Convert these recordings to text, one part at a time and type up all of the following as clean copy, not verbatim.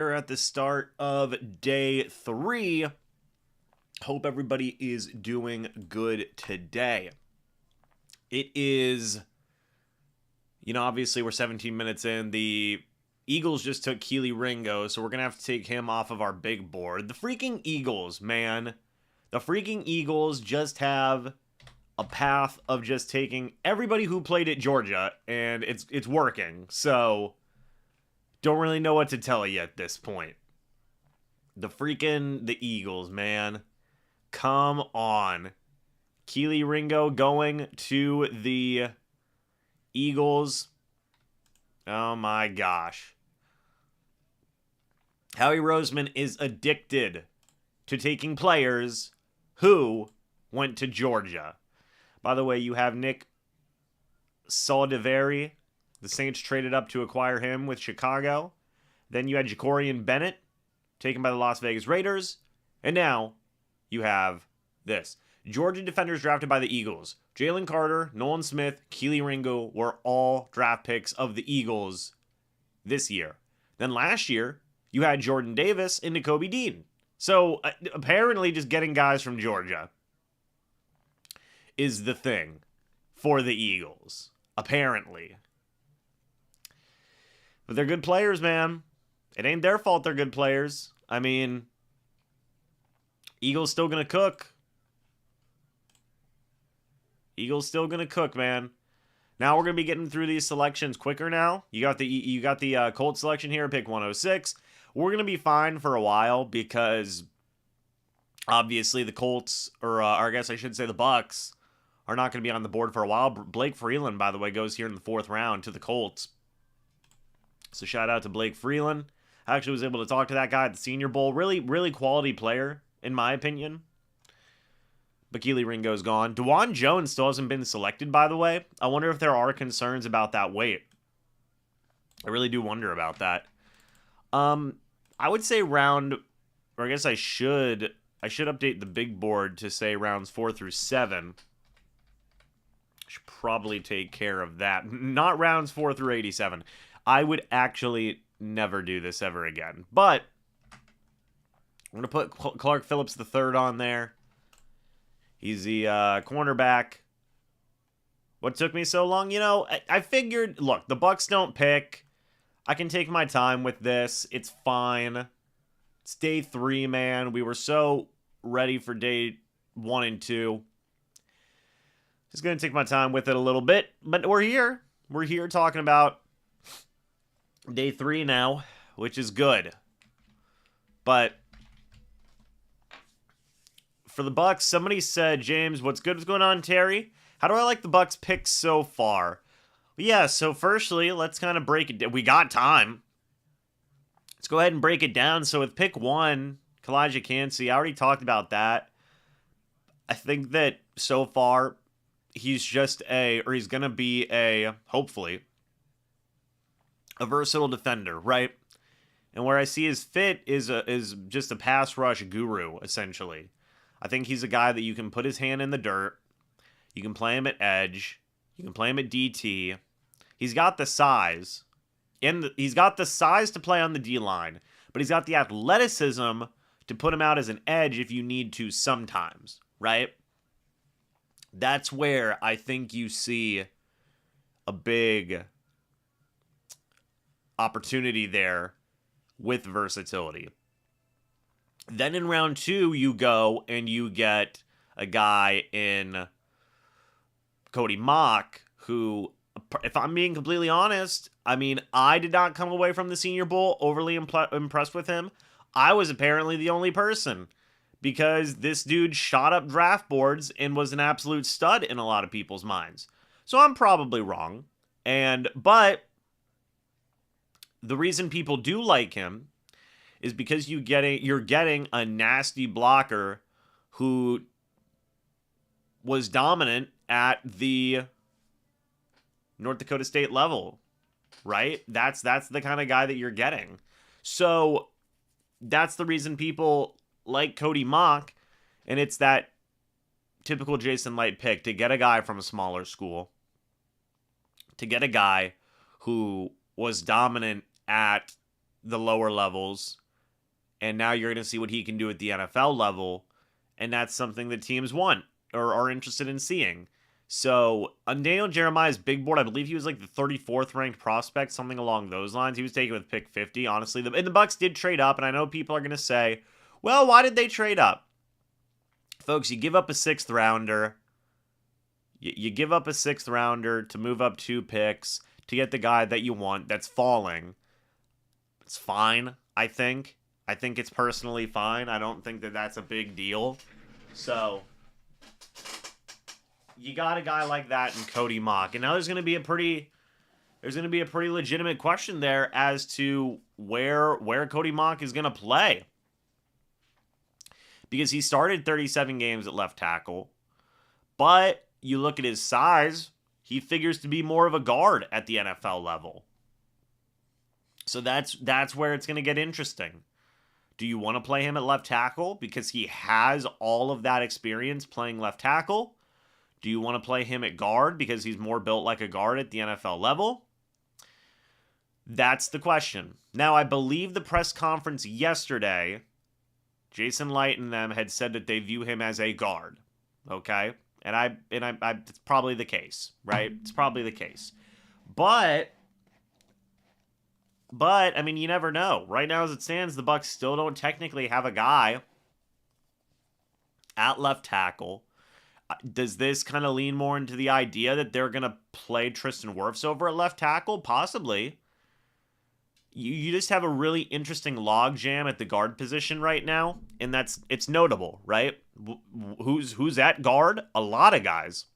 We're at the start of day 3. Hope everybody is doing good today. It is, obviously we're 17 minutes in. The Eagles just took Keely Ringo, so we're going to have to take him off of our big board. The freaking Eagles, man. The freaking Eagles just have a path of just taking everybody who played at Georgia, and it's working. So, don't really know what to tell you at this point. The Eagles, man. Come on. Keely Ringo going to the Eagles. Oh my gosh. Howie Roseman is addicted to taking players who went to Georgia. By the way, you have Nick Saldiveri. The Saints traded up to acquire him with Chicago. Then you had Jacorian Bennett, taken by the Las Vegas Raiders. And now you have this. Georgia defenders drafted by the Eagles. Jalen Carter, Nolan Smith, Keely Ringo were all draft picks of the Eagles this year. Then last year, you had Jordan Davis and Nakobe Dean. So apparently just getting guys from Georgia is the thing for the Eagles. Apparently. But they're good players, man. It ain't their fault they're good players. I mean, Eagles still gonna cook. Eagles still gonna cook, man. Now we're gonna be getting through these selections quicker now. You got the Colts selection here, pick 106. We're gonna be fine for a while because obviously the Colts, or I guess I should say the Bucs, are not gonna be on the board for a while. Blake Freeland, by the way, goes here in the 4th round to the Colts. So shout out to Blake Freeland. I actually was able to talk to that guy at the Senior Bowl. Really, really quality player, in my opinion. But Keely Ringo's gone. DeJuan Jones still hasn't been selected, by the way. I wonder if there are concerns about that weight. I really do wonder about that. I would say I guess I should update the big board to say rounds 4 through 7. Should probably take care of that. Not rounds 4 through 87. I would actually never do this ever again. But I'm going to put Clark Phillips III on there. He's the cornerback. What took me so long? I figured, look, the Bucs don't pick. I can take my time with this. It's fine. It's day 3, man. We were so ready for day 1 and 2. Just going to take my time with it a little bit. But we're here. We're here talking about day 3 now, which is good. But for the Bucs, somebody said, James, what's good? What's going on, Terry? How do I like the Bucs picks so far? Yeah, so firstly, let's kind of break it down. We got time. Let's go ahead and break it down. So with pick 1, Kalijah Cansey, I already talked about that. I think that so far, he's going to be hopefully, a versatile defender, right? And where I see his fit is just a pass rush guru, essentially. I think he's a guy that you can put his hand in the dirt. You can play him at edge. You can play him at DT. He's got the size. He's got the size to play on the D-line, but he's got the athleticism to put him out as an edge if you need to sometimes, right? That's where I think you see a big opportunity there with versatility. Then in round 2, you go and you get a guy in Cody Mock who, if I'm being completely honest, I did not come away from the Senior Bowl overly impressed with him. I was apparently the only person because this dude shot up draft boards and was an absolute stud in a lot of people's minds. So I'm probably wrong. But the reason people do like him is because you're getting a nasty blocker who was dominant at the North Dakota State level, right? That's the kind of guy that you're getting. So that's the reason people like Cody Mock, and it's that typical Jason Light pick to get a guy from a smaller school, to get a guy who was dominant at the lower levels, and now you're going to see what he can do at the NFL level, and that's something that teams want or are interested in seeing. So, on Daniel Jeremiah's big board, I believe he was like the 34th ranked prospect, something along those lines. He was taken with pick 50, honestly. And the Bucs did trade up, and I know people are going to say, well, why did they trade up? Folks, you give up a 6th rounder. You give up a 6th rounder to move up 2 picks to get the guy that you want that's falling. It's fine, I think. I think it's personally fine. I don't think that that's a big deal. So, you got a guy like that in Cody Mauch. And now there's going to be a pretty legitimate question there as to where Cody Mauch is going to play. Because he started 37 games at left tackle. But you look at his size, he figures to be more of a guard at the NFL level. So that's where it's going to get interesting. Do you want to play him at left tackle because he has all of that experience playing left tackle? Do you want to play him at guard because he's more built like a guard at the NFL level? That's the question. Now, I believe the press conference yesterday, Jason Light and them had said that they view him as a guard. Okay? And I it's probably the case, right? It's probably the case. But I mean, you never know. Right now as it stands, the Bucs still don't technically have a guy at left tackle. Does this kind of lean more into the idea that they're going to play Tristan Wirfs over at left tackle? Possibly. You just have a really interesting logjam at the guard position right now, and it's notable, right? Who's at guard? A lot of guys.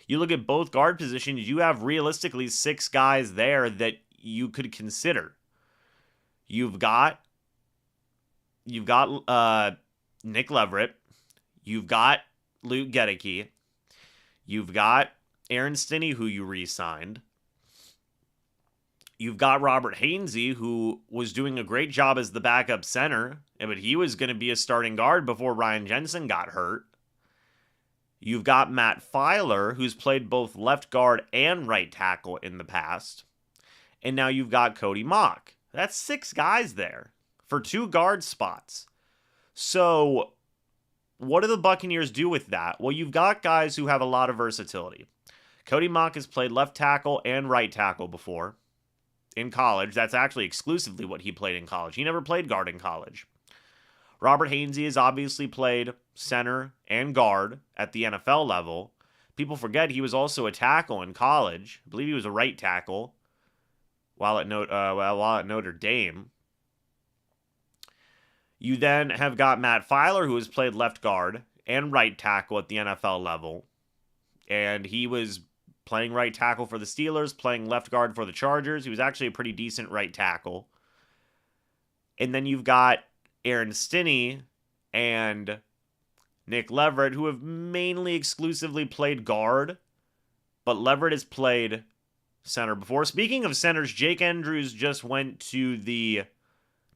You look at both guard positions, you have realistically 6 guys there that you could consider. You've got Nick Leverett. You've got Luke Gedeke. You've got Aaron Stinney, who you re-signed. You've got Robert Hainsey, who was doing a great job as the backup center, but he was going to be a starting guard before Ryan Jensen got hurt. You've got Matt Filer, who's played both left guard and right tackle in the past. And now you've got Cody Mauch. That's 6 guys there for 2 guard spots. So, what do the Buccaneers do with that? Well, you've got guys who have a lot of versatility. Cody Mauch has played left tackle and right tackle before in college. That's actually exclusively what he played in college. He never played guard in college. Robert Hainsey has obviously played center and guard at the NFL level. People forget he was also a tackle in college. I believe he was a right tackle while at Notre Dame. You then have got Matt Filer, who has played left guard and right tackle at the NFL level. And he was playing right tackle for the Steelers, playing left guard for the Chargers. He was actually a pretty decent right tackle. And then you've got Aaron Stinney and Nick Leverett, who have mainly exclusively played guard. But Leverett has played center before. Speaking of centers, Jake Andrews just went to the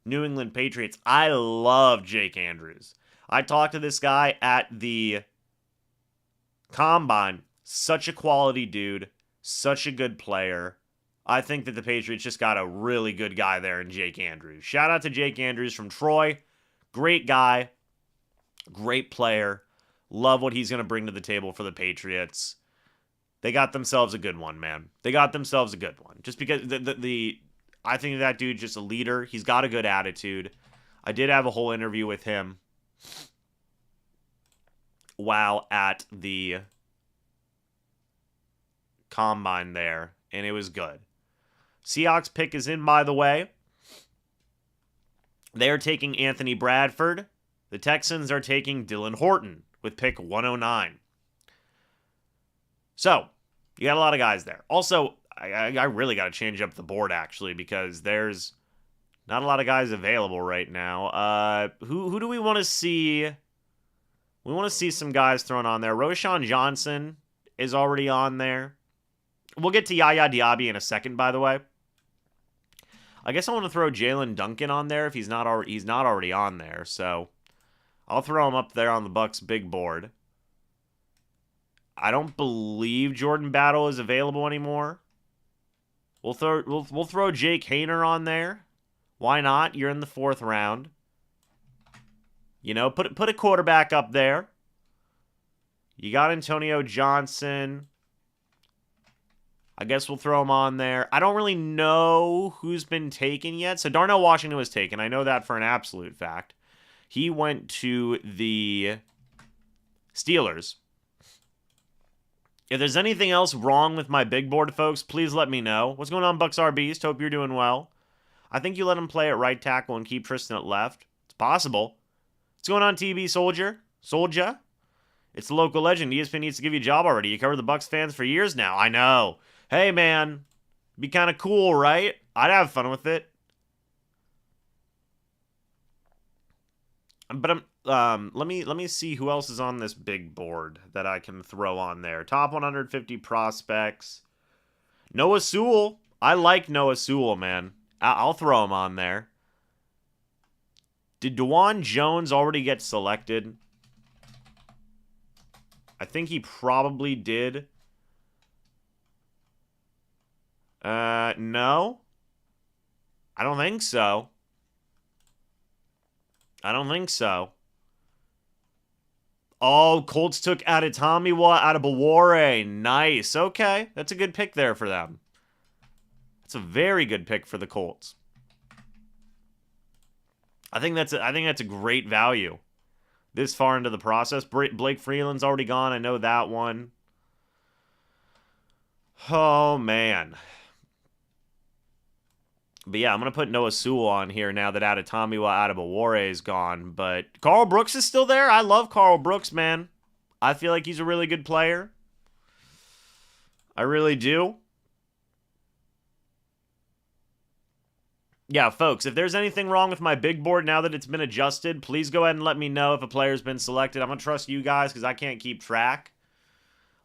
New England Patriots. I love Jake Andrews. I talked to this guy at the Combine. Such a quality dude. Such a good player. I think that the Patriots just got a really good guy there in Jake Andrews. Shout out to Jake Andrews from Troy. Great guy. Great player. Love what he's going to bring to the table for the Patriots. They got themselves a good one, man. They got themselves a good one. Just because I think that dude's just a leader. He's got a good attitude. I did have a whole interview with him while at the Combine there, and it was good. Seahawks pick is in, by the way. They are taking Anthony Bradford. The Texans are taking Dylan Horton with pick 109. So, you got a lot of guys there. Also, I really got to change up the board, actually, because there's not a lot of guys available right now. Who do we want to see? We want to see some guys thrown on there. Roshan Johnson is already on there. We'll get to Yaya Diaby in a second, by the way. I guess I want to throw Jalen Duncan on there if he's not already on there. So I'll throw him up there on the Bucs big board. I don't believe Jordan Battle is available anymore. We'll throw Jake Haener on there. Why not? You're in the 4th round. You know, put a quarterback up there. You got Antonio Johnson. I guess we'll throw him on there. I don't really know who's been taken yet. So Darnell Washington was taken. I know that for an absolute fact. He went to the Steelers. If there's anything else wrong with my big board, folks, please let me know. What's going on, Bucs RBs? Hope you're doing well. I think you let him play at right tackle and keep Tristan at left. It's possible. What's going on, TB Soldier? Soldier? It's the local legend. ESPN needs to give you a job already. You covered the Bucs fans for years now. I know. Hey, man. Be kind of cool, right? I'd have fun with it. But let me see who else is on this big board that I can throw on there. Top 150 prospects. Noah Sewell. I like Noah Sewell, man. I'll throw him on there. Did DeJuan Jones already get selected? I think he probably did. No. I don't think so. I don't think so. Oh, Colts took Adetomiwa out of Bawore. Nice. Okay. That's a good pick there for them. That's a very good pick for the Colts. I think that's a great value. This far into the process. Blake Freeland's already gone. I know that one. Oh, man. But yeah, I'm going to put Noah Sewell on here now that Adetomiwa Adebawore is gone. But Carl Brooks is still there. I love Carl Brooks, man. I feel like he's a really good player. I really do. Yeah, folks, if there's anything wrong with my big board now that it's been adjusted, please go ahead and let me know if a player's been selected. I'm going to trust you guys because I can't keep track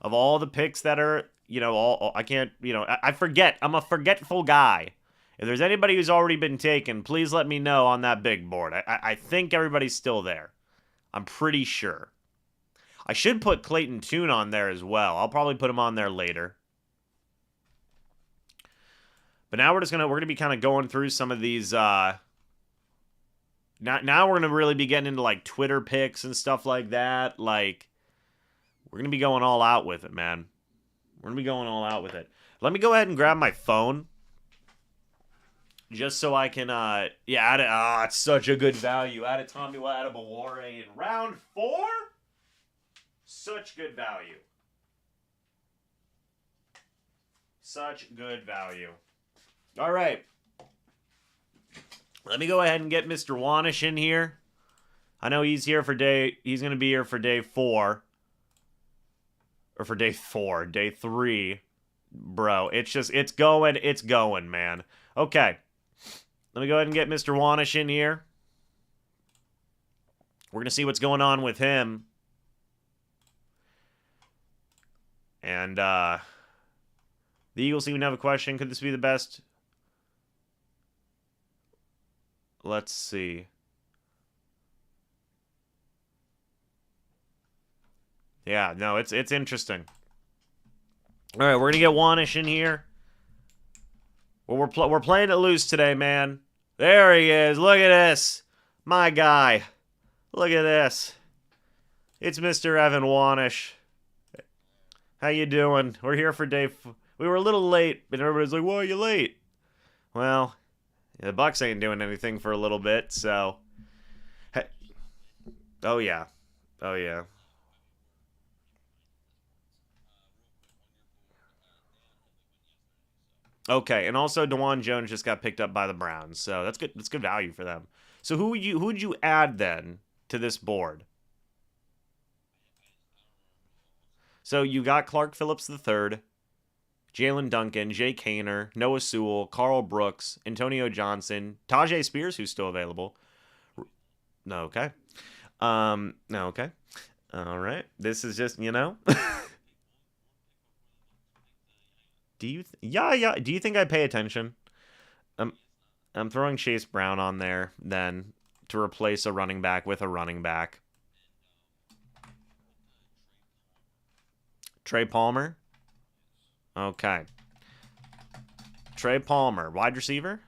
of all the picks that are, you know, I can't, you know, I forget. I'm a forgetful guy. If there's anybody who's already been taken, please let me know on that big board. I think everybody's still there. I'm pretty sure. I should put Clayton Tune on there as well. I'll probably put him on there later. But now we're gonna be kind of going through some of these. Now we're gonna really be getting into like Twitter picks and stuff like that. Like, we're gonna be going all out with it, man. We're gonna be going all out with it. Let me go ahead and grab my phone. Just so I can, it's such a good value. Adetomiwa Adebawore in round 4? Such good value. Such good value. All right. Let me go ahead and get Mr. Wanish in here. I know he's going to be here for day 4. Or for day 4, day 3. Bro, it's going, man. Okay. Let me go ahead and get Mr. Wanish in here. We're going to see what's going on with him. And, the Eagles even have a question. Could this be the best? Let's see. Yeah, no, it's interesting. All right, we're going to get Wanish in here. Well, we're playing it loose today, man. There he is. Look at this. My guy. Look at this. It's Mr. Evan Wanish. How you doing? We're here for day... We were a little late, but everybody's like, why are you late? Well, the Bucs ain't doing anything for a little bit, so... Hey. Oh, yeah. Oh, yeah. Okay, and also DeJuan Jones just got picked up by the Browns, so that's good. That's good value for them. So who would you add then to this board? So you got Clark Phillips III, Jalen Duncan, Jake Haener, Noah Sewell, Carl Brooks, Antonio Johnson, Tajay Spears, who's still available. No, okay. No, okay. All right. This is just, you know. Do you? Yeah. Do you think I pay attention? I'm throwing Chase Brown on there then to replace a running back with a running back. Trey Palmer. Okay. Trey Palmer, wide receiver.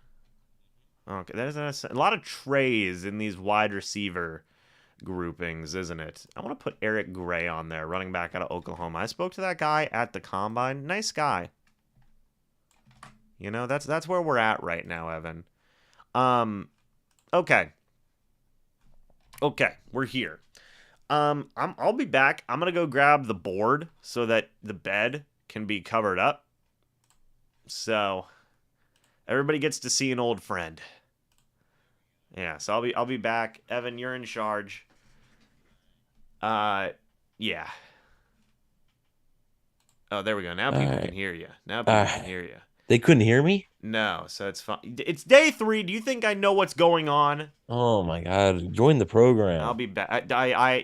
Okay, there's a lot of Treys in these wide receiver groupings, isn't it? I want to put Eric Gray on there, running back out of Oklahoma. I spoke to that guy at the combine. Nice guy. You know, that's where we're at right now, Evan. Okay. Okay, we're here. I'll be back. I'm gonna go grab the board so that the bed can be covered up. So everybody gets to see an old friend. Yeah, so I'll be back. Evan, you're in charge. Yeah. Oh, there we go. Now All people can right. hear you. Now All people can right. hear you. They couldn't hear me? No, so it's fine. It's day 3. Do you think I know what's going on? Oh my God. Join the I'll program. be back.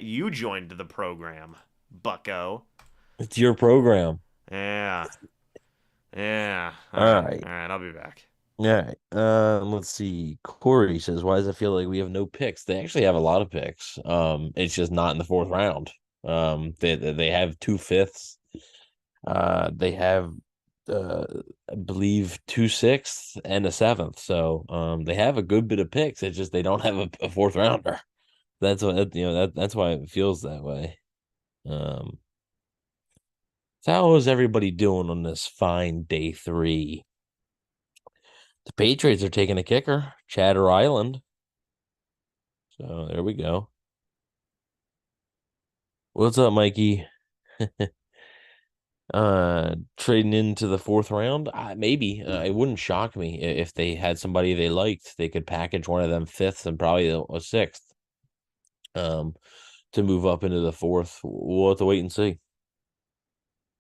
You joined the program, Bucko. It's your program. Yeah. Yeah. All All right. right. All right. I'll be back. All right. Let's see. Corey says, why does it feel like we have no picks? They actually have a lot of picks. It's just not in the fourth round. They have 2/5. They have I believe 2/6 and a seventh. So they have a good bit of picks. It's just they don't have a fourth rounder. That's what that's why it feels that way. Um, so how is everybody doing on this fine day 3? The Patriots are taking a kicker, Chatter Island. So there we go. What's up, Mikey? Trading into the fourth round? Maybe. It wouldn't shock me if they had somebody they liked. They could package one of them fifth and probably a sixth. To move up into the fourth. We'll have to wait and see.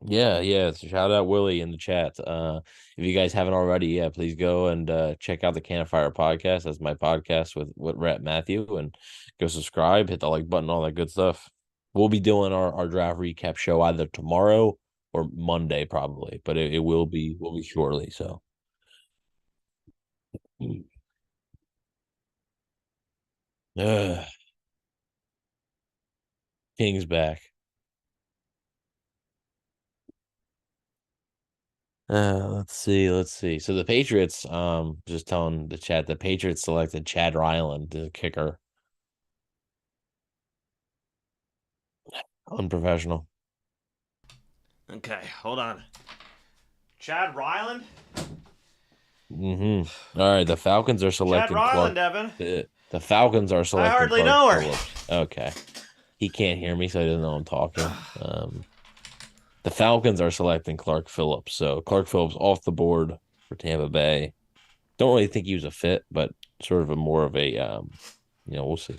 Yeah, yeah. So shout out Willie in the chat. If you guys haven't already, yeah, please go and check out the Campfire podcast. That's my podcast with Rhett Matthew, and go subscribe, hit the like button, all that good stuff. We'll be doing our draft recap show either tomorrow or Monday, probably, but it will be shortly. So King's back. Let's see. So the Patriots, just telling the chat, the Patriots selected Chad Ryland as a kicker. Unprofessional. Okay, hold on. Chad Ryland? Mm-hmm. All right, the Falcons are Chad selecting Clark. Ryland, Evan. The Falcons are I selecting hardly Clark know her. Phillips. Okay. He can't hear me, so he doesn't know I'm talking. The Falcons are selecting Clark Phillips. So Clark Phillips off the board for Tampa Bay. Don't really think he was a fit, but sort of a more of a we'll see.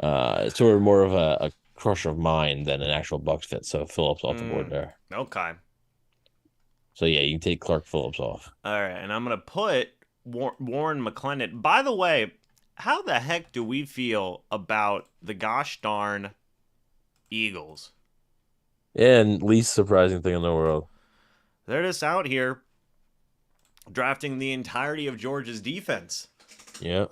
Sort of more of a crush of mine than an actual Bucs fit. So Phillips off the board there. Okay. So yeah, you can take Clark Phillips off. All right, and I'm going to put Warren McClendon. By the way, how the heck do we feel about the gosh darn Eagles? And least surprising thing in the world. They're just out here drafting the entirety of Georgia's defense. Yeah.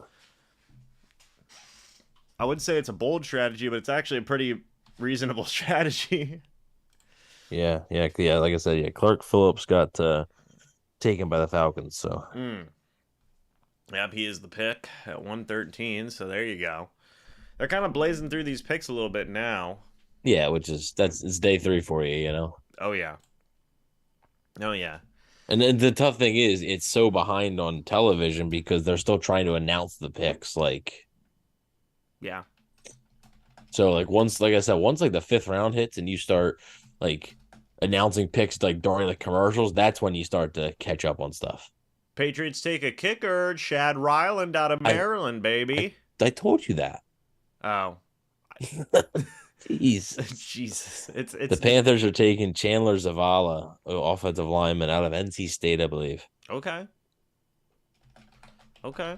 I would say it's a bold strategy, but it's actually a pretty reasonable strategy. Yeah. Like I said, yeah, Clark Phillips got taken by the Falcons. So Yep, he is the pick at 113. So there you go. They're kind of blazing through these picks a little bit now. yeah, it's day 3 for you, you know. Oh yeah. Oh yeah. And then the tough thing is, it's so behind on television because they're still trying to announce the picks. Like, Yeah. so like like I said, once like the fifth round hits and you start like announcing picks like during the commercials, that's when you start to catch up on stuff. Patriots take a kicker, Chad Ryland out of I Maryland, I, baby. I told you that. Oh. Jeez. Jesus. It's The Panthers are taking Chandler Zavala, offensive lineman out of NC State, I believe. Okay. Okay.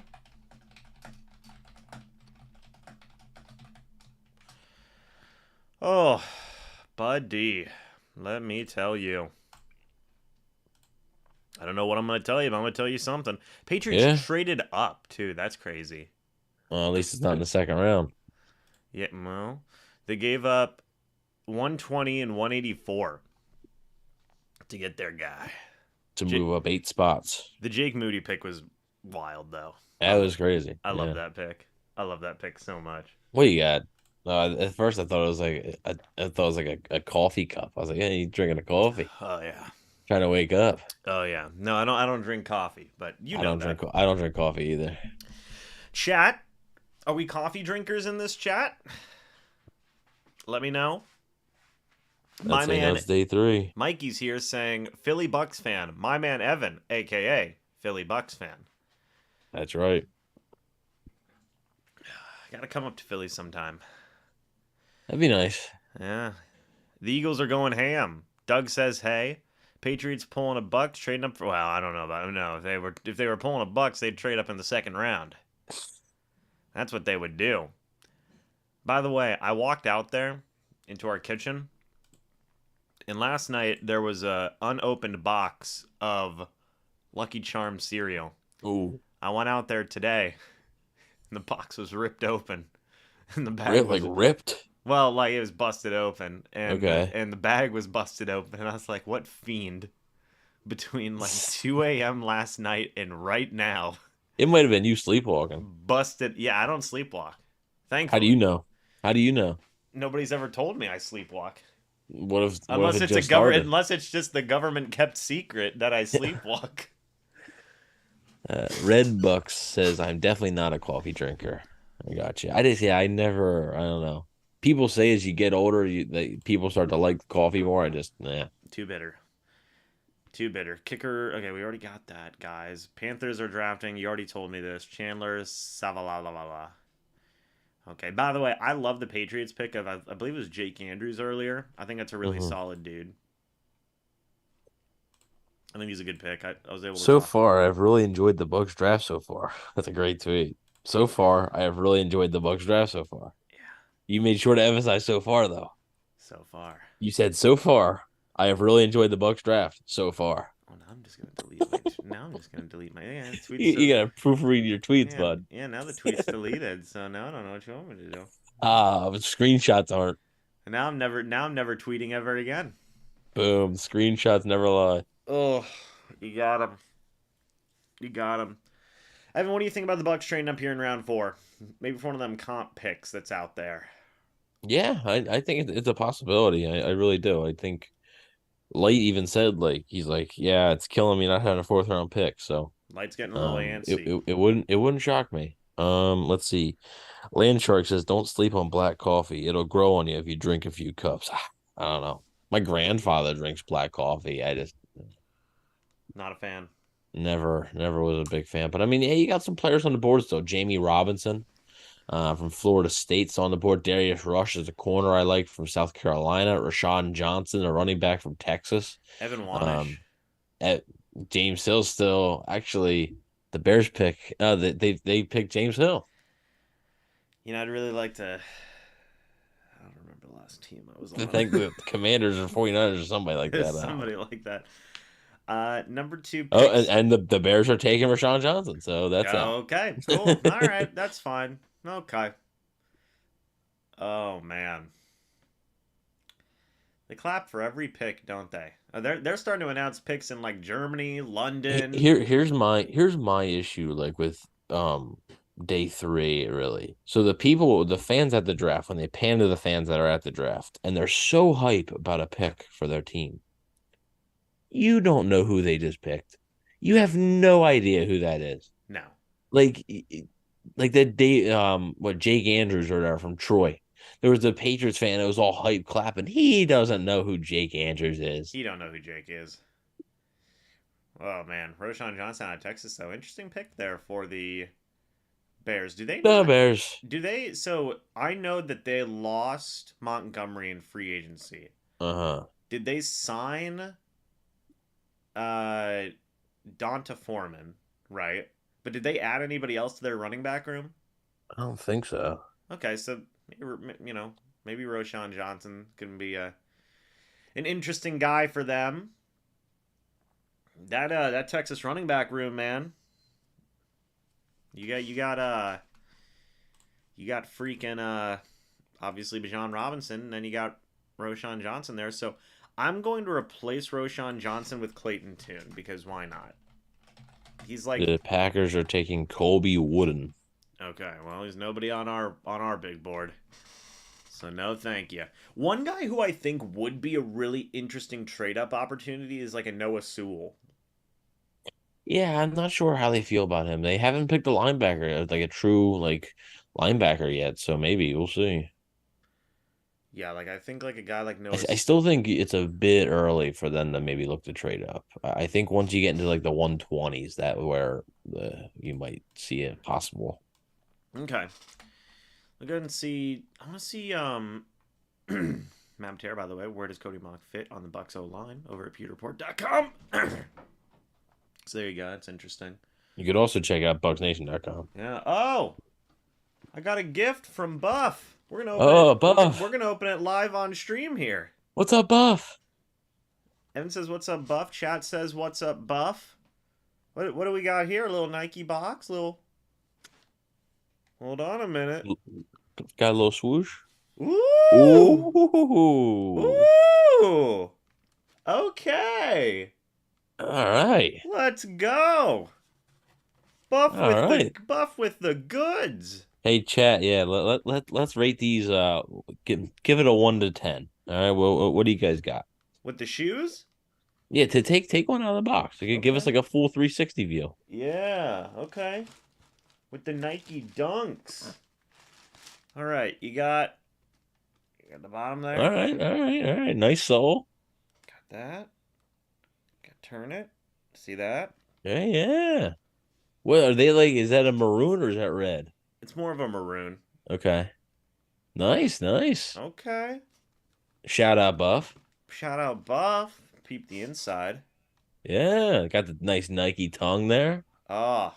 Oh, buddy. Let me tell you. I don't know what I'm going to tell you, but I'm going to tell you something. Patriots Yeah. traded up, too. That's crazy. Well, at least it's not in the second round. Yeah, well, they gave up 120 and 184 to get their guy. to J- move up 8 spots. the Jake Moody pick was wild, though. That was crazy. I love Yeah. that pick. I love that pick so much. What you got? At first, I thought it was like I thought it was like a coffee cup. I was like, "Hey, you drinking a coffee? Oh yeah. Trying to wake up?" Oh yeah. No, I don't. I don't drink coffee, but you know that. I don't drink coffee either. Chat. Are we coffee drinkers in this chat? Let me know. My That's man it's day 3. Mikey's here saying Philly Bucks fan. My man Evan, aka Philly Bucks fan. That's right. Gotta come up to Philly sometime. That'd be nice. Yeah. The Eagles are going ham. Doug says, hey. Patriots pulling a Bucks, trading up for well, I don't know about no. If they were pulling a Bucks, they'd trade up in the second round. That's what they would do. By the way, I walked out there into our kitchen, and last night there was a unopened box of Lucky Charms cereal. Ooh. I went out there today, and the box was ripped open, and the bag was ripped. well, like it was busted open, and Okay. and the bag was busted open, and I was like, what fiend between like 2 a.m. last night and right now? It might have been you sleepwalking. Busted. Yeah, I don't sleepwalk. Thankfully. How do you know? How do you know? Nobody's ever told me I sleepwalk. What if Unless it it's just started? unless it's just the government kept secret that I sleepwalk. Red Bucks says I'm definitely not a coffee drinker. I got you. I never. I don't know. People say as you get older, people start to like coffee more. I just nah. Too bitter. Too bitter. Kicker. Okay, we already got that, guys. Panthers are drafting. You already told me this. Chandler Savalala. Okay. By the way, I love the Patriots pick of I believe it was Jake Andrews earlier. I think that's a really solid dude. I think he's a good pick. I was able to So talk. far, I've really enjoyed the Bucks draft so far. That's a great tweet. So far, I have really enjoyed the Bucks draft so far. Yeah. You made sure to emphasize so far, though. So far. You said so far. I have really enjoyed the Bucks draft so far. Oh, now I'm just gonna delete my. Now I'm just gonna delete my. Yeah, tweets. You gotta proofread your tweets, bud. Yeah. Now the tweet's deleted. So now I don't know what you want me to do. Screenshots aren't. And now I'm never tweeting ever again. Boom. Screenshots never lie. Oh, you got him. You got him. Evan, what do you think about the Bucks trading up here in round 4? Maybe for one of them comp picks that's out there. Yeah, I think it's a possibility. I really do. I think Light even said he's like, yeah, it's killing me not having a 4th round pick. So Light's getting a little antsy. it wouldn't shock me. Let's see. Landshark says, don't sleep on black coffee. It'll grow on you if you drink a few cups. I don't know. My grandfather drinks black coffee. I just Not a fan. never was a big fan. But I mean, yeah, you got some players on the board still. Jamie Robinson, from Florida State's on the board. Darius Rush is a corner I like from South Carolina. Rashawn Johnson, a running back from Texas. Evan Wanish. At James Hill still actually the Bears pick. They picked James Hill. I'd really like to. I don't remember the last team I was on. I think the Commanders or 49ers or somebody like that. Somebody like that. Number 2 picks. Oh, and the Bears are taking Rashawn Johnson, so that's okay. Cool. All right, that's fine. Okay. Oh man, they clap for every pick, don't they? They're starting to announce picks in like Germany, London. Here's my issue with day 3 really. So the fans at the draft, when they pan to the fans that are at the draft, and they're so hype about a pick for their team. You don't know who they just picked. You have no idea who that is. No. Like that day, what Jake Andrews or whatever from Troy. There was a Patriots fan that was all hype clapping. He doesn't know who Jake Andrews is. He don't know who Jake is. Oh man, Rashawn Johnson out of Texas, though. Interesting pick there for the Bears. Bears. Do they? So I know that they lost Montgomery in free agency. Did they sign Donta Foreman, right? But did they add anybody else to their running back room? I don't think so. Okay, so maybe Rashawn Johnson can be an interesting guy for them. That Texas running back room, man. You got freaking obviously Bijan Robinson, and then you got Rashawn Johnson there. So I'm going to replace Roshan Johnson with Clayton Tune because why not? He's like, The Packers are taking Colby Wooden. okay, well, he's nobody on our big board. So no, thank you. One guy who I think would be a really interesting trade up opportunity is like a Noah Sewell. Yeah, I'm not sure how they feel about him. They haven't picked a linebacker, like a true like linebacker yet, so maybe we'll see. Yeah, like I think like a guy like I, Noah. I still think it's a bit early for them to maybe look to trade up. I think once you get into like the 120s, that where you might see it possible. Okay, we'll go ahead and see. I want to see Matt Terra, by the way. Where does Cody Mock fit on the Bucs O line over at PewReport.com? So there you go. That's interesting. You could also check out BucsNation.com. Yeah. Oh, I got a gift from Buff. We're gonna open it. Oh, We're Buff. gonna open it live on stream here. What's up, Buff? Evan says, "What's up, Buff?" Chat says, "What's up, Buff?" What do we got here? A little Nike box. Little. Hold on a minute. Got a little swoosh. Ooh. Ooh. Ooh. Okay. All right. Let's go. All right. Buff with the goods. Hey, chat. Yeah, let's rate these. Give it a 1 to 10. All right. Well, what do you guys got? With the shoes? Yeah, to take one out of the box. Give us Okay. like a full 360 view. Yeah, okay. With the Nike Dunks. All right, you got the bottom there. All right. All right. All right. Nice soul. Got that. Got turn it. See that? Yeah. Yeah. What are they like? Is that a maroon or is that red? It's more of a maroon. Okay. Nice. Nice. Okay. Shout out, Buff. Shout out Buff. Peep the inside. Yeah. Got the nice Nike tongue there. Oh,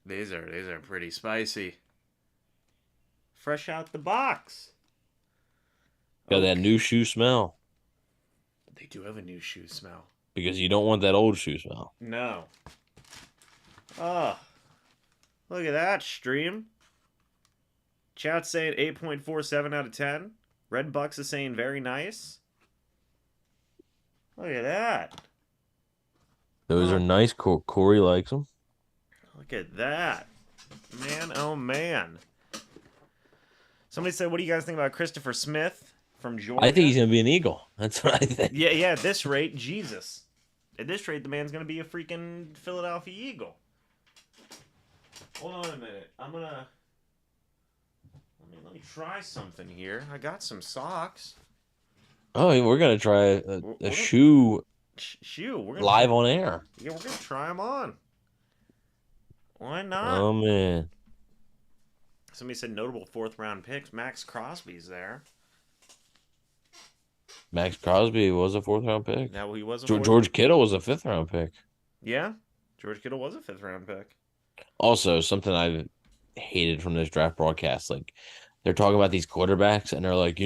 these are pretty spicy. Fresh out the box. Got that Okay. new shoe smell They do have a new shoe smell. because you don't want that old shoe smell. No. Oh, look at that stream. Chat's saying 8.47 out of 10. Red Bucks is saying very nice. Look at that. Those are Oh, nice. Corey likes them. look at that. Man, oh man. Somebody said, what do you guys think about Christopher Smith from Georgia? I think he's gonna be an Eagle. That's what I think. Yeah, at this rate, Jesus. At this rate, the man's going to be a freaking Philadelphia Eagle. Hold on a minute. Let me try something here. I got some socks. Oh, we're gonna try a shoe Shoe. We're gonna live on air. Yeah, we're gonna try them on. Why not? Oh man, Somebody said notable fourth round picks. Max Crosby's there. Max Crosby was a 4th round pick. Now he was a George Kittle was a 5th round pick. Yeah, George Kittle was a fifth round pick. Also, something I've hated from this draft broadcast, like they're talking about these quarterbacks and they're like,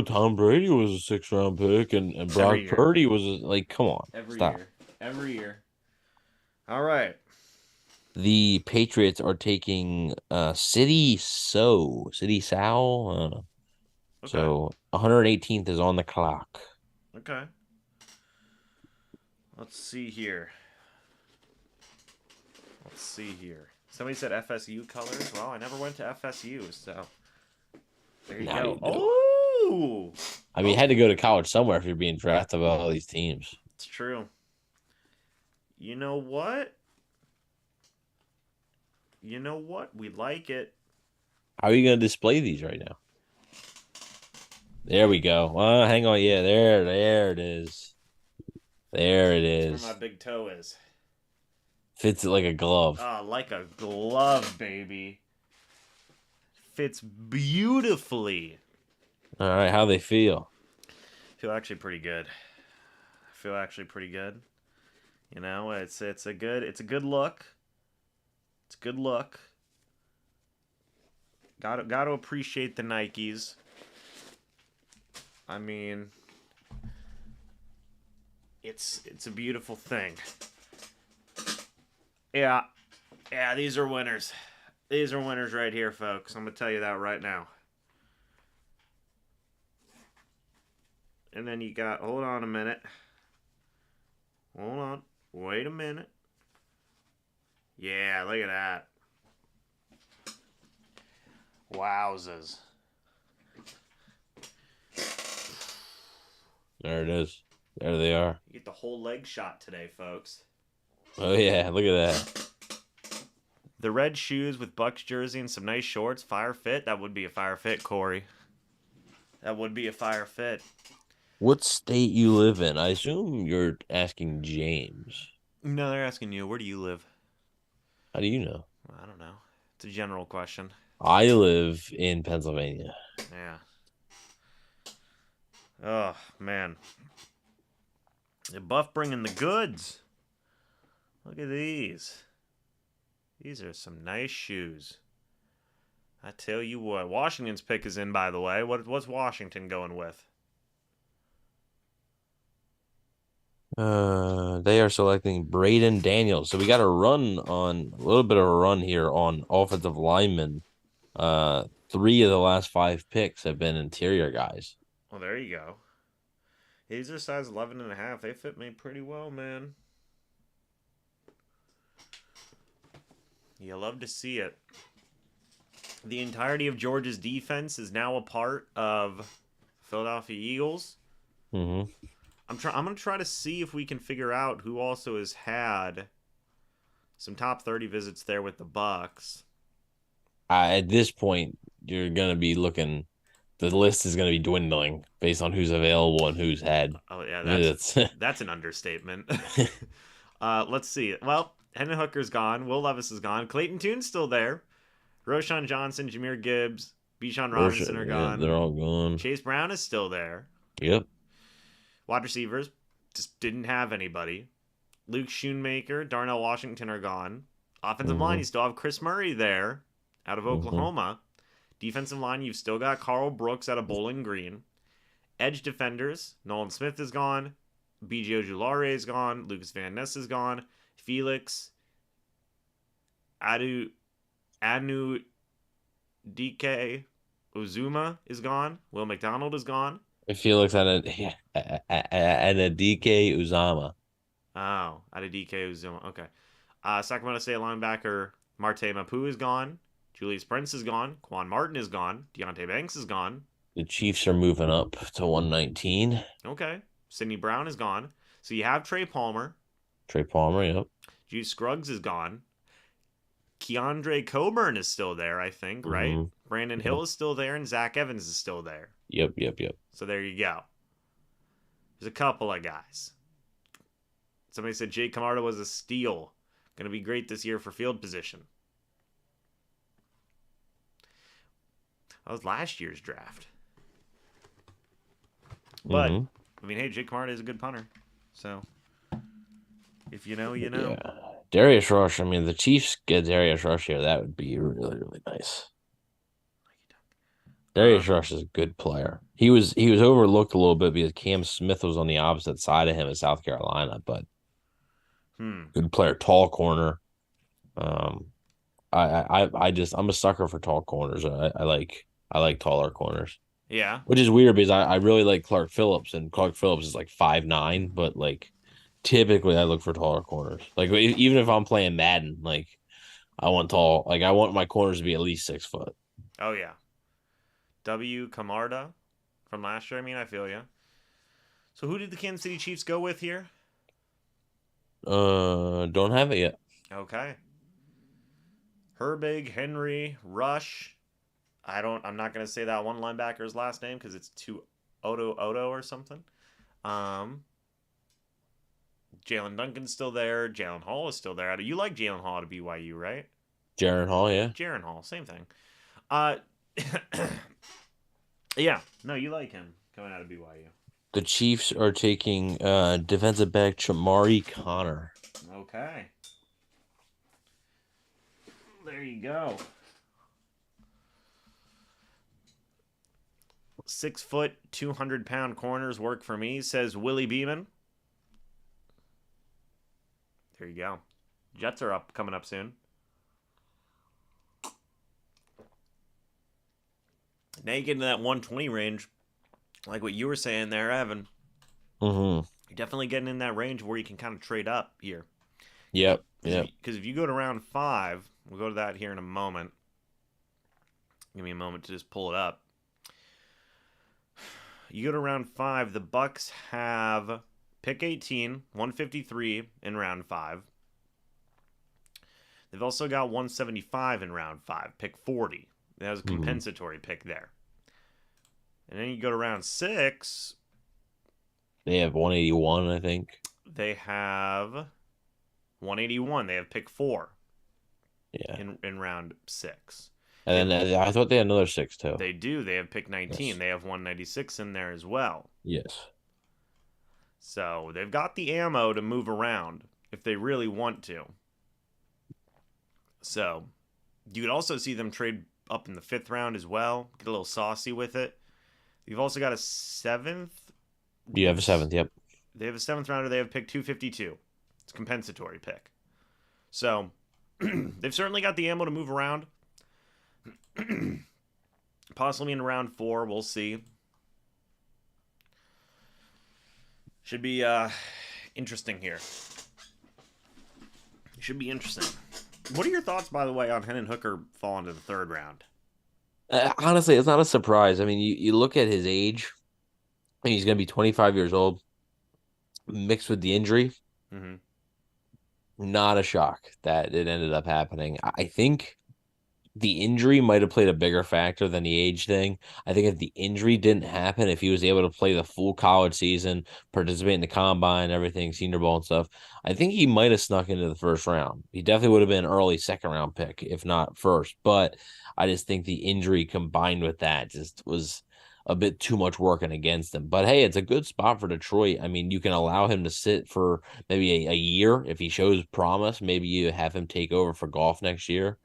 Tom Brady was a 6th round pick and Brock Purdy was like, come on, stop. Every year. All right. The Patriots are taking City Sow. Okay. So 118th is on the clock. Okay. Let's see here. Somebody said FSU colors. Well, I never went to FSU, so there you Now go. you do. Oh, I mean, you had to go to college somewhere if you're being drafted by all these teams. it's true. You know what? We like it. How are you going to display these right now? There we go. Hang on. Yeah, there it is. There it That's is. where my big toe is. Fits it like a glove. Ah, like a glove, baby. Fits beautifully. All right, how they feel? Feel actually pretty good. It's a good look. It's a good look. Got to appreciate the Nikes. I mean, it's a beautiful thing. Yeah, these are winners. These are winners right here, folks. I'm gonna tell you that right now. And then you got, hold on a minute. Hold on. Wait a minute. Yeah, look at that. Wowzers. There it is. There they are. You get the whole leg shot today, folks. Oh yeah, look at that. The red shoes with Bucs jersey and some nice shorts. Fire fit. That would be a fire fit, Corey. That would be a fire fit. What state you live in? I assume you're asking James. No, they're asking you, where do you live? How do you know? I don't know. It's a general question. I live in Pennsylvania. Yeah. Oh, man. The Buff bringing the goods. Look at these. These are some nice shoes. I tell you what. Washington's pick is in, by the way. What's Washington going with? They are selecting Braden Daniels. So we got a little bit of a run here on offensive linemen. 3 of the last 5 picks have been interior guys. Well, there you go. These are size 11.5. They fit me pretty well, man. You love to see it. The entirety of Georgia's defense is now a part of Philadelphia Eagles. Mm-hmm. I'm gonna try to see if we can figure out who also has had some top 30 visits there with the Bucs. At this point, you're gonna be looking. The list is gonna be dwindling based on who's available and who's had. Oh yeah, That's that's an understatement. Let's see. Well, Hendon Hooker's gone. Will Levis is gone. Clayton Tune's still there. Roshan Johnson, Jameer Gibbs, Bijan Robinson are gone. They're all gone. Chase Brown is still there. Yep. Wide receivers just didn't have anybody. Luke Schoonmaker, Darnell Washington are gone. Offensive line, you still have Chris Murray there out of Oklahoma. Defensive line, you've still got Carl Brooks out of Bowling Green. Edge defenders, Nolan Smith is gone. B.J. Ojulari is gone. Lucas Van Ness is gone. Felix Anu DK Uzuma is gone. Will McDonald is gone. Felix and a DK Uzama. Oh, DK Uzuma. Okay. Sacramento State linebacker Marte Mapu is gone. Julius Prince is gone. Quan Martin is gone. Deontay Banks is gone. The Chiefs are moving up to 119. Okay. Sidney Brown is gone. So you have Trey Palmer. Yep. Juice Scruggs is gone. Keandre Coburn is still there, I think, right? Brandon Hill is still there, and Zach Evans is still there. Yep. So there you go. There's a couple of guys. Somebody said Jake Camarda was a steal. Going to be great this year for field position. That was last year's draft. But, I mean, hey, Jake Camarda is a good punter. So, if you know, you know. Yeah. Darius Rush, I mean, the Chiefs get Darius Rush here. That would be really, really nice. Darius Rush is a good player. He was overlooked a little bit because Cam Smith was on the opposite side of him in South Carolina, but good player, tall corner. I'm a sucker for tall corners. I like taller corners. Yeah. Which is weird because I really like Clark Phillips, and Clark Phillips is like 5'9", but like typically I look for taller corners. Like even if I'm playing Madden, like I want tall, like I want my corners to be at least 6 foot. Oh yeah. W. Camarda from last year. I mean, I feel you. So who did the Kansas City Chiefs go with here? Don't have it yet. Okay. Herbig, Henry, Rush. I'm not gonna say that one linebacker's last name because it's too Odo or something. Jalen Duncan's still there. Jalen Hall is still there. You like Jalen Hall to BYU, right? Jaron Hall, yeah. Jaron Hall, same thing. Yeah, no, you like him coming out of BYU. The Chiefs are taking defensive back Chamari Connor. Okay. There you go. 6 foot, 200-pound corners work for me, says Willie Beeman. There you go. Jets are coming up soon. Now you get into that 120 range. like what you were saying there, Evan, Mm-hmm. you're definitely getting in that range where you can kind of trade up here. Yep. Yep. Because if you go to round 5, we'll go to that here in a moment. Give me a moment to just pull it up. You go to round 5, the Bucs have pick 18, 153 in round 5. They've also got 175 in round 5, pick 40. That was a Mm-hmm. compensatory pick there. And then you go to round 6, They have 181, I think. they have 181. They have pick 4 Yeah. in round 6. They And have, then I thought they had another six too. they do. They have pick 19. Yes. They have 196 in there as well. Yes. So they've got the ammo to move around if they really want to. So you could also see them trade up in the 5th round as well. Get a little saucy with it. You've also got a 7th. You have a seventh. Yep. They have a 7th rounder. They have pick 252. It's a compensatory pick. So they've certainly got the ammo to move around. Possibly in round 4. We'll see. Should be interesting here. Should be interesting. What are your thoughts, by the way, on Hendon Hooker falling to the 3rd round? Honestly, it's not a surprise. I mean, you look at his age, and he's going to be 25 years old, mixed with the injury. Mm-hmm. Not a shock that it ended up happening. I think the injury might have played a bigger factor than the age thing. I think if the injury didn't happen, if he was able to play the full college season, participate in the combine, everything, Senior Bowl and stuff, I think he might have snuck into the 1st round. He definitely would have been an early 2nd round pick, if not first. But I just think the injury combined with that just was a bit too much working against him. But hey, it's a good spot for Detroit. I mean, you can allow him to sit for maybe a year if he shows promise. Maybe you have him take over for Golf next year.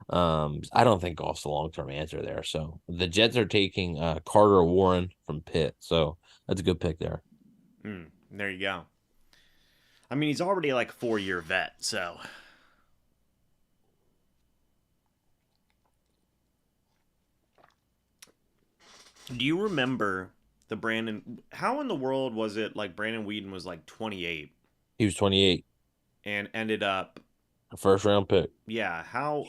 I don't think Golf's the long-term answer there. So the Jets are taking Carter Warren from Pitt. So that's a good pick there. There you go. I mean, he's already like a 4-year vet, so. Do you remember the Brandon? How in the world was it like Brandon Whedon was like 28 He was 28, and ended up, a 1st round pick. yeah, how.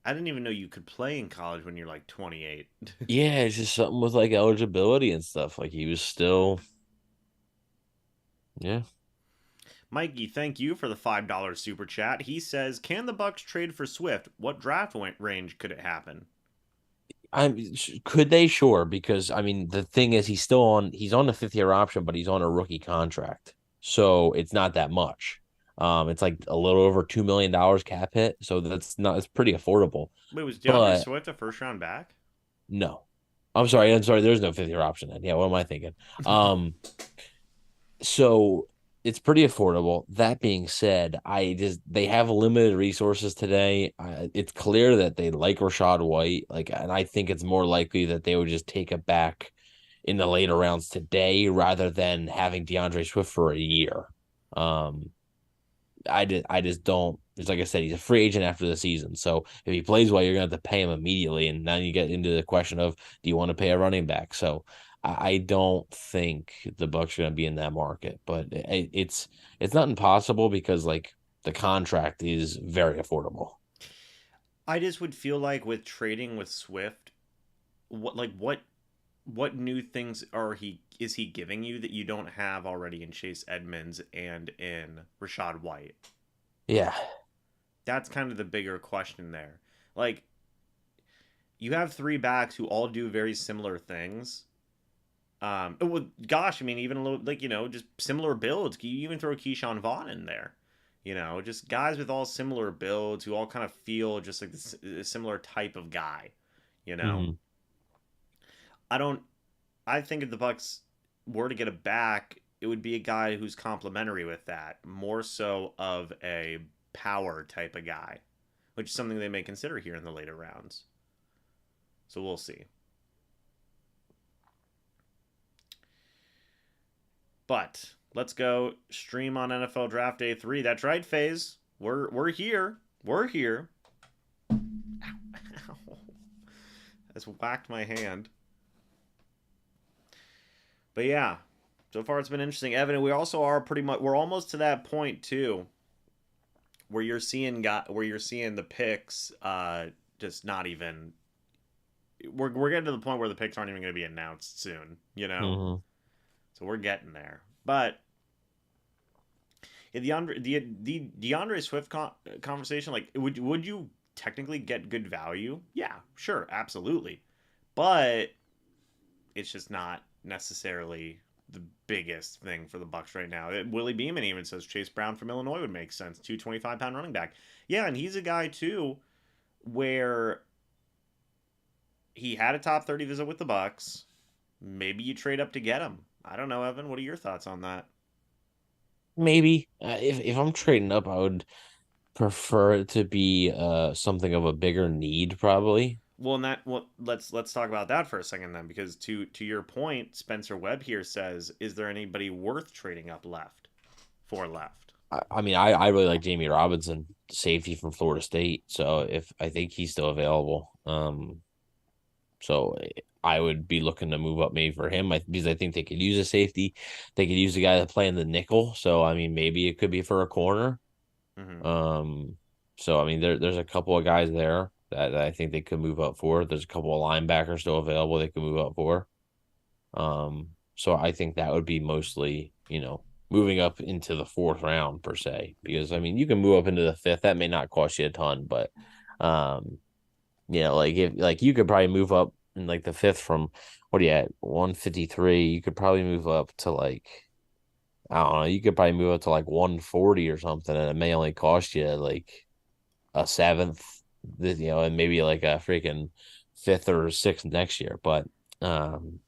I didn't even know you could play in college when you're like 28. Yeah, it's just something with like eligibility and stuff. Like he was still, yeah. Mikey, thank you for the $5 super chat. He says, "Can the Bucks trade for Swift? What draft range could it happen?" Could they? Sure, because I mean the thing is he's on the 5th year option, but he's on a rookie contract, so it's not that much. It's like a little over $2 million cap hit, so it's pretty affordable. Wait, was DeAndre But Swift a 1st round back? no, I'm sorry. There's no 5th year option then. Yeah, what am I thinking? So it's pretty affordable. That being said, they have limited resources today. It's clear that they like Rashad White, and I think it's more likely that they would just take it back in the later rounds today rather than having DeAndre Swift for a year. Um, I just don't. It's like I said, he's a free agent after the season. So if he plays well, you're gonna have to pay him immediately, and then you get into the question of do you want to pay a running back? So I don't think the Bucs are gonna be in that market, but it's not impossible because like the contract is very affordable. I just would feel like with trading with Swift, what new things is he giving you that you don't have already in Chase Edmonds and in Rashad White? Yeah, That's kind of the bigger question there. Like you have 3 backs who all do very similar things. Well, gosh, I mean, even a little like just similar builds. You even throw Keyshawn Vaughn in there. Just guys with all similar builds who all kind of feel just like a similar type of guy. You know, hmm I don't. I think if the Bucks were to get a back, it would be a guy who's complementary with that, more so of a power type of guy, which is something they may consider here in the later rounds. So we'll see. But let's go stream on NFL Draft Day 3. That's right, FaZe. We're here. We're here. Ow, ow. That's whacked my hand. But yeah, so far it's been interesting, Evan. We also are pretty much we're almost to that point too, where you're seeing the picks, just not even. We're getting to the point where the picks aren't even going to be announced soon. Hmm. So we're getting there. But yeah, the DeAndre Swift conversation, like, would you technically get good value? Yeah, sure, absolutely, but it's just not necessarily the biggest thing for the Bucs right now. Willie Beeman even says Chase Brown from Illinois would make sense. 225-pound running back. Yeah, and he's a guy too where he had a top 30 visit with the Bucs. Maybe you trade up to get him. I don't know, Evan. What are your thoughts on that? Maybe if I'm trading up, I would prefer it to be something of a bigger need, probably. Well, let's talk about that for a second then, because to your point, Spencer Webb here says, is there anybody worth trading up left? I mean, I really like Jamie Robinson, safety from Florida State. So if I think he's still available, so I would be looking to move up maybe for him, because I think they could use a safety. They could use a guy that play in the nickel. So I mean, maybe it could be for a corner. Mm-hmm. Um, so I mean, there's a couple of guys there that I think they could move up for. There's a couple of linebackers still available they could move up for. So I think that would be mostly, moving up into the fourth round per se, because I mean, you can move up into the fifth. That may not cost you a ton, but um, like if like you could probably move up in like the fifth from what are you at 153, you could probably move up to like I don't know, you could probably move up to like 140 or something, and it may only cost you like a seventh, and maybe like a freaking fifth or sixth next year. But um,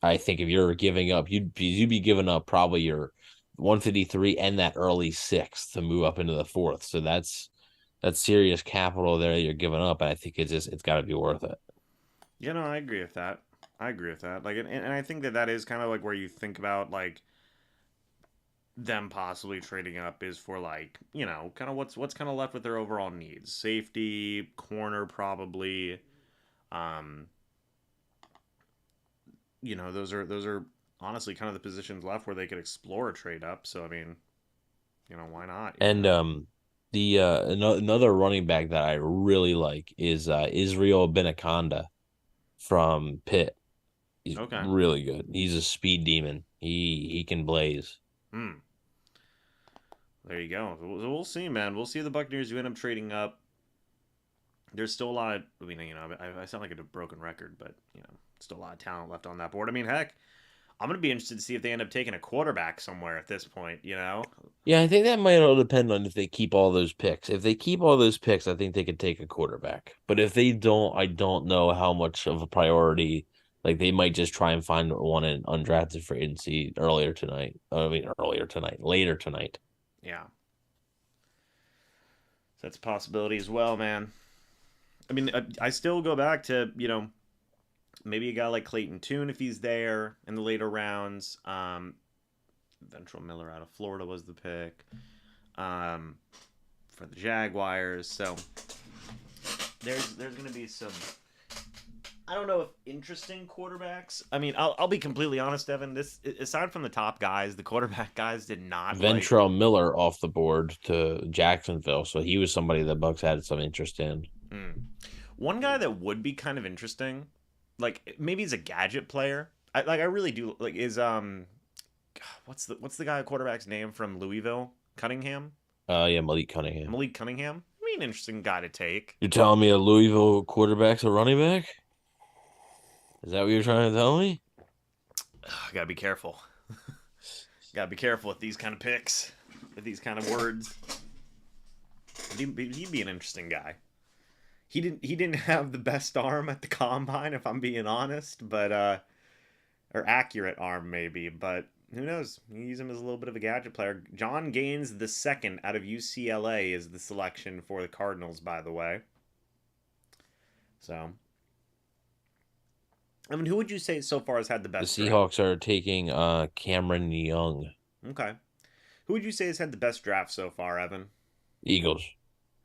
I think if you're giving up, you'd be giving up probably your 153 and that early sixth to move up into the fourth. So that's serious capital there you're giving up, and I think it's got to be worth it. Yeah, no, I agree with that. I agree with that. Like, and I think that is kind of like where you think about like them possibly trading up is for, like, kind of what's kind of left with their overall needs. Safety, corner, probably. Um, those are honestly kind of the positions left where they could explore a trade up. So I mean, why not? And the another running back that I really like is Israel Benaconda from Pitt. He's Okay. really good. He's a speed demon. He can blaze. Hmm. There you go. So we'll see, man. We'll see if the Buccaneers do end up trading up. There's still a lot of, I mean, I sound like a broken record, but, still a lot of talent left on that board. I mean, heck, I'm going to be interested to see if they end up taking a quarterback somewhere at this point. Yeah, I think that might all depend on if they keep all those picks. If they keep all those picks, I think they could take a quarterback. But if they don't, I don't know how much of a priority. Like they might just try and find one in undrafted free agency earlier tonight. I mean, earlier tonight, later tonight. Yeah. So that's a possibility as well, man. I mean, I still go back to, maybe a guy like Clayton Tune if he's there in the later rounds. Ventrell Miller out of Florida was the pick um, for the Jaguars. So there's going to be some. I don't know if interesting quarterbacks. I mean, I'll be completely honest, Evan. This, aside from the top guys, the quarterback guys did not like. Ventrell Miller off the board to Jacksonville, so he was somebody the Bucks had some interest in. One guy that would be kind of interesting, like maybe he's a gadget player. I really do like is what's the guy quarterback's name from Louisville? Cunningham. Yeah, Malik Cunningham. Malik Cunningham. I mean, interesting guy to take. You're telling me a Louisville quarterback's a running back? Is that what you're trying to tell me? Gotta be careful. Gotta be careful with these kind of picks, with these kind of words. He'd be an interesting guy. He didn't have the best arm at the combine, if I'm being honest, but or accurate arm maybe, but who knows? You use him as a little bit of a gadget player. John Gaines the second out of UCLA is the selection for the Cardinals, by the way. So, I mean, who would you say so far has had the The best draft? Seahawks are taking Cameron Young. Okay. Who would you say has had the best draft so far, Evan? Eagles.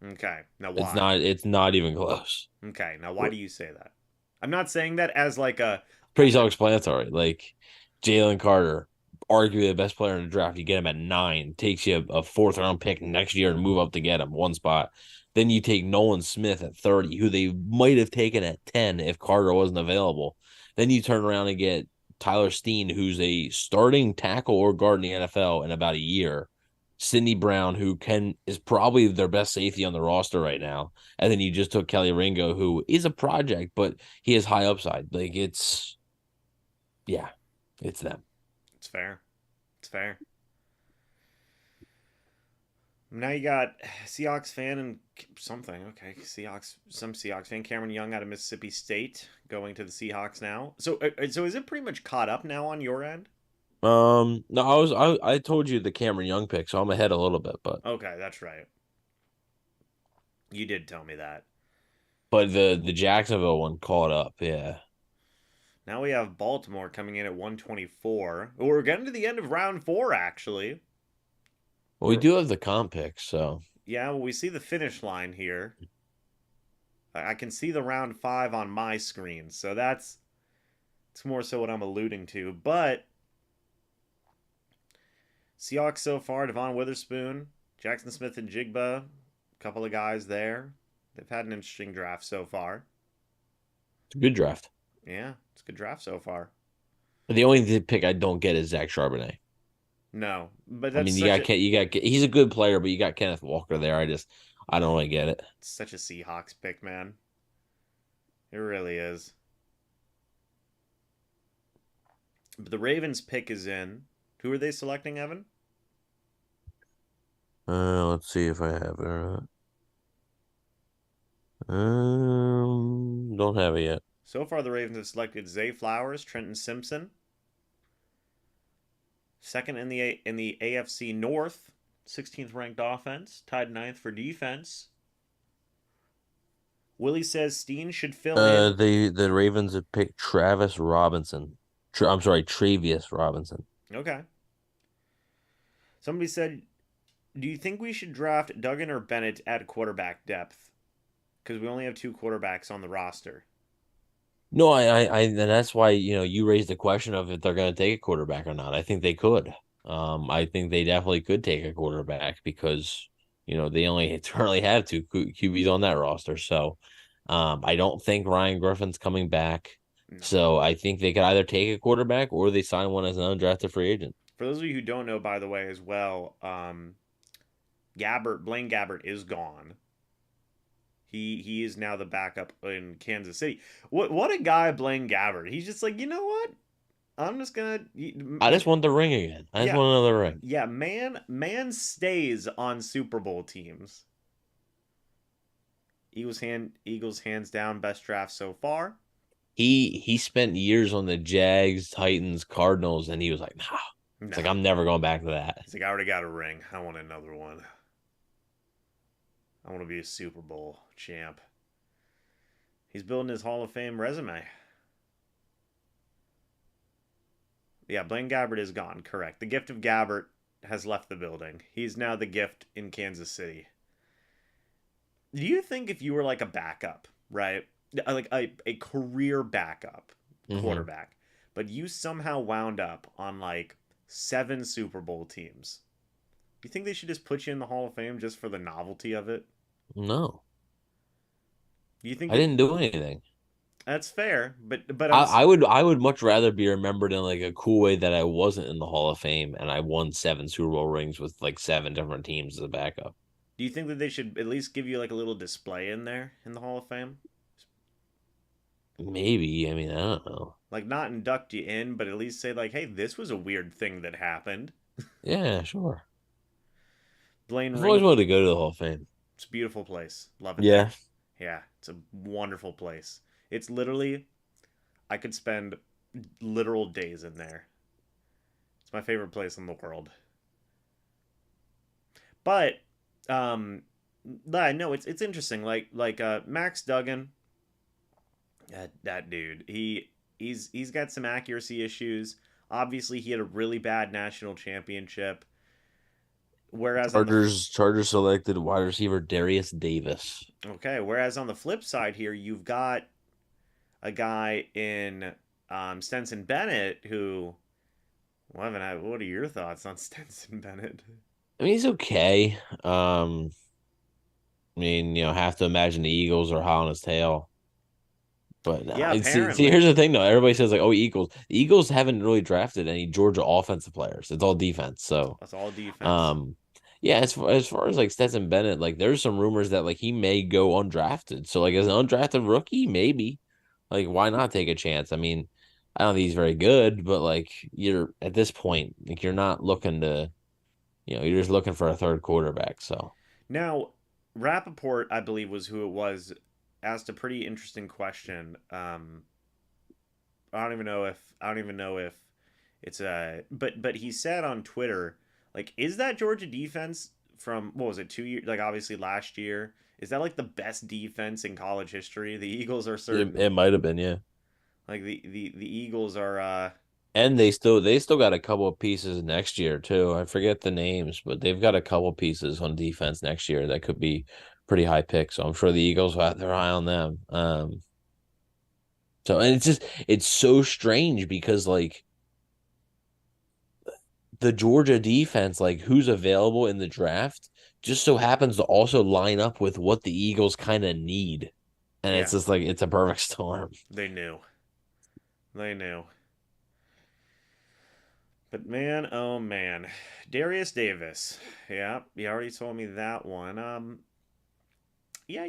Okay. Now It's why? not it's not even close. Okay. Now why do you say that? I'm not saying that as like a Pretty self-explanatory. Like Jalen Carter, arguably the best player in the draft. You get him at 9, takes you a fourth round pick next year and move up to get him one spot. Then you take Nolan Smith at 30, who they might have taken at 10 if Carter wasn't available. Then you turn around and get Tyler Steen, who's a starting tackle or guard in the NFL in about a year. Sidney Brown, who is probably their best safety on the roster right now. And then you just took Kelly Ringo, who is a project, but he has high upside. Like yeah, it's them. It's fair. It's fair. Now you got Seahawks fan and something. Okay, some Seahawks fan. Cameron Young out of Mississippi State going to the Seahawks now. So is it pretty much caught up now on your end? No, I told you the Cameron Young pick, so I'm ahead a little bit, Okay, that's right. You did tell me that. the Jacksonville one caught up, yeah. Now we have Baltimore coming in at 124. We're getting to the end of round 4, actually. Well, we do have the comp picks, so Yeah, well, we see the finish line here. I can see the round 5 on my screen, so it's more so what I'm alluding to. But Seahawks so far, Devon Witherspoon, Jackson Smith and Jigba, a couple of guys there. They've had an interesting draft so far. it's a good draft. Yeah, it's a good draft so far. But the only pick I don't get is Zach Charbonnet. No, but I mean, he's a good player, but you got Kenneth Walker there. I don't really get it. such a Seahawks pick, man. It really is. But the Ravens pick is in. Who are they selecting, Evan? Let's see if I have it or not. Don't have it yet. So far, the Ravens have selected Zay Flowers, Trenton Simpson. Second in the AFC North, 16th ranked offense, tied ninth for defense. Willie says Steen should fill in. The Ravens have picked Travis Robinson. I'm sorry, Travius Robinson. Okay. Somebody said, "Do you think we should draft Duggan or Bennett at quarterback depth? Because we only have 2 quarterbacks on the roster." No, and that's why, you raised the question of if they're going to take a quarterback or not. I think they could. I think they definitely could take a quarterback because, they only currently have 2 QBs on that roster. So, I don't think Ryan Griffin's coming back. No. So I think they could either take a quarterback or they sign one as an undrafted free agent. For those of you who don't know, by the way, as well, Blaine Gabbert is gone. He is now the backup in Kansas City. What a guy, Blaine Gabbert. He's just like, you know what? I'm just gonna. I just want the ring again. I just Yeah. want another ring. Yeah, man stays on Super Bowl teams. Eagles hands down best draft so far. He spent years on the Jags, Titans, Cardinals, and he was like, nah. It's like, I'm never going back to that. He's like, I already got a ring. I want another one. I want to be a Super Bowl champ. He's building his Hall of Fame resume. Yeah, Blaine Gabbert is gone. Correct. The gift of Gabbert has left the building. He's now the gift in Kansas City. Do you think if you were like a backup, right? Like a career backup quarterback, but you somehow wound up on like 7 Super Bowl teams, do you think they should just put you in the Hall of Fame just for the novelty of it? No. Do you think I didn't do anything. That's fair, but I would much rather be remembered in like a cool way that I wasn't in the Hall of Fame and I won 7 Super Bowl rings with like 7 different teams as a backup. Do you think that they should at least give you like a little display in there in the Hall of Fame? Maybe. I mean, I don't know. Like not induct you in, but at least say like, "Hey, this was a weird thing that happened." Yeah, sure. Blaine I've always wanted to go to the Hall of Fame. It's a beautiful place. Love it. Yeah. There. Yeah, it's a wonderful place. It's literally, I could spend literal days in there. It's my favorite place in the world. But, no, it's interesting. Like Max Duggan, that dude. He's got some accuracy issues. Obviously, he had a really bad national championship. Whereas Chargers selected wide receiver Darius Davis. Whereas on the flip side here, you've got a guy in Stenson Bennett who Well, Evan, what are your thoughts on Stetson Bennett? I mean, he's okay. I mean, have to imagine the Eagles are hot on his tail. But no, Yeah, see, apparently. here's the thing though. Everybody says like, "Oh, Eagles." The Eagles haven't really drafted any Georgia offensive players. It's all defense. So, That's all defense. um, yeah. As far as like Stetson Bennett, like there's some rumors that like he may go undrafted. So like as an undrafted rookie, maybe like why not take a chance? I mean, I don't think he's very good, but like you're at this point, like you're not looking to, you're just looking for a third quarterback. So Now, Rappaport, I believe, was who it was, asked a pretty interesting question. I don't even know if it's but he said on Twitter, like, is that Georgia defense from what was it 2 years? Like obviously last year, is that like the best defense in college history? The Eagles are it certain might have been, yeah. like the Eagles are And they still got a couple of pieces next year too. I forget the names, but they've got a couple pieces on defense next year that could be pretty high picks. So I'm sure the Eagles will have their eye on them. So and it's so strange because like the Georgia defense, like who's available in the draft, just so happens to also line up with what the Eagles kind of need. And it's yeah, just like it's a perfect storm. they knew. They knew. But man, oh man. Darius Davis. Yeah, you already told me that one. Yeah,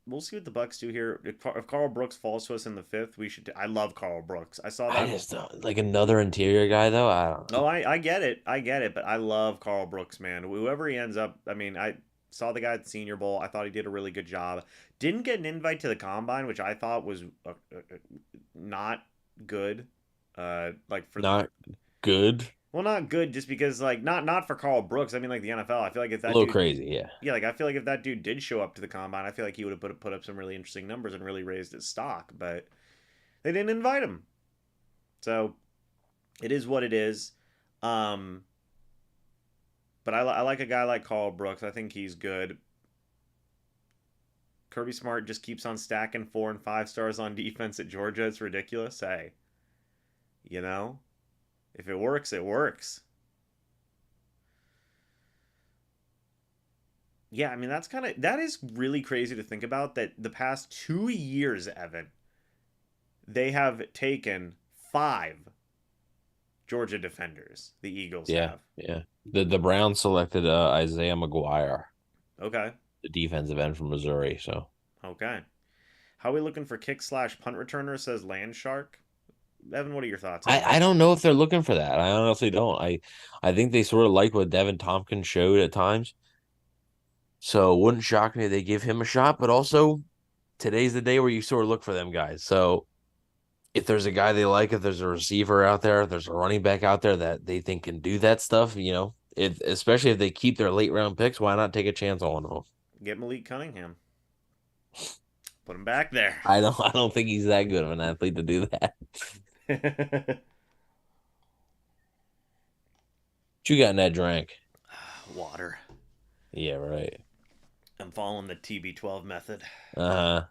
we'll see what the Bucks do here. If Carl Brooks falls to us in the fifth, we should. I love Carl Brooks. I saw I that. just don't like another interior guy though. I don't Oh, know. I get it. I get it. But I love Carl Brooks, man. Whoever he ends up. I mean, I saw the guy at the Senior Bowl. I thought he did a really good job. Didn't get an invite to the combine, which I thought was not good. Like for Not good. well, not good, just because like not for Carl Brooks. I mean, like the NFL. I feel like if A that little dude crazy, yeah. yeah, like I feel like if that dude did show up to the combine, I feel like he would have put up some really interesting numbers and really raised his stock. But they didn't invite him, so it is what it is. Um, but I like a guy like Carl Brooks. I think he's good. Kirby Smart just keeps on stacking 4 and 5 stars on defense at Georgia. It's ridiculous. Hey, you know, if it works, it works. Yeah, I mean that is really crazy to think about that the past 2 years, Evan, they have taken 5 Georgia defenders. The Eagles Yeah, have. yeah. The Browns selected Isaiah McGuire, Okay. the defensive end from Missouri. So Okay. How are we looking for kick slash punt returner? Says Land Shark. Evan, what are your thoughts on I that? don't know if they're looking for that. I honestly don't. I think they sort of like what Devin Tompkins showed at times. So it wouldn't shock me if they give him a shot. But also today's the day where you sort of look for them guys. So if there's a guy they like, if there's a receiver out there, if there's a running back out there that they think can do that stuff, especially if they keep their late round picks, why not take a chance on them? Get Malik Cunningham. Put him back there. I don't think he's that good of an athlete to do that. What you got in that drink? Water. Yeah, right. I'm following the TB12 method. Uh-huh.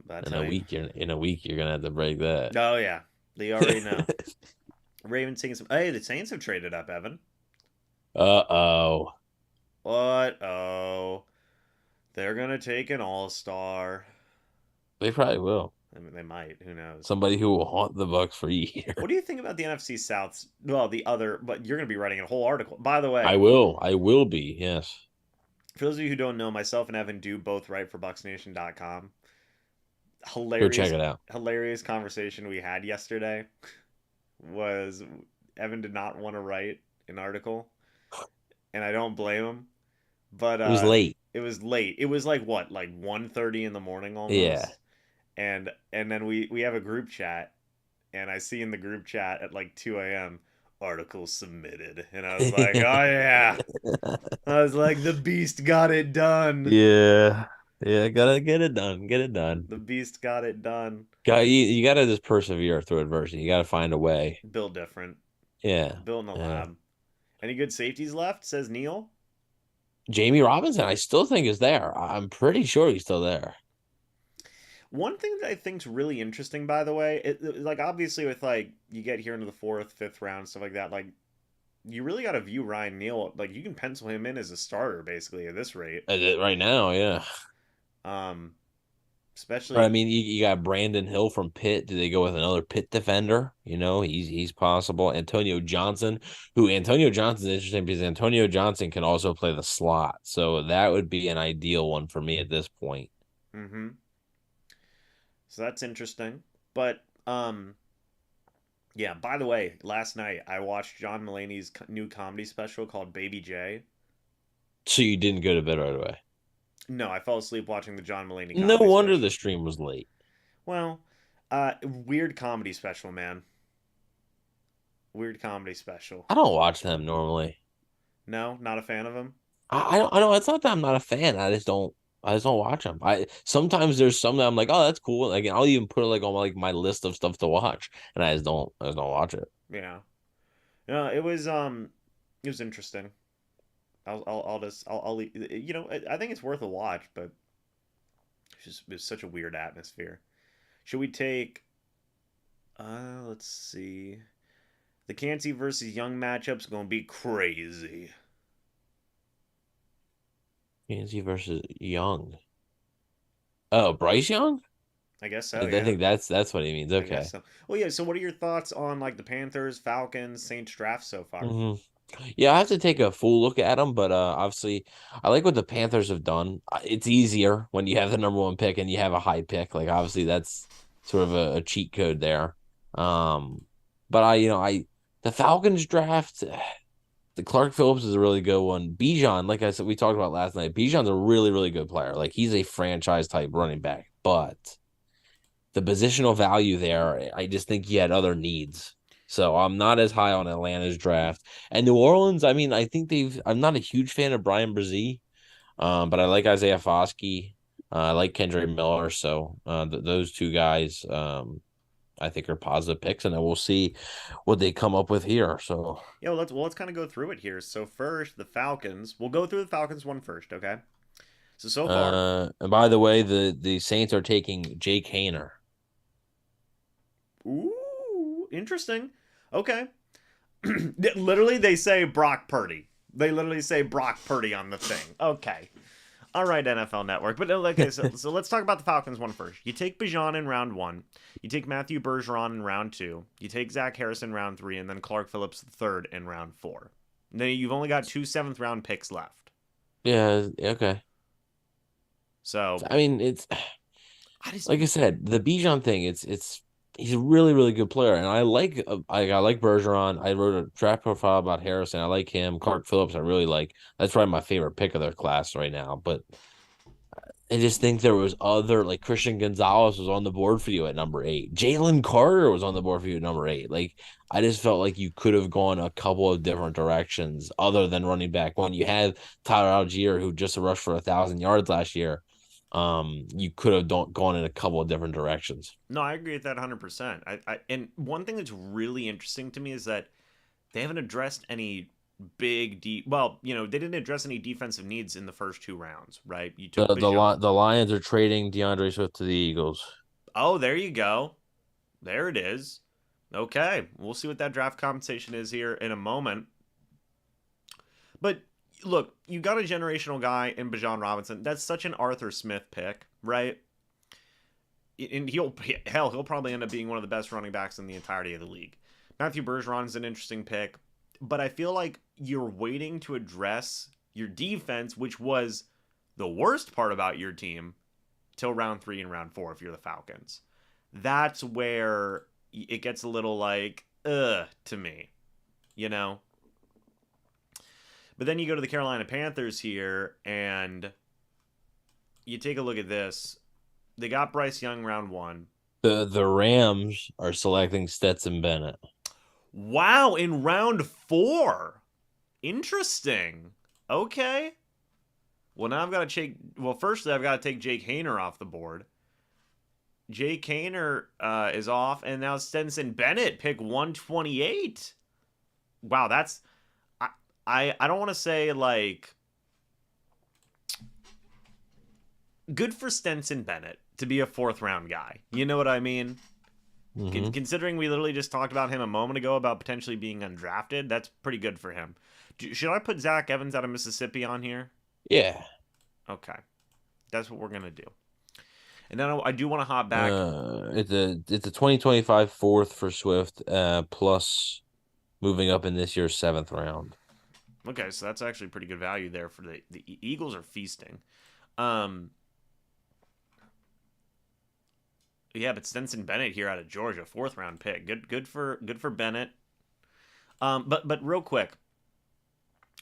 But I In tell a you. week, you're gonna have to break that. Oh yeah. They already know. Ravens taking some. Hey, the Saints have traded up, Evan. Uh-oh. What? Oh, they're gonna take an all-star. They probably will. I mean, they might. Who knows? Somebody who will haunt the Bucs for years. What do you think about the NFC South? Well, the other, but you're gonna be writing a whole article. By the way, I will. I will be. Yes. for those of you who don't know, myself and Evan do both write for BucsNation.com. Go check Hilarious, it out. hilarious conversation we had yesterday was Evan did not want to write an article, and I don't blame him. But It was late. it was late. It was like what, like 1:30 in the morning Yeah. almost. And then we have a group chat, and I see in the group chat at like 2 a.m. article submitted, and I was like, oh yeah. I was like, the beast got it done. Yeah. Yeah, gotta get it done. Get it done. The beast got it done. You gotta just persevere through adversity. You gotta find a way. Built different. Yeah. Built in a Yeah. lab. Any good safeties left? Says Neil. Jamie Robinson, I still think is there. I'm pretty sure he's still there. One thing that I think's really interesting, by the way, like obviously with like you get here into the fourth, fifth round, stuff like that, like you really got to view Ryan Neal like you can pencil him in as a starter basically at this rate. Right now, yeah. Um, But I especially. mean, you got Brandon Hill from Pitt. Do they go with another Pitt defender? He's possible. Antonio Johnson, who Antonio Johnson's interesting because Antonio Johnson can also play the slot. So that would be an ideal one for me at this point. Mm-hmm. So that's interesting. But yeah. By the way, last night I watched John Mulaney's new comedy special called Baby J. So you didn't go to bed right away. No, I fell asleep watching the John Mulaney No comedy wonder the special. stream was late. Well, weird comedy special, man. Weird comedy special. I don't watch them normally. No, not a fan of him. I don't. It's not that I'm not a fan. I just don't watch them. I sometimes there's some that I'm like, oh, that's cool. Like I'll even put it like on like my list of stuff to watch, and I just don't watch it. Yeah. No, it was interesting. I'll just I'll I think it's worth a watch, but it's such a weird atmosphere. Should we take? Let's see. The Cansey versus Young matchup's gonna be crazy. Yancey versus Young. Oh, Bryce Young? I guess so. I Yeah, think that's what he means. I guess Okay. so. Well, yeah. So, what are your thoughts on like the Panthers, Falcons, Saints draft so far? hmm Yeah, I have to take a full look at them, but obviously, I like what the Panthers have done. It's easier when you have the number one pick and you have a high pick. Like obviously, that's sort of a cheat code there. Um, but the Falcons draft. The Clark Phillips is a really good one. Bijan, like I said, we talked about last night. Bijan's a really, really good player. Like he's a franchise type running back, but the positional value there, I just think he had other needs. So I'm not as high on Atlanta's draft. And New Orleans, I mean, I think I'm not a huge fan of Brian Brzee, but I like Isaiah Foskey. I like Kendra Miller. So those two guys, I think are positive picks, and then we'll see what they come up with here. So, Yeah, let's kind of go through it here. So first, the Falcons. We'll go through the Falcons one first, okay? So far, and by the way, the Saints are taking Jake Hayner. ooh, interesting. Okay. Literally, they say Brock Purdy. They literally say Brock Purdy on the thing. Okay. All right, NFL Network. But okay, so let's talk about the Falcons one first. You take Bijan in round one. You take Matthew Bergeron in round two. You take Zach Harris in round three, and then Clark Phillips the third in round four. And then you've only got two seventh round picks left. Yeah, okay. So I mean, it's I just like I said, the Bijan thing. It's he's a really really good player, and I like Bergeron. I wrote a draft profile about Harrison. I like him. Clark Phillips, I really like. That's probably my favorite pick of their class right now. But I just think there was other like Christian Gonzalez was on the board for you at number 8. Jalen Carter was on the board for you at number 8. Like I just felt like you could have gone a couple of different directions other than running back. When you had Tyler Algier who just rushed for 1,000 yards last year, you could have gone in a couple of different directions. no, I agree with that 100%. And one thing that's really interesting to me is that they haven't addressed any well, they didn't address any defensive needs in the first two rounds, right? You took Bijan. The Lions are trading DeAndre Swift to the Eagles. Oh, there you go. There it is. Okay, we'll see what that draft compensation is here in a moment. But look, you got a generational guy in Bijan Robinson. That's such an Arthur Smith pick, right? And he'll probably end up being one of the best running backs in the entirety of the league. Matthew Bergeron is an interesting pick, but I feel like you're waiting to address your defense, which was the worst part about your team, till round 3 and round 4 if you're the Falcons. That's where it gets a little like to me, you know. But then you go to the Carolina Panthers here, and you take a look at this. They got Bryce Young round 1. The Rams are selecting Stetson Bennett. Wow, in round 4. Interesting. Okay. Well, now I've got to take. Well, firstly, I've got to take Jake Hayner off the board. Jake Hayner is off, and now Stetson Bennett, pick 128. Wow, that's. I don't want to say like. good for Stenson Bennett to be a fourth round guy. You know what I mean? Hmm. Considering we literally just talked about him a moment ago about potentially being undrafted, that's pretty good for him. Should I put Zach Evans out of Mississippi on here? Yeah. Okay, that's what we're gonna do. And then I do want to hop back. It's a 2025 fourth for Swift, plus moving up in this year's seventh round. Okay, so that's actually pretty good value there for the Eagles are feasting. Um, yeah, but Stenson Bennett here out of Georgia, fourth round pick. Good for Bennett. But real quick,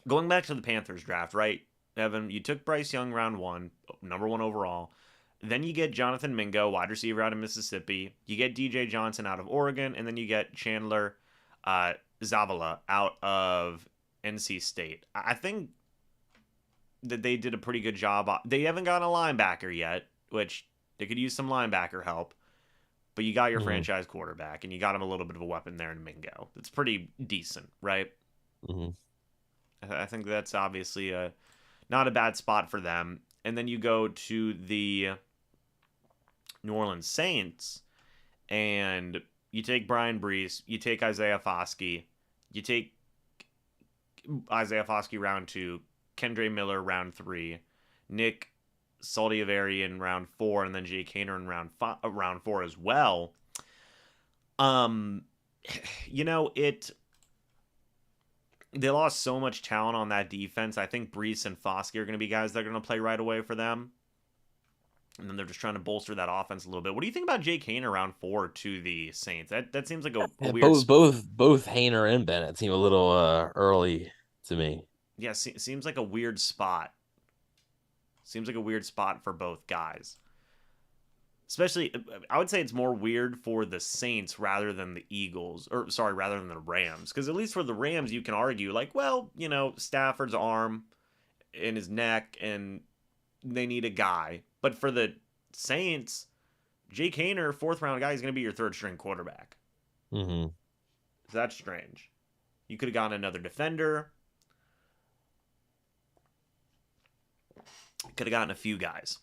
going back to the Panthers draft, right, Evan? You took Bryce Young round one, number one overall. Then you get Jonathan Mingo, wide receiver out of Mississippi. You get DJ Johnson out of Oregon, and then you get Chandler Zavala out of NC State. I think that they did a pretty good job. They haven't gotten a linebacker yet, which they could use some linebacker help. But you got your Hmm. franchise quarterback, and you got him a little bit of a weapon there in Mingo. It's pretty decent, right? Hmm. I think that's obviously not a bad spot for them. And then you go to the New Orleans Saints, and you take Brian Brees, you take Isaiah Foskey, you take Isaiah Foskey round two, Kendre Miller round three, Nick Saldivari in round four, and then Jake Hainer in round four as well. Um, it they lost so much talent on that defense. I think Brees and Foskey are going to be guys that are going to play right away for them. And then they're just trying to bolster that offense a little bit. What do you think about Jake Hainer round four to the Saints? That seems like a Yeah, weird. both Hayner and Bennett seem a little early to me. Yeah, seems like a weird spot. Seems like a weird spot for both guys. Especially, I would say it's more weird for the Saints rather than the Eagles, or sorry, rather than the Rams. Because at least for the Rams, you can argue, like, well, Stafford's arm and his neck, and they need a guy. But for the Saints, Jake Hainer, fourth round guy, is going to be your third string quarterback. Hmm. So that's strange. You could have gotten another defender. Could have gotten a few guys.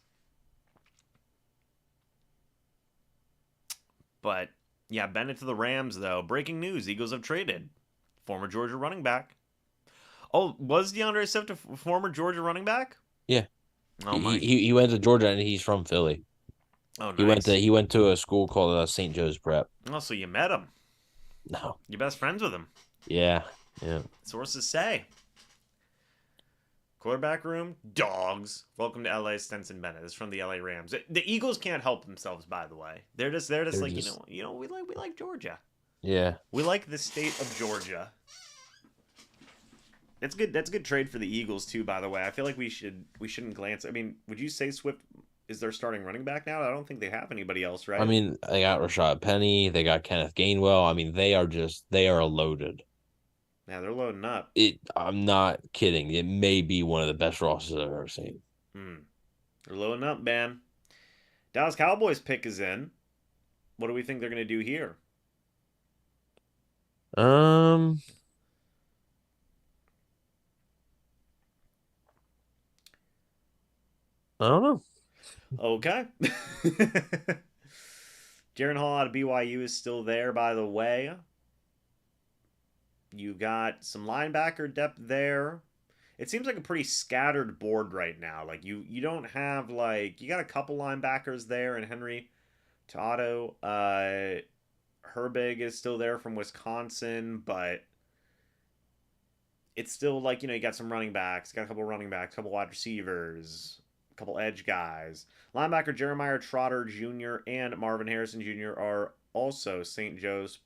But yeah, Bennett to the Rams, though. Breaking news: Eagles have traded former Georgia running back. Oh, was DeAndre Swift a former Georgia running back? Yeah, Oh my. he went to Georgia and he's from Philly. Oh, He went to nice. he went to a school called St. Joe's Prep. Oh, so you met him. No. You're best friends with him. Yeah. Yeah. Sources say. Quarterback room, dogs. Welcome to LA, Stenson Bennett. This is from the LA Rams. The Eagles can't help themselves, by the way. They're just They're like just we like Georgia. yeah. We like the state of Georgia. That's good. That's a good trade for the Eagles too. By the way, I feel like we shouldn't glance. I mean, would you say Swift is their starting running back now? I don't think they have anybody else, I right? mean, they got Rashad Penny, they got Kenneth Gainwell. I mean, they are loaded. Yeah, they're loading up. I'm not kidding. It may be one of the best rosters I've ever seen. Hmm. They're loading up, man. Dallas Cowboys pick is in. What do we think they're gonna do here? Um, I don't know. Okay. Jaron Hall out of BYU is still there, by the way. You got some linebacker depth there. It seems like a pretty scattered board right now. Like you don't have like you got a couple linebackers there, and Henry Tato, Herbig is still there from Wisconsin, but it's still like you got some running backs, got a couple running backs, a couple wide receivers, a couple edge guys. Linebacker Jeremiah Trotter Jr. and Marvin Harrison Jr. are also St. The Joe's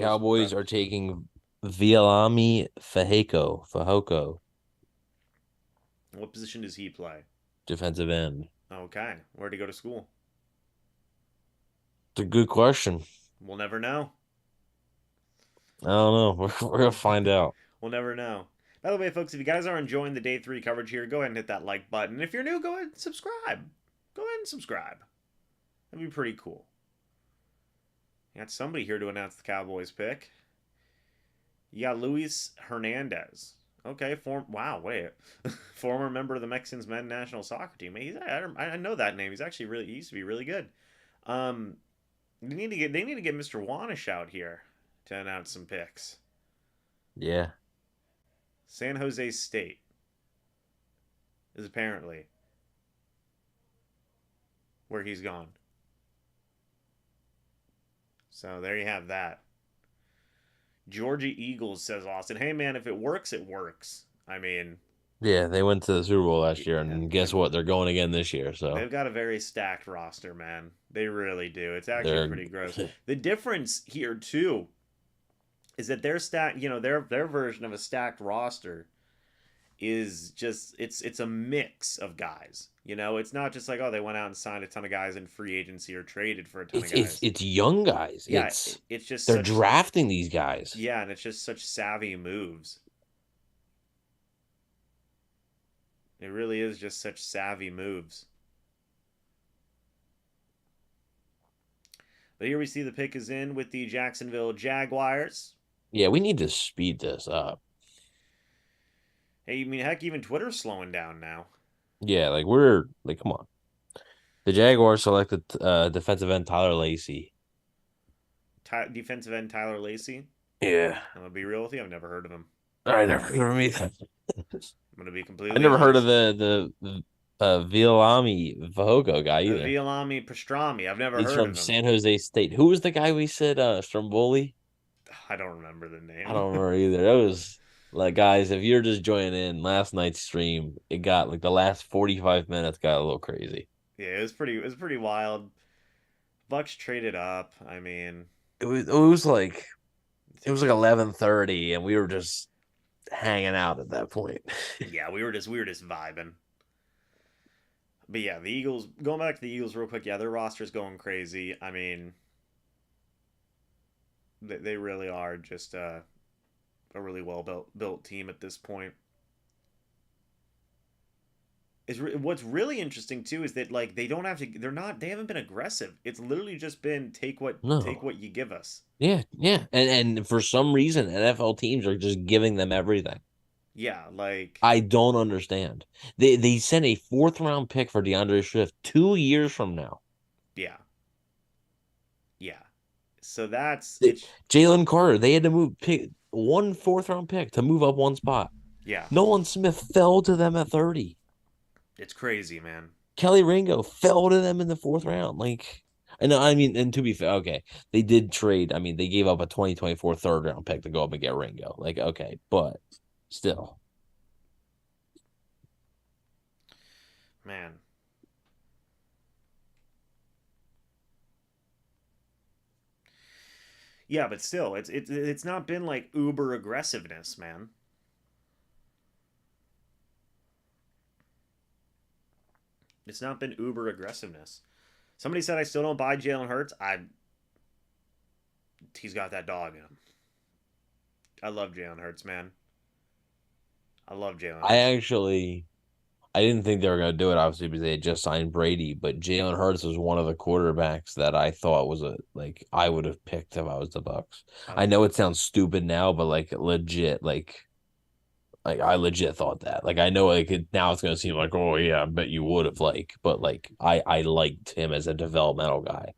Cowboys prep. are taking Vielami Fajoko, What position does he play? defensive end. Okay, where'd he go to school? It's a good question. We'll never know. I don't know. We're gonna find out. We'll never know. By the way, folks, if you guys are enjoying the day three coverage here, go ahead and hit that like button. If you're new, go ahead and subscribe. Go ahead and subscribe. That'd be pretty cool. You got somebody here to announce the Cowboys pick. You got Luis Hernandez Okay, wow, wait, former member of the Mexicans men's national soccer team. I know that name. He used to be really good. Um, they need to get Mr. Wanish out here to announce some picks. Yeah. San Jose State is apparently where he's gone. So there you have that. Georgia Eagles, says Austin. Hey man, if it works, it works. I mean, Yeah, they went to the Super Bowl last year, yeah, and guess what? They're going again this year. So they've got a very stacked roster, man. They really do. It's actually they're pretty gross. The difference here too is that their stack, their version of a stacked roster is just it's a mix of guys. It's not just like, oh, they went out and signed a ton of guys in free agency or traded for a ton of guys. it's young guys. Yeah, it's just They're such drafting these guys. yeah, and it's just such savvy moves. It really is just such savvy moves. But here we see the pick is in with the Jacksonville Jaguars. Yeah, we need to speed this up. Hey, I mean, heck, even Twitter's slowing down now. Yeah, like we're like, come on. The Jaguars selected defensive end Tyler Lacey. Defensive end Tyler Lacey. Yeah, I'm gonna be real with you. I've never heard of him. I never heard of either. I'm gonna be I completely never heard of honest. the Vilami Vahogo guy either. Vialami Pastrami. I've never He's heard from of him. San Jose State. Who was the guy we said Stromboli? I don't remember the I name. don't remember either. That was like, guys, if you're just joining in last night's stream, it got like the last 45 minutes got a little crazy. Yeah, it was pretty wild. Bucks traded up. I mean, It was like 11:30 and we were just hanging out at that point. yeah, we were just vibing. But yeah, the Eagles. Going back to the Eagles real quick. Yeah, their roster's going crazy. I mean, they really are just a really well built team at this point. What's really interesting too is that like they don't have to. They haven't been aggressive. It's literally just been take No. what you give us. Yeah, yeah. And for some reason NFL teams are just giving them everything. Yeah, like I don't understand. They sent a fourth round pick for DeAndre Swift 2 years from now. yeah, yeah. So that's They- Jalen Carter, they had to pick one fourth round pick to move up one spot. yeah, Nolan Smith fell to them at 30. it's crazy, man. Kelly Ringo fell to them in the fourth round. Like, I know, I mean, and to be fair, okay, they did trade. I mean, they gave up a 2024 third round pick to go up and get Ringo. Like, okay, but still. Man. Yeah, but still, it's not been like uber aggressiveness, man. It's not been uber aggressiveness. Somebody said I still don't buy Jalen Hurts. He's got that dog in him. I love Jalen Hurts, man. I love Jalen I Hurts. actually I didn't think they were going to do it, obviously, because they had just signed Brady. But Jalen Hurts was one of the quarterbacks that I thought was I would have picked if I was the Bucs. I, I know it sounds stupid now, but like legit, like I legit thought that. Like I know now it's going to seem like, oh yeah, I bet you would have but like I liked him as a developmental guy.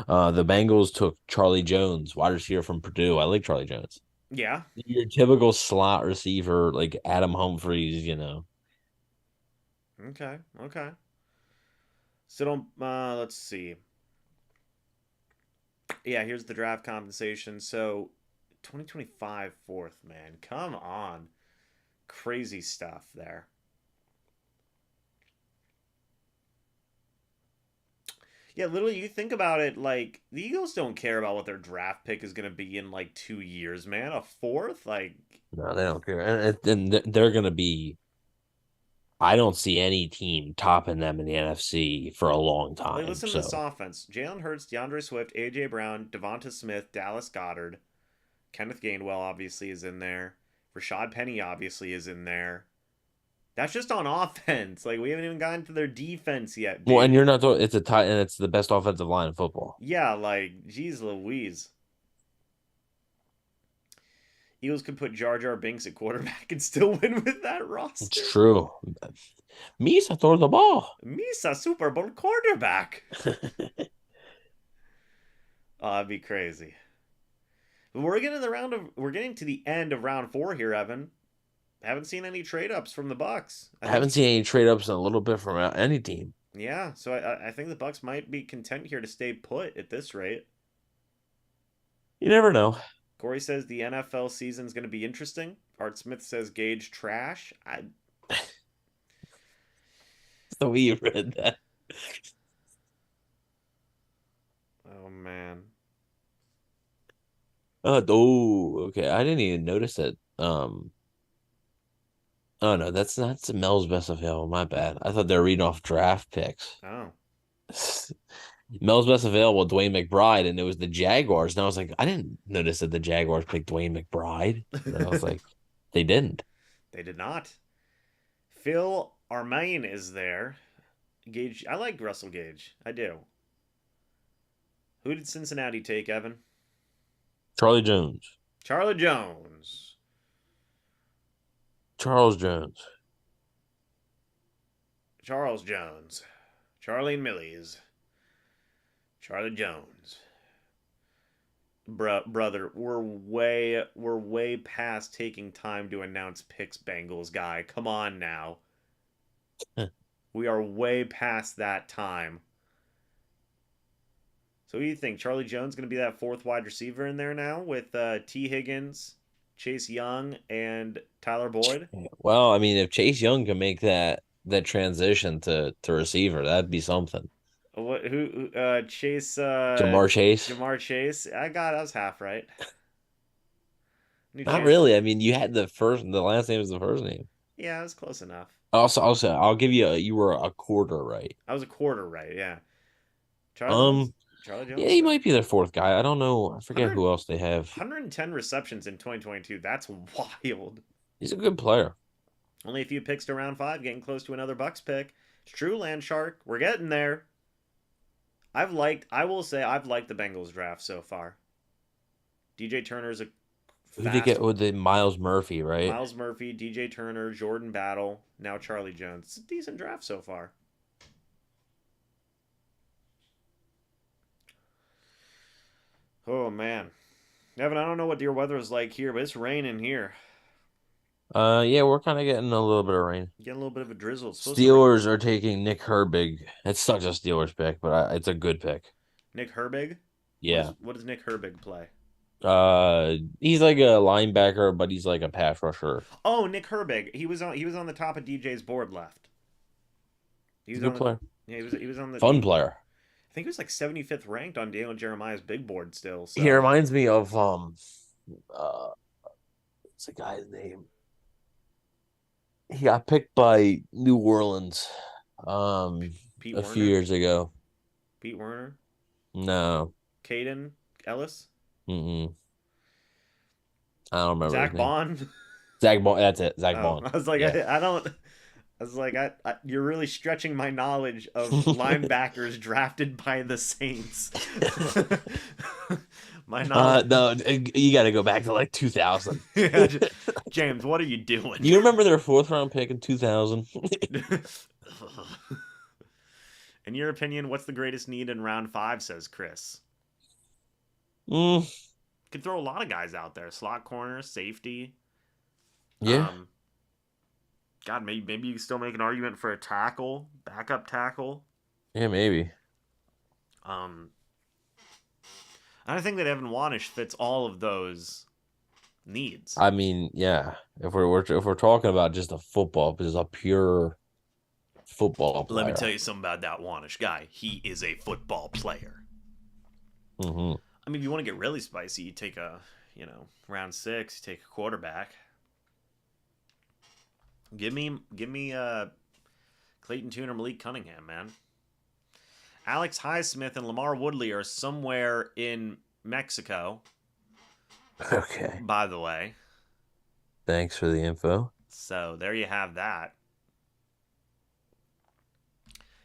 The Bengals took Charlie Jones, wide receiver from Purdue. I like Charlie Jones. yeah. Your typical slot receiver, like Adam Humphries. Okay. Okay. So don't. Let's see. Yeah, here's the draft compensation. So, 2025 fourth, man. Come on. Crazy stuff there. Yeah, literally, you think about it, like, the Eagles don't care about what their draft pick is going to be in, like, 2 years, man. A fourth? Like, No, they don't care. And they're going to be, I don't see any team topping them in the NFC for a long like time. listen to this So, offense. Jalen Hurts, DeAndre Swift, A.J. Brown, Devonta Smith, Dallas Goddard. Kenneth Gainwell, obviously, is in there. Rashad Penny, obviously, is in there. That's just on offense. Like, we haven't even gotten to their defense yet, well, and dude. you're not, it's a tie, and it's the best offensive line in football. Yeah, like, geez Louise. Eagles could put Jar Jar Binks at quarterback and still win with that roster. It's true. Misa throw the ball. Misa Super Bowl quarterback. Oh, that'd be crazy. We're getting to the end of round 4 here, Evan. Haven't seen any trade ups from the Bucs. I I haven't think, seen any trade ups in a little bit from any team. yeah. So I think the Bucs might be content here to stay put at this rate. You never know. Corey says the NFL season's going to be interesting. Art Smith says Gage trash. The way you read that. Oh man. Okay. I didn't even notice it. Oh no, that's Mel's best available. My bad. I thought they were reading off draft picks. Oh. Mel's best available, Dwayne McBride, and it was the Jaguars. And I was like, I didn't notice that the Jaguars picked Dwayne McBride. And I was like, they didn't. They did not. Phil Armain is there. Gage, I like Russell Gage. I do. Who did Cincinnati take, Evan? Charlie Jones. Charlie Jones. Charles Jones. Charles Jones. Charlie and Millie's. Charlie Jones. Brother, we're way past taking time to announce picks, Bengals guy. Come on now. We are way past that time. So what do you think? Charlie Jones going to be that fourth wide receiver in there now with T. Higgins, Chase Young, and Tyler Boyd? Well, I mean, if Chase Young can make that transition to receiver, that'd be something. What? Who? Chase. Jamar Chase. Jamar Chase. I was half right. Not really. I mean, you had the last name was the first name. Yeah, it was close enough. Also, I'll give you you were a quarter right. I was a quarter right. Yeah. Charlie Jones. Yeah, he might be their fourth guy. I don't know. I forget who else they have. 110 receptions in 2022. That's wild. He's a good player. Only a few picks to round 5, getting close to another Bucs pick. It's true, Landshark. We're getting there. I will say I've liked the Bengals draft so far. DJ Turner's a Who did they get with the Miles Murphy, right? Miles Murphy, DJ Turner, Jordan Battle, now Charlie Jones. It's a decent draft so far. Oh man. Evan, I don't know what your weather is like here, but it's raining here. Yeah, we're kind of getting a little bit of rain. Getting a little bit of a drizzle. Steelers are taking Nick Herbig. It's such a Steelers pick, but it's a good pick. Nick Herbig? Yeah. What does Nick Herbig play? He's like a linebacker, but he's like a pass rusher. Oh, Nick Herbig. He was on the top of DJ's board left. He's a good player. Yeah, he was on the fun player. I think he was like 75th ranked on Daniel Jeremiah's big board still. So. He reminds me of what's the guy's name? He got picked by New Orleans a few years ago. Pete Werner? No. Caden Ellis? Mm-mm. I don't remember. Zach Bond? Zach Bond. That's it. Zach Bond. I was like, yeah. I don't. I was like, you're really stretching my knowledge of linebackers drafted by the Saints. My knowledge. No, you got to go back to like 2000. Yeah, James, what are you doing? You remember their 4th round pick in 2000? In your opinion, what's the greatest need in round 5? Says Chris. Could throw a lot of guys out there: slot corner, safety. Yeah. God, maybe you can still make an argument for a tackle, backup tackle. Yeah, maybe. I think that Evan Wanish fits all of those needs. I mean, yeah. If we're talking about just a pure football player. Let me tell you something about that Wanish guy. He is a football player. Mm-hmm. I mean, if you want to get really spicy, you take round 6, you take a quarterback. Give me Clayton Tune or Malik Cunningham, man. Alex Highsmith and Lamar Woodley are somewhere in Mexico. Okay. By the way. Thanks for the info. So there you have that.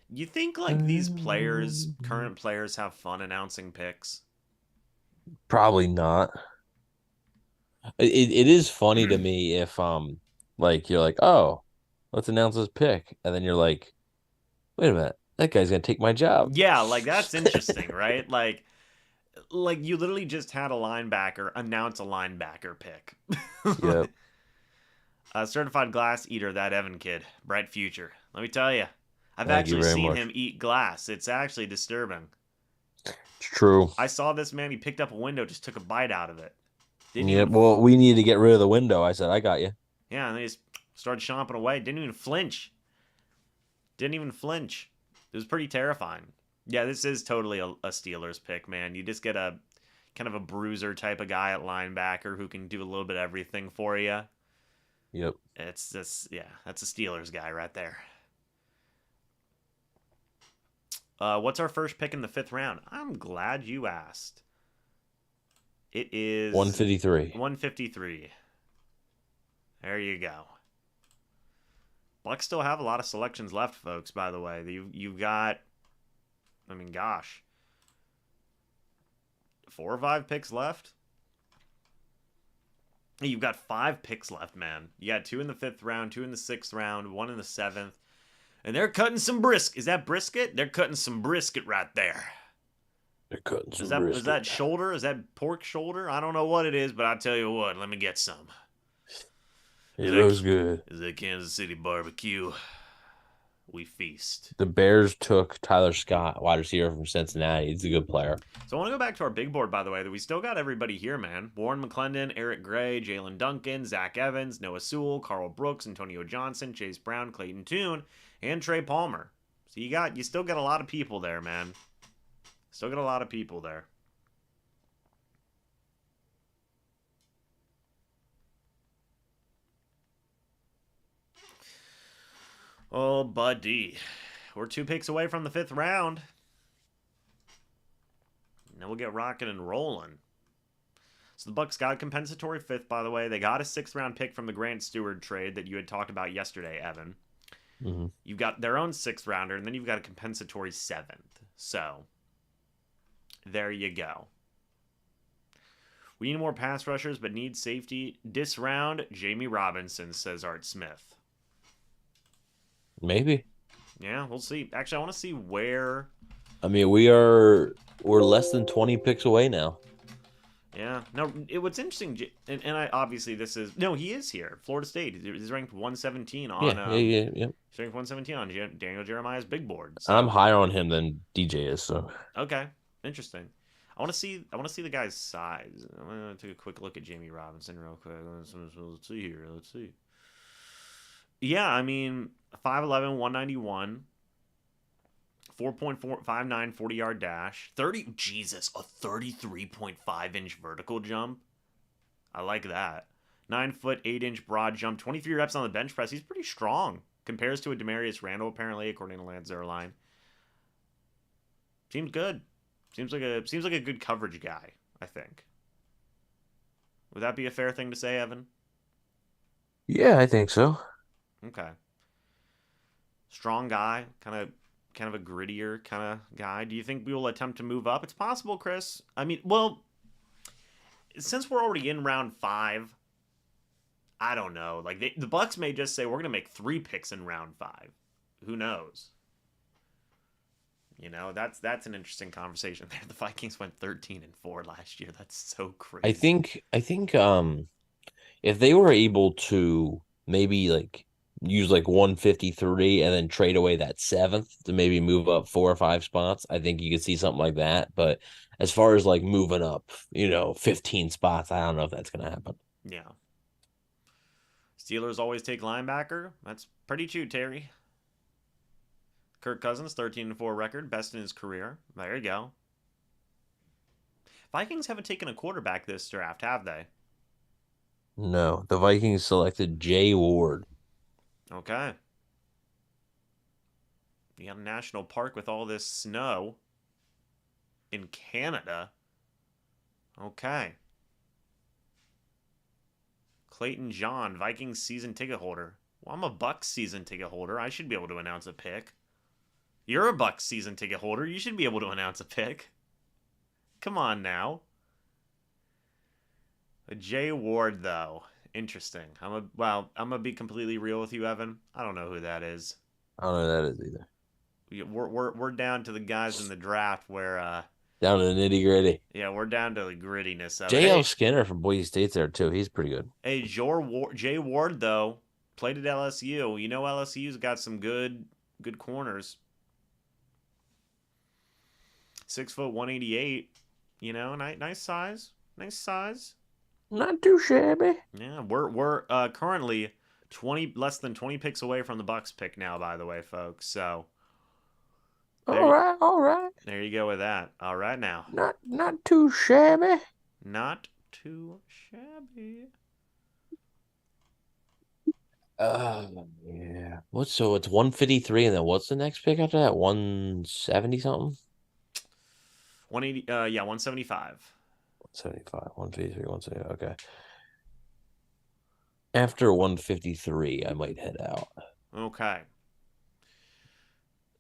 You think these current players have fun announcing picks? Probably not. It is funny to me if like you're like, oh, let's announce this pick, and then you're like, wait a minute, that guy's gonna take my job. Yeah, like that's interesting, right? Like you literally just had a linebacker announce a linebacker pick. Yep. Certified glass eater, that Evan kid, bright future. Let me tell you, I've Thank you actually very seen him much. eat glass. It's actually disturbing. It's true. I saw this man. He picked up a window, just took a bite out of it. Didn't Yeah. even. Well, we need to get rid of the window. I said, I got you. Yeah, and they just started chomping away. Didn't even flinch. Didn't even flinch. It was pretty terrifying. Yeah, this is totally a Steelers pick, man. You just get a kind of a bruiser type of guy at linebacker who can do a little bit of everything for you. Yep. It's just, yeah, that's a Steelers guy right there. What's our first pick in the fifth round? I'm glad you asked. It is 153. 153. There you go. Bucs still have a lot of selections left, folks, by the way. You've got, I mean, gosh, 4 or 5 picks left. You've got 5 picks left, man. You got 2 in the fifth round, 2 in the sixth round, 1 in the seventh. And they're cutting some brisket. Is that brisket? They're cutting some brisket right there. They're cutting some Is that brisket. shoulder? Is that pork shoulder? I don't know what it is, but I tell you what, let me get some. It looks good. Is that Kansas City barbecue? We feast. The Bears took Tyler Scott, wide receiver from Cincinnati. He's a good player. So I want to go back to our big board, by the way, that we still got everybody here, man. Warren McClendon, Eric Gray, Jalen Duncan, Zach Evans, Noah Sewell, Carl Brooks, Antonio Johnson, Chase Brown, Clayton Tune, and Trey Palmer. So you still got a lot of people there, man. Still got a lot of people there. Oh, buddy. We're 2 picks away from the fifth round. And then we'll get rocking and rolling. So the Bucs got a compensatory fifth, by the way. They got a 6th-round pick from the Grant Stewart trade that you had talked about yesterday, Evan. Mm-hmm. You've got their own 6th-rounder, and then you've got a compensatory 7th. So, there you go. We need more pass rushers, but need safety. This round, Jamie Robinson, says Art Smith. Maybe. Yeah, we'll see. Actually, I want to see where. I mean, we're less than 20 picks away now. Yeah. Now, what's interesting, and I obviously this is no, he is here. Florida State. He's ranked 117 on. Yeah. He's ranked 117 on Daniel Jeremiah's big board. So. I'm higher on him than DJ is. So Okay, interesting. I want to see the guy's size. I'm gonna take a quick look at Jamie Robinson real quick. Let's see here. Let's see. Yeah, I mean, 5'11", 191. 4.459 40-yard dash. 33.5-inch vertical jump. I like that. 9-foot 8-inch broad jump. 23 reps on the bench press. He's pretty strong. Compares to a Demarius Randall, apparently, according to Lance Zierlein. Seems good. Seems like a good coverage guy, I think. Would that be a fair thing to say, Evan? yeah, I think so. Okay. Strong guy, kind of a grittier kind of guy. Do you think we will attempt to move up? It's possible, Chris. I mean, well, since we're already in round 5, I don't know. Like the Bucs may just say we're gonna make 3 picks in round 5. Who knows? You know, that's an interesting conversation there. The Vikings went 13-4 last year. That's so crazy. I think if they were able to maybe like use like 153 and then trade away that 7th to maybe move up 4 or 5 spots, I think you could see something like that. But as far as like moving up, 15 spots, I don't know if that's gonna happen. Yeah. Steelers always take linebacker. That's pretty true, Terry. Kirk Cousins, 13-4 record, best in his career. There you go. Vikings haven't taken a quarterback this draft, have they? No, the Vikings selected Jay Ward. Okay. You got a national park with all this snow in Canada. Okay. Clayton John, Vikings season ticket holder. Well, I'm a Bucs season ticket holder. I should be able to announce a pick. You're a Bucs season ticket holder. You should be able to announce a pick. Come on now. Jay Ward, though. Interesting. I'm gonna be completely real with you, Evan. I don't know who that is. I don't know who that is either. We're down to the guys in the draft where Down to the nitty gritty. yeah, we're down to the grittiness of it. J.L. Skinner from Boise State's there too. He's pretty good. Hey, Jay Ward though played at LSU. You know LSU's got some good corners. 6 foot 188. You know, nice size. Nice size. Not too shabby. Yeah, we're currently 20 less than 20 picks away from the Bucs pick now, by the way, folks. So All right, all right. there you go with that. All right now. Not too shabby. Not too shabby. Yeah. So it's 153, and then what's the next pick after that? 170 something? 180 yeah, 175. 175, 153, 170. Okay. After 153, I might head out. Okay.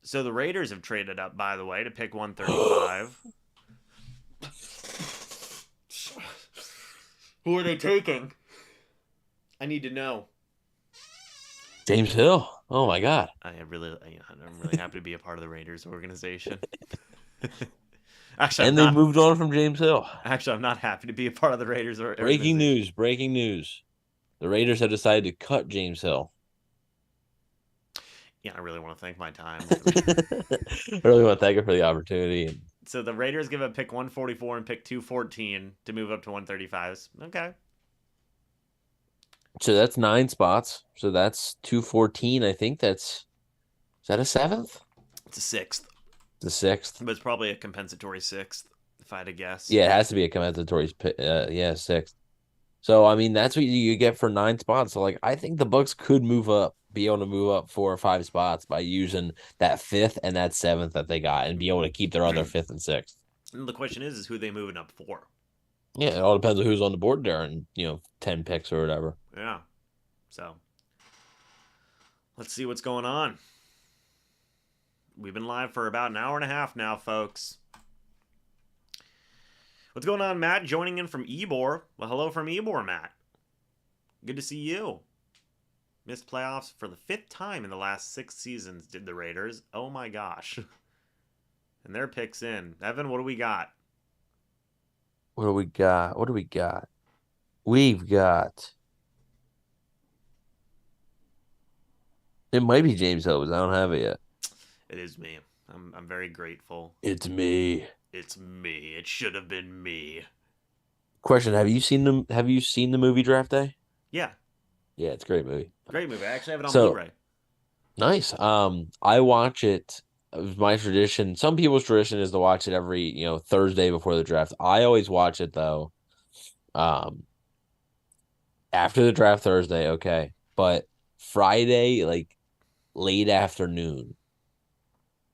So the Raiders have traded up, by the way, to pick 135. Who are they taking? I need to know. James Hill. Oh my God. I'm really happy to be a part of the Raiders organization. Actually, And they moved on from James Hill. Actually, I'm not happy to be a part of the Raiders Breaking news. The Raiders have decided to cut James Hill. Yeah, I really want to thank my time. I really want to thank him for the opportunity. So the Raiders give up pick 144 and pick 214 to move up to 135. Okay. So that's 9 spots. So that's 214. I think is that a 7th? It's a 6th. The 6th. But it's probably a compensatory 6th, if I had to guess. Yeah, it has to be a compensatory 6th. So I mean that's what you get for 9 spots. So like I think the Bucs could be able to move up 4 or 5 spots by using that 5th and that 7th that they got and be able to keep their other 5th and 6th. And the question is who they moving up for? Yeah, it all depends on who's on the board there and 10 picks or whatever. Yeah. So let's see what's going on. We've been live for about an hour and a half now, folks. What's going on, Matt? Joining in from Ybor. Well, hello from Ybor, Matt. Good to see you. Missed playoffs for the 5th time in the last 6 seasons, did the Raiders. Oh my gosh. And their picks in. Evan, what do we got? What do we got? We've got... It might be James Hill, but I don't have it yet. It is me. I'm very grateful. It's me. It's me. It should have been me. Question: Have you seen the movie Draft Day? Yeah. Yeah, it's a great movie. Great movie. I actually have it on Blu-ray. Nice. I watch it. It was my tradition. Some people's tradition is to watch it every Thursday before the draft. I always watch it though. After the draft Thursday, okay, but Friday like late afternoon,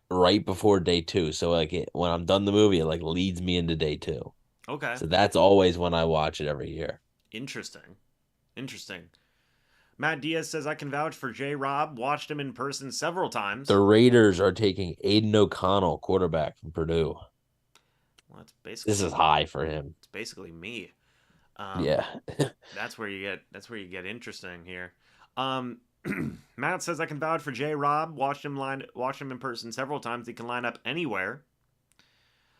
right before day 2. So like when I'm done the movie, it like leads me into day 2. Okay. So that's always when I watch it every year. Interesting. Matt Diaz says, I can vouch for J. Rob. Watched him in person several times. The Raiders are taking Aiden O'Connell, quarterback from Purdue. Well, that's basically... This is high for him. It's basically me. Yeah. That's where you get interesting here. Matt says, I can vouch for J. Rob. Watched him in person several times. He can line up anywhere.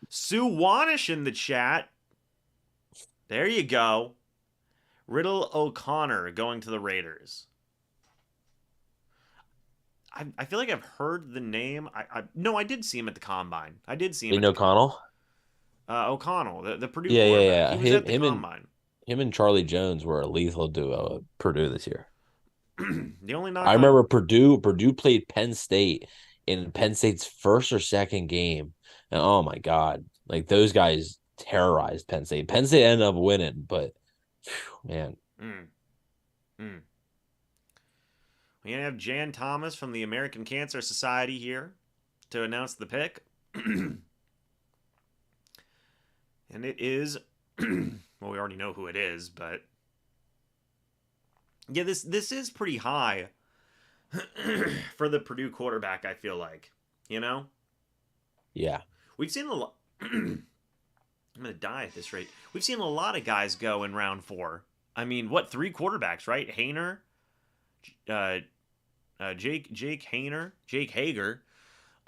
Sue Wanish in the chat. There you go. Riddle O'Connor going to the Raiders. I feel like I've heard the name. No, I did see him at the Combine. I did see him. Aiden O'Connell? O'Connell, the Purdue quarterback. Yeah. He was at the Combine. Him and Charlie Jones were a lethal duo at Purdue this year. The only I remember Purdue played Penn State in Penn State's first or second game. And oh my God, like those guys terrorized Penn State. Penn State ended up winning, but man. We have Jan Thomas from the American Cancer Society here to announce the pick. And it is, well, we already know who it is, but yeah, this is pretty high for the Purdue quarterback, I feel like, Yeah. We've seen a lot. I'm gonna die at this rate. We've seen a lot of guys go in round 4. I mean, what, 3 quarterbacks, right? Hayner, uh, Jake Hayner, Jake Hager,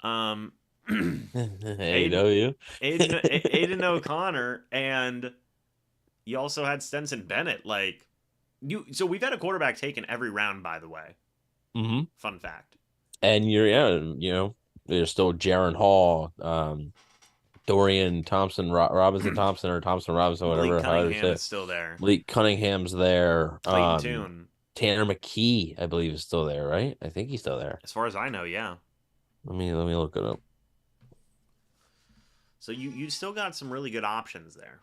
um, Aiden, AW. Aiden O'Connor, and you also had Stenson Bennett. Like so we've had a quarterback taken every round. By the way, Hmm. fun fact. And there's still Jaron Hall, Dorian Thompson, Robinson Thompson, or Thompson Robinson, Malik whatever, however you Cunningham say is it. still there. Malik Cunningham's there. Clayton Tune, Tanner McKee, I believe, is still there, right? I think he's still there. as far as I know, yeah. Let me look it up. So you still got some really good options there.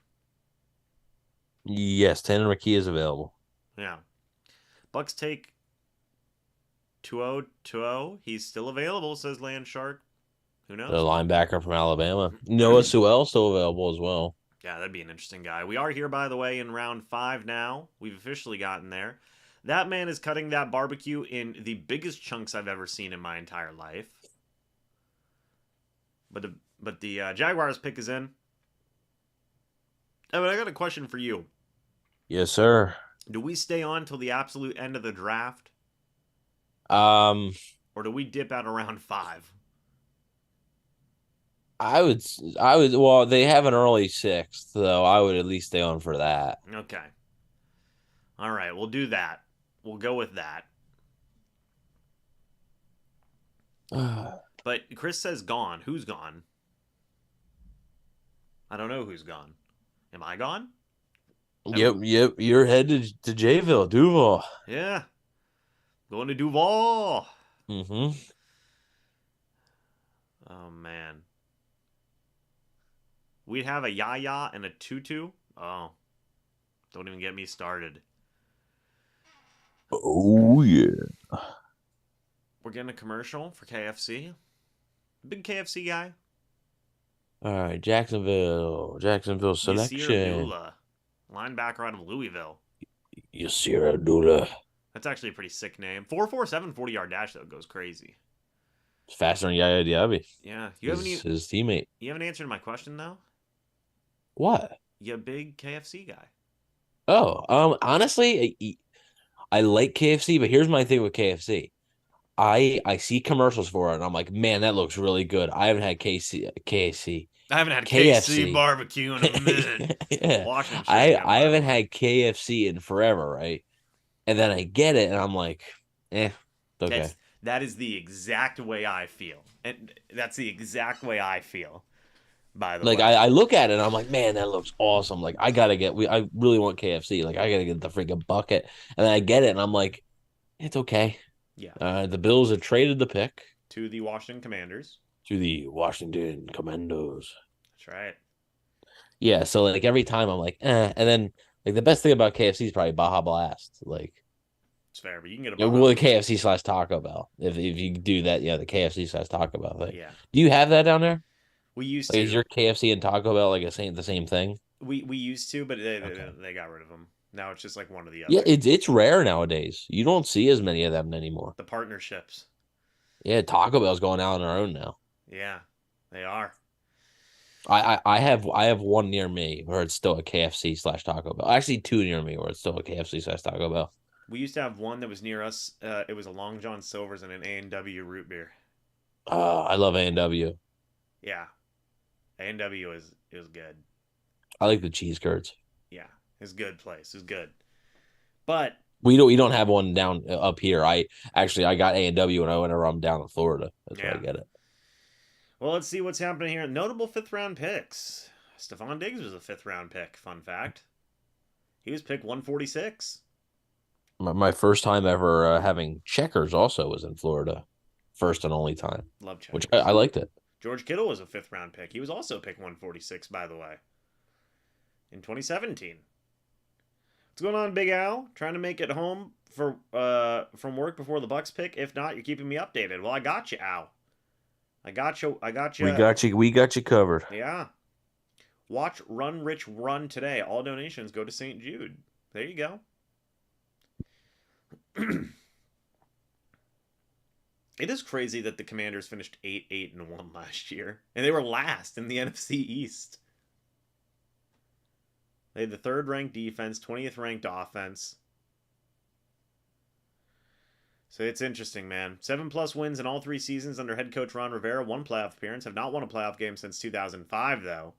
Yes, Tanner McKee is available. Yeah. Bucks take 2020. He's still available, says Land Shark. Who The knows? linebacker from Alabama. Noah Sewell still available as well. Yeah, that'd be an interesting guy. We are here, by the way, in round 5 now. We've officially gotten there. That man is cutting that barbecue in the biggest chunks I've ever seen in my entire life. But the Jaguars pick is in. Oh, but I got a question for you. Yes, sir. Do we stay on till the absolute end of the draft, Um, or do we dip out around 5? I would. Well, they have an early sixth, so I would at least stay on for that. Okay. All right, we'll do that. We'll go with that. But Chris says gone. Who's gone? I don't know who's gone. Am I gone? Yep. You're headed to Jayville, Duval. Yeah. Going to Duval. Mm-hmm. Oh, man. We'd have a Yaya and a Tutu. Oh. Don't even get me started. Oh yeah. We're getting a commercial for KFC. Big KFC guy. All right, Jacksonville Yasir selection. Abdullah. Linebacker out of Louisville. Yasir Abdullah. That's actually a pretty sick name. 4.47 40-yard dash, though. Goes crazy. It's faster than Yaya Diaby. Yeah. His teammate. You haven't answered my question, though? What? You a big KFC guy. Oh, honestly, I like KFC, but here's my thing with KFC. I see commercials for it, and I'm like, man, that looks really good. I haven't had KFC. I haven't had KFC KFC. barbecue in a minute. Yeah. Washington I haven't had KFC in forever, right? And then I get it, and I'm like, it's okay. That is the exact way I feel. And that's the exact way I feel, by the Like way. I look at it, and I'm like, man, that looks awesome. Like I really want KFC. Like I gotta get the freaking bucket, and then I get it, and I'm like, it's okay. Yeah. The Bills have traded the pick To the Washington Commanders. to the Washington Commandos. That's right. Yeah, so like every time I'm like, and then like the best thing about KFC is probably Baja Blast. Like, It's fair, but you can get a well, the KFC slash Taco Bell. If you do that, the KFC slash Taco Bell thing. Yeah. Do you have that down there? We used Like, to. is your KFC and Taco Bell like the same thing? We used to, but Okay. they got rid of them. Now it's just like one or the other. Yeah, it's rare nowadays. You don't see as many of them anymore. The partnerships. Yeah, Taco Bell's going out on their own now. Yeah, they are. I have one near me where it's still a KFC slash Taco Bell. Actually, two near me where it's still a KFC slash Taco Bell. We used to have one that was near us. It was a Long John Silver's and an A&W root beer. I love A&W. Yeah, A&W is good. I like the cheese curds. Yeah, it's good place. It's good. But We don't have one down up here. I got A&W whenever I'm down in Florida. That's where I get it. Well, let's see what's happening here. Notable 5th-round picks. Stephon Diggs was a 5th-round pick. Fun fact. He was picked 146. My first time ever having checkers also was in Florida. First and only time. Love checkers. Which I liked it. George Kittle was a 5th-round pick. He was also picked 146, by the way, in 2017. What's going on, Big Al? Trying to make it home for from work before the Bucs pick? If not, you're keeping me updated. Well, I got you, Al. I got you. We got you covered. Yeah. Watch Run Rich Run today. All donations go to St. Jude. There you go. It is crazy that the Commanders finished 8-8-1 last year, and they were last in the NFC East. They had the third ranked defense, 20th ranked offense. So it's interesting, man. 7+ wins in all 3 seasons under head coach Ron Rivera. 1 playoff appearance. Have not won a playoff game since 2005, though.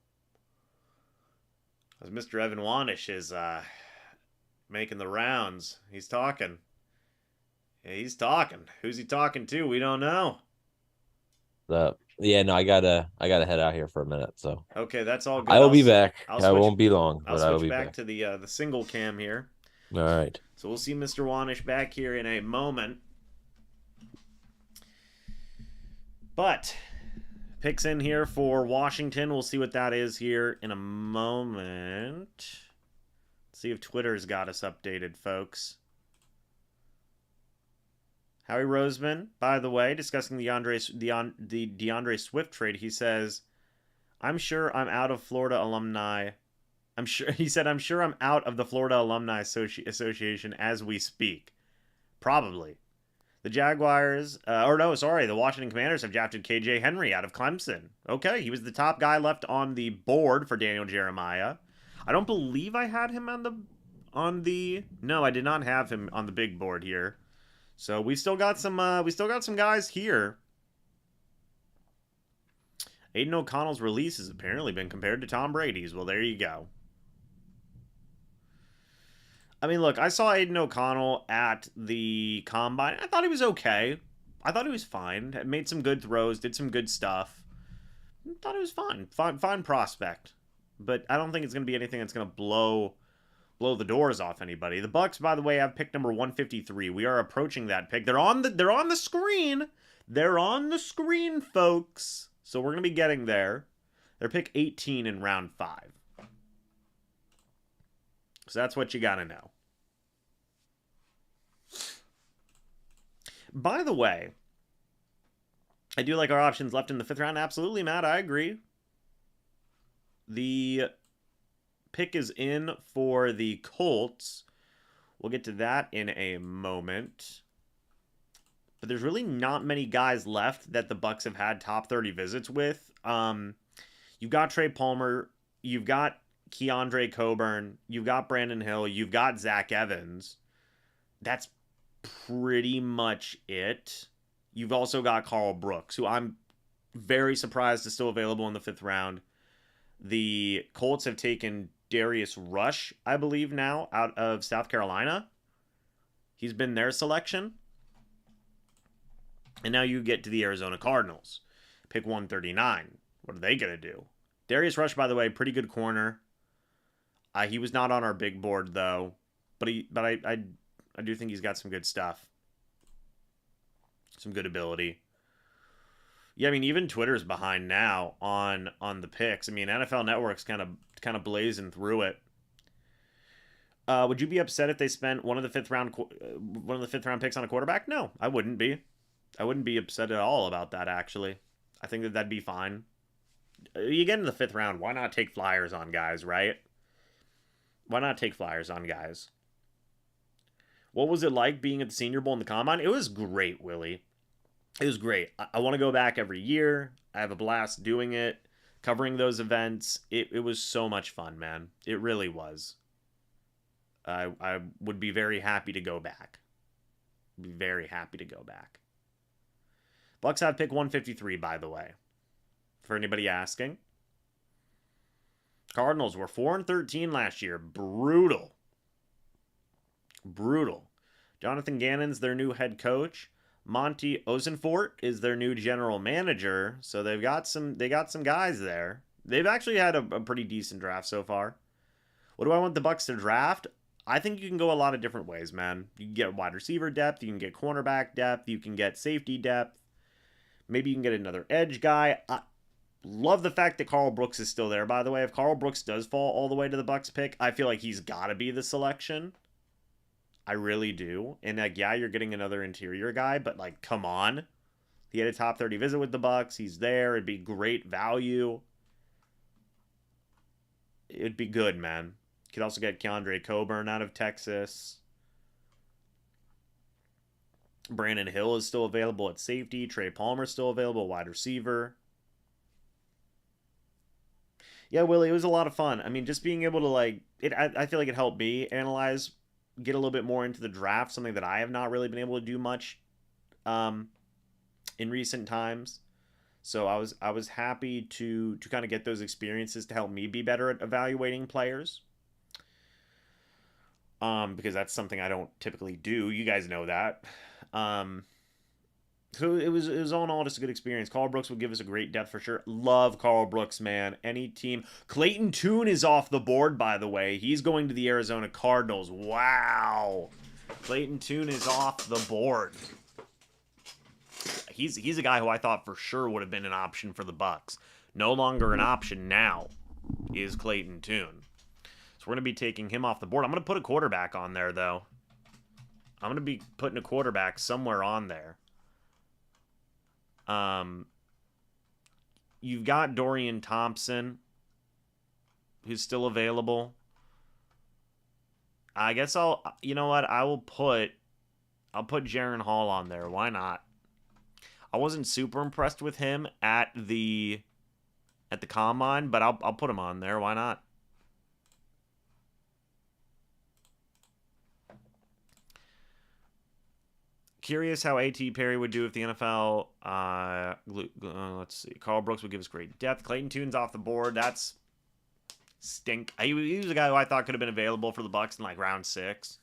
As Mr. Evan Wanish is making the rounds. He's talking. Yeah, he's talking. Who's he talking to? We don't know. Yeah, no, I gotta head out here for a minute. So Okay, that's all good. I will be back. I'll I switch. won't be long, I'll but I will switch be back back. to the single cam here. All right. So we'll see Mr. Wanish back here in a moment. But picks in here for Washington. We'll see what that is here in a moment. Let's see if Twitter's got us updated, folks. Howie Roseman, by the way, discussing the DeAndre Swift trade, he says, "I'm sure I'm out of Florida alumni. I'm sure," he said, "I'm sure I'm out of the Florida Alumni Association as we speak." Probably. The Jaguars, the Washington Commanders have drafted KJ Henry out of Clemson. Okay, he was the top guy left on the board for Daniel Jeremiah. I don't believe I had him no, I did not have him on the big board here. So we still got some guys here. Aiden O'Connell's release has apparently been compared to Tom Brady's. Well, there you go. I mean, look, I saw Aiden O'Connell at the Combine. I thought he was okay. I thought he was fine. Made some good throws, did some good stuff. I thought he was fine. Fine prospect. But I don't think it's going to be anything that's going to blow the doors off anybody. The Bucs, by the way, have pick number 153. We are approaching that pick. They're on the screen. They're on the screen, folks. So we're going to be getting there. They're pick 18 in round 5. So that's what you got to know. By the way, I do like our options left in the 5th round. Absolutely, Matt. I agree. The pick is in for the Colts. We'll get to that in a moment. But there's really not many guys left that the Bucs have had top 30 visits with. You've got Trey Palmer. You've got Keandre Coburn. You've got Brandon Hill. You've got Zach Evans. That's pretty much it. You've also got Carl Brooks, who I'm very surprised is still available in the 5th round. The Colts have taken Darius Rush, I believe now, out of South Carolina. He's been their selection. And now you get to the Arizona Cardinals. Pick 139. What are they going to do? Darius Rush, by the way, pretty good corner. He was not on our big board, though. But I do think he's got some good stuff. Some good ability. Yeah, I mean, even Twitter's behind now on the picks. I mean, NFL Network's kind of blazing through it. Would you be upset if they spent one of the fifth round picks on a quarterback? No, I wouldn't be. I wouldn't be upset at all about that, actually. I think that'd be fine. You get in the 5th round, why not take flyers on guys, right? Why not take flyers on guys? What was it like being at the Senior Bowl in the Combine? It was great, Willie. It was great. I want to go back every year. I have a blast doing it, covering those events. It was so much fun, man. It really was. I would be very happy to go back. Be very happy to go back. Bucs have pick 153, by the way. For anybody asking. Cardinals were 4-13 last year. Brutal. Jonathan Gannon's their new head coach. Monty Osenfort is their new general manager. So they got some guys there. They've actually had a pretty decent draft so far. What do I want the Bucs to draft? I think you can go a lot of different ways, man. You can get wide receiver depth. You can get cornerback depth. You can get safety depth. Maybe you can get another edge guy. I love the fact that Carl Brooks is still there, by the way. If Carl Brooks does fall all the way to the Bucs pick, I feel like he's got to be the selection. I really do. And, yeah, you're getting another interior guy, but, come on. He had a top 30 visit with the Bucs. He's there. It'd be great value. It'd be good, man. You could also get Keandre Coburn out of Texas. Brandon Hill is still available at safety. Trey Palmer is still available, wide receiver. Yeah, Willie, it was a lot of fun. I mean, just being able to like it, I feel like it helped me analyze, get a little bit more into the draft, something that I have not really been able to do much um, in recent times. So I was happy to kind of get those experiences to help me be better at evaluating players. Because that's something I don't typically do. You guys know that. Um, so it was all in all just a good experience. Carl Brooks will give us a great depth for sure. Love Carl Brooks, man. Any team. Clayton Tune is off the board, by the way. He's going to the Arizona Cardinals. Wow. Clayton Tune is off the board. He's a guy who I thought for sure would have been an option for the Bucs. No longer an option now is Clayton Tune. So we're going to be taking him off the board. I'm going to put a quarterback on there, though. I'm going to be putting a quarterback somewhere on there. You've got Dorian Thompson, who's still available. I guess you know what? I'll put Jaron Hall on there. Why not? I wasn't super impressed with him at the combine, but I'll put him on there. Why not? Curious how A.T. Perry would do if the NFL. Let's see. Carl Brooks would give us great depth. Clayton Tune's off the board. That's stink. He was a guy who I thought could have been available for the Bucs in like round 6,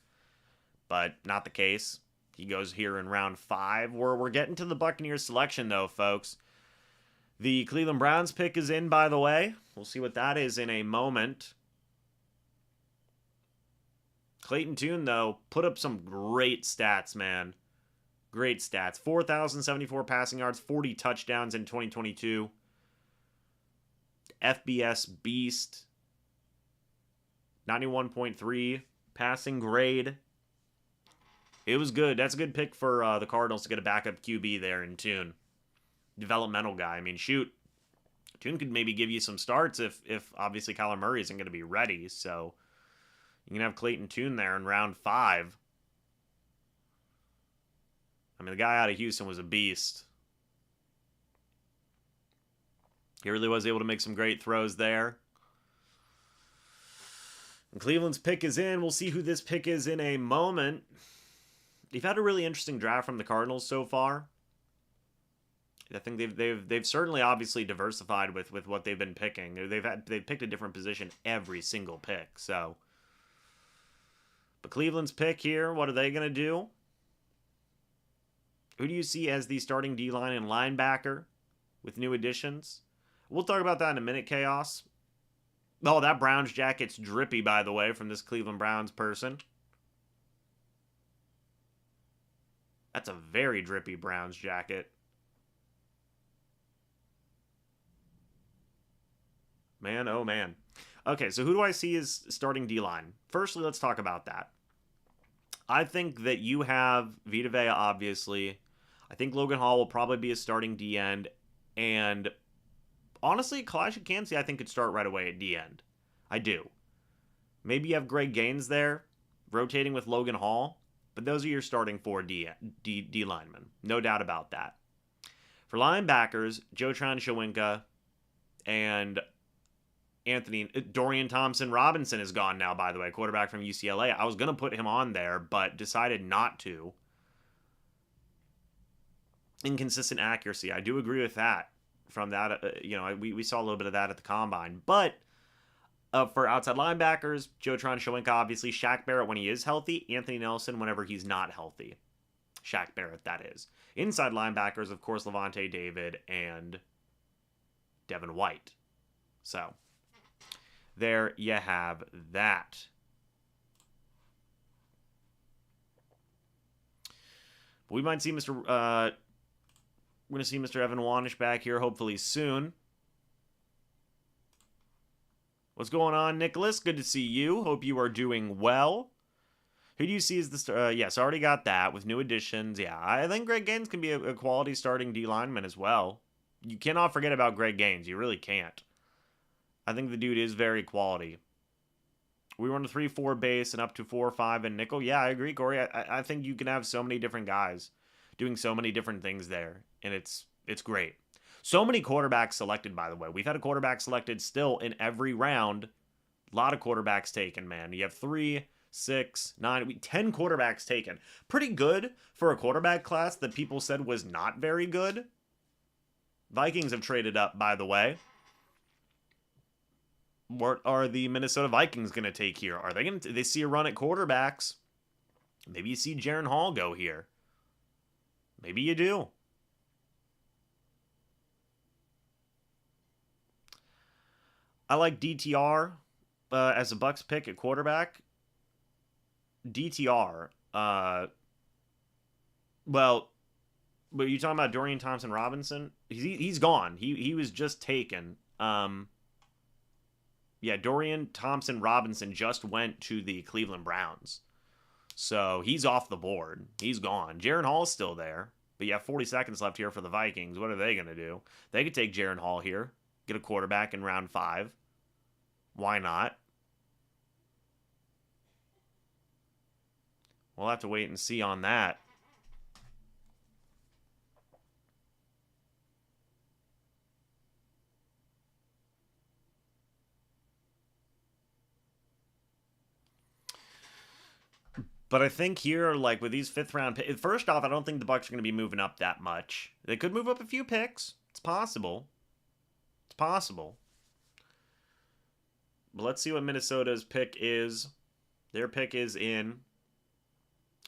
but not the case. He goes here in round 5. We're getting to the Buccaneers selection though, folks. The Cleveland Browns pick is in, by the way. We'll see what that is in a moment. Clayton Tune, though, put up some great stats, man. Great stats. 4,074 passing yards, 40 touchdowns in 2022. FBS beast. 91.3 passing grade. It was good. That's a good pick for the Cardinals to get a backup QB there in Tune. Developmental guy. I mean, shoot. Tune could maybe give you some starts if obviously Kyler Murray isn't going to be ready. So you can have Clayton Tune there in round 5. I mean, the guy out of Houston was a beast. He really was able to make some great throws there. And Cleveland's pick is in. We'll see who this pick is in a moment. They've had a really interesting draft from the Cardinals so far. I think they've certainly obviously diversified with what they've been picking. They've picked a different position every single pick. So, but Cleveland's pick here, what are they gonna do? Who do you see as the starting D-line and linebacker with new additions? We'll talk about that in a minute, Chaos. Oh, that Browns jacket's drippy, by the way, from this Cleveland Browns person. That's a very drippy Browns jacket. Man, oh man. Okay, so who do I see as starting D-line? Firstly, let's talk about that. I think that you have Vita Vea, obviously. I think Logan Hall will probably be a starting D-end. And honestly, Kalijah Kancey, I think, could start right away at D-end. I do. Maybe you have Greg Gaines there, rotating with Logan Hall. But those are your starting 4 D linemen. No doubt about that. For linebackers, Joe Tryon-Shoyinka and Dorian Thompson-Robinson is gone now, by the way, quarterback from UCLA. I was going to put him on there, but decided not to. Inconsistent accuracy. I do agree with that. From that, we saw a little bit of that at the combine. But for outside linebackers, Joe Tryon-Shoyinka, obviously. Shaq Barrett when he is healthy. Anthony Nelson whenever he's not healthy. Shaq Barrett, that is. Inside linebackers, of course, Levante David and Devin White. So, there you have that. We might see we're going to see Mr. Evan Wanish back here hopefully soon. What's going on, Nicholas? Good to see you. Hope you are doing well. Who do you see as the star? Yes, already got that with new additions. Yeah, I think Greg Gaines can be a quality starting D lineman as well. You cannot forget about Greg Gaines. You really can't. I think the dude is very quality. We run a 3-4 base and up to 4-5 and nickel. Yeah, I agree, Corey. I think you can have so many different guys doing so many different things there, and it's great. So many quarterbacks selected, by the way. We've had a quarterback selected still in every round. A lot of quarterbacks taken, man. You have 3, 6, 9, 10 quarterbacks taken. Pretty good for a quarterback class that people said was not very good. Vikings have traded up, by the way. What are the Minnesota Vikings going to take here? Are they going to? They see a run at quarterbacks? Maybe you see Jaren Hall go here. Maybe you do. I like DTR as a Bucs pick at quarterback. DTR. Well, but you talking about Dorian Thompson-Robinson? He's gone. He was just taken. Yeah, Dorian Thompson-Robinson just went to the Cleveland Browns. So he's off the board. He's gone. Jaren Hall's still there. But you have 40 seconds left here for the Vikings. What are they going to do? They could take Jaren Hall here. Get a quarterback in round 5. Why not? We'll have to wait and see on that. But I think here, like with these 5th round picks, first off, I don't think the Bucs are going to be moving up that much. They could move up a few picks. It's possible. It's possible. But let's see what Minnesota's pick is. Their pick is in.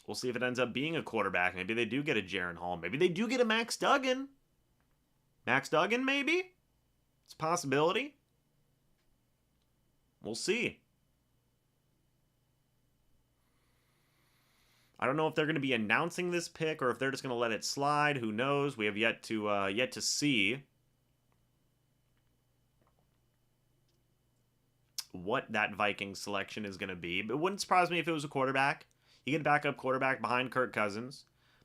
We'll see if it ends up being a quarterback. Maybe they do get a Jaren Hall. Maybe they do get a Max Duggan. Max Duggan, maybe? It's a possibility. We'll see. I don't know if they're going to be announcing this pick or if they're just going to let it slide. Who knows? We have yet to see what that Vikings selection is going to be. But it wouldn't surprise me if it was a quarterback. You get a backup quarterback behind Kirk Cousins.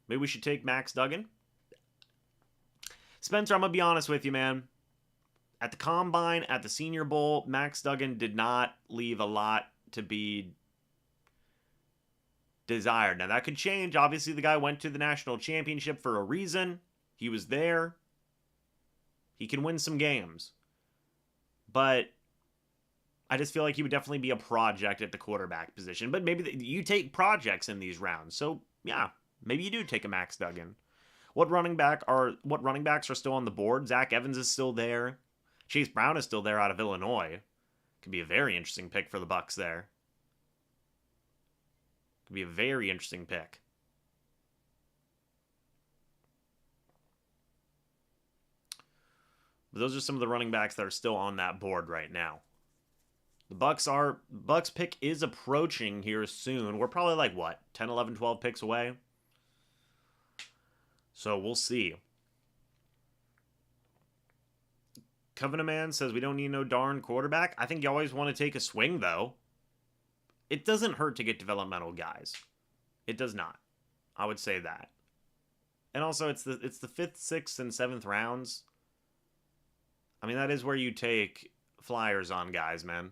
Maybe we should take Max Duggan. Spencer, I'm going to be honest with you, man. At the Combine, at the Senior Bowl, Max Duggan did not leave a lot to be desired. Now, that could change. Obviously, the guy went to the national championship for a reason. He was there. He can win some games. But I just feel like he would definitely be a project at the quarterback position. But maybe you take projects in these rounds. So, yeah, maybe you do take a Max Duggan. What running backs are still on the board? Zach Evans is still there. Chase Brown is still there out of Illinois. Could be a very interesting pick for the Bucs there. Could be a very interesting pick. But those are some of the running backs that are still on that board right now. The Bucs pick is approaching here soon. We're probably like, what, 10, 11, 12 picks away? So we'll see. Covenant Man says we don't need no darn quarterback. I think you always want to take a swing, though. It doesn't hurt to get developmental guys. It does not. I would say that. And also, it's the 5th, 6th, and 7th rounds. I mean, that is where you take flyers on guys, man.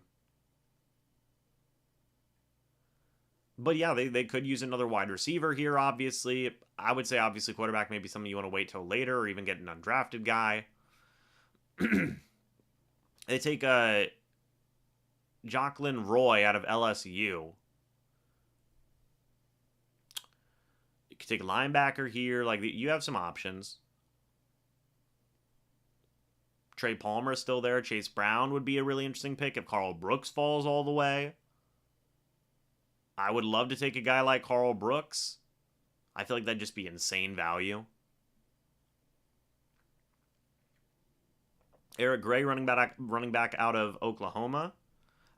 But yeah, they could use another wide receiver here, obviously. I would say, obviously, quarterback may be something you want to wait till later or even get an undrafted guy. They take Jacqueline Roy out of LSU. You could take a linebacker here. Like, you have some options. Trey Palmer is still there. Chase Brown would be a really interesting pick if Carl Brooks falls all the way. I would love to take a guy like Carl Brooks. I feel like that'd just be insane value. Eric Gray, running back out of Oklahoma.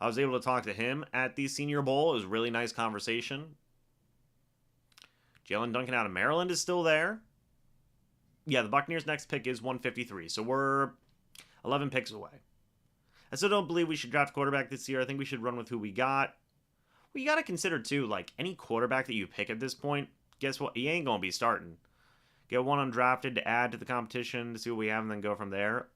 I was able to talk to him at the Senior Bowl. It was a really nice conversation. Jalen Duncan out of Maryland is still there. Yeah, the Buccaneers' next pick is 153, so we're 11 picks away. I still don't believe we should draft quarterback this year. I think we should run with who we got. Well, you got to consider, too, like, any quarterback that you pick at this point, guess what? He ain't going to be starting. Get one undrafted to add to the competition to see what we have and then go from there.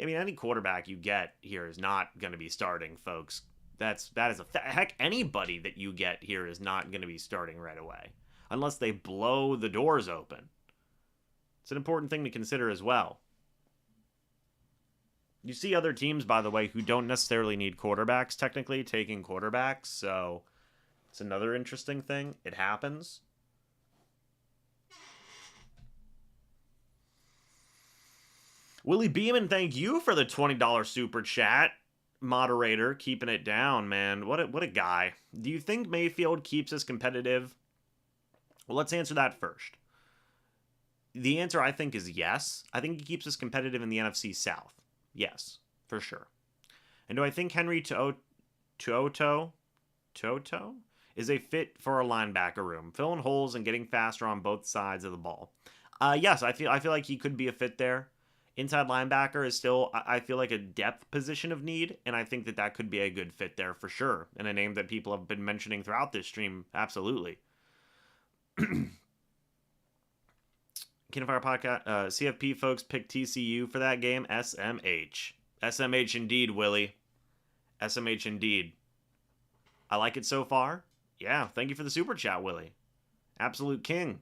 I mean, any quarterback you get here is not going to be starting, folks. That is a heck. Anybody that you get here is not going to be starting right away, unless they blow the doors open. It's an important thing to consider as well. You see other teams, by the way, who don't necessarily need quarterbacks, technically, taking quarterbacks, so it's another interesting thing. It happens. Willie Beeman, thank you for the $20 super chat. Moderator, keeping it down, man. What a guy. Do you think Mayfield keeps us competitive? Well, let's answer that first. The answer, I think, is yes. I think he keeps us competitive in the NFC South. Yes, for sure. And do I think Henry Toto is a fit for a linebacker room, filling holes and getting faster on both sides of the ball? Yes, I feel like he could be a fit there. Inside linebacker is still, I feel like, a depth position of need, and I think that could be a good fit there for sure, and a name that people have been mentioning throughout this stream. Absolutely. Kinderfire podcast, CFP folks pick TCU for that game. SMH. SMH indeed, Willie. SMH indeed. I like it so far. Yeah, thank you for the super chat, Willie. Absolute king.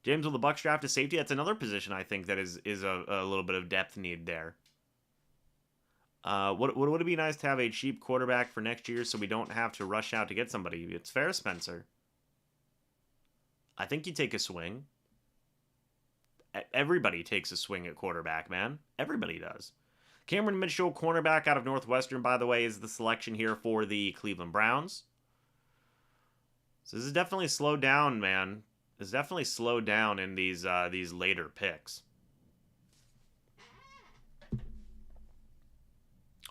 James, will the Bucs draft a safety? That's another position I think that is a little bit of depth need there. Would it be nice to have a cheap quarterback for next year so we don't have to rush out to get somebody? It's fair, Spencer. I think you take a swing. Everybody takes a swing at quarterback, man. Everybody does. Cameron Mitchell, cornerback out of Northwestern, by the way, is the selection here for the Cleveland Browns. So this is definitely slowed down, man. It's definitely slowed down in these later picks.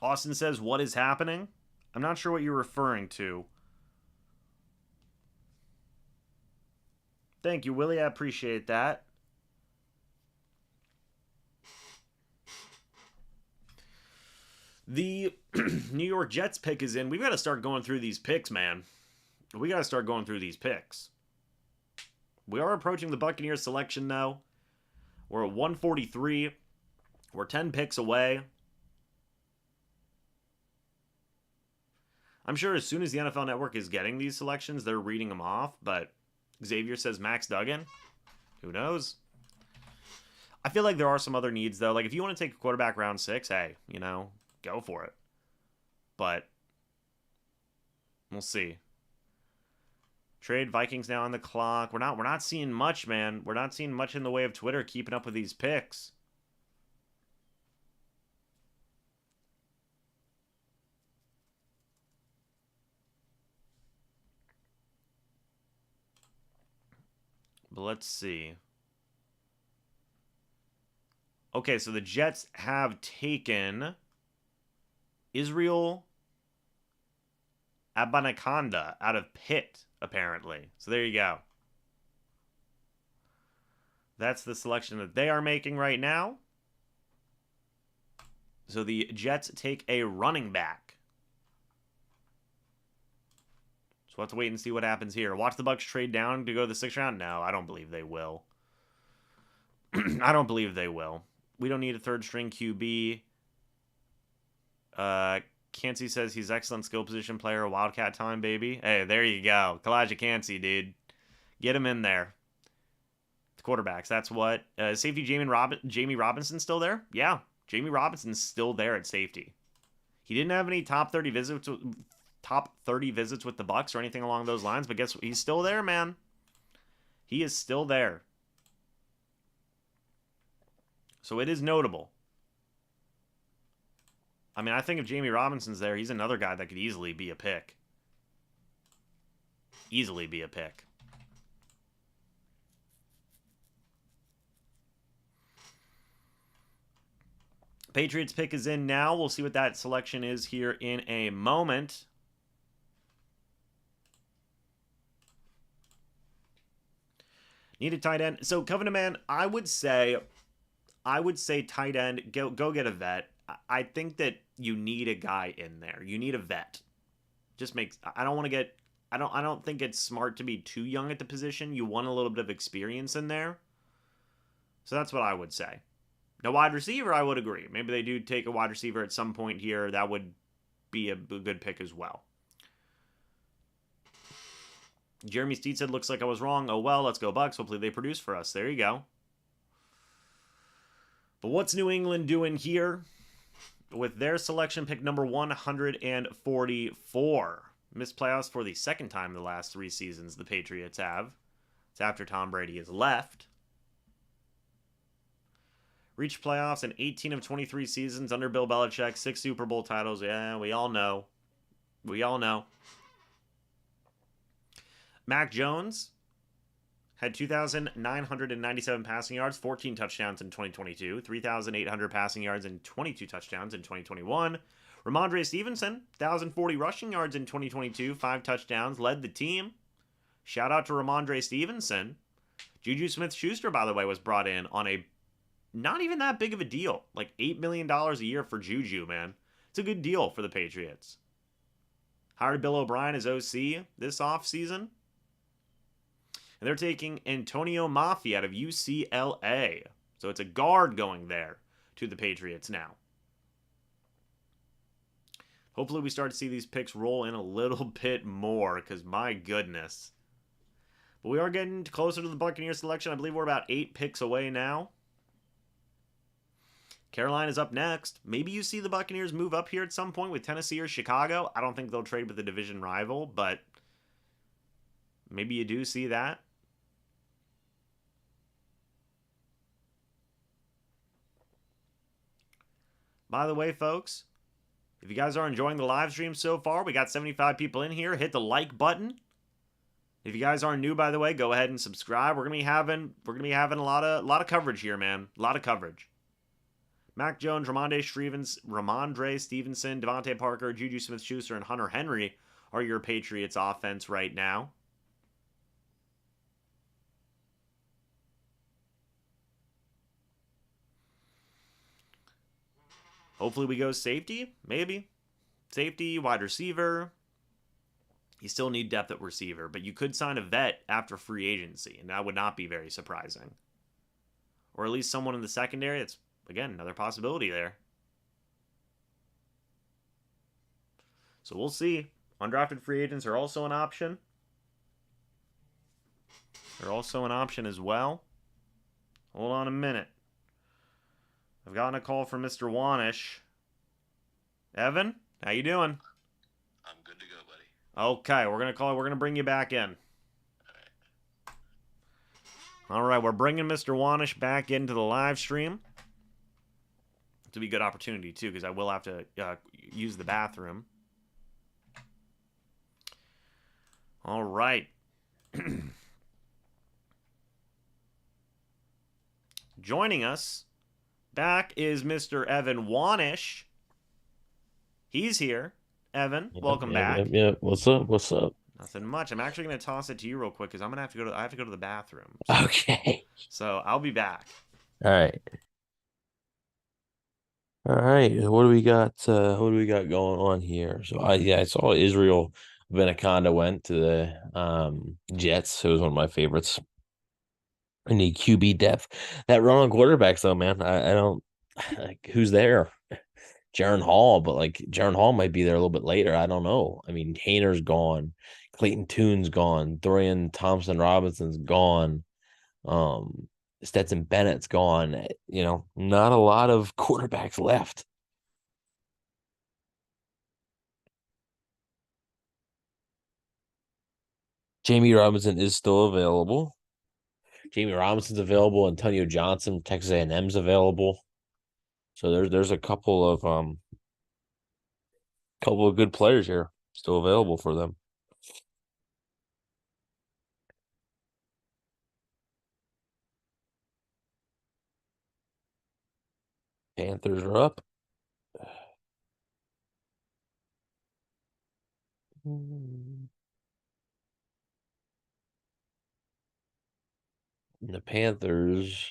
Austin says, what is happening? I'm not sure what you're referring to. Thank you, Willie. I appreciate that. The New York Jets pick is in. We've got to start going through these picks, man. We got to start going through these picks. We are approaching the Buccaneers selection, though. We're at 143. We're 10 picks away. I'm sure as soon as the NFL Network is getting these selections, they're reading them off, but Xavier says Max Duggan. Who knows? I feel like there are some other needs, though. Like, if you want to take a quarterback round 6, hey, go for it. But we'll see. Trade Vikings now on the clock. We're not seeing much, man. We're not seeing much in the way of Twitter keeping up with these picks. But let's see. Okay, so the Jets have taken Israel Abanikanda out of Pitt, apparently. So there you go. That's the selection that they are making right now. So the Jets take a running back. So we'll have to wait and see what happens here. Watch the Bucs trade down to go to the 6th round? No, I don't believe they will. I don't believe they will. We don't need a third-string QB. Cansey says he's excellent skill position player. Wildcat time, baby. Hey, there you go. Kalijah Cansey, dude. Get him in there. The quarterbacks, that's what. Safety Jamie Robinson still there? Yeah, Jamie Robinson's still there at safety. He didn't have any top 30 visits with the Bucs or anything along those lines, but guess what? He's still there, man. He is still there. So it is notable. I mean, I think if Jamie Robinson's there, he's another guy that could easily be a pick. Easily be a pick. Patriots pick is in now. We'll see what that selection is here in a moment. Need a tight end. So, Covenant Man, I would say tight end, go get a vet. I think that you need a guy in there. You need a vet. I don't think it's smart to be too young at the position. You want a little bit of experience in there. So that's what I would say. Now, wide receiver, I would agree. Maybe they do take a wide receiver at some point here. That would be a good pick as well. Jeremy Steed said, looks like I was wrong. Oh, well, let's go Bucs. Hopefully they produce for us. There you go. But what's New England doing here? with their selection pick number 144. Missed playoffs for the second time in the last 3 seasons the Patriots have. It's after Tom Brady has left. Reached playoffs in 18 of 23 seasons under Bill Belichick. 6 Super Bowl titles. Yeah, we all know. We all know. Mac Jones had 2,997 passing yards, 14 touchdowns in 2022, 3,800 passing yards, and 22 touchdowns in 2021. Ramondre Stevenson, 1,040 rushing yards in 2022, 5 touchdowns, led the team. Shout out to Ramondre Stevenson. Juju Smith-Schuster, by the way, was brought in on a not even that big of a deal. Like $8 million a year for Juju, man. It's a good deal for the Patriots. Hired Bill O'Brien as OC this offseason. And they're taking Antonio Mafi out of UCLA. So it's a guard going there to the Patriots now. Hopefully we start to see these picks roll in a little bit more, because my goodness. But we are getting closer to the Buccaneers selection. I believe we're about 8 picks away now. Carolina's up next. Maybe you see the Buccaneers move up here at some point with Tennessee or Chicago. I don't think they'll trade with the division rival, but maybe you do see that. By the way, folks, if you guys are enjoying the live stream so far, we got 75 people in here. Hit the like button. If you guys are new, by the way, go ahead and subscribe. We're gonna be having a lot of coverage here, man. A lot of coverage. Mac Jones, Ramondre Stevenson, Devontae Parker, Juju Smith-Schuster, and Hunter Henry are your Patriots offense right now. Hopefully we go safety, maybe. Safety, wide receiver. You still need depth at receiver, but you could sign a vet after free agency, and that would not be very surprising. Or at least someone in the secondary. That's, again, another possibility there. So we'll see. Undrafted free agents are also an option. They're also an option as well. Hold on a minute. I've gotten a call from Mr. Wanish. Evan, how you doing? I'm good to go, buddy. Okay, we're gonna bring you back in. All right, we're bringing Mr. Wanish back into the live stream. It's be a good opportunity too, because I will have to use the bathroom. All right. Joining us back is Mr. Evan Wanish. He's here. Evan, welcome back. Yep. What's up? What's up? Nothing much. I'm actually going to toss it to you real quick because I have to go to the bathroom. Okay. So I'll be back. All right. All right. What do we got? What do we got going on here? So I saw Israel Benaconda went to the Jets. It was one of my favorites. I need QB depth. That run on quarterbacks though, man. I don't like who's there. Jaron Hall, but like Jaron Hall might be there a little bit later. I don't know. I mean, Hayner's gone, Clayton Tune's gone, Dorian Thompson Robinson's gone, Stetson Bennett's gone. You know, not a lot of quarterbacks left. Jamie Robinson is still available. Jamie Robinson's available. Antonio Johnson, Texas A&M's available. So there's a couple of good players here still available for them. Panthers are up. The Panthers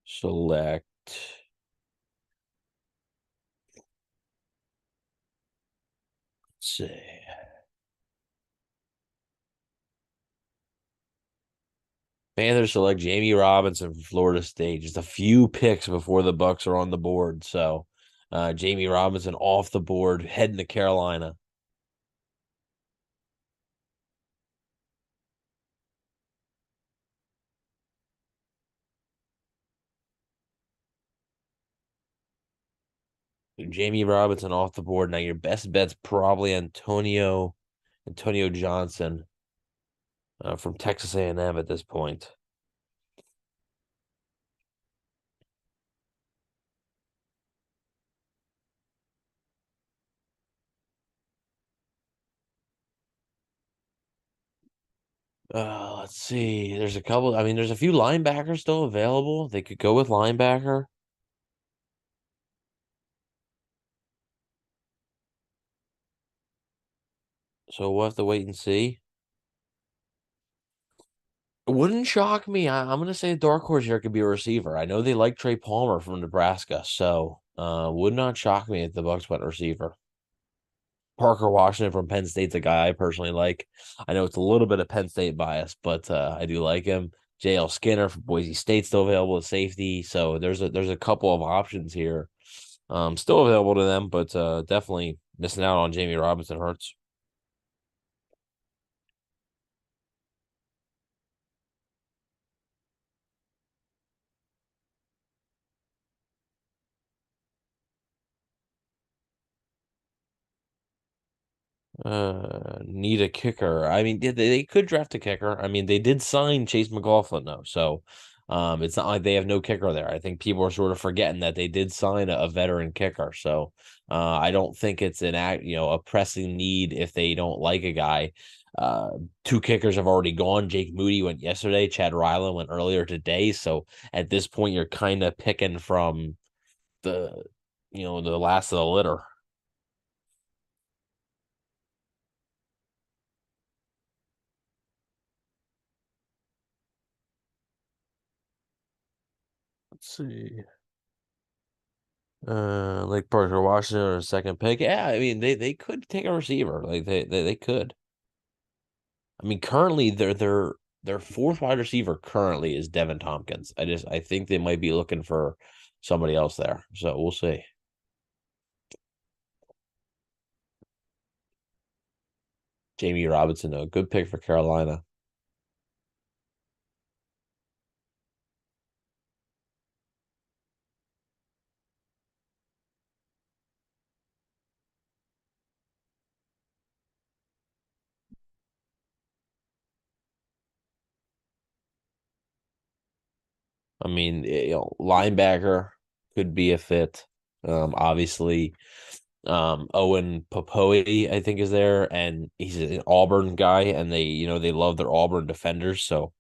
select let's see. Panthers select Jamie Robinson from Florida State. Just a few picks before the Bucs are on the board. So Jamie Robinson off the board, heading to Carolina. Jamie Robinson off the board. Now your best bet's probably Antonio Johnson from Texas A&M at this point. Let's see. There's a couple. I mean, there's a few linebackers still available. They could go with linebacker. So we'll have to wait and see. It wouldn't shock me. I'm gonna say a dark horse here could be a receiver. I know they like Trey Palmer from Nebraska, so would not shock me if the Bucs went receiver. Parker Washington from Penn State's a guy I personally like. I know it's a little bit of Penn State bias, but I do like him. JL Skinner from Boise State still available at safety. So there's a couple of options here. Still available to them, but definitely missing out on Jamie Robinson hurts. Need a kicker. I mean, they could draft a kicker. I mean, they did sign Chase McLaughlin though, so it's not like they have no kicker there. I think people are sort of forgetting that they did sign a veteran kicker. So I don't think it's a pressing need if they don't like a guy. Two kickers have already gone. Jake Moody went yesterday. Chad Ryland went earlier today. So at this point, you're kind of picking from the the last of the litter. Let's see. Like Parker Washington or a second pick. Yeah, I mean they could take a receiver. Like they could. I mean, currently their fourth wide receiver currently is Devin Tompkins. I think they might be looking for somebody else there. So we'll see. Jamie Robinson, a good pick for Carolina. I mean, linebacker could be a fit. Obviously, Owen Popoe, I think, is there, and he's an Auburn guy, and they love their Auburn defenders, so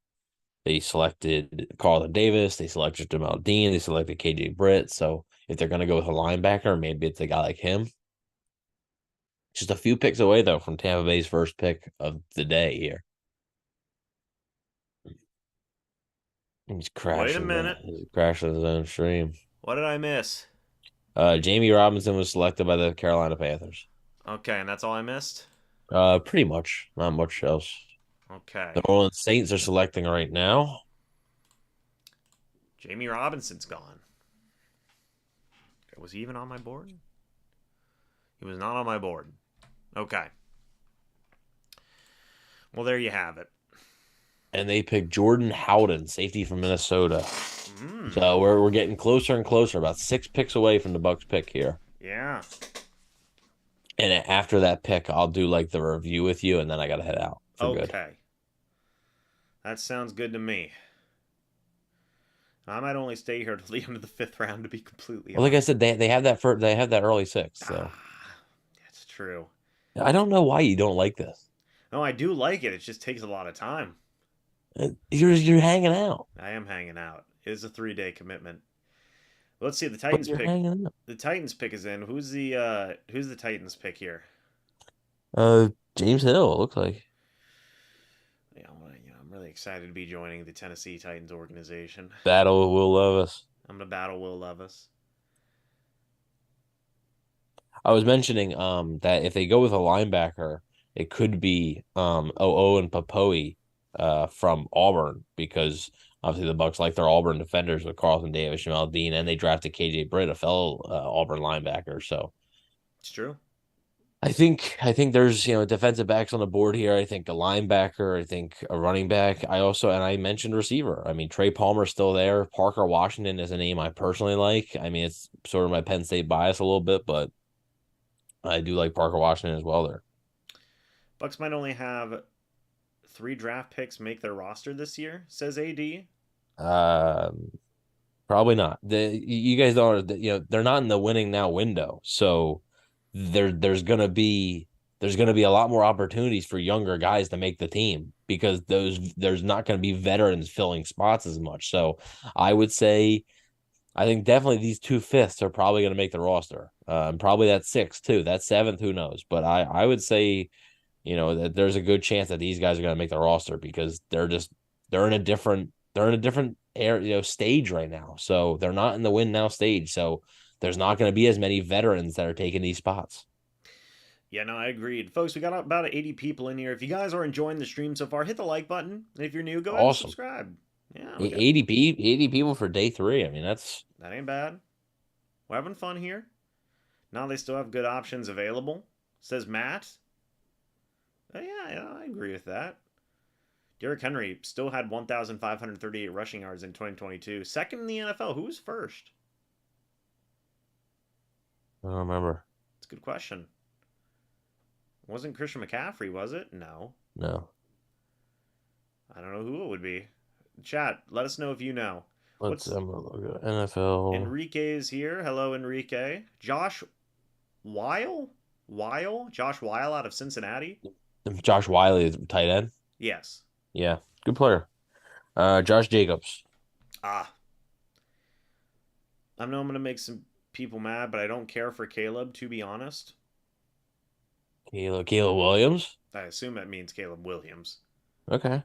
they selected Carlton Davis, they selected Jamal Dean, they selected KJ Britt. So if they're gonna go with a linebacker, maybe it's a guy like him. Just a few picks away though from Tampa Bay's first pick of the day here. He's Wait a crashing minute. he's crashing his own stream. What did I miss? Jamie Robinson was selected by the Carolina Panthers. Okay, and that's all I missed? Pretty much. Not much else. Okay. The New Orleans Saints are selecting right now. Jamie Robinson's gone. Was he even on my board? He was not on my board. Okay. Well, there you have it. And they picked Jordan Howden, safety from Minnesota. So we're getting closer and closer, about 6 picks away from the Bucs pick here. Yeah. And after that pick, I'll do like the review with you, and then I gotta head out for good. Okay. That sounds good to me. I might only stay here to the end of the 5th round, to be completely Well, like I said, they have that early 6th. So that's true. I don't know why you don't like this. No, I do like it. It just takes a lot of time. You're hanging out. I am hanging out. It is a 3-day commitment. Let's see the Titans pick. The Titans pick is in. Who's the Titans pick here? James Hill. It looks like. Yeah, I'm really excited to be joining the Tennessee Titans organization. Battle Will Levis. I'm gonna battle Will Levis. I was mentioning that if they go with a linebacker, it could be Owen Popoe from Auburn, because obviously the Bucs like their Auburn defenders with Carlton Davis, Jamal Dean, and they drafted KJ Britt, a fellow Auburn linebacker. So it's true. I think there's defensive backs on the board here. I think a linebacker. I think a running back. I mentioned receiver. I mean Trey Palmer's still there. Parker Washington is a name I personally like. I mean it's sort of my Penn State bias a little bit, but I do like Parker Washington as well there. Bucks might only have 3 draft picks make their roster this year, says AD. Um, Probably not. You guys don't. They're not in the winning now window, so there's gonna be a lot more opportunities for younger guys to make the team because there's not gonna be veterans filling spots as much. So I would say I think definitely these 2/5 are probably gonna make the roster. And probably that sixth too. That seventh, who knows? But I would say that there's a good chance that these guys are going to make the roster because they're in a different area, stage right now. So they're not in the win now stage. So there's not going to be as many veterans that are taking these spots. Yeah, no, I agreed. Folks, we got about 80 people in here. If you guys are enjoying the stream so far, hit the like button. And if you're new, go ahead and Awesome. subscribe. Yeah, we got 80 people for day 3. I mean, that's that ain't bad. We're having fun here. Now they still have good options available, says Matt. Yeah, I agree with that. Derrick Henry still had 1,538 rushing yards in 2022. Second in the NFL. Who was first? I don't remember. That's a good question. Wasn't Christian McCaffrey, was it? No. No. I don't know who it would be. Chat, let us know if you know. Let's What's look at NFL. Enrique is here. Hello, Enrique. Josh Weil? Josh Weil out of Cincinnati? Josh Wiley is tight end. Yes. Yeah, good player. Josh Jacobs. Ah. I know I'm going to make some people mad, but I don't care for Caleb, to be honest. Caleb Williams. I assume that means Caleb Williams. Okay.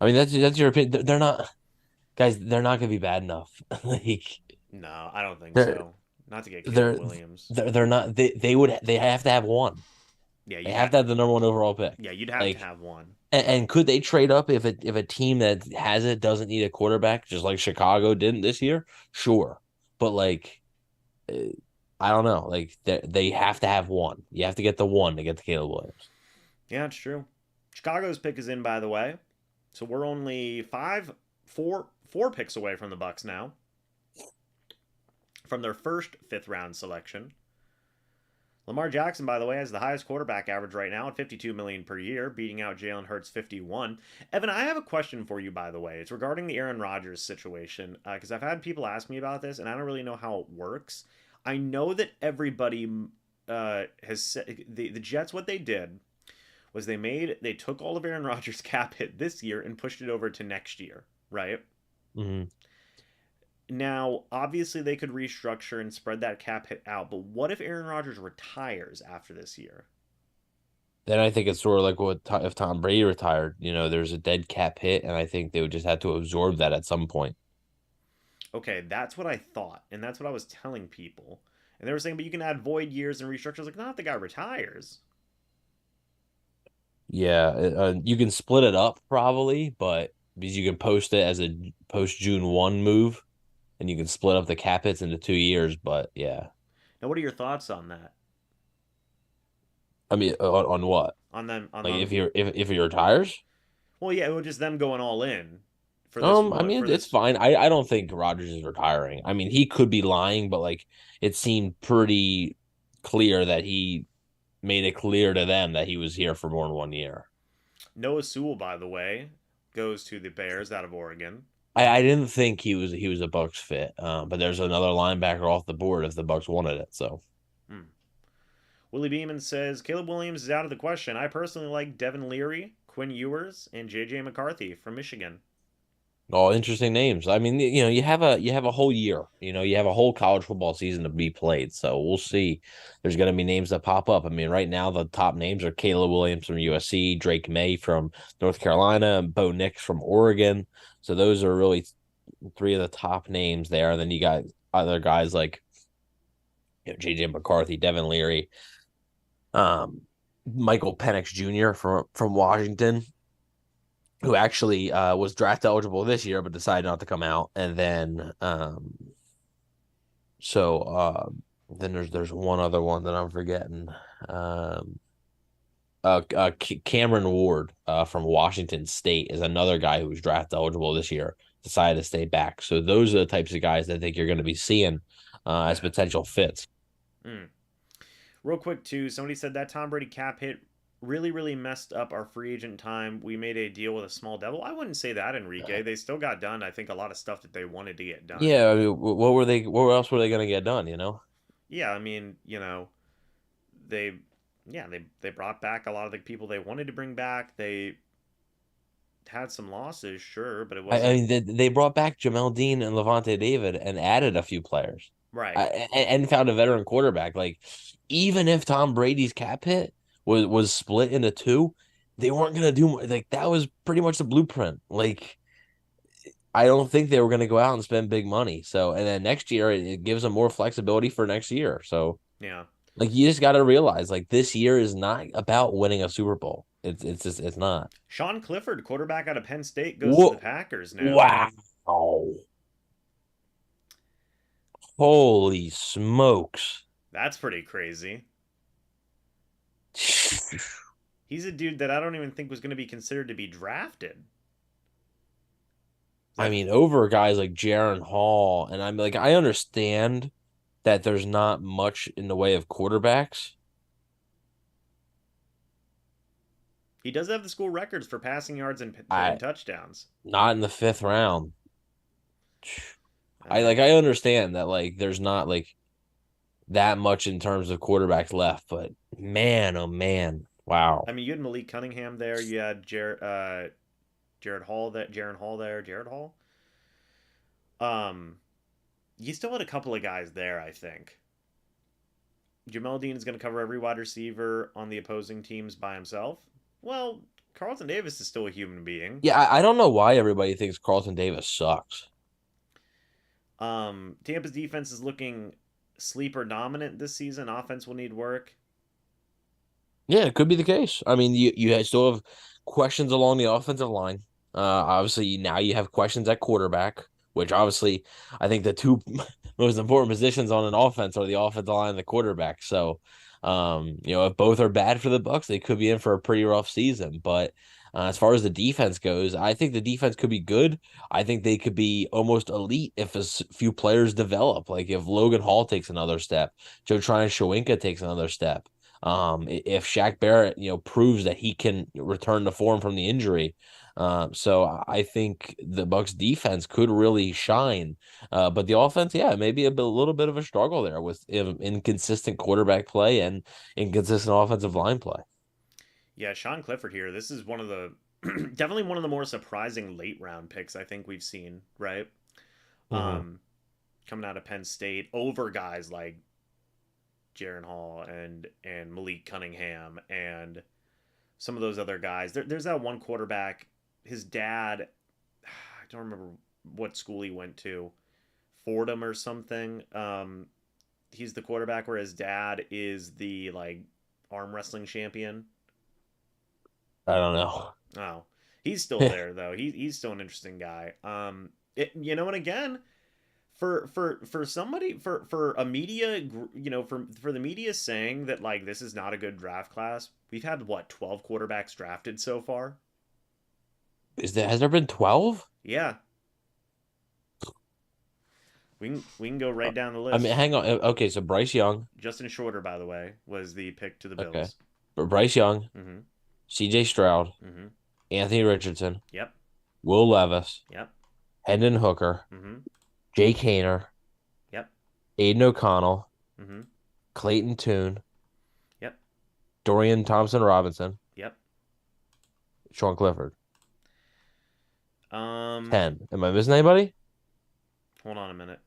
I mean, that's your opinion. They're not guys. They're not going to be bad enough. Like No, I don't think they're so. Not to get Caleb they're Williams. they're not. They have to have one. Yeah, They you'd have have. to have the number one overall pick. Yeah, you'd have to Like, have one. and could they trade up if a team that has it doesn't need a quarterback, just like Chicago didn't this year? Sure, but like, I don't know. Like they have to have one. You have to get the one to get the Caleb Williams. Yeah, it's true. Chicago's pick is in, by the way. So we're only four picks away from the Bucs now. From their first fifth round selection. Lamar Jackson, by the way, has the highest quarterback average right now at 52 million per year, beating out Jalen Hurts 51. Evan, I have a question for you, by the way. It's regarding the Aaron Rodgers situation, because I've had people ask me about this, and I don't really know how it works. I know that everybody has said the Jets. What they did was they took all of Aaron Rodgers' cap hit this year and pushed it over to next year, right? Mm-hmm. Now, obviously, they could restructure and spread that cap hit out, but what if Aaron Rodgers retires after this year? Then I think it's sort of like if Tom Brady retired. There's a dead cap hit, and I think they would just have to absorb that at some point. Okay, that's what I thought, and that's what I was telling people. And they were saying, but you can add void years and restructure. I was like, not if the guy retires. Yeah, you can split it up probably, but because you can post it as a post June 1 move, and you can split up the cap hits into 2 years. But yeah, Now, what are your thoughts on that? I mean, on what? On them, on Like them. if he retires? Well, yeah, it was just them going all in for this. I For mean, it's this, fine. I don't think Rodgers is retiring. I mean, he could be lying, but like it seemed pretty clear that he made it clear to them that he was here for more than 1 year. Noah Sewell, by the way, goes to the Bears out of Oregon. I didn't think he was a Bucs fit, but there's another linebacker off the board if the Bucs wanted it. So Hmm. Willie Beeman says Caleb Williams is out of the question. I personally like Devin Leary, Quinn Ewers, and J.J. McCarthy from Michigan. all interesting names. I mean, you have a whole year. You have a whole college football season to be played. So we'll see. There's going to be names that pop up. I mean, right now the top names are Caleb Williams from USC, Drake May from North Carolina, and Bo Nix from Oregon. So those are really three of the top names there. And then you got other guys like J.J. McCarthy, Devin Leary, um, Michael Penix Jr. from Washington, who actually was draft eligible this year but decided not to come out. And then so Then there's one other one that I'm forgetting. Um, Cameron Ward from Washington State is another guy who was draft eligible this year, decided to stay back. So those are the types of guys I think you're going to be seeing as Yeah. potential fits. Mm. Real quick too, somebody said that Tom Brady cap hit really messed up our free agent time. We made a deal with a small devil. I wouldn't say that, Enrique. They still got done. I think a lot of stuff that they wanted to get done. Yeah, I mean, what were they? What else were they going to get done? You know? Yeah, I mean, they they brought back a lot of the people they wanted to bring back. They had some losses, sure, but it I wasn't mean, they brought back Jamel Dean and Levante David and added a few players, right. and found a veteran quarterback. Like, even if Tom Brady's cap hit was split into two, they weren't gonna do like that was pretty much the blueprint. Like, I don't think they were gonna go out and spend big money. So, and then next year it gives them more flexibility for next year. So, Yeah. like, you just got to realize, like, this year is not about winning a Super Bowl. It's not. Sean Clifford, quarterback out of Penn State, goes to the Whoa! Packers now. Wow! Holy smokes! That's pretty crazy. He's a dude that I don't even think was going to be considered to be drafted. I That mean, over guys like Jaron Hall, and I'm like, I understand that there's not much in the way of quarterbacks. he does have the school records for passing yards and I touchdowns. Not in the fifth round. I mean, I understand that like there's not like that much in terms of quarterbacks left, but man, oh man, wow. you had Malik Cunningham there. You had Jared Hall that Jaron Hall there. Jared Hall. Um, you still had a couple of guys there. I think Jamel Dean is going to cover every wide receiver on the opposing teams by himself. Well, Carlton Davis is still a human being. Yeah, I don't know why everybody thinks Carlton Davis sucks. Tampa's defense is looking sleeper dominant this season. Offense will need work. Yeah, it could be the case. I mean, you still have questions along the offensive line. Obviously now you have questions at quarterback, which obviously I think the two most important positions on an offense are the offensive line and the quarterback. So, if both are bad for the Bucs, they could be in for a pretty rough season. But as far as the defense goes, I think the defense could be good. I think they could be almost elite if few players develop. Like if Logan Hall takes another step, Joe Tryon Shawinka takes another step. If Shaq Barrett, proves that he can return to form from the injury. So I think the Bucs defense could really shine. But the offense, yeah, maybe a little bit of a struggle there with inconsistent quarterback play and inconsistent offensive line play. Yeah, Sean Clifford here. This is one of the definitely one of the more surprising late round picks I think we've seen, right? Mm-hmm. Coming out of Penn State over guys like Jaron Hall and Malik Cunningham and some of those other guys. There's that one quarterback. His dad, I don't remember what school he went to, Fordham or something. He's the quarterback where his dad is the like arm wrestling champion. I don't know. Oh, he's still there though. He's still an interesting guy. And again, for somebody for a media, for the media saying that like this is not a good draft class. We've had what 12 quarterbacks drafted so far. Has there been 12? Yeah, we can go right down the I mean, list. hang on. Okay, so Bryce Young. Justin Shorter, by the way, was the pick to the Okay. Bills. But Bryce Young, Mm-hmm. CJ Stroud, Mm-hmm. Anthony Richardson, Yep. Will Levis, Yep. Hendon Hooker, Mm-hmm. Jake Haener, Yep. Aiden O'Connell, Mm-hmm. Clayton Tune, Yep. Dorian Thompson Robinson, Yep. Sean Clifford. Um, 10. Am I missing anybody? hold on a minute.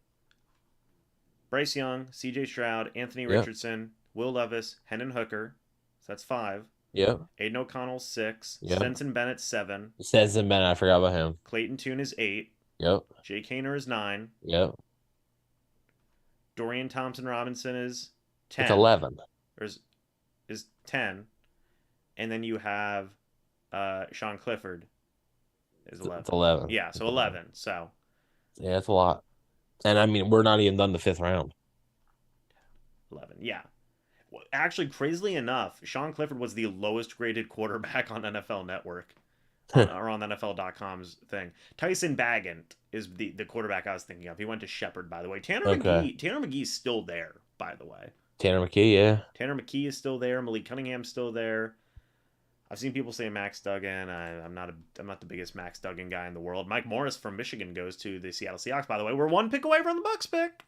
Bryce Young, C.J. Stroud, Anthony Yep. Richardson, Will Levis, Hendon Hooker. So that's 5. Yep. Aiden O'Connell 6. Yep. Stetson Bennett 7. Stetson Bennett, I forgot about him. Clayton Tune is 8. Yep. Jake Haener is 9. Yep. Dorian Thompson Robinson is 10. It's 11. Or is 10. And then you have Sean Clifford is 11. It's 11. Yeah, so 11. So Yeah, it's a lot. And I mean, we're not even done the fifth round. 11. Yeah. Well, actually, crazily enough, Sean Clifford was the lowest graded quarterback on NFL Network. Or on NFL.com's thing. Tyson Bagent is the quarterback I was thinking of. He went to Shepherd, by the way. Okay. Tanner McGee's still there, by the way. Tanner McKee, yeah. Tanner McKee is still there. Malik Cunningham's still there. I've seen people say Max Duggan. I'm not the biggest Max Duggan guy in the world. Mike Morris from Michigan goes to the Seattle Seahawks, by the way. We're one pick away from the Bucs pick.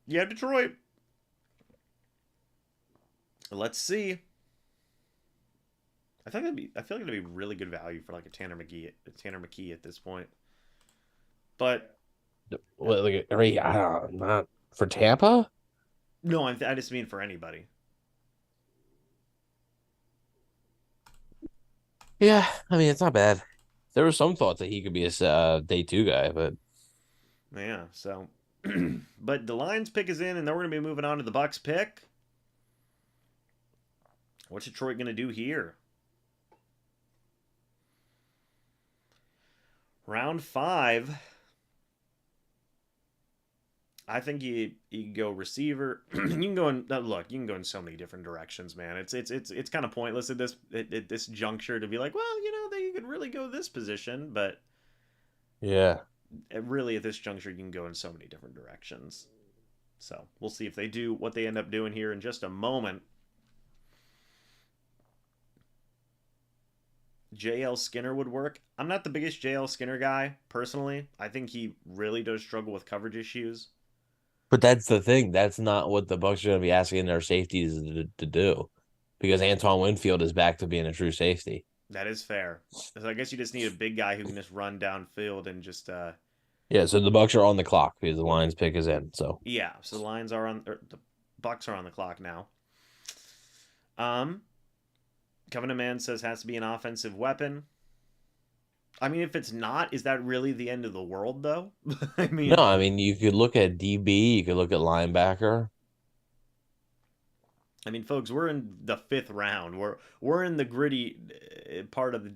Yeah, Detroit. Let's see. I feel like it'd be really good value for like a Tanner McKee at this point. But Like, I don't, not for Tampa. no, I just mean for anybody. Yeah, I mean it's not bad. There were some thoughts that he could be a day 2 guy, but Yeah, so but the Lions pick is in, and then we're gonna be moving on to the Bucs pick. What's Detroit gonna do here? Round 5. I think you can go receiver. You can go in look. You can go in so many different directions, man. It's kind of pointless at this juncture to be like, well, you could really go this position, but yeah. Really at this juncture you can go in so many different directions. So we'll see if they do what they end up doing here in just a moment. JL Skinner would work. I'm not the biggest JL Skinner guy personally. I think he really does struggle with coverage issues. But that's the thing. That's not what the Bucs are going to be asking their safeties to do, because Antoine Winfield is back to being a true safety. That is fair. So I guess you just need a big guy who can just run downfield and just. Yeah, so the Bucs are on the clock because the Lions pick is in. So yeah, so the Lions are on. The Bucs are on the clock now. Covenant Man says has to be an offensive weapon. I mean, if it's not, is that really the end of the world, though? I mean, no, I mean you could look at DB, you could look at linebacker. I mean, folks, we're in the 5th round. We're in the gritty part of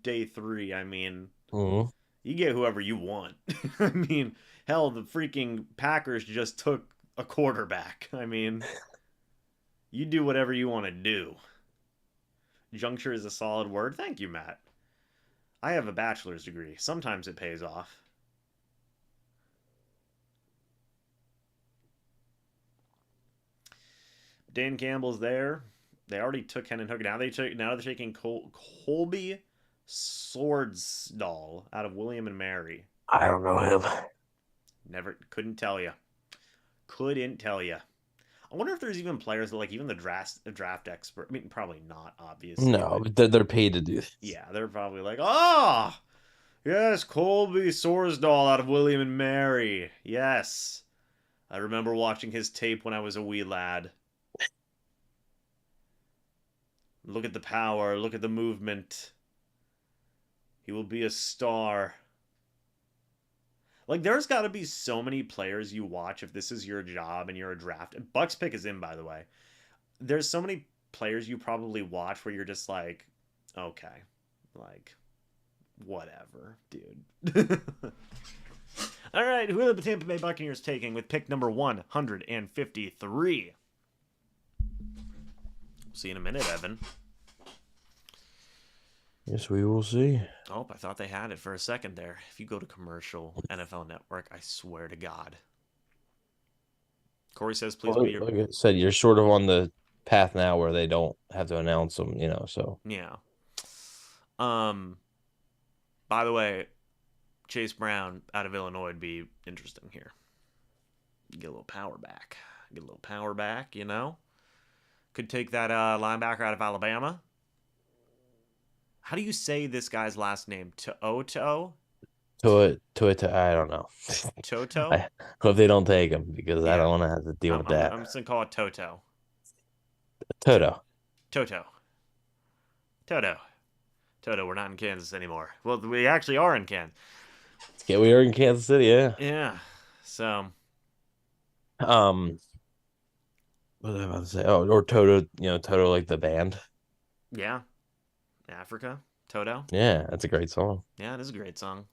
day 3. I mean, you get whoever you want. I mean, hell, the freaking Packers just took a quarterback. I mean, you do whatever you want to do. Juncture is a solid word. Thank you, Matt. I have a bachelor's degree. Sometimes it pays off. Dan Campbell's there. They already took Hendon Hooker. Now they're taking Colby Swordsdal out of William and Mary. I don't know him. Couldn't tell you. Couldn't tell you. I wonder if there's even players that, like, even the draft expert. I mean, probably not, obviously. No, but they're paid to do this. Yeah, they're probably like, oh, yes, Colby Swordsdal out of William and Mary. Yes, I remember watching his tape when I was a wee lad. Look at the power. Look at the movement. He will be a star. Like, there's got to be so many players you watch if this is your job and you're a draft. And Bucs pick is in, by the way. There's so many players you probably watch where you're just like, okay, like, whatever, dude. All right, who are the Tampa Bay Buccaneers taking with pick number 153? See you in a minute, Evan. Yes, we will see. Oh, I thought they had it for a second there. If you go to commercial NFL Network, I swear to God. Corey says, please be your... Like I said, you're sort of on the path now where they don't have to announce them, so. Yeah. By the way, Chase Brown out of Illinois would be interesting here. Get a little power back. Could take that linebacker out of Alabama. How do you say this guy's last name? Toto? I don't know. Toto? I hope they don't take him because I don't want to have to deal with that. I'm just going to call it Toto. Toto. Toto, we're not in Kansas anymore. Well, we actually are in Kansas. Yeah, we are in Kansas City, yeah. Yeah. So. What was I about to say? Oh, or Toto, Toto like the band. Yeah. Africa. Toto. Yeah, that's a great song. Yeah, it is a great song.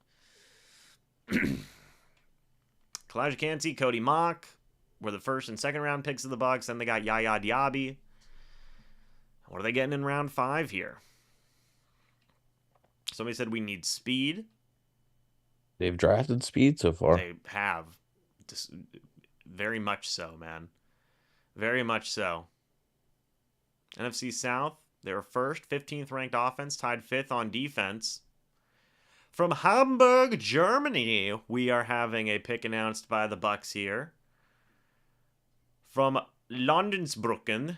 Kalijah Kancey, Cody Mock were the first and second round picks of the Bucs. Then they got Yaya Diaby. What are they getting in round 5 here? Somebody said we need speed. They've drafted speed so far. They have. Very much so, man. Very much so. NFC South, they were first, 15th ranked offense, tied 5th on defense. From Hamburg, Germany, we are having a pick announced by the Bucs here. From Landensbrücken.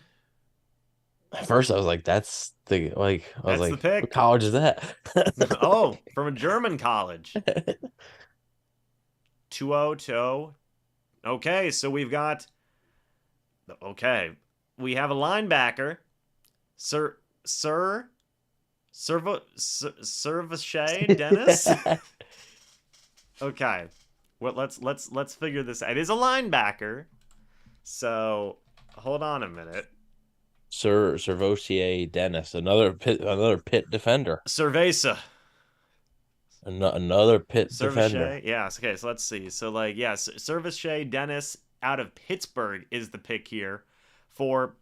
At first, I was like, "That's the the pick. What college is that?" Oh, from a German college. 2-0-2. Okay, so we've got. Okay, we have a linebacker, Serviche Dennis. Okay, well let's figure this out. It is a linebacker, so hold on a minute. Serviche Dennis, another pit defender. Cerveza. Another pit defender. Yes. Okay. So let's see. So Serviche Dennis out of Pittsburgh is the pick here for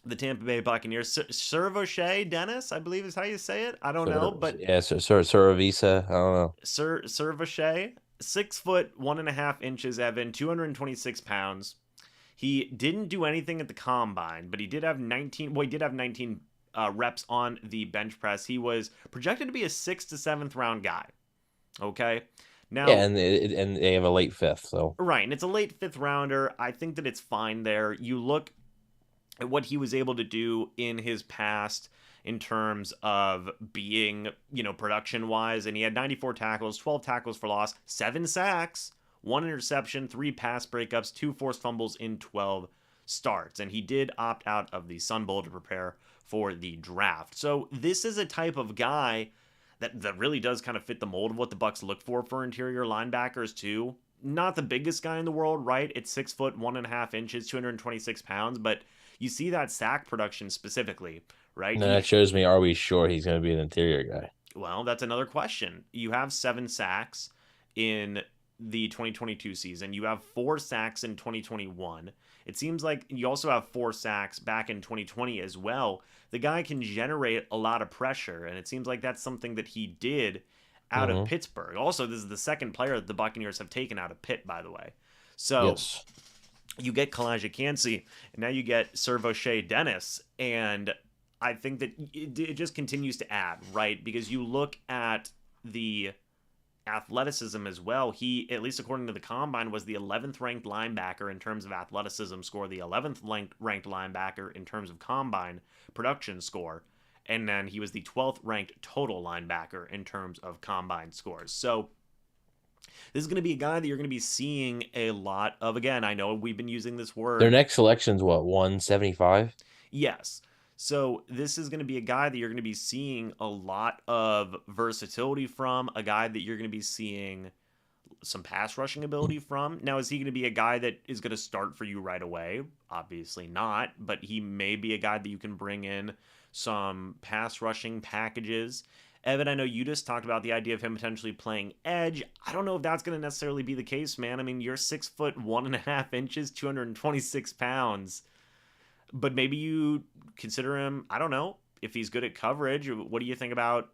the Tampa Bay Buccaneers. Serviche Dennis, I believe is how you say it. I don't know, but yeah, Service. I don't know. Serviche, 6 foot 1.5 inches, Evan, 226 pounds. He didn't do anything at the combine, but he did have 19. Well, he did have 19 reps on the bench press. He was projected to be a 6th to 7th round guy. Okay, now yeah, and they have a late 5th, so right, and it's a late 5th rounder. I think that it's fine there. You look at what he was able to do in his past in terms of being, production wise, and he had 94 tackles, 12 tackles for loss, 7 sacks. 1 interception, 3 pass breakups, 2 forced fumbles in 12 starts. And he did opt out of the Sun Bowl to prepare for the draft. So this is a type of guy that really does kind of fit the mold of what the Bucs look for interior linebackers too. Not the biggest guy in the world, right? It's 6 foot 1.5 inches, 226 pounds, but you see that sack production specifically, right? And that shows me, are we sure he's going to be an interior guy? Well, that's another question. You have 7 sacks in the 2022 season. You have 4 sacks in 2021. It seems like you also have 4 sacks back in 2020 as well. The guy can generate a lot of pressure, and it seems like that's something that he did out of Pittsburgh. Also, this is the second player that the Buccaneers have taken out of Pitt, by the way. So yes. You get Kalijah Kancey, and now you get Serviche Dennis, and I think that it just continues to add, right? Because you look at the athleticism as well. He, at least according to the combine, was the 11th ranked linebacker in terms of athleticism score, the 11th ranked linebacker in terms of combine production score, and then he was the 12th ranked total linebacker in terms of combine scores. So this is going to be a guy that you're going to be seeing a lot of. Again, I know we've been using this word. Their next selection's what, 175? Yes. So this is going to be a guy that you're going to be seeing a lot of versatility from, a guy that you're going to be seeing some pass rushing ability from. Now, is he going to be a guy that is going to start for you right away? Obviously not, but he may be a guy that you can bring in some pass rushing packages. Evan, I know you just talked about the idea of him potentially playing edge. I don't know if that's going to necessarily be the case, man. I mean, you're 6 foot 1.5 inches, 226 pounds. But maybe you consider him, I don't know, if he's good at coverage. What do you think about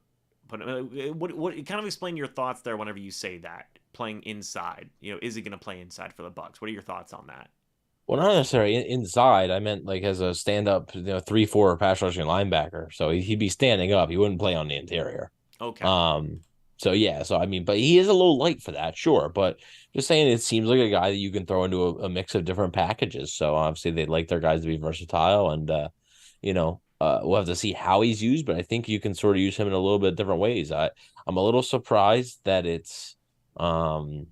what kind of explain your thoughts there whenever you say that, playing inside? Is he going to play inside for the Bucs? What are your thoughts on that? Well, not necessarily inside. I meant like as a stand-up, 3-4 pass rushing linebacker. So he'd be standing up. He wouldn't play on the interior. Okay. So yeah. So I mean, but he is a little light for that, sure. But just saying, it seems like a guy that you can throw into a mix of different packages. So obviously, they'd like their guys to be versatile, and we'll have to see how he's used. But I think you can sort of use him in a little bit different ways. I'm a little surprised that it's I'm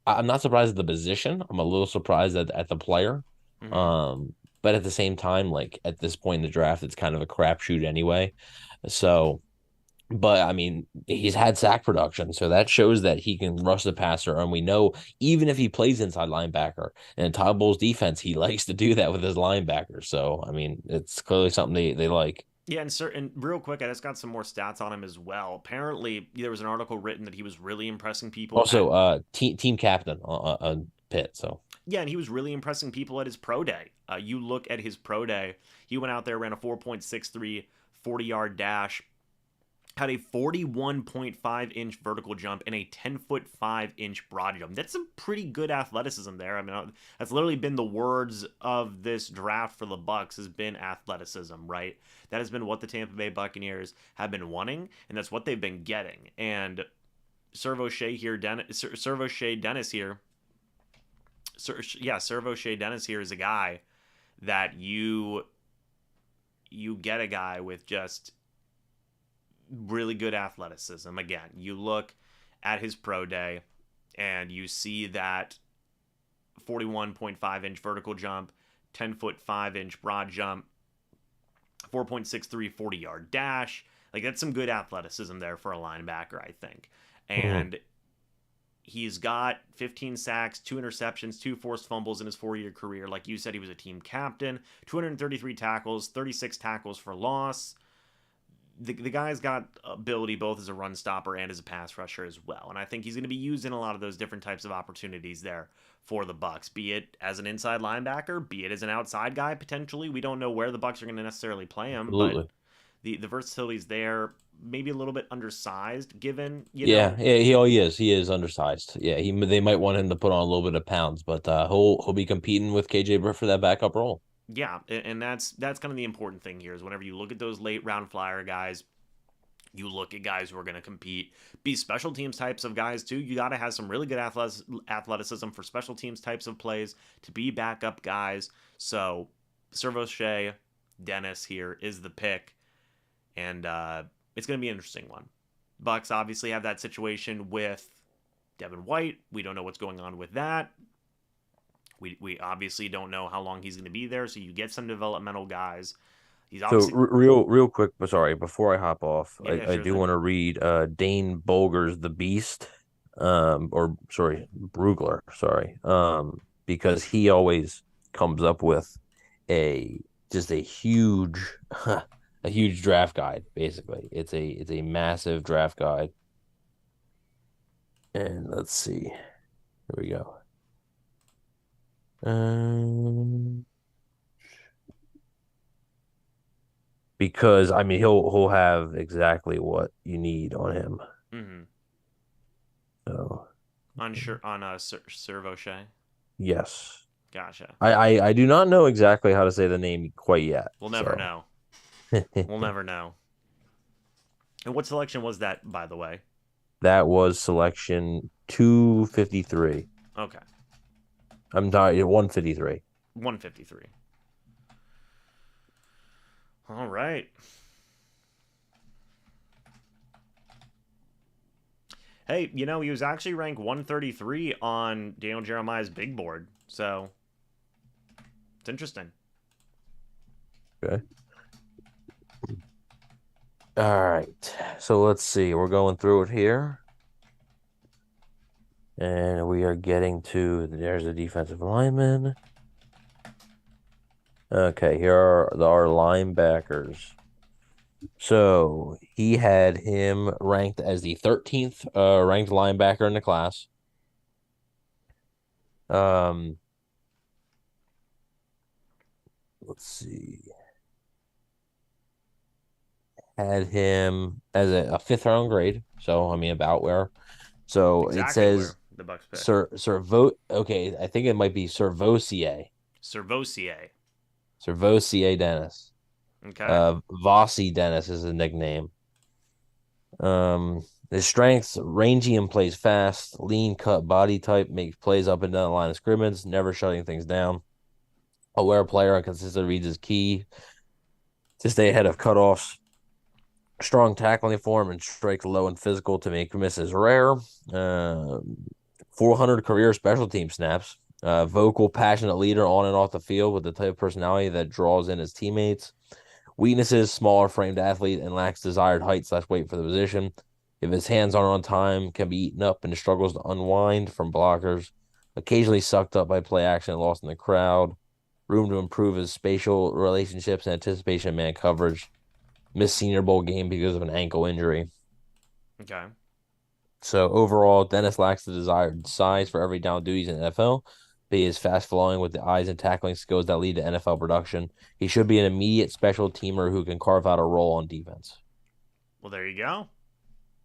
not surprised at the position. I'm a little surprised at the player. Mm-hmm. But at the same time, like at this point in the draft, it's kind of a crapshoot anyway. So, but I mean, he's had sack production, so that shows that he can rush the passer. And we know even if he plays inside linebacker and Todd Bowles defense, he likes to do that with his linebackers. So, I mean, it's clearly something they like. Yeah, and real quick, I just got some more stats on him as well. Apparently, there was an article written that he was really impressing people at. Also, team captain on Pitt. So Yeah, and he was really impressing people at his pro day. You look at his pro day, he went out there, ran a 4.63 40-yard dash, had a 41.5-inch vertical jump and a 10-foot 5-inch broad jump. That's some pretty good athleticism there. I mean, that's literally been the words of this draft for the Bucs has been athleticism, right? That has been what the Tampa Bay Buccaneers have been wanting, and that's what they've been getting. And Servo Shea here, Servo Shea Dennis here. Servo Shea Dennis here is a guy that you get a guy with just really good athleticism. Again, you look at his pro day and you see that 41.5-inch vertical jump, 10-foot 5-inch broad jump, 4.63 40-yard dash. Like, that's some good athleticism there for a linebacker, I think. And he's got 15 sacks, 2 interceptions, 2 forced fumbles in his 4-year career. Like you said, he was a team captain, 233 tackles, 36 tackles for loss. The guy's got ability both as a run stopper and as a pass rusher as well. And I think he's going to be used in a lot of those different types of opportunities there for the Bucs, be it as an inside linebacker, be it as an outside guy potentially. We don't know where the Bucs are going to necessarily play him, absolutely. but the versatility's there. Maybe a little bit undersized given, Yeah, he is undersized. Yeah, they might want him to put on a little bit of pounds, but he'll be competing with KJ Britt for that backup role. Yeah, and that's kind of the important thing here is whenever you look at those late round flyer guys, you look at guys who are going to compete, be special teams types of guys too. You got to have some really good athleticism for special teams types of plays to be backup guys. So Servo Shea Dennis here is the pick, and it's going to be an interesting one. Bucs obviously have that situation with Devin White. We don't know what's going on with that. We obviously don't know how long he's going to be there, so you get some developmental guys. He's obviously real quick, but sorry, before I hop off, yeah, I sure do thing. want to read Dane Bolger's The Beast, or sorry, Brugler, sorry, because he always comes up with a just a huge a huge draft guide. Basically, it's a massive draft guide. And let's see, here we go. Because I mean he'll have exactly what you need on him. Mm-hmm. So On Servo Shea. yes, Gotcha. I do not know exactly how to say the name quite yet. We'll never know. We'll never know. And what selection was that, by the way? That was selection 253. Okay. I'm sorry, 153. 153. All right. Hey, he was actually ranked 133 on Daniel Jeremiah's big board. So, it's interesting. Okay. All right. So let's see. We're going through it here. And we are getting to there's a defensive lineman. Okay, here are our linebackers. So he had him ranked as the 13th ranked linebacker in the class. Let's see. Had him as a 5th round grade. So I mean about where. So it Exactly says where the Bucs pick. Okay, I think it might be Servosier. Servosier Dennis. Okay. Vossi Dennis is a nickname. His strengths, rangy and plays fast, lean cut body type, makes plays up and down the line of scrimmage, never shutting things down. Aware player and consistent reads is key to stay ahead of cutoffs. Strong tackling form and strikes low and physical to make misses rare. 400 career special team snaps. Vocal, passionate leader on and off the field with the type of personality that draws in his teammates. Weaknesses, smaller framed athlete and lacks desired height / weight for the position. If his hands aren't on time, can be eaten up and struggles to unwind from blockers. Occasionally sucked up by play action and lost in the crowd. Room to improve his spatial relationships and anticipation man coverage. missed Senior Bowl game because of an ankle injury. Okay. So overall, Dennis lacks the desired size for every down duties in the NFL, but he is fast flowing with the eyes and tackling skills that lead to NFL production. He should be an immediate special teamer who can carve out a role on defense. Well, there you go.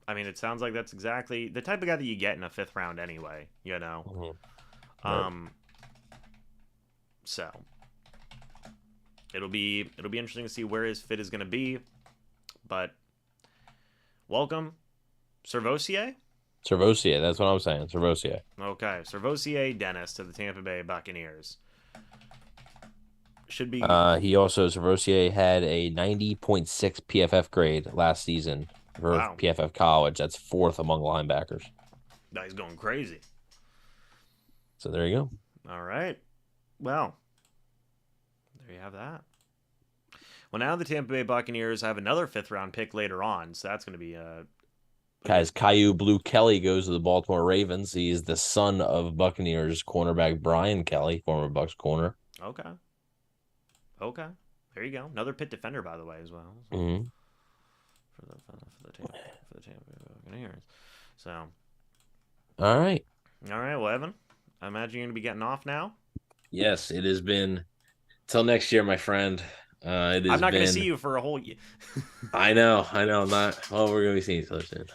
I mean, it sounds like that's exactly the type of guy that you get in a 5th round anyway, you know. Mhm. Right. Um so it'll be interesting to see where his fit is going to be, but welcome Servosier. Cervosier, that's what I'm saying. Cervosier. Okay, Servosier Dennis to the Tampa Bay Buccaneers. Should be He also Cervosier had a 90.6 PFF grade last season for wow. PFF college. That's fourth among linebackers. Now he's going crazy. So there you go. All right. Well, there you have that. Well, now the Tampa Bay Buccaneers have another 5th round pick later on, so that's going to be Guys, Caillou Blue Kelly goes to the Baltimore Ravens. He's the son of Buccaneers cornerback Brian Kelly, former Bucs corner. okay. Okay, there you go. Another pit defender, by the way, as well. Mm-hmm. For the Tampa Bay Buccaneers. So, All right. well, Evan, I imagine you're going to be getting off now. Yes, it has been till next year, my friend. It has I'm not been. going to see you for a whole year. I know. I'm not. Well, we're gonna be seeing each other soon.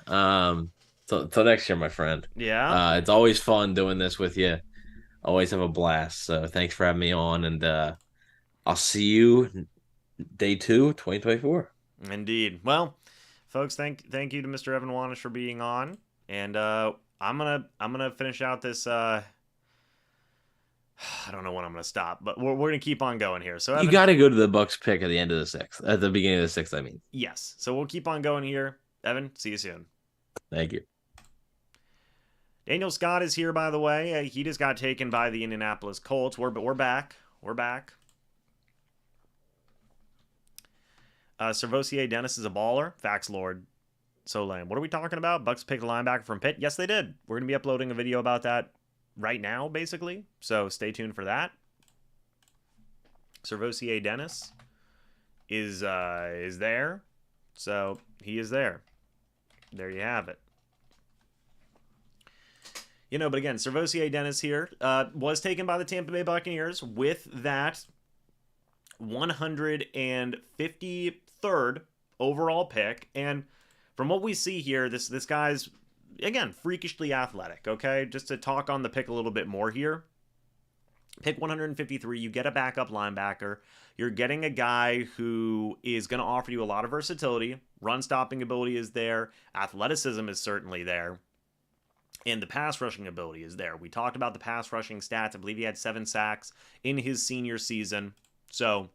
Till next year, my friend. Yeah. It's always fun doing this with you. Always have a blast. So thanks for having me on, and I'll see you day 2, 2024. Indeed. Well, folks, thank you to Mr. Evan Wanish for being on, and I'm gonna finish out this. I don't know when I'm gonna stop, but we're gonna keep on going here. So Evan, You got to go to the Bucks pick at the end of the 6th, at the beginning of the 6th. I mean, yes. So we'll keep on going here. Evan, see you soon. thank you. Daniel Scott is here, by the way. He just got taken by the Indianapolis Colts. We're back. We're back. Servosier Dennis is a baller. Facts Lord. So lame. What are we talking about? Bucks picked a linebacker from Pitt. Yes, they did. We're going to be uploading a video about that right now, basically. So stay tuned for that. Servosier Dennis is there. So he is there. There you have it. You know, but again, Servosier Dennis here was taken by the Tampa Bay Buccaneers with that 153rd overall pick. And from what we see here, this guy's, again, freakishly athletic, okay? Just to talk on the pick a little bit more here. Pick 153, you get a backup linebacker. You're getting a guy who is going to offer you a lot of versatility. Run stopping ability is there. Athleticism is certainly there. And the pass rushing ability is there. We talked about the pass rushing stats. I believe he had 7 sacks in his senior season. So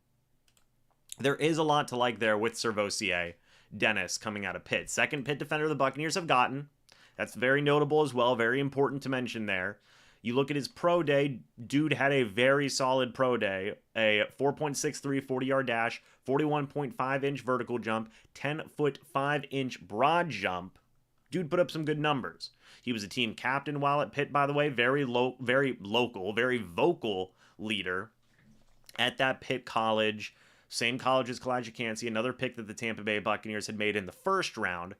there is a lot to like there with Servosier Dennis coming out of Pitt. Second Pitt defender the Buccaneers have gotten. That's very notable as well. Very important to mention there. You look at his pro day, dude had a very solid pro day. A 4.63 40-yard dash, 41.5-inch vertical jump, 10-foot 5-inch broad jump. Dude put up some good numbers. He was a team captain while at Pitt, by the way. Very local, very vocal leader at that Pitt college. Same college as Kalijah Kancey, another pick that the Tampa Bay Buccaneers had made in the first round.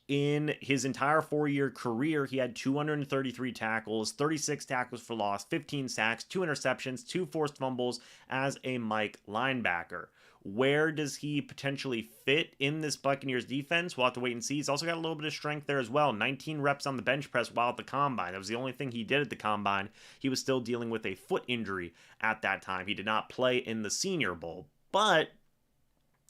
In his entire 4-year career, he had 233 tackles, 36 tackles for loss, 15 sacks, 2 interceptions, 2 forced fumbles as a Mike linebacker. Where does he potentially fit in this Buccaneers defense? We'll have to wait and see. He's also got a little bit of strength there as well. 19 reps on the bench press while at the combine. That was the only thing he did at the combine. He was still dealing with a foot injury at that time. He did not play in the Senior Bowl. But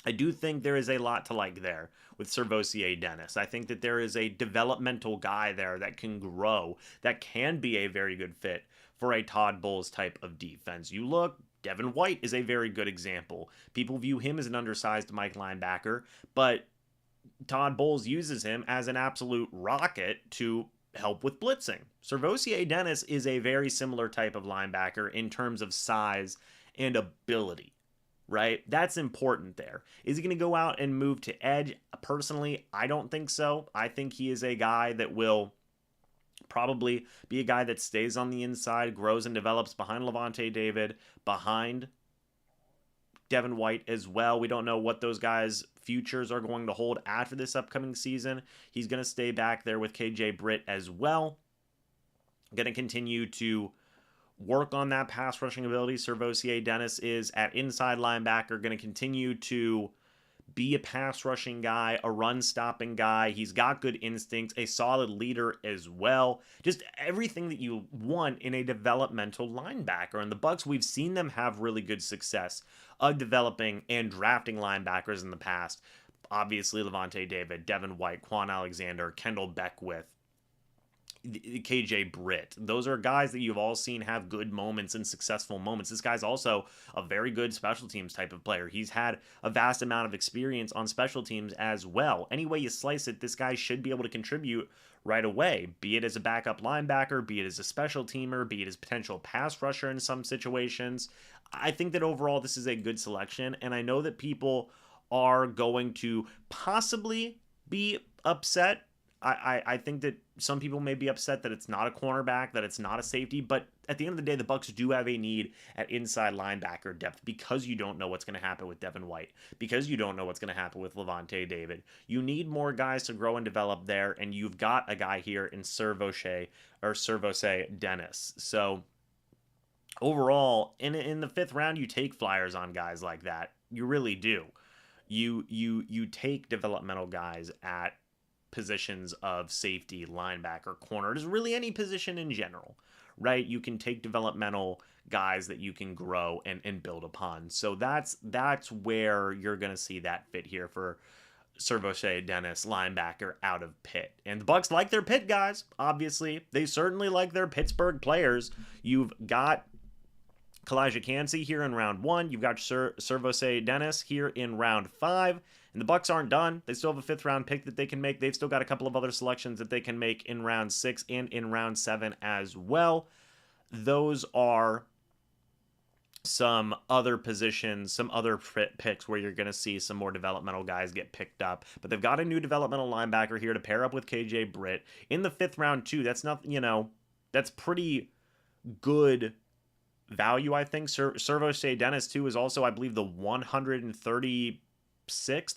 I do think there is a lot to like there with Servosier Dennis. I think that there is a developmental guy there that can grow, that can be a very good fit for a Todd Bowles type of defense. You look, Devin White is a very good example. People view him as an undersized Mike linebacker, but Todd Bowles uses him as an absolute rocket to help with blitzing. Servosier Dennis is a very similar type of linebacker in terms of size and ability, right? That's important there. Is he going to go out and move to edge? Personally, I don't think so. I think he is a guy that will probably be a guy that stays on the inside, grows and develops behind Levante David, behind Devin White as well. We don't know what those guys' futures are going to hold after this upcoming season. He's going to stay back there with KJ Britt as well. Going to continue to work on that pass rushing ability. Servosier Dennis is at inside linebacker, going to continue to be a pass rushing guy, a run stopping guy. He's got good instincts, a solid leader as well. Just everything that you want in a developmental linebacker. And the Bucs, we've seen them have really good success of developing and drafting linebackers in the past. Obviously, Lavonte David, Devin White, Quan Alexander, Kendall Beckwith, KJ Britt. Those are guys that you've all seen have good moments and successful moments. This guy's also a very good special teams type of player. He's had a vast amount of experience on special teams as well. Any way you slice it, this guy should be able to contribute right away, be it as a backup linebacker, be it as a special teamer, be it as potential pass rusher in some situations. I think that overall this is a good selection, and I know that people are going to possibly be upset. I think that some people may be upset that it's not a cornerback, that it's not a safety, but at the end of the day, the Bucs do have a need at inside linebacker depth because you don't know what's going to happen with Devin White, because you don't know what's going to happen with Lavonte David. You need more guys to grow and develop there, and you've got a guy here in Servosier Dennis. So overall, in the 5th round, you take flyers on guys like that. You really do. You take developmental guys at positions of safety, linebacker, corner, just really any position in general, right? You can take developmental guys that you can grow and build upon. So that's where you're going to see that fit here for Servosier Dennis, linebacker out of Pitt. And the Bucs like their Pitt guys, obviously. They certainly like their Pittsburgh players. You've got Kalijah Cansey here in round 1. You've got Servosier Dennis here in round 5. And the Bucs aren't done. They still have a 5th round pick that they can make. They've still got a couple of other selections that they can make in round 6 and in round 7 as well. Those are some other positions, some other picks where you're going to see some more developmental guys get picked up. But they've got a new developmental linebacker here to pair up with KJ Britt in the 5th round too. That's not, that's pretty good value, I think. Servosier Dennis too is also, I believe, the 136th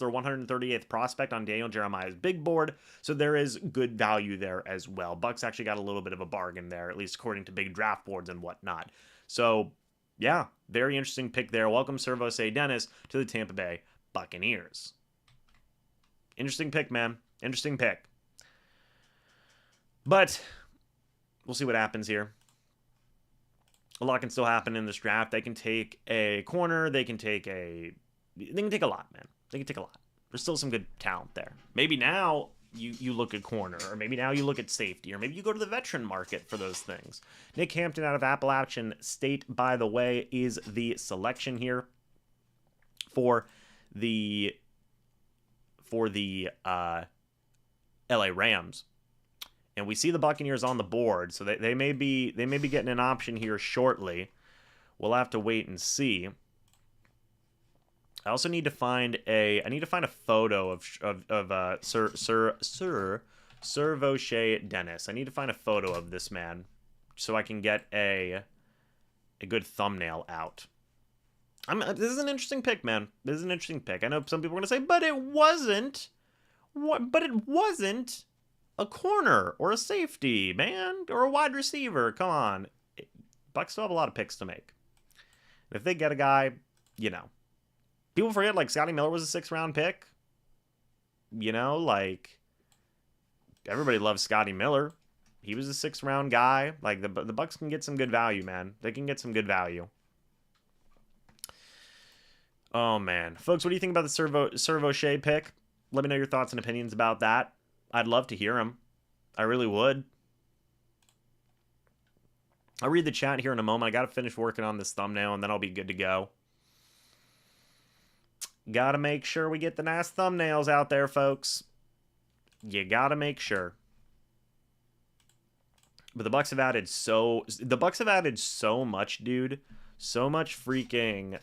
or 138th prospect on Daniel Jeremiah's big board, so there is good value there as well. Bucs actually got a little bit of a bargain there, at least according to big draft boards and whatnot. So yeah, very interesting pick there. Welcome Servosier Dennis to the Tampa Bay Buccaneers. Interesting pick, man. Interesting pick. But we'll see what happens here. A lot can still happen in this draft. They can take a corner. They can take a lot, man. They can take a lot. There's still some good talent there. Maybe now you look at corner, or maybe now you look at safety, or maybe you go to the veteran market for those things. Nick Hampton out of Appalachian State, by the way, is the selection here for the LA Rams. And we see the Buccaneers on the board, so they may be getting an option here shortly. We'll have to wait and see. I also need to find a photo of Servosier Dennis. I need to find a photo of this man so I can get a good thumbnail out. This is an interesting pick, man. This is an interesting pick. I know some people are gonna say, but it wasn't a corner or a safety, man, or a wide receiver. Come on, Bucs still have a lot of picks to make. If they get a guy, people forget, like, Scotty Miller was a 6th round pick. Like, everybody loves Scotty Miller. He was a 6th round guy. Like, the Bucs can get some good value, man. They can get some good value. Oh, man. Folks, what do you think about the Servosier pick? Let me know your thoughts and opinions about that. I'd love to hear them. I really would. I'll read the chat here in a moment. I got to finish working on this thumbnail, and then I'll be good to go. Gotta make sure we get the nice thumbnails out there, folks. You gotta make sure. But the Bucs have added so much, dude. So much freaking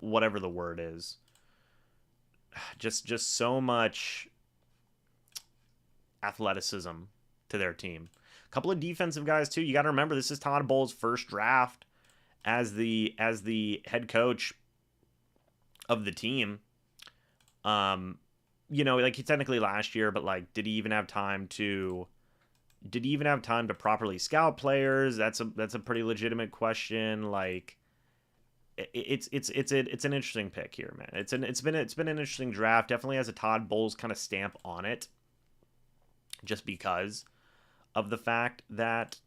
whatever the word is. Just so much athleticism to their team. A couple of defensive guys too. You got to remember, this is Todd Bowles' first draft as the head coach of the team. Like he technically last year, but like, did he even have time to? Did he even have time to properly scout players? That's a pretty legitimate question. Like, it's an interesting pick here, man. It's been an interesting draft. Definitely has a Todd Bowles kind of stamp on it, just because of the fact that,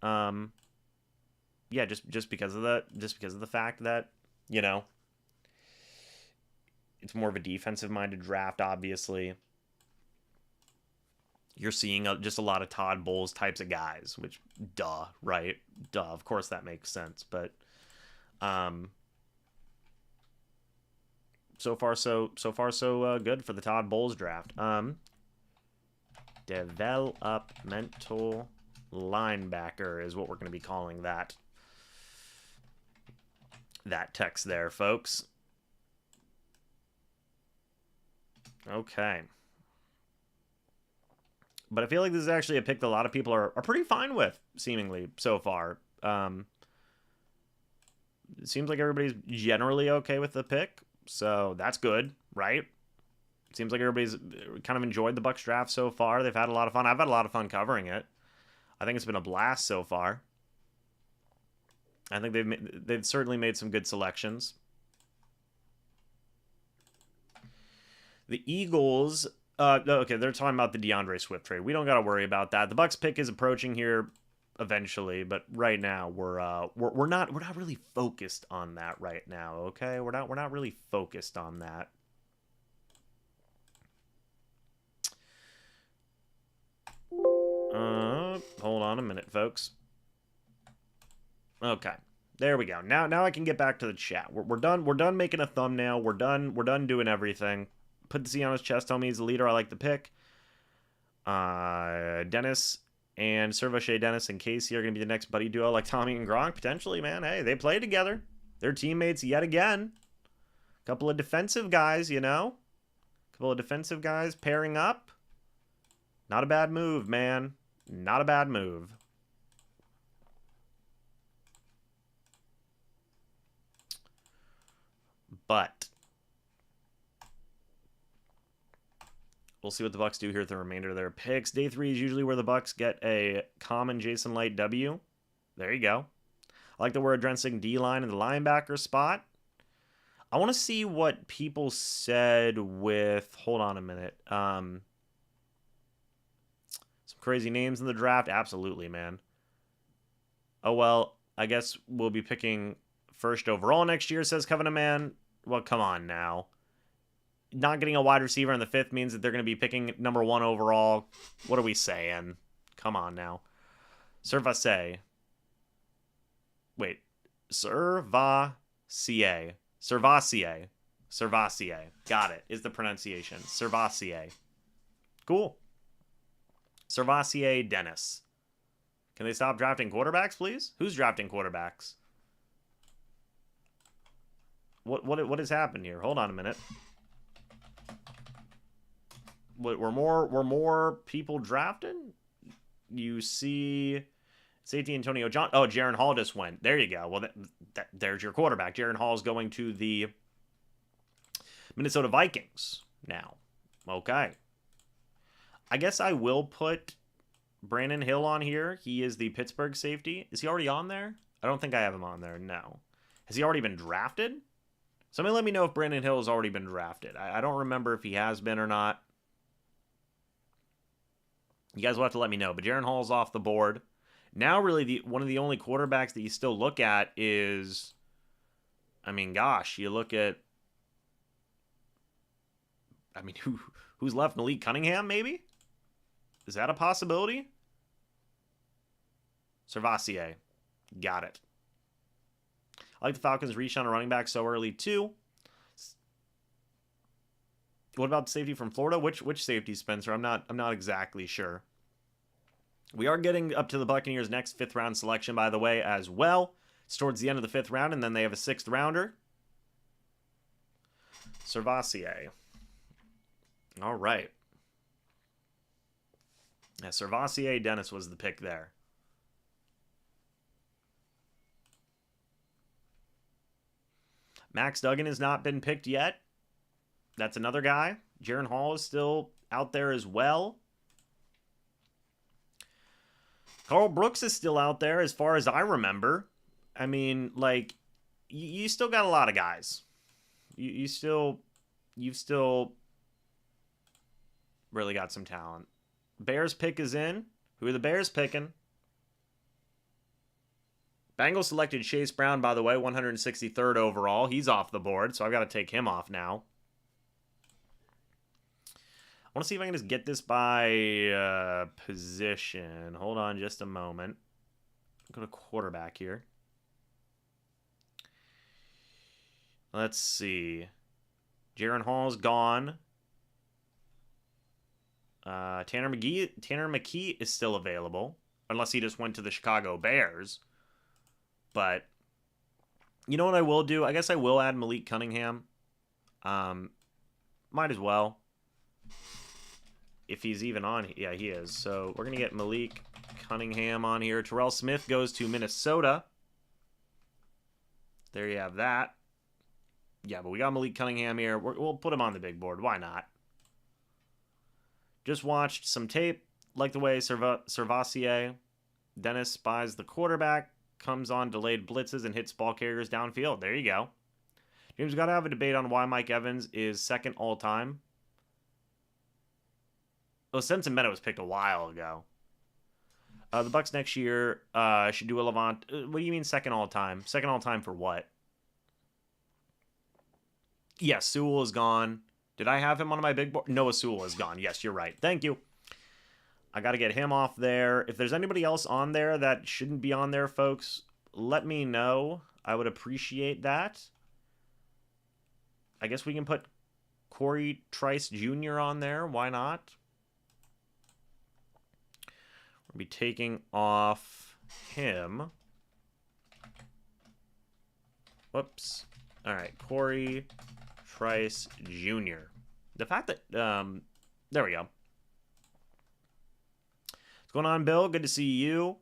yeah, just because of the fact that you know it's more of a defensive minded draft. Obviously, you're seeing just a lot of Todd Bowles types of guys, which duh, right? Duh, of course that makes sense. But um, so far so good for the Todd Bowles draft. Developmental linebacker is what we're going to be calling that text there, folks. Okay. But I feel like this is actually a pick that a lot of people are pretty fine with, seemingly, so far. It seems like everybody's generally okay with the pick, so that's good, right? It seems like everybody's kind of enjoyed the Bucs draft so far. They've had a lot of fun. I've had a lot of fun covering it. I think it's been a blast so far. I think they've certainly made some good selections. The Eagles, okay, they're talking about the DeAndre Swift trade. We don't got to worry about that. The Bucs pick is approaching here eventually, but right now we're not really focused on that right now. Okay, we're not really focused on that. Hold on a minute, folks. Okay, there we go. Now I can get back to the chat. We're done. We're done making a thumbnail. We're done doing everything. Put the C on his chest. Tell me he's the leader. I like the pick. Dennis and Servache Dennis and Casey are going to be the next buddy duo like Tommy and Gronk. Potentially, man. Hey, they play together. They're teammates yet again. Couple of defensive guys, Couple of defensive guys pairing up. Not a bad move, man. Not a bad move. But we'll see what the Bucs do here with the remainder of their picks. Day 3 is usually where the Bucs get a common Jason Light W. There you go. I like that we're addressing D-line in the linebacker spot. I want to see what people said with... Hold on a minute. Some crazy names in the draft. Absolutely, man. Oh, well, I guess we'll be picking first overall next year, says Covenant Man. Well, come on now. Not getting a wide receiver in the 5th means that they're going to be picking number 1 overall. What are we saying? Come on now. Servassier. Wait. Servassier. Got it. Is the pronunciation. Servassier. Cool. Servassier Dennis. Can they stop drafting quarterbacks, please? Who's drafting quarterbacks? What has happened here? Hold on a minute. Were more people drafted? You see safety Antonio John. Oh, Jaron Hall just went. There you go. Well, there's your quarterback. Jaron Hall is going to the Minnesota Vikings now. Okay. I guess I will put Brandon Hill on here. He is the Pittsburgh safety. Is he already on there? I don't think I have him on there. No. Has he already been drafted? Somebody let me know if Brandon Hill has already been drafted. I don't remember if he has been or not. You guys will have to let me know. But Jaron Hall's off the board. Now, really, one of the only quarterbacks that you still look at is... I mean, gosh, you look at... I mean, who's left? Malik Cunningham, maybe? Is that a possibility? Servassier. Got it. I like the Falcons reach on a running back so early, too. What about the safety from Florida? Which safety, Spencer? I'm not exactly sure. We are getting up to the Buccaneers' next 5th round selection, by the way, as well. It's towards the end of the 5th round, and then they have a 6th rounder. Servassier. All right. Yeah, Servassier Dennis was the pick there. Max Duggan has not been picked yet. That's another guy. Jaron Hall is still out there as well. Carl Brooks is still out there as far as I remember. I mean, like, you still got a lot of guys. You've still really got some talent. Bears pick is in. Who are the Bears picking? Bengals selected Chase Brown, by the way, 163rd overall. He's off the board, so I've got to take him off now. I want to see if I can just get this by position. Hold on just a moment. Go to quarterback here. Let's see. Jaron Hall's gone. Tanner McKee is still available, unless he just went to the Chicago Bears. But you know what I will do? I guess I will add Malik Cunningham. Might as well. If he's even on. Yeah, he is. So we're going to get Malik Cunningham on here. Terrell Smith goes to Minnesota. There you have that. Yeah, but we got Malik Cunningham here. We'll put him on the big board. Why not? Just watched some tape. Like the way Servassier. Dennis spies the quarterback. Comes on delayed blitzes and hits ball carriers downfield. There you go. James, got to have a debate on why Mike Evans is second all-time. Oh, Sensen Meta was picked a while ago. The Bucs next year should do a Levant. What do you mean second all-time? Second all-time for what? Yes, Sewell is gone. Did I have him on my big board? Noah Sewell is gone. Yes, you're right. Thank you. I got to get him off there. If there's anybody else on there that shouldn't be on there, folks, let me know. I would appreciate that. I guess we can put Corey Trice Jr. on there. Why not? We'll be taking off him. Whoops. All right, Corey Trice Jr. The fact that, there we go. What's going on, Bill? Good to see you.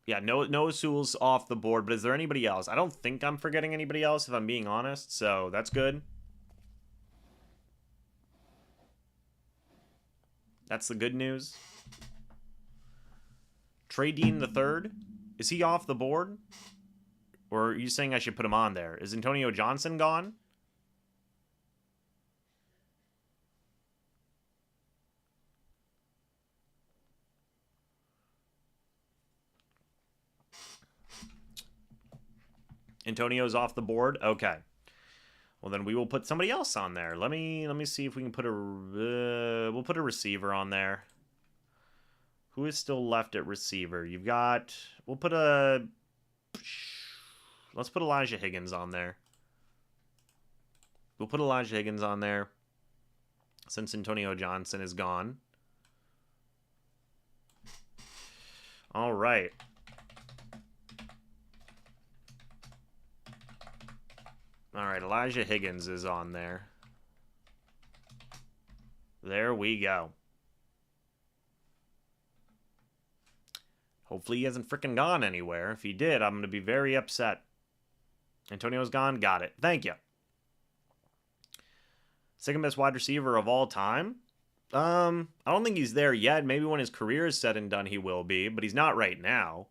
Yeah, Noah Sewell's off the board, but is there anybody else? I don't think I'm forgetting anybody else, if I'm being honest, so that's good. That's the good news. Trey Dean III, is he off the board? Or are you saying I should put him on there? Is Antonio Johnson gone? Antonio's off the board? Okay. Well, then we will put somebody else on there. Let me see if we can put a... we'll put a receiver on there. Who is still left at receiver? You've got... We'll put a... Let's put Elijah Higgins on there. We'll put Elijah Higgins on there. Since Antonio Johnson is gone. All right. All right, Elijah Higgins is on there. There we go. Hopefully he hasn't freaking gone anywhere. If he did, I'm going to be very upset. Antonio's gone. Got it. Thank you. Second best wide receiver of all time? I don't think he's there yet. Maybe when his career is said and done, he will be, but he's not right now.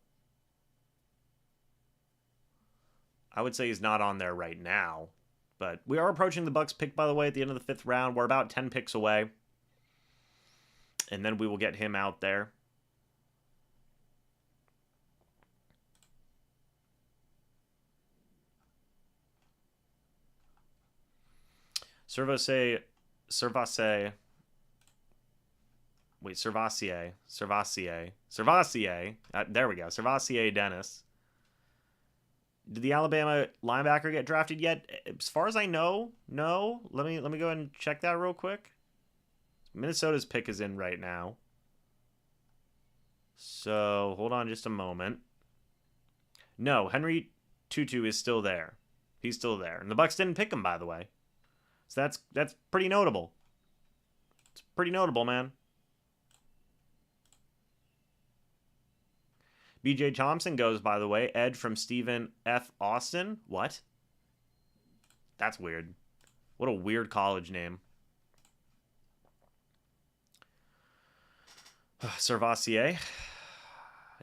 I would say he's not on there right now. But we are approaching the Bucs pick, by the way, at the end of the 5th round. We're about 10 picks away. And then we will get him out there. Servassier. There we go. Servassier Dennis. Did the Alabama linebacker get drafted yet? As far as I know, no. Let me go ahead and check that real quick. Minnesota's pick is in right now. So, hold on just a moment. No, Henry Tutu is still there. He's still there. And the Bucs didn't pick him, by the way. So that's pretty notable. It's pretty notable, man. BJ Thompson goes, by the way. Edge from Stephen F. Austin. What? That's weird. What a weird college name. Servassier.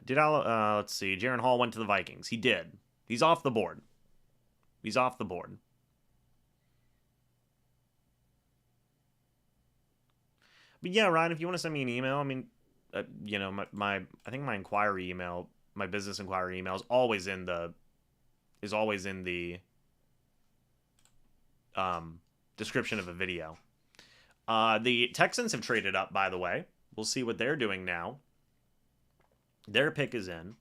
Let's see. Jaron Hall went to the Vikings. He did. He's off the board. He's off the board. But yeah, Ryan, if you want to send me an email, I mean, you know, I think my inquiry email, my business inquiry email is always in the description of a video. The Texans have traded up, by the way. We'll see what they're doing now. Their pick is in.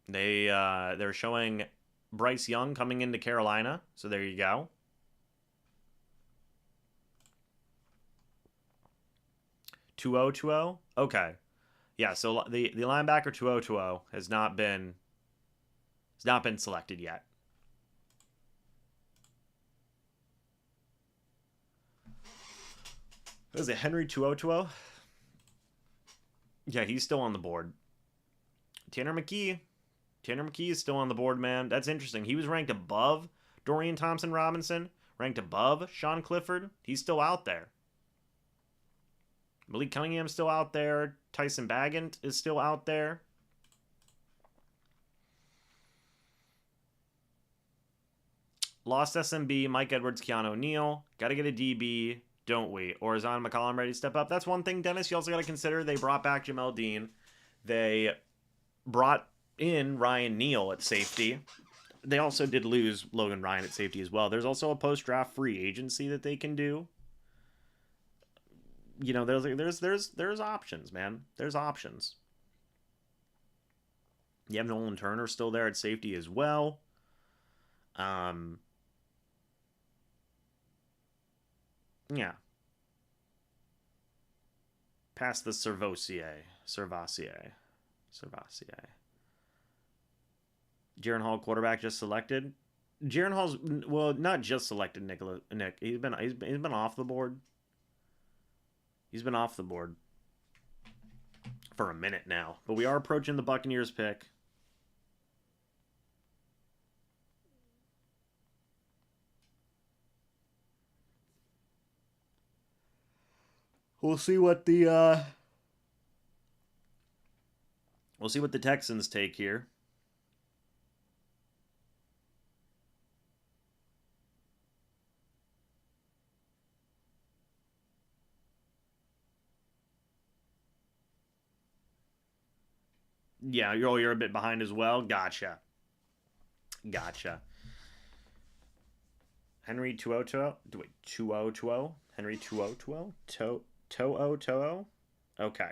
They're showing Bryce Young coming into Carolina, so there you go. (2020) Okay. Yeah, so the linebacker 2020 has not been selected yet. What is it, Henry 2020? Yeah, he's still on the board. Tanner McKee is still on the board, man. That's interesting. He was ranked above Dorian Thompson-Robinson, ranked above Sean Clifford. He's still out there. Malik Cunningham's still out there. Tyson Bagant is still out there. Lost SMB, Mike Edwards, Keanu O'Neal. Got to get a DB, don't we? Or is Zyon McCollum ready to step up? That's one thing, Dennis. You also got to consider they brought back Jamel Dean. They brought in Ryan Neal at safety. They also did lose Logan Ryan at safety as well. There's also a post-draft free agency that they can do. You know, there's options, man. There's options. You have Nolan Turner still there at safety as well. Yeah. Past the Servassier. Jaron Hall, quarterback, just selected. Jaron Hall's, well, not just selected. Nick. He's been off the board. He's been off the board for a minute now. But we are approaching the Buccaneers pick. We'll see what the Texans take here. Yeah, you're a bit behind as well. Gotcha. Henry 2020? Wait, 2020? Henry 2020? To'o? Okay.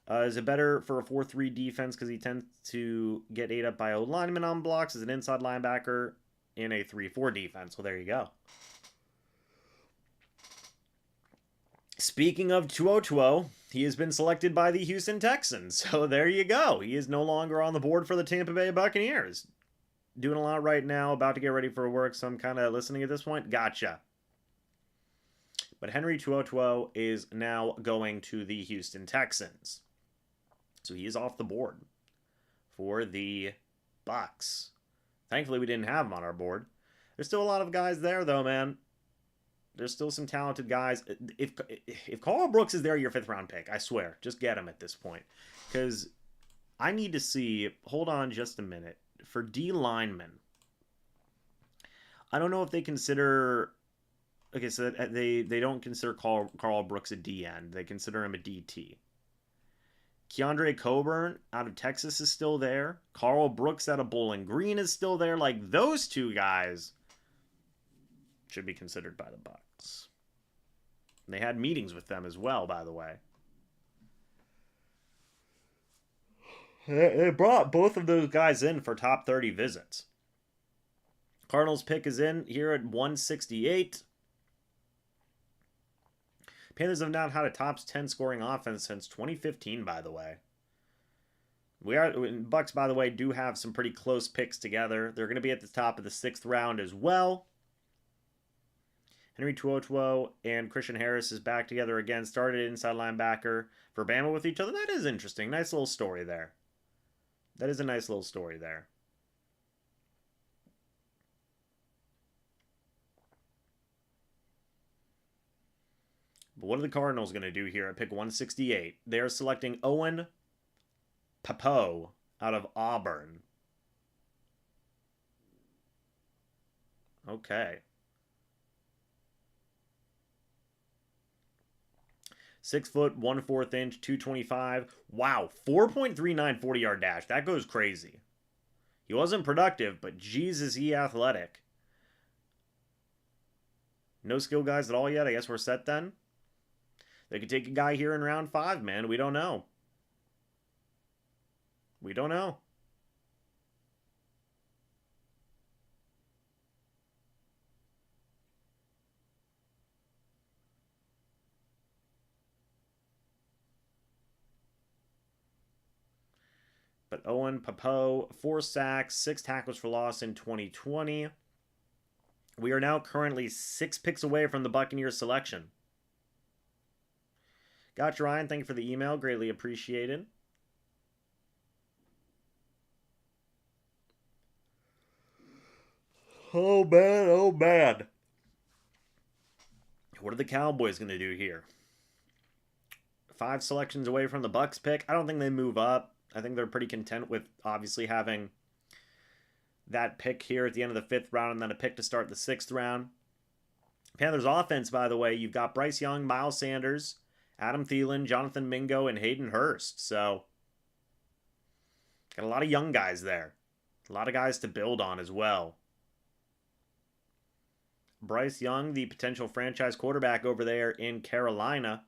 Is it better for a 4-3 defense because he tends to get ate up by O linemen on blocks as an inside linebacker in a 3-4 defense? Well, there you go. Speaking of 2020, he has been selected by the Houston Texans. So there you go. He is no longer on the board for the Tampa Bay Buccaneers. Doing a lot right now, about to get ready for work, so I'm kind of listening at this point. Gotcha. But Henry 2020 is now going to the Houston Texans. So he is off the board for the Bucs. Thankfully, we didn't have him on our board. There's still a lot of guys there, though, man. There's still some talented guys. If Carl Brooks is there, your 5th round pick, I swear, just get him at this point. Because I need to see, hold on just a minute, for D linemen. I don't know if they consider, okay, so they don't consider Carl Brooks a D end. They consider him a DT. Keandre Coburn out of Texas is still there. Carl Brooks out of Bowling Green is still there. Like, those two guys should be considered by the Bucs. They had meetings with them as well, by the way. They brought both of those guys in for top 30 visits. Cardinals pick is in here at 168. Panthers have not had a top 10 scoring offense since 2015, by the way. Bucs, by the way, do have some pretty close picks together. They're going to be at the top of the 6th round as well. Henry Tuotuo and Christian Harris is back together again. Started inside linebacker for Bama with each other. That is interesting. Nice little story there. That is a nice little story there. But what are the Cardinals going to do here at pick 168? They are selecting Owen Pappoe out of Auburn. Okay. 6 foot, 1/4 inch, 225. Wow, 4.39 40-yard dash. That goes crazy. He wasn't productive, but geez, is he athletic. No skill guys at all yet. I guess we're set then. They could take a guy here in round 5, man. We don't know. We don't know. But Owen Pappoe, 4 sacks, 6 tackles for loss in 2020. We are now currently 6 picks away from the Buccaneers selection. Gotcha, Ryan. Thank you for the email. Greatly appreciated. Oh, man. Oh, man. What are the Cowboys going to do here? 5 selections away from the Bucs pick. I don't think they move up. I think they're pretty content with obviously having that pick here at the end of the 5th round and then a pick to start the 6th round. Panthers offense, by the way, you've got Bryce Young, Miles Sanders, Adam Thielen, Jonathan Mingo, and Hayden Hurst. So, got a lot of young guys there. A lot of guys to build on as well. Bryce Young, the potential franchise quarterback over there in Carolina.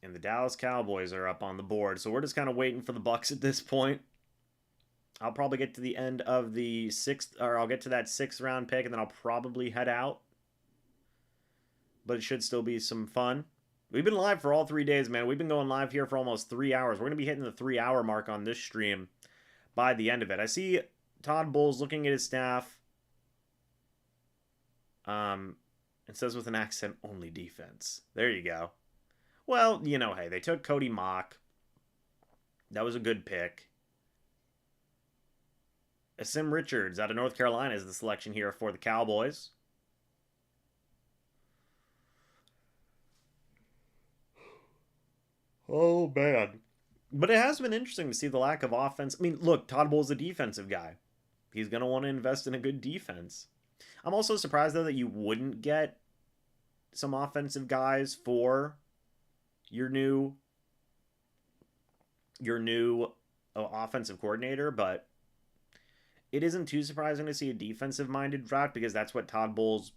And the Dallas Cowboys are up on the board. So we're just kind of waiting for the Bucs at this point. I'll probably get to the end of the 6th, or I'll get to that 6th round pick, and then I'll probably head out. But it should still be some fun. We've been live for all 3 days, man. We've been going live here for almost 3 hours. We're going to be hitting the 3-hour mark on this stream by the end of it. I see Todd Bowles looking at his staff. It says with an accent, only defense. There you go. Well, you know, hey, they took Cody Mock. That was a good pick. Asim Richards out of North Carolina is the selection here for the Cowboys. Oh, man. But it has been interesting to see the lack of offense. I mean, look, Todd Bowles is a defensive guy. He's going to want to invest in a good defense. I'm also surprised, though, that you wouldn't get some offensive guys for your new offensive coordinator, but it isn't too surprising to see a defensive-minded draft because that's what Todd Bowles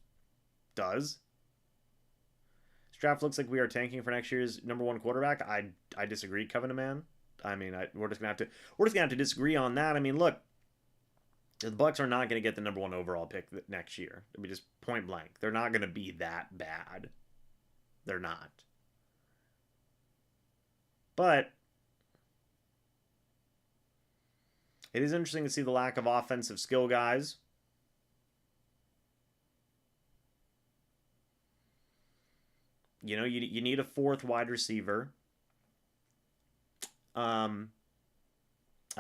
does. This draft looks like we are tanking for next year's #1 quarterback. I disagree, Covenant Man. I mean, we're just gonna have to disagree on that. I mean, look, the Bucs are not going to get the #1 overall pick next year. I mean, just point blank, they're not going to be that bad. They're not. But it is interesting to see the lack of offensive skill guys. You know, you need a 4th wide receiver. I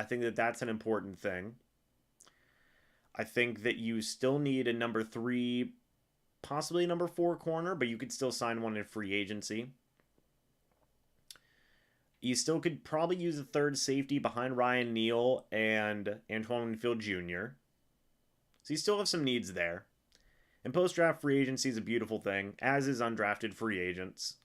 think that's an important thing. I think that you still need a #3, possibly a #4 corner, but you could still sign one in free agency. You still could probably use a 3rd safety behind Ryan Neal and Antoine Winfield Jr. So you still have some needs there. And post-draft free agency is a beautiful thing, as is undrafted free agents.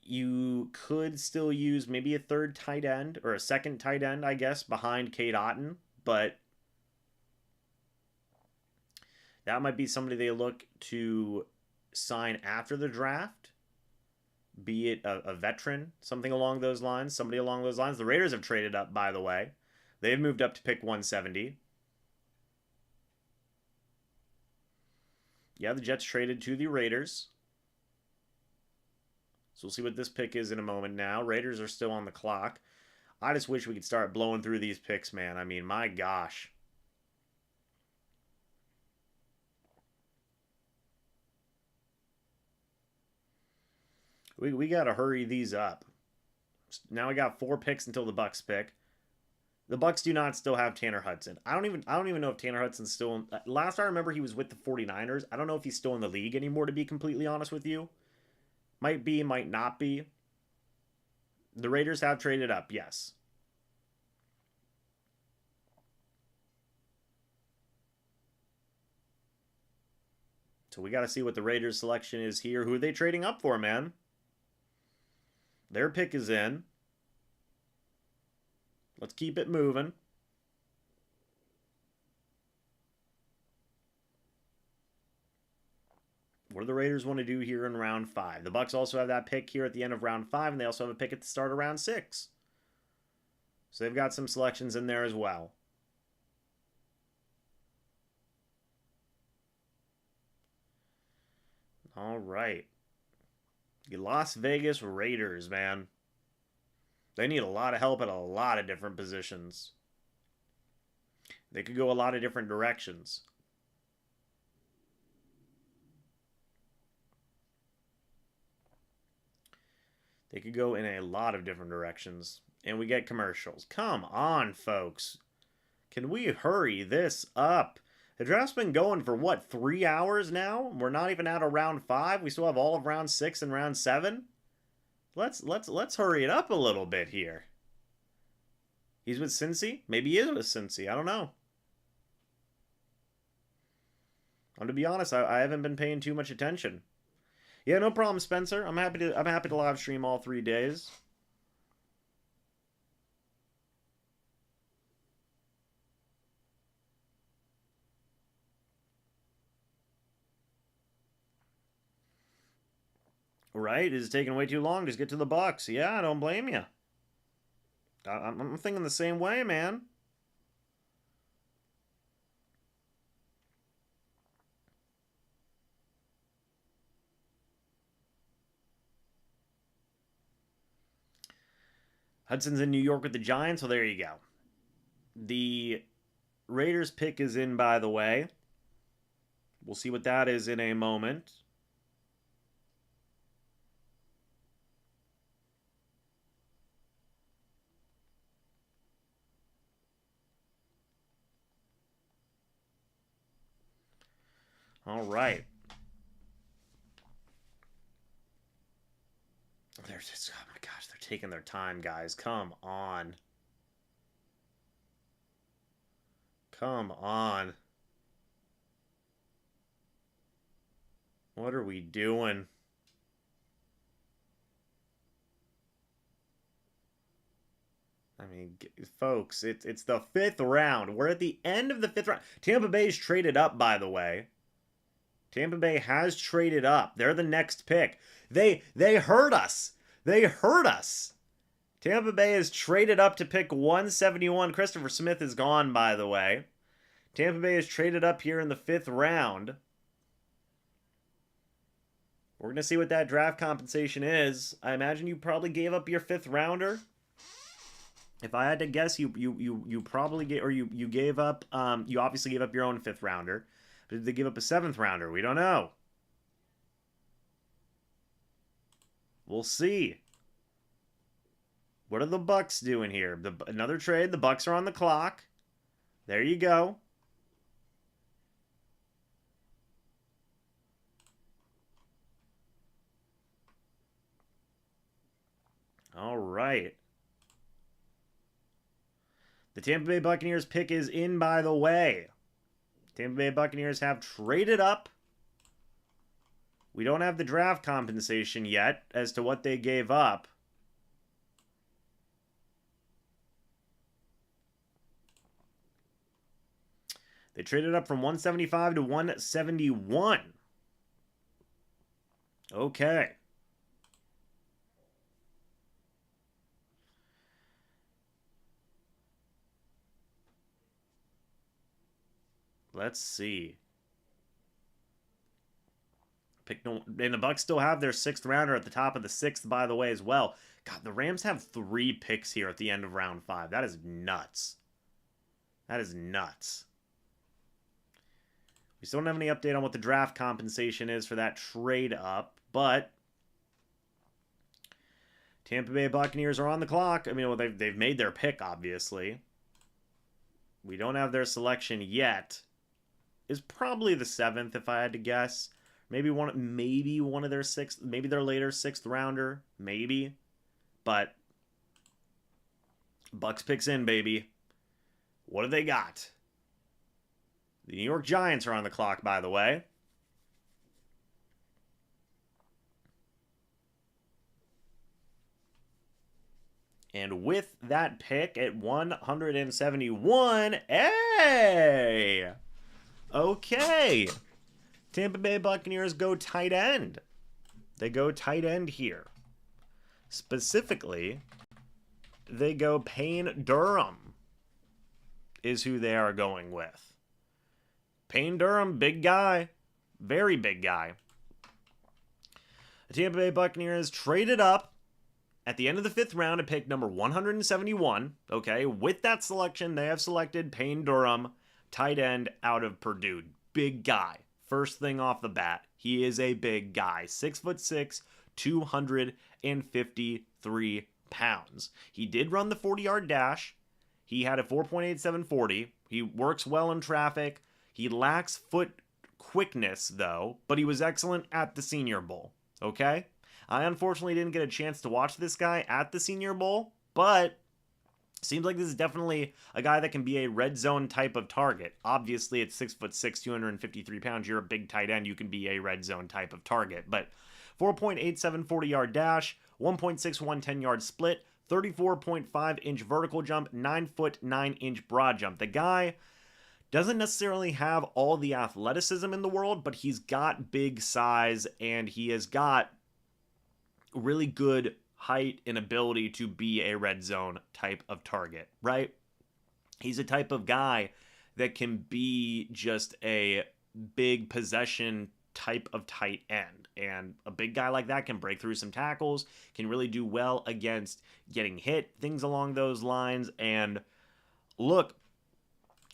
You could still use maybe a 3rd tight end, or a 2nd tight end, I guess, behind Cade Otton, but that might be somebody they look to sign after the draft, be it a veteran, something along those lines, somebody along those lines. The Raiders have traded up, by the way. They've moved up to pick 170. Yeah, the Jets traded to the Raiders. So we'll see what this pick is in a moment now. Raiders are still on the clock. I just wish we could start blowing through these picks, man. I mean, my gosh. We got to hurry these up. Now we got 4 picks until the Bucs pick. The Bucs do not still have Tanner Hudson. I don't even know if Tanner Hudson's still in, last I remember he was with the 49ers. I don't know if he's still in the league anymore, to be completely honest with you. Might be, might not be. The Raiders have traded up, yes. So we got to see what the Raiders selection is here. Who are they trading up for, man? Their pick is in. Let's keep it moving. What do the Raiders want to do here in round 5? The Bucs also have that pick here at the end of round 5, and they also have a pick at the start of round 6. So they've got some selections in there as well. All right. The Las Vegas Raiders, man. They need a lot of help at a lot of different positions. They could go a lot of different directions. They could go in a lot of different directions. And we get commercials. Come on, folks. Can we hurry this up? The draft's been going for, what, 3 hours now? We're not even out of round 5. We still have all of round 6 and round 7. Let's hurry it up a little bit here. He's with Cincy? Maybe he is with Cincy. I don't know. I'm to be honest, I haven't been paying too much attention. Yeah, no problem, Spencer. I'm happy to live stream all 3 days. Right? It's taking way too long. Just get to the Bucs. Yeah, I don't blame you. I'm thinking the same way, man. Hudson's in New York with the Giants, so there you go. The Raiders pick is in, by the way. We'll see what that is in a moment. All right. They're just, oh my gosh, they're taking their time, guys. Come on. Come on. What are we doing? I mean, folks, it's the 5th round. We're at the end of the 5th round. Tampa Bay's traded up, by the way. Tampa Bay has traded up. They're the next pick. They hurt us. They hurt us. Tampa Bay has traded up to pick 171. Christopher Smith is gone, by the way. Tampa Bay has traded up here in the 5th round. We're going to see what that draft compensation is. I imagine you probably gave up your 5th rounder. If I had to guess, you probably gave, or you gave up, you obviously gave up your own 5th rounder. But did they give up a 7th rounder? We don't know. We'll see. What are the Bucs doing here? Another trade. The Bucs are on the clock. There you go. All right. The Tampa Bay Buccaneers pick is in, by the way. Tampa Bay Buccaneers have traded up. We don't have the draft compensation yet as to what they gave up. They traded up from 175 to 171. Okay. Let's see. And the Bucs still have their 6th rounder at the top of the 6th, by the way, as well. God, the Rams have 3 picks here at the end of round 5. That is nuts. That is nuts. We still don't have any update on what the draft compensation is for that trade up, but Tampa Bay Buccaneers are on the clock. I mean, well, they've made their pick, obviously. We don't have their selection yet. Is probably the 7th, if I had to guess. Maybe one of their 6th, maybe their later 6th rounder, maybe. But Bucs picks in, baby. What have they got? The New York Giants are on the clock, by the way. And with that pick at 171, hey! Okay. Tampa Bay Buccaneers go tight end. They go tight end here. Specifically, they go Payne Durham is who they are going with. Payne Durham, big guy. Very big guy. The Tampa Bay Buccaneers traded up at the end of the 5th round to pick number 171. Okay, with that selection, they have selected Payne Durham, tight end out of Purdue. Big guy. First thing off the bat, he is a big guy. 6'6", 253 pounds. He did run the 40-yard dash. He had a 4.87 40. He works well in traffic. He lacks foot quickness, though, but he was excellent at the Senior Bowl. Okay? I unfortunately didn't get a chance to watch this guy at the Senior Bowl, but seems like this is definitely a guy that can be a red zone type of target. Obviously, at 6'6", 253 pounds, you're a big tight end. You can be a red zone type of target. But 4.87 40-yard dash, 1.61 10-yard split, 34.5-inch vertical jump, 9-foot 9-inch broad jump. The guy doesn't necessarily have all the athleticism in the world, but he's got big size and he has got really good height and ability to be a red zone type of target, right? He's a type of guy that can be just a big possession type of tight end. And a big guy like that can break through some tackles, can really do well against getting hit, things along those lines. And look,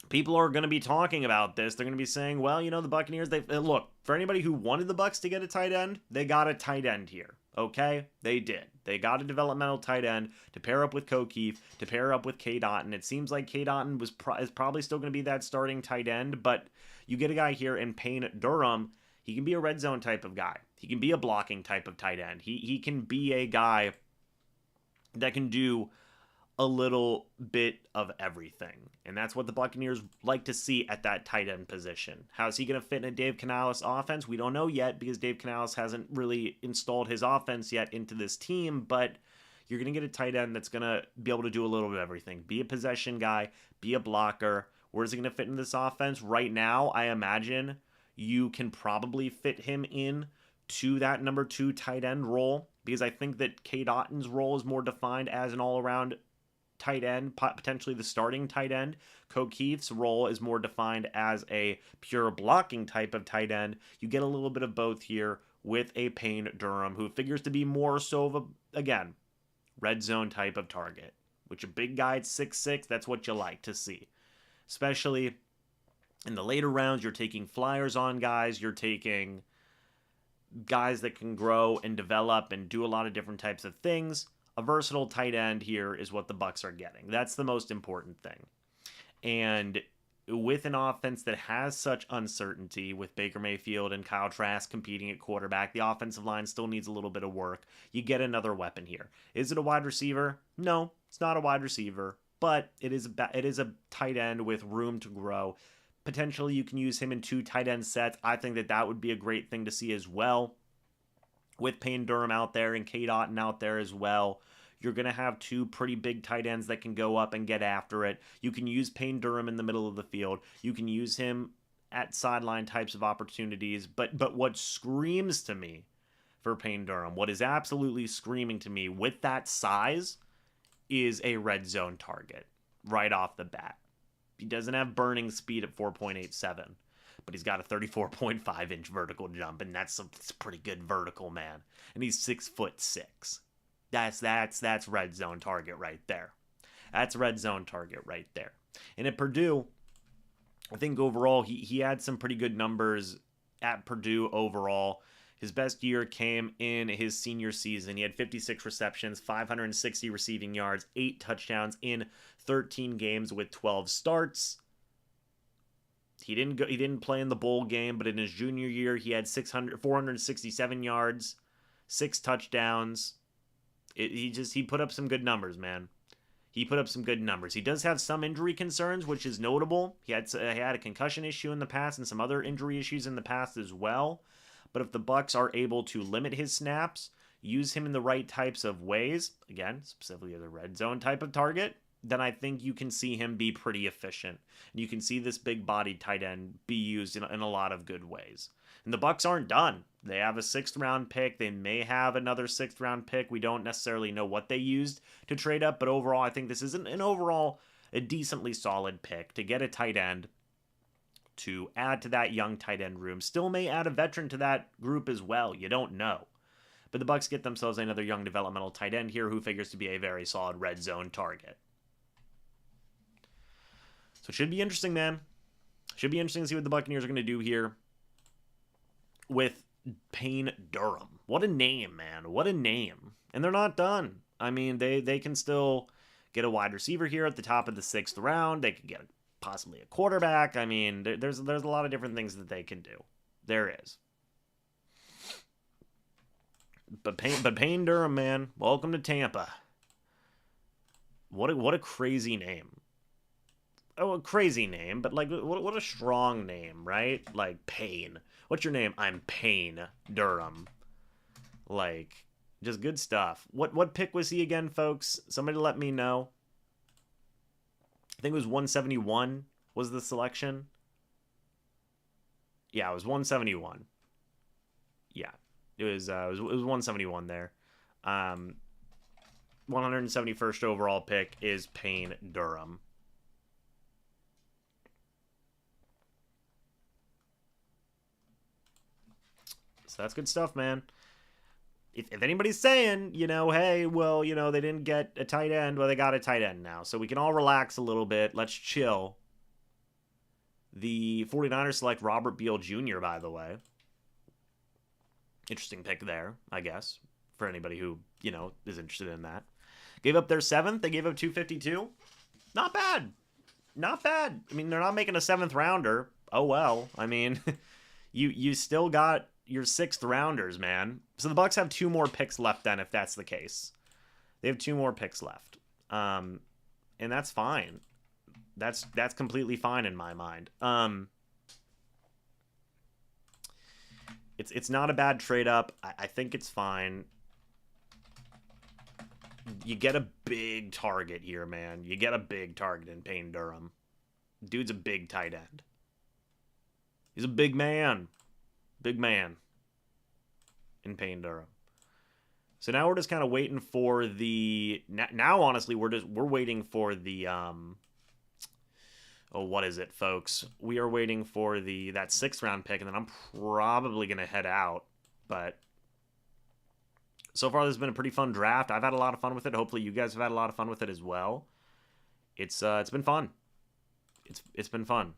people are going to be talking about this. They're going to be saying, well, you know, the Buccaneers, look, for anybody who wanted the Bucs to get a tight end, they got a tight end here. Okay? They did. They got a developmental tight end to pair up with O'Keefe, to pair up with K. Dotton. It seems like K. Dotton is probably still going to be that starting tight end, but you get a guy here in Payne Durham. He can be a red zone type of guy. He can be a blocking type of tight end. He can be a guy that can do a little bit of everything. And that's what the Buccaneers like to see at that tight end position. How's he going to fit in a Dave Canales offense? We don't know yet because Dave Canales hasn't really installed his offense yet into this team, but you're going to get a tight end that's going to be able to do a little bit of everything. Be a possession guy, be a blocker. Where's he going to fit in this offense? Right now, I imagine you can probably fit him in to that number 2 tight end role because I think that K. Dotton's role is more defined as an all-around tight end, potentially the starting tight end. O'Keefe's role is more defined as a pure blocking type of tight end. You get a little bit of both here with a Payne Durham, who figures to be more so of a, again, red zone type of target, which a big guy at 6'6", that's what you like to see. Especially in the later rounds, you're taking flyers on guys, you're taking guys that can grow and develop and do a lot of different types of things. A versatile tight end here is what the Bucs are getting. That's the most important thing. And with an offense that has such uncertainty with Baker Mayfield and Kyle Trask competing at quarterback, the offensive line still needs a little bit of work. You get another weapon here. Is it a wide receiver? No, it's not a wide receiver, but it is a tight end with room to grow. Potentially you can use him in 2 tight end sets. I think that would be a great thing to see as well. With Payne Durham out there and K. Dotton out there as well, you're going to have 2 pretty big tight ends that can go up and get after it. You can use Payne Durham in the middle of the field. You can use him at sideline types of opportunities. But what screams to me for Payne Durham, what is absolutely screaming to me with that size, is a red zone target right off the bat. He doesn't have burning speed at 4.87. but he's got a 34.5-inch vertical jump, and that's a pretty good vertical, man. And he's 6'6". That's red zone target right there. That's red zone target right there. And at Purdue, I think overall he had some pretty good numbers at Purdue overall. His best year came in his senior season. He had 56 receptions, 560 receiving yards, 8 touchdowns in 13 games with 12 starts. He didn't play in the bowl game, but in his junior year, he had 467 yards, 6 touchdowns. He put up some good numbers, man. He put up some good numbers. He does have some injury concerns, which is notable. He had a concussion issue in the past and some other injury issues in the past as well. But if the Bucs are able to limit his snaps, use him in the right types of ways, again, specifically as a red zone type of target, then I think you can see him be pretty efficient. And you can see this big-bodied tight end be used in a lot of good ways. And the Bucs aren't done. They have a 6th-round pick. They may have another 6th-round pick. We don't necessarily know what they used to trade up, but overall, I think this is a decently solid pick to get a tight end to add to that young tight end room. Still may add a veteran to that group as well. You don't know. But the Bucs get themselves another young developmental tight end here who figures to be a very solid red zone target. So it should be interesting, man. Should be interesting to see what the Buccaneers are going to do here with Payne Durham. What a name, man. What a name. And they're not done. I mean, they can still get a wide receiver here at the top of the 6th round. They could get possibly a quarterback. I mean, there's a lot of different things that they can do. There is. But Payne Durham, man, welcome to Tampa. What a crazy name. Oh, a crazy name, but like what a strong name, right? Like Payne. What's your name? I'm Payne Durham. Like, just good stuff. What pick was he again, folks? Somebody let me know. I think it was 171 was the selection. Yeah, it was 171. Yeah, it was 171 there. 171st overall pick is Payne Durham. So that's good stuff, man. If anybody's saying, hey, well, they didn't get a tight end, well, they got a tight end now. So we can all relax a little bit. Let's chill. The 49ers select Robert Beal Jr., by the way. Interesting pick there, I guess, for anybody who, is interested in that. Gave up their 7th. They gave up 252. Not bad. Not bad. I mean, they're not making a 7th rounder. Oh, well. I mean, you still got your 6th rounders, man. So the Bucs have 2 more picks left then, if that's the case. They have 2 more picks left. And that's fine. That's completely fine in my mind. It's not a bad trade up. I think it's fine. You get a big target here, man. You get a big target in Payne Durham. Dude's a big tight end. He's a big man. Big man in Payne Durham. So now we're just kind of waiting for the... Now, honestly, we're waiting for the... what is it, folks? We are waiting for that 6th round pick, and then I'm probably going to head out. But so far, this has been a pretty fun draft. I've had a lot of fun with it. Hopefully, you guys have had a lot of fun with it as well. It's been fun. It's been fun.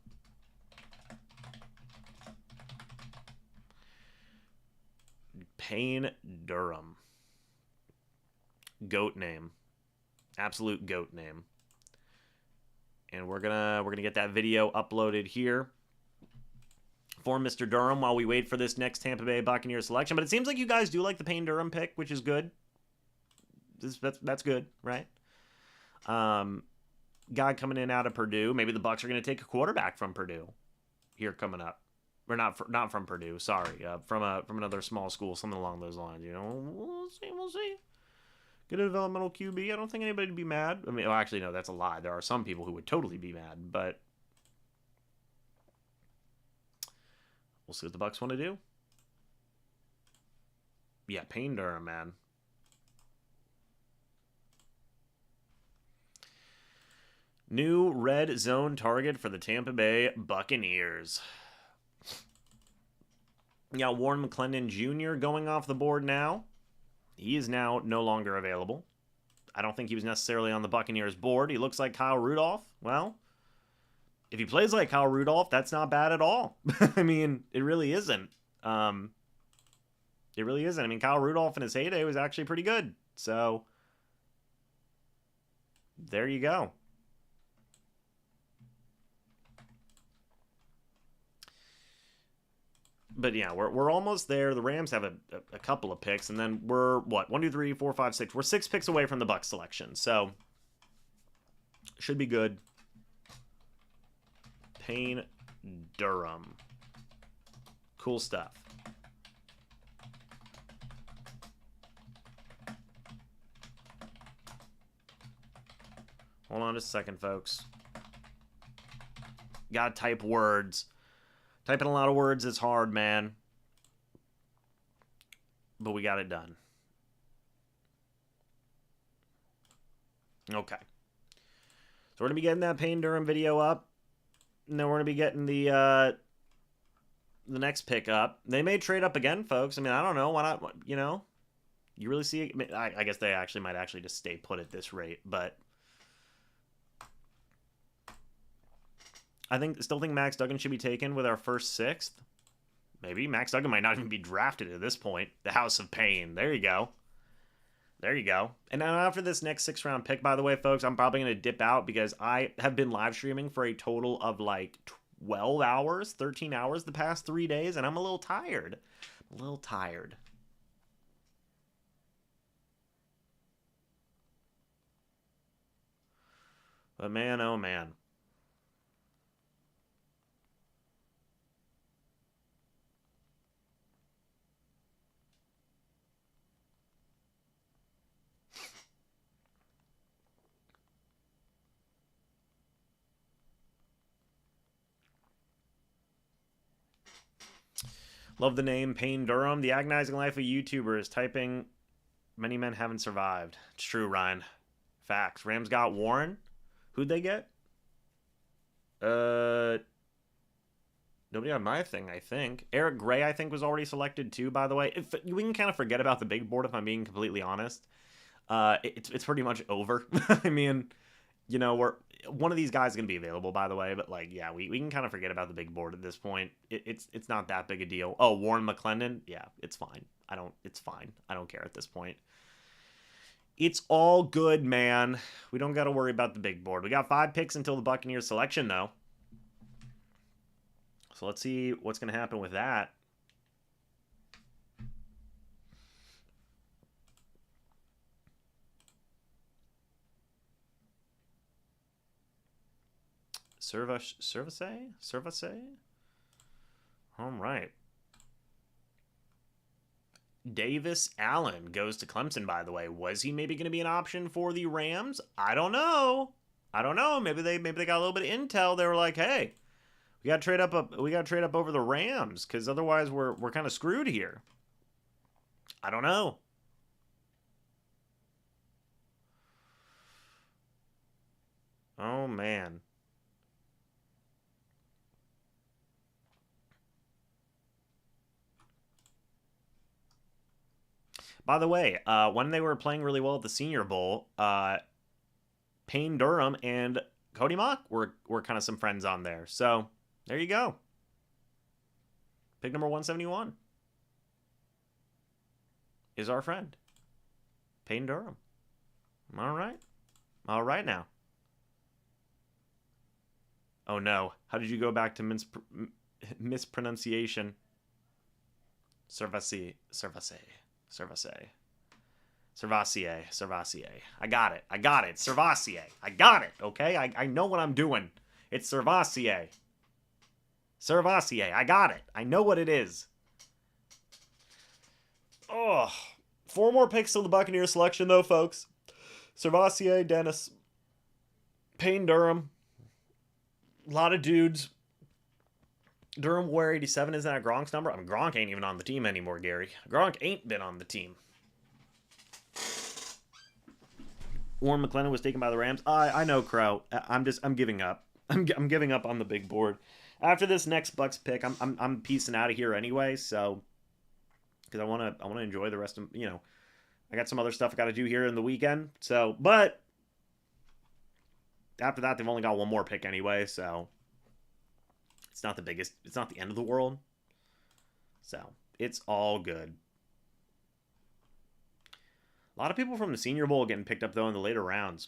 Payne Durham. Goat name. Absolute goat name. And we're gonna get that video uploaded here for Mr. Durham while we wait for this next Tampa Bay Buccaneers selection. But it seems like you guys do like the Payne Durham pick, which is good. That's good, right? Guy coming in out of Purdue. Maybe the Bucs are gonna take a quarterback from Purdue here coming up. Or not from Purdue, sorry. From another small school, something along those lines. We'll see. Get a developmental QB. I don't think anybody would be mad. I mean, well, actually, no, that's a lie. There are some people who would totally be mad, but we'll see what the Bucs want to do. Yeah, Payne Durham, man. New red zone target for the Tampa Bay Buccaneers. You got Warren McClendon Jr. going off the board now. He is now no longer available. I don't think he was necessarily on the Buccaneers board. He looks like Kyle Rudolph. Well, if he plays like Kyle Rudolph, that's not bad at all. I mean, it really isn't. It really isn't. I mean, Kyle Rudolph in his heyday was actually pretty good. So, there you go. But yeah, we're almost there. The Rams have a couple of picks, and then we're what 1, 2, 3, 4, 5, 6. We're 6 picks away from the Bucs selection, so should be good. Payne Durham, cool stuff. Hold on just a second, folks. Gotta type words. Typing a lot of words is hard, man. But we got it done. Okay. So we're going to be getting that Payne Durham video up. And then we're going to be getting the next pick up. They may trade up again, folks. I mean, I don't know. Why not? You know? You really see it? I mean, I guess they actually might actually just stay put at this rate. But still think Max Duggan should be taken with our first 6th. Maybe. Max Duggan might not even be drafted at this point. The House of Pain. There you go. There you go. And now after this next 6th-round pick, by the way, folks, I'm probably going to dip out because I have been live streaming for a total of like 12 hours, 13 hours the past 3 days, and I'm a little tired. A little tired. But man, oh man. Love the name Payne Durham. The agonizing life of YouTubers. Typing, many men haven't survived. It's true, Ryan. Facts. Rams got Warren. Who'd they get? Nobody on my thing, I think. Eric Gray, I think, was already selected too, by the way. We can kind of forget about the big board, if I'm being completely honest. It's pretty much over. I mean, you know, one of these guys is going to be available, by the way, but like, yeah, we can kind of forget about the big board at this point. It's not that big a deal. Oh, Warren McClendon? Yeah, it's fine. It's fine. I don't care at this point. It's all good, man. We don't got to worry about the big board. We got 5 picks until the Buccaneers selection, though. So let's see what's going to happen with that. Service? All right. Davis Allen goes to Clemson, by the way. Was he maybe going to be an option for the Rams? I don't know. Maybe they got a little bit of intel. They were like, hey, we got to trade up over the Rams because otherwise we're kind of screwed here. I don't know. Oh man. By the way, when they were playing really well at the Senior Bowl, Payne Durham and Cody Mock were kind of some friends on there. So there you go. Pick number 171 is our friend, Payne Durham. All right. All right now. Oh no. How did you go back to mispronunciation? Cervassier. I got it. Cervassier. I got it. Okay? I know what I'm doing. It's Cervassier. I got it. I know what it is. Oh. 4 more picks till the Buccaneers selection, though, folks. Cervassier, Dennis, Payne Durham. A lot of dudes. Durham wear 87. Is that a Gronk's number? I mean, Gronk ain't even on the team anymore, Gary. Gronk ain't been on the team. Warren McClendon was taken by the Rams. I know, Crow. I'm giving up. I'm giving up on the big board. After this next Bucks pick, I'm piecing out of here anyway. So because I wanna enjoy the rest of I got some other stuff I got to do here in the weekend. So, but after that, they've only got one more pick anyway. So it's not the biggest. It's not the end of the world. So it's all good. A lot of people from the Senior Bowl getting picked up though in the later rounds.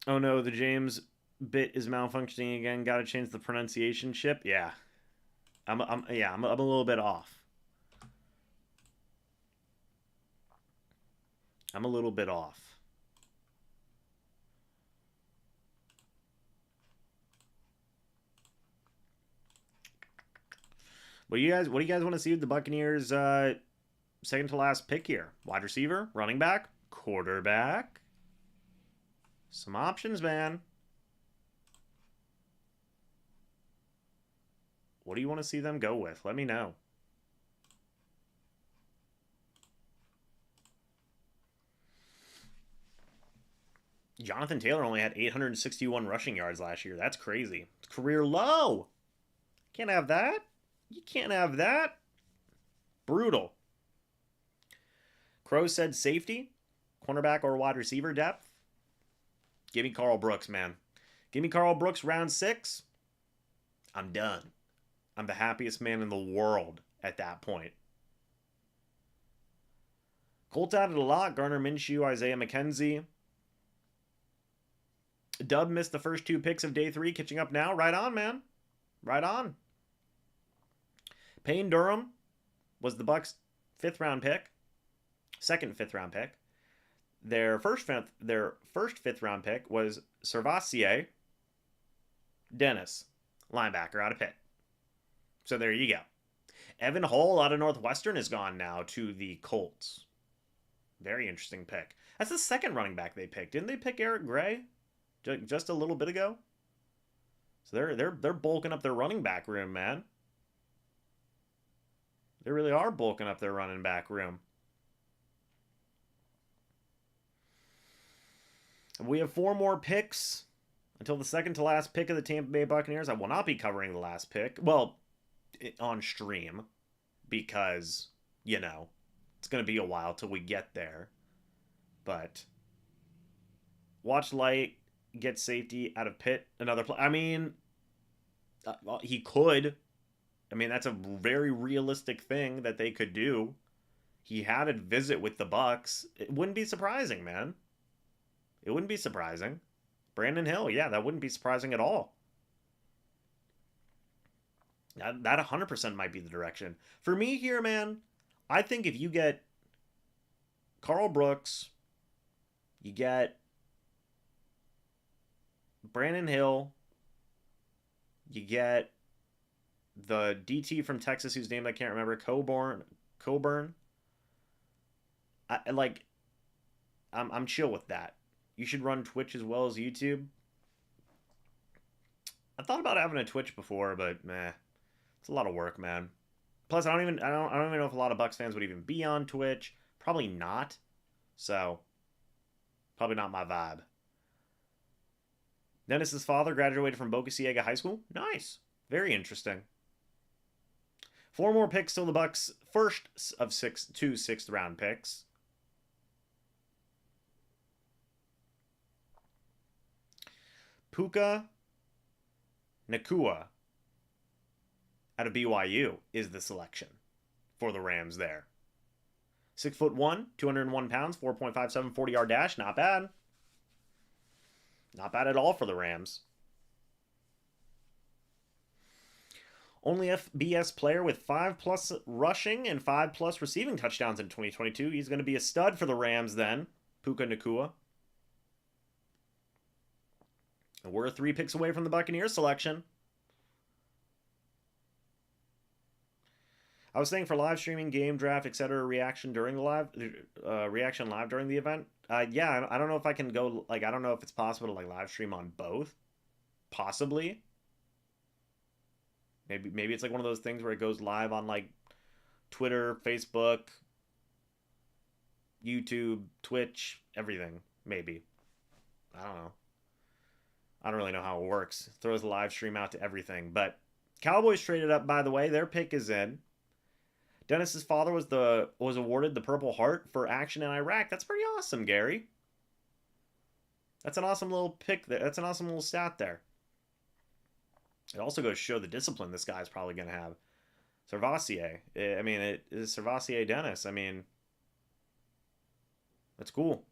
Oh no, the James bit is malfunctioning again. Got to change the pronunciation chip. Yeah, I'm a little bit off. I'm a little bit off. What do you guys want to see with the Buccaneers second to last pick here? Wide receiver, running back, quarterback. Some options, man. What do you want to see them go with? Let me know. Jonathan Taylor only had 861 rushing yards last year. That's crazy. It's career low. Can't have that. You can't have that. Brutal. Crow said safety, cornerback or wide receiver depth. Give me Carl Brooks, man. Give me Carl Brooks round 6. I'm done. I'm the happiest man in the world at that point. Colts added a lot. Garner Minshew, Isaiah McKenzie. Dub missed the first 2 picks of day 3. Catching up now. Right on, man. Right on. Payne Durham was the Bucs' 5th round pick. Second 5th round pick. Their first 5th round pick was Servassier Dennis, linebacker out of Pitt. So there you go. Evan Hull out of Northwestern is gone now to the Colts. Very interesting pick. That's the second running back they picked. Didn't they pick Eric Gray just a little bit ago? So they're bulking up their running back room, man. They really are bulking up their running back room. We have 4 more picks until the second to last pick of the Tampa Bay Buccaneers. I will not be covering the last pick. Well, on stream because, it's going to be a while till we get there. But watch Light get safety out of Pitt. Another play. I mean, he could. I mean, that's a very realistic thing that they could do. He had a visit with the Bucs. It wouldn't be surprising, man. It wouldn't be surprising. Brandon Hill, yeah, that wouldn't be surprising at all. That 100% might be the direction. For me here, man, I think if you get Carl Brooks, you get Brandon Hill, you get the DT from Texas whose name I can't remember, Coburn. I'm chill with that. You should run Twitch as well as YouTube. I thought about having a Twitch before, but meh. It's a lot of work, man. Plus, I don't even know if a lot of Bucs fans would even be on Twitch. Probably not. So, probably not my vibe. Dennis's father graduated from Boca Ciega High School. Nice. Very interesting. 4 more picks till the Bucs' first of 2 6th round picks. Puka Nacua out of BYU is the selection for the Rams there. 6'1", 201 pounds, 4.57 40-yard dash. Not bad. Not bad at all for the Rams. Only FBS player with 5+ rushing and 5+ receiving touchdowns in 2022. He's going to be a stud for the Rams then. Puka Nacua. And we're 3 picks away from the Buccaneers selection. I was saying for live streaming, game draft, etc., reaction during the reaction live during the event. Yeah, I don't know if I can go, I don't know if it's possible to live stream on both. Possibly. Maybe it's one of those things where it goes live on Twitter, Facebook, YouTube, Twitch, everything. Maybe. I don't know. I don't really know how it works. Throws the live stream out to everything. But Cowboys traded up, by the way. Their pick is in. Dennis's father was awarded the Purple Heart for action in Iraq. That's pretty awesome, Gary. That's an awesome little pick there. That's an awesome little stat there. It also goes to show the discipline this guy's probably going to have. Servassier. I mean, it is Servassier Dennis. I mean, that's cool.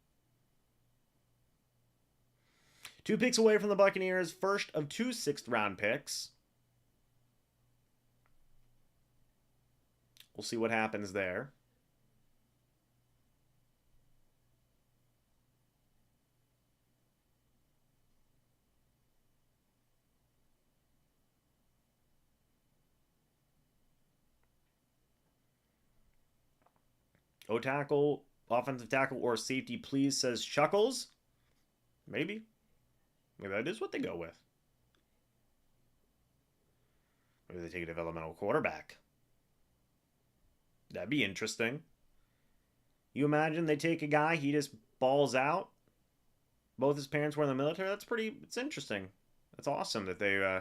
2 picks away from the Buccaneers. First of 2 6th-round picks. We'll see what happens there. O tackle, offensive tackle, or safety, please, says Chuckles. Maybe. Maybe that is what they go with. Maybe they take a developmental quarterback. That'd be interesting. You imagine they take a guy, he just balls out. Both his parents were in the military. It's interesting. That's awesome that they,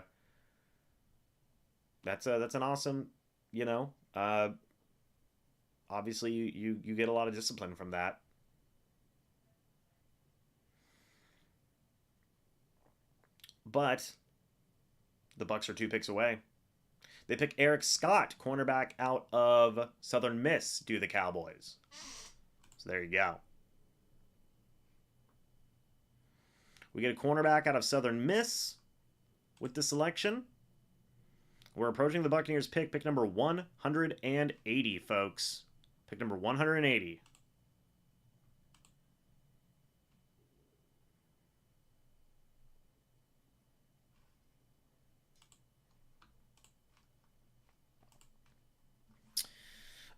that's an awesome, you know, obviously you get a lot of discipline from that. But the Bucs are 2 picks away. They pick Eric Scott, cornerback out of Southern Miss, do the Cowboys. So there you go. We get a cornerback out of Southern Miss with the selection. We're approaching the Buccaneers pick number 180, folks. Pick number 180.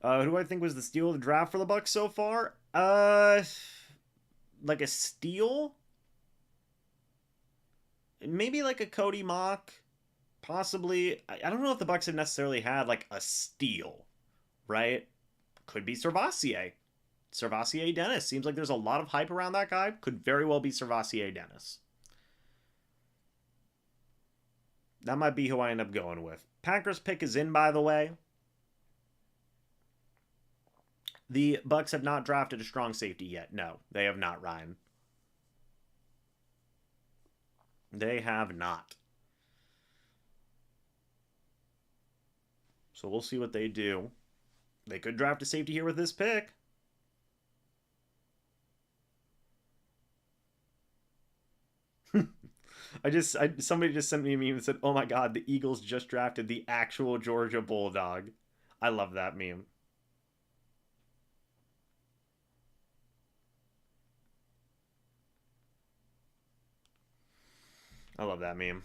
Who do I think was the steal of the draft for the Bucs so far? Like a steal? Maybe like a Cody Mock. Possibly. I don't know if the Bucs have necessarily had like a steal, right? Could be Servassier. Servassier Dennis. Seems like there's a lot of hype around that guy. Could very well be Servassier Dennis. That might be who I end up going with. Packers pick is in, by the way. The Bucs have not drafted a strong safety yet. No, they have not, Ryan. They have not. So we'll see what they do. They could draft a safety here with this pick. Somebody just sent me a meme and said, "Oh my God, the Eagles just drafted the actual Georgia Bulldog." I love that meme. I love that meme.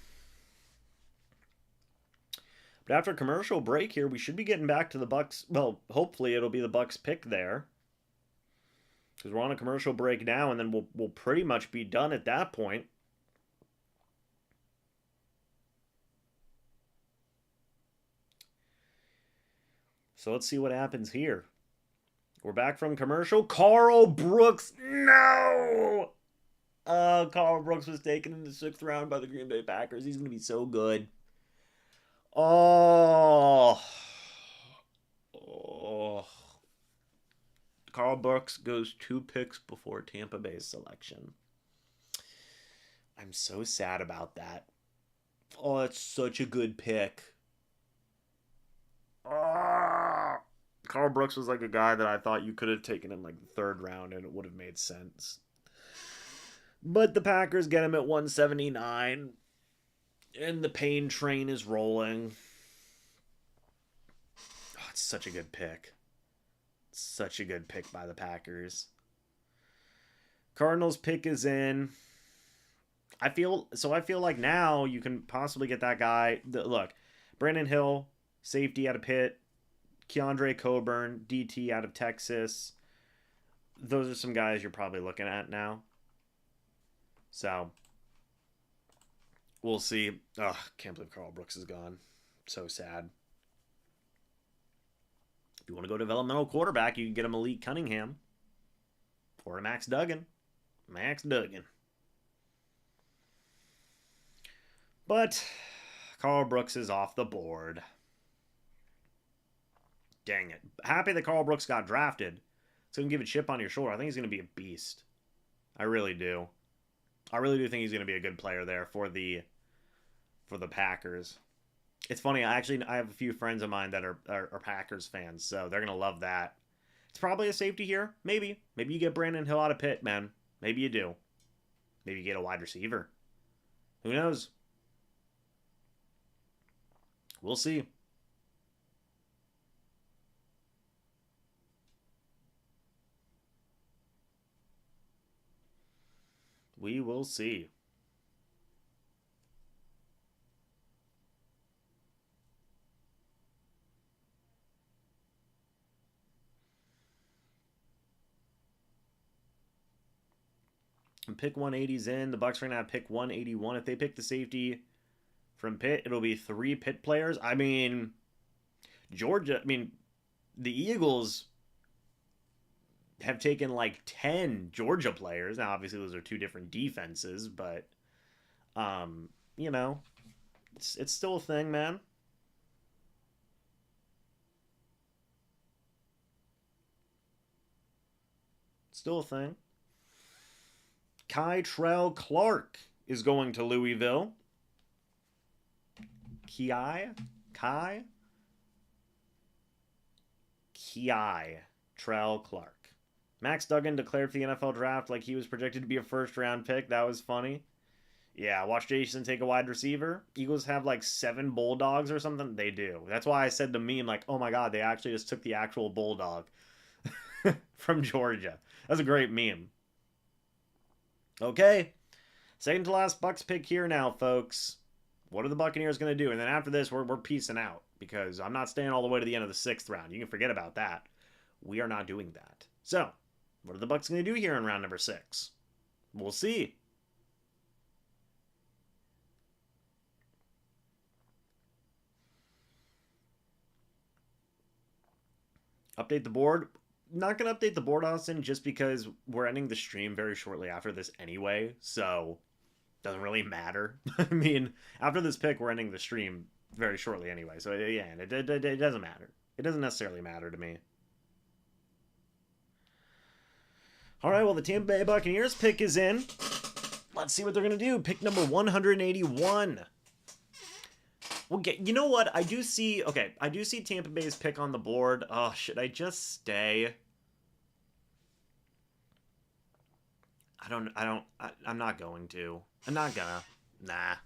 But after a commercial break here, we should be getting back to the Bucs. Well, hopefully it'll be the Bucs pick there. Because we're on a commercial break now, and then we'll pretty much be done at that point. So let's see what happens here. We're back from commercial. Carl Brooks, no! Carl Brooks was taken in the 6th round by the Green Bay Packers. He's going to be so good. Oh. Carl Brooks goes 2 picks before Tampa Bay's selection. I'm so sad about that. Oh, that's such a good pick. Oh. Carl Brooks was like a guy that I thought you could have taken in like the 3rd round and it would have made sense. But the Packers get him at 179. And the pain train is rolling. Oh, it's such a good pick. Such a good pick by the Packers. Cardinals pick is in. I feel like now you can possibly get that guy. Look, Brandon Hill, safety out of Pitt. Keandre Coburn, DT out of Texas. Those are some guys you're probably looking at now. So, we'll see. Ugh, can't believe Carl Brooks is gone. So sad. If you want to go developmental quarterback, you can get a Malik Cunningham. Poor Max Duggan. Max Duggan. But Carl Brooks is off the board. Dang it. Happy that Carl Brooks got drafted. It's going to give a chip on your shoulder. I think he's going to be a beast. I really do. I really do think he's going to be a good player there for the Packers. It's funny. I have a few friends of mine that are Packers fans, so they're going to love that. It's probably a safety here. Maybe. Maybe you get Brandon Hill out of Pitt, man. Maybe you do. Maybe you get a wide receiver. Who knows? We'll see. We will see. And pick 180's in. The Bucs are going to have pick 181. If they pick the safety from Pitt, it'll be 3 Pitt players. I mean, Georgia, the Eagles have taken like 10 Georgia players. Now, obviously, those are 2 different defenses, but, you know, it's still a thing, man. Still a thing. Kytrell Clark is going to Louisville. Trell Clark. Max Duggan declared for the NFL draft like he was projected to be a first-round pick. That was funny. Yeah, watch Jason take a wide receiver. Eagles have like 7 Bulldogs or something. They do. That's why I said the meme, like, oh my god, they actually just took the actual Bulldog from Georgia. That's a great meme. Okay. Second to last Bucs pick here now, folks. What are the Buccaneers going to do? And then after this, we're piecing out because I'm not staying all the way to the end of the 6th round. You can forget about that. We are not doing that. So, what are the Bucs going to do here in round number 6? We'll see. Update the board. Not going to update the board, Austin, just because we're ending the stream very shortly after this anyway. So, doesn't really matter. I mean, after this pick, we're ending the stream very shortly anyway. So, yeah, it doesn't matter. It doesn't necessarily matter to me. All right, well, the Tampa Bay Buccaneers pick is in. Let's see what they're going to do. Pick number 181. Well, you know what? I do see Tampa Bay's pick on the board. Oh, should I just stay? I'm not going to. I'm not gonna. Nah.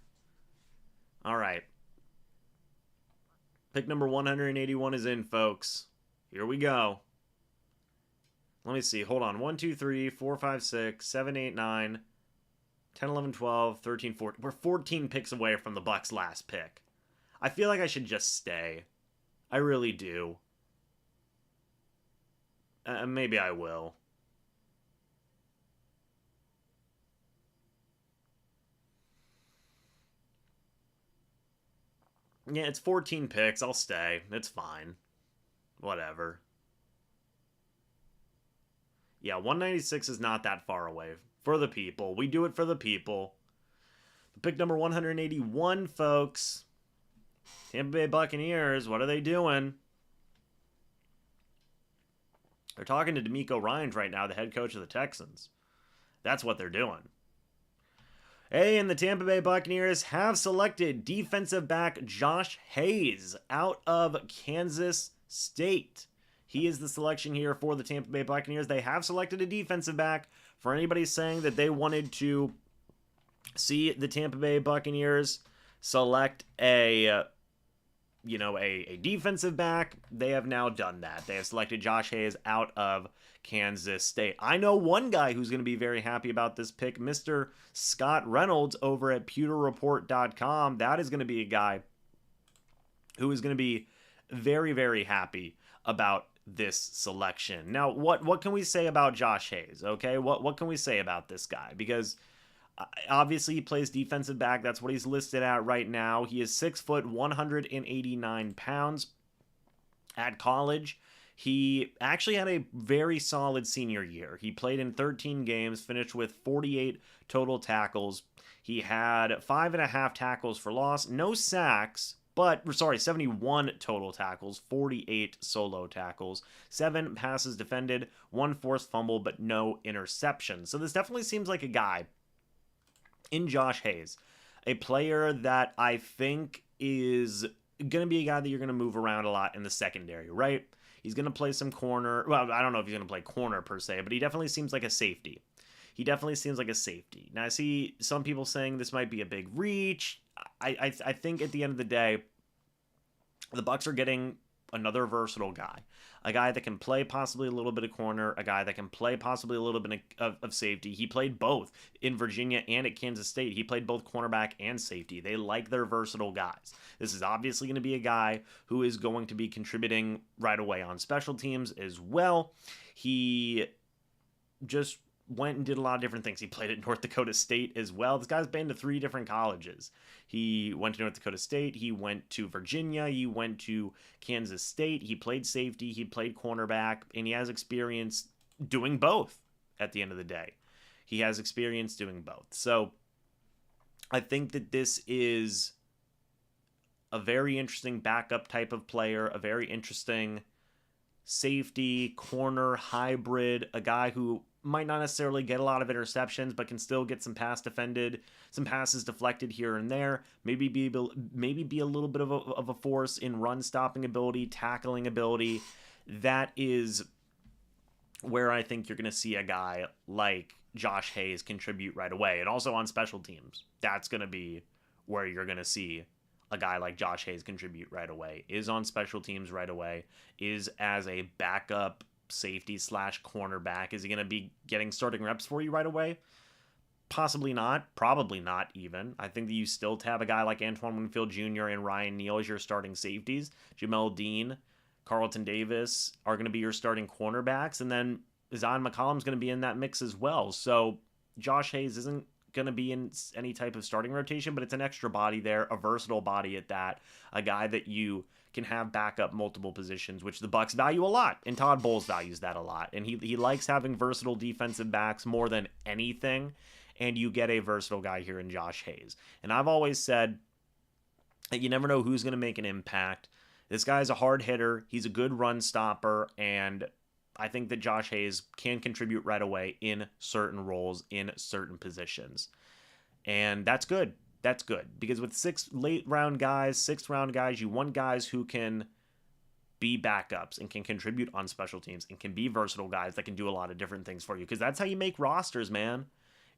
All right. Pick number 181 is in, folks. Here we go. Let me see. Hold on. 1, 2, 3, 4, 5, 6, 7, 8, 9, 10, 11, 12, 13, 14. We're 14 picks away from the Bucs' last pick. I feel like I should just stay. I really do. Maybe I will. Yeah, it's 14 picks. I'll stay. It's fine. Whatever. Yeah, 196 is not that far away. For the people. We do it for the people. Pick number 181, folks. Tampa Bay Buccaneers, what are they doing? They're talking to D'Amico Ryans right now, the head coach of the Texans. That's what they're doing. Hey, and the Tampa Bay Buccaneers have selected defensive back Josh Hayes out of Kansas State. He is the selection here for the Tampa Bay Buccaneers. They have selected a defensive back. For anybody saying that they wanted to see the Tampa Bay Buccaneers select a defensive back, they have now done that. They have selected Josh Hayes out of Kansas State. I know one guy who's going to be very happy about this pick, Mr. Scott Reynolds over at pewterreport.com. That is going to be a guy who is going to be very, very happy about this selection. Now, what can we say about Josh Hayes? Okay, what can we say about this guy? Because obviously he plays defensive back. That's what he's listed at right now. He is 6 foot, 189 pounds. At college, He actually had a very solid senior year. He played in 13 games, finished with 48 total tackles. He had 5.5 tackles for loss, no sacks, but, sorry, 71 total tackles, 48 solo tackles, 7 passes defended, 1 forced fumble, but no interceptions. So this definitely seems like a guy in Josh Hayes, a player that I think is going to be a guy that you're going to move around a lot in the secondary, right? He's going to play some corner. Well, I don't know if he's going to play corner per se, but he definitely seems like a safety. He definitely seems like a safety. Now, I see some people saying this might be a big reach. I think at the end of the day, the Bucs are getting another versatile guy, a guy that can play possibly a little bit of corner, a guy that can play possibly a little bit of safety. He played both in Virginia and at Kansas State. He played both cornerback and safety. They like their versatile guys. This is obviously going to be a guy who is going to be contributing right away on special teams as well. He just went and did a lot of different things. He played at North Dakota State as well. This guy's been to 3 different colleges. He went to North Dakota State, he went to Virginia, he went to Kansas State, he played safety, he played cornerback, and he has experience doing both at the end of the day. He has experience doing both. So I think that this is a very interesting backup type of player, a very interesting safety, corner, hybrid, a guy who might not necessarily get a lot of interceptions, but can still get some some passes deflected here and there. Maybe be a little bit of a force in run stopping ability, tackling ability. That is where I think you're going to see a guy like Josh Hayes contribute right away. And also on special teams, that's going to be where you're going to see a guy like Josh Hayes contribute right away. Is on special teams right away. Is as a backup safety / cornerback. Is he going to be getting starting reps for you right away? Possibly not. Probably not even. I think that you still have a guy like Antoine Winfield Jr. and Ryan Neal as your starting safeties. Jamel Dean, Carlton Davis are going to be your starting cornerbacks. And then Zion McCollum's going to be in that mix as well. So Josh Hayes isn't going to be in any type of starting rotation, but it's an extra body there, a versatile body at that, a guy that you can have back up multiple positions, which the Bucs value a lot, and Todd Bowles values that a lot. And he likes having versatile defensive backs more than anything, and you get a versatile guy here in Josh Hayes. And I've always said that you never know who's going to make an impact. This guy's a hard hitter, he's a good run stopper, and I think that Josh Hayes can contribute right away in certain roles, in certain positions. And that's good. That's good. Because with 6th round guys, you want guys who can be backups and can contribute on special teams and can be versatile guys that can do a lot of different things for you. Because that's how you make rosters, man.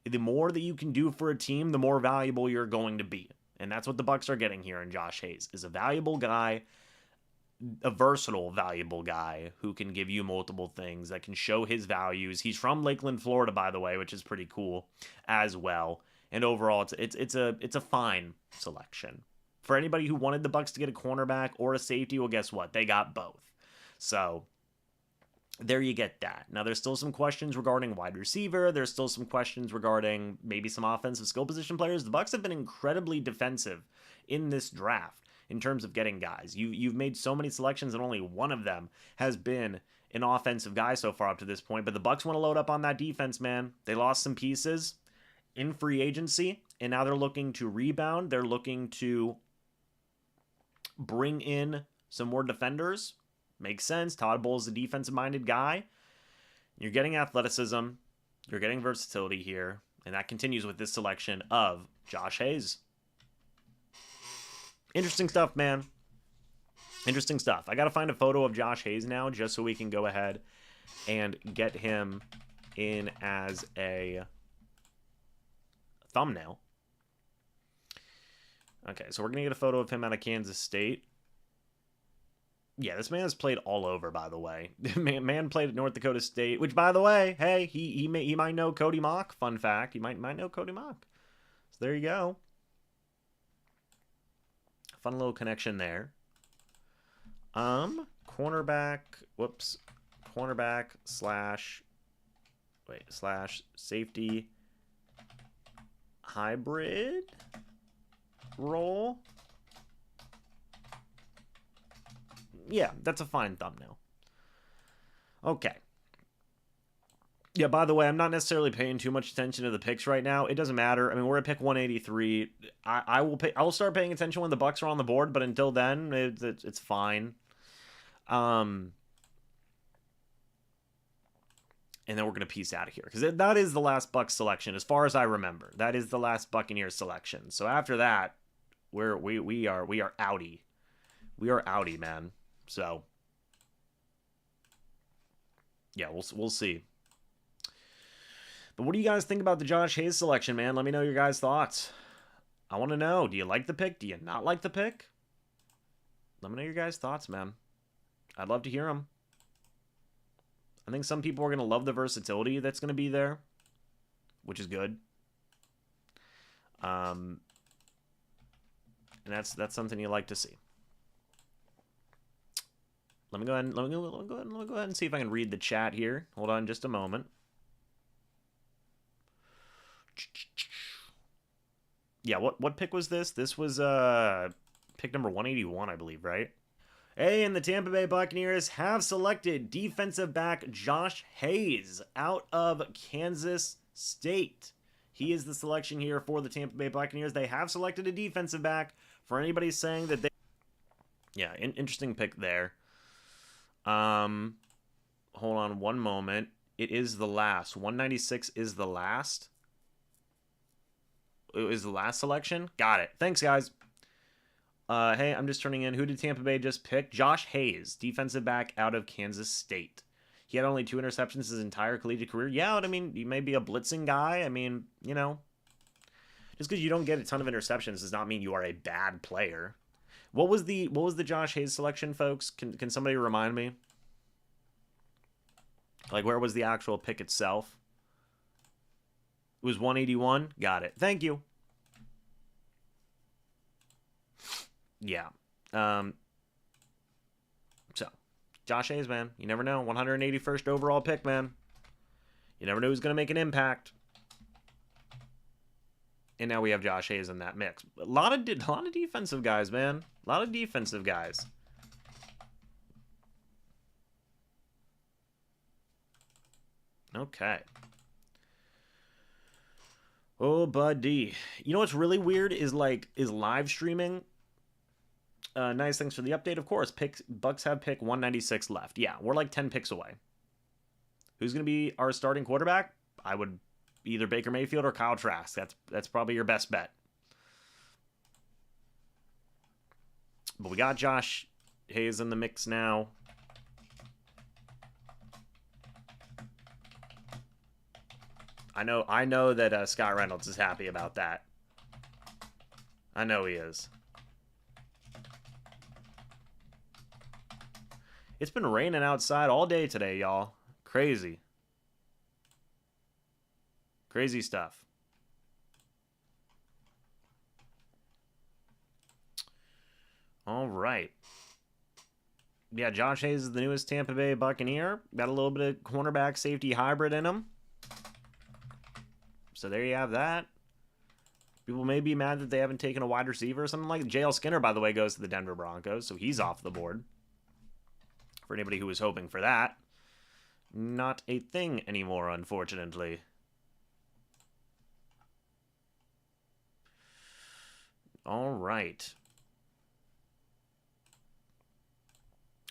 The more that you can do for a team, the more valuable you're going to be. And that's what the Bucs are getting here in Josh Hayes, is a valuable guy, a versatile, valuable guy who can give you multiple things, that can show his values. He's from Lakeland, Florida, by the way, which is pretty cool as well. And overall, it's a fine selection. For anybody who wanted the Bucs to get a cornerback or a safety, well, guess what? They got both. So there you get that. Now, there's still some questions regarding wide receiver. There's still some questions regarding maybe some offensive skill position players. The Bucs have been incredibly defensive in this draft in terms of getting guys. You've made so many selections, and only one of them has been an offensive guy so far up to this point. But the Bucs want to load up on that defense, man. They lost some pieces in free agency, and now they're looking to rebound. They're looking to bring in some more defenders. Makes sense. Todd Bowles is a defensive-minded guy. You're getting athleticism. You're getting versatility here, and that continues with this selection of Josh Hayes. Interesting stuff, man. Interesting stuff. I got to find a photo of Josh Hayes now just so we can go ahead and get him in as a thumbnail. Okay, so we're going to get a photo of him out of Kansas State. Yeah, this man has played all over, by the way. Man played at North Dakota State, which, by the way, hey, he might know Cody Mock. Fun fact, he might know Cody Mock. So there you go. Fun little connection there. Cornerback slash safety hybrid role. Yeah, that's a fine thumbnail. Okay. Yeah, by the way, I'm not necessarily paying too much attention to the picks right now. It doesn't matter. I mean, we're at pick 183. I will start paying attention when the Bucs are on the board, but until then, it's fine. And then we're gonna piece out of here because that is the last Bucs selection, as far as I remember. That is the last Buccaneers selection. So after that, we are outie. We are outie, man. So yeah, we'll see. But what do you guys think about the Josh Hayes selection, man? Let me know your guys' thoughts. I want to know. Do you like the pick? Do you not like the pick? Let me know your guys' thoughts, man. I'd love to hear them. I think some people are going to love the versatility that's going to be there, which is good. And that's something you like to see. Let me go ahead and see if I can read the chat here. Hold on just a moment. Yeah, what pick was this? This was pick number 181, I believe, right? Hey, and the Tampa Bay Buccaneers have selected defensive back Josh Hayes out of Kansas State. He is the selection here for the Tampa Bay Buccaneers. They have selected a defensive back. For anybody saying that they... Yeah, interesting pick there. Hold on one moment. It is the last. 196 is the last. It was the last selection? Got it. Thanks, guys. Hey, I'm just turning in. Who did Tampa Bay just pick? Josh Hayes, defensive back out of Kansas State. He had only 2 interceptions his entire collegiate career. Yeah, I mean, he may be a blitzing guy. I mean, you know, just because you don't get a ton of interceptions does not mean you are a bad player. What was the Josh Hayes selection, folks? Can somebody remind me? Like, where was the actual pick itself? It was 181. Got it. Thank you. Yeah. So, Josh Hayes, man. You never know. 181st overall pick, man. You never know who's going to make an impact. And now we have Josh Hayes in that mix. A lot of defensive guys, man. A lot of defensive guys. Okay. Oh, buddy. You know what's really weird is live streaming. Nice, thanks for the update. Of course, Bucs have pick 196 left. Yeah, we're like 10 picks away. Who's going to be our starting quarterback? I would either Baker Mayfield or Kyle Trask. That's probably your best bet. But we got Josh Hayes in the mix now. I know that Scott Reynolds is happy about that. I know he is. It's been raining outside all day today, y'all. Crazy. Crazy stuff. All right. Yeah, Josh Hayes is the newest Tampa Bay Buccaneer. Got a little bit of cornerback safety hybrid in him. So there you have that. People may be mad that they haven't taken a wide receiver or something like that. JL Skinner, by the way, goes to the Denver Broncos, so he's off the board. For anybody who was hoping for that. Not a thing anymore, unfortunately. All right.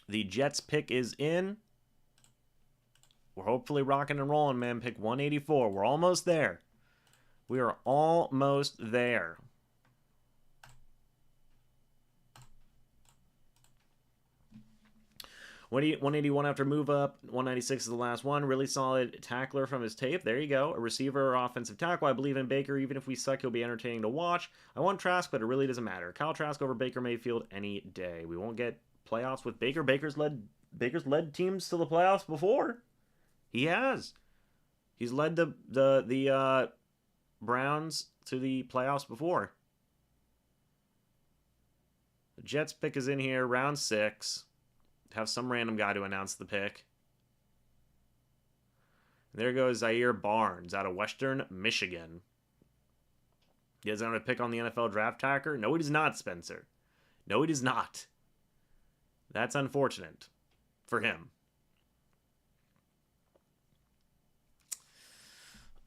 The Jets pick is in. We're hopefully rocking and rolling, man. Pick 184. We're almost there. We are almost there. What do you 181 after move up? 196 is the last one. Really solid tackler from his tape. There you go. A receiver or offensive tackle. I believe in Baker. Even if we suck, he'll be entertaining to watch. I want Trask, but it really doesn't matter. Kyle Trask over Baker Mayfield any day. We won't get playoffs with Baker. Baker's led teams to the playoffs before. He has. He's led the Browns to the playoffs before. The Jets pick is in here, round 6. Have some random guy to announce the pick. And there goes Zaire Barnes out of Western Michigan. He doesn't have a pick on the NFL draft tracker? No, he does not, Spencer. No, he does not. That's unfortunate for him.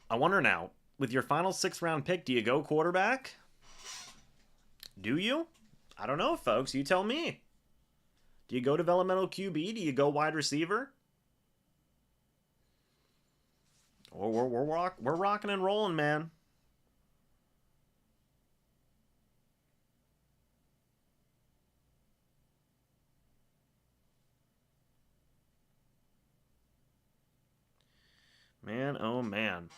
I wonder now, with your final 6th-round pick, do you go quarterback? Do you? I don't know, folks. You tell me. Do you go developmental QB? Do you go wide receiver? Or we're rocking and rolling, man. Man, oh man.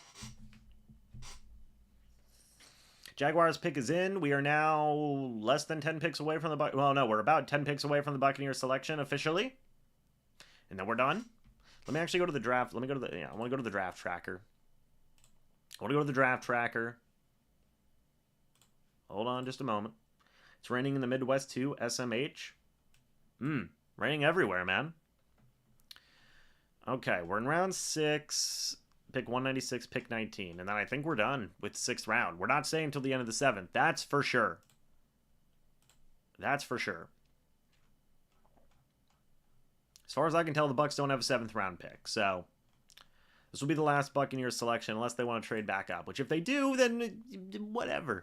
Jaguars pick is in. We are now less than 10 picks away from the well, no, we're about 10 picks away from the Buccaneers selection officially. And then we're done. Let me actually go to the draft. Let me go to the I want to go to the draft tracker. I want to go to the draft tracker. Hold on just a moment. It's raining in the Midwest too, SMH. Raining everywhere, man. Okay, we're in round 6. Pick 196, pick 19. And then I think we're done with 6th round. We're not staying until the end of the 7th. That's for sure. That's for sure. As far as I can tell, the Bucs don't have a 7th round pick. So this will be the last Buccaneers selection unless they want to trade back up. Which if they do, then whatever.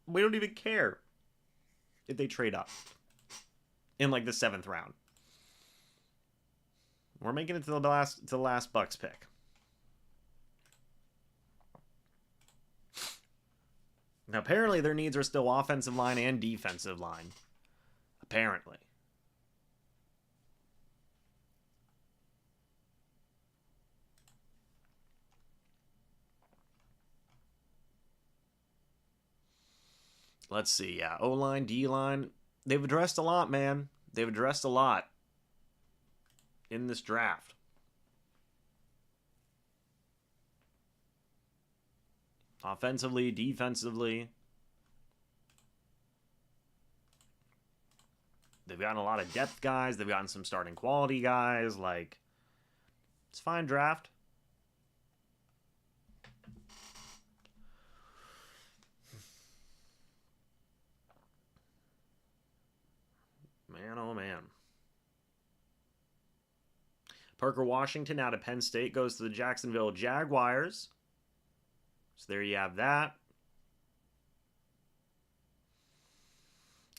We don't even care if they trade up in like the 7th round. We're making it to the last Bucs pick. Now, apparently, their needs are still offensive line and defensive line. Apparently. Let's see. Yeah, O-line, D-line. They've addressed a lot, man. They've addressed a lot in this draft. Offensively, defensively. They've gotten a lot of depth guys. They've gotten some starting quality guys. Like, it's a fine draft. Man, oh man. Parker Washington out of Penn State goes to the Jacksonville Jaguars. So there you have that.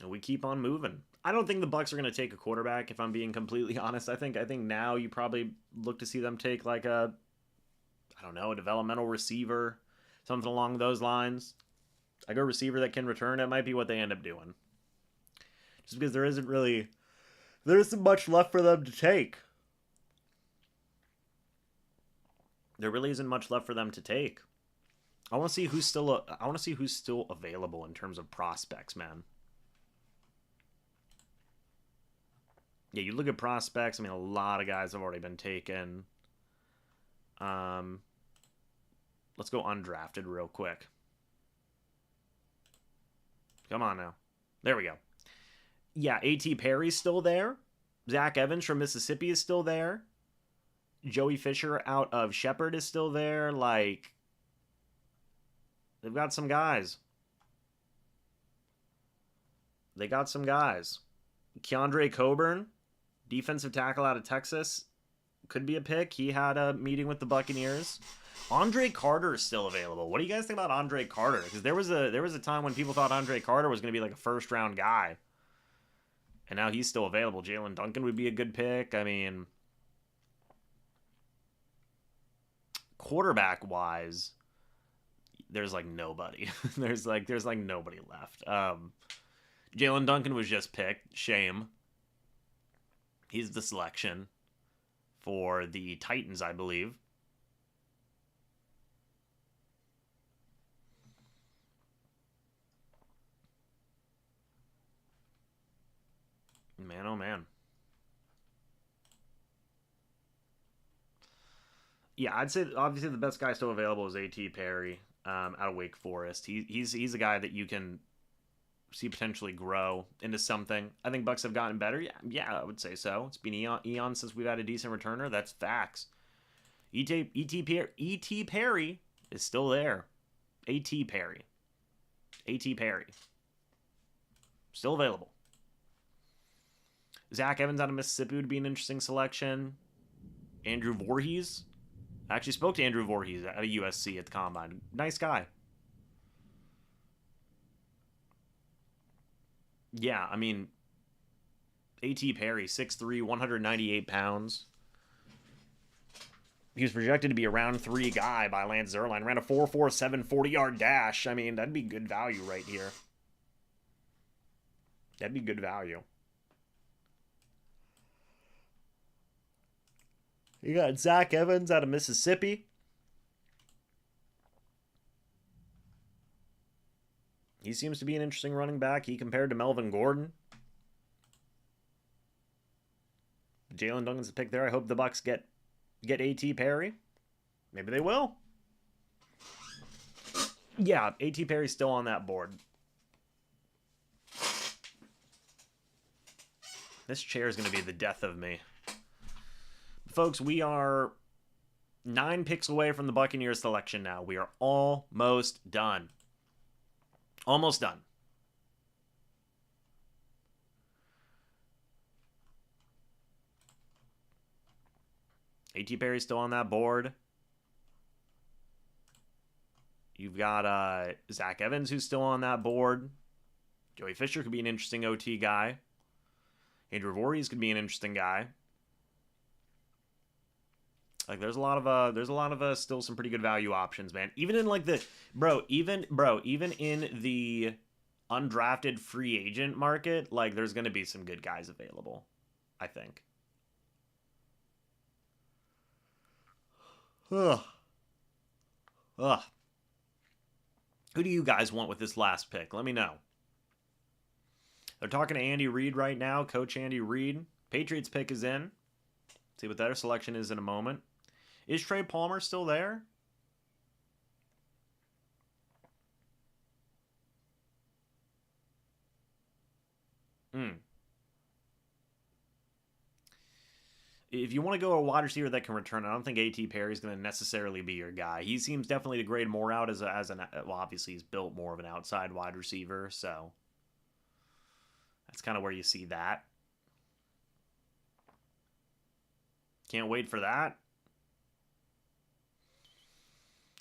And we keep on moving. I don't think the Bucs are going to take a quarterback, if I'm being completely honest. I think now you probably look to see them take like a, I don't know, a developmental receiver, something along those lines. Like a receiver that can return. It might be what they end up doing. Just because there isn't much left for them to take. There really isn't much left for them to take. I want to see who's still available in terms of prospects, man. Yeah, you look at prospects. I mean, a lot of guys have already been taken. Let's go undrafted real quick. Come on now. There we go. Yeah, A.T. Perry's still there. Zach Evans from Mississippi is still there. Joey Fisher out of Shepherd is still there. Like, they've got some guys. They got some guys. Keandre Coburn, defensive tackle out of Texas, could be a pick. He had a meeting with the Buccaneers. Andre Carter is still available. What do you guys think about Andre Carter? Because there was a time when people thought Andre Carter was going to be like a first-round guy. And now he's still available. Jalen Duncan would be a good pick. I mean, quarterback-wise, there's like nobody. there's like nobody left. Jalen Duncan was just picked. Shame. He's the selection for the Titans, I believe. Man, oh man. Yeah, I'd say obviously the best guy still available is A.T. Perry out of Wake Forest. He's a guy that you can see potentially grow into something. I think Bucs have gotten better. Yeah, I would say so. It's been eon since we've had a decent returner. That's facts. E.T. Perry is still there. A.T. Perry. Still available. Zach Evans out of Mississippi would be an interesting selection. Andrew Voorhees I actually spoke to Andrew Voorhees at a USC at the Combine. Nice guy. Yeah, I mean, A.T. Perry, 6'3", 198 pounds. He was projected to be a round 3 guy by Lance Zierlein. Ran a 4.47 40-yard dash. I mean, that'd be good value right here. That'd be good value. You got Zach Evans out of Mississippi. He seems to be an interesting running back. He compared to Melvin Gordon. Jalen Duncan's the pick there. I hope the Bucs get A.T. Perry. Maybe they will. Yeah, A.T. Perry's still on that board. This chair is going to be the death of me. Folks, we are 9 picks away from the Buccaneers selection now. We are almost done. Almost done. A.T. Perry's still on that board. You've got Zach Evans, who's still on that board. Joey Fisher could be an interesting OT guy. Andrew Voorhees could be an interesting guy. Like there's a lot of still some pretty good value options, man. Even in like the even in the undrafted free agent market, like there's gonna be some good guys available, I think. Ugh. Ugh. Who do you guys want with this last pick? Let me know. They're talking to Andy Reid right now, Coach Andy Reid. Patriots pick is in. See what their selection is in a moment. Is Trey Palmer still there? If you want to go a wide receiver that can return, I don't think A.T. Perry is going to necessarily be your guy. He seems definitely to grade more out as an well, obviously he's built more of an outside wide receiver, so that's kind of where you see that. Can't wait for that.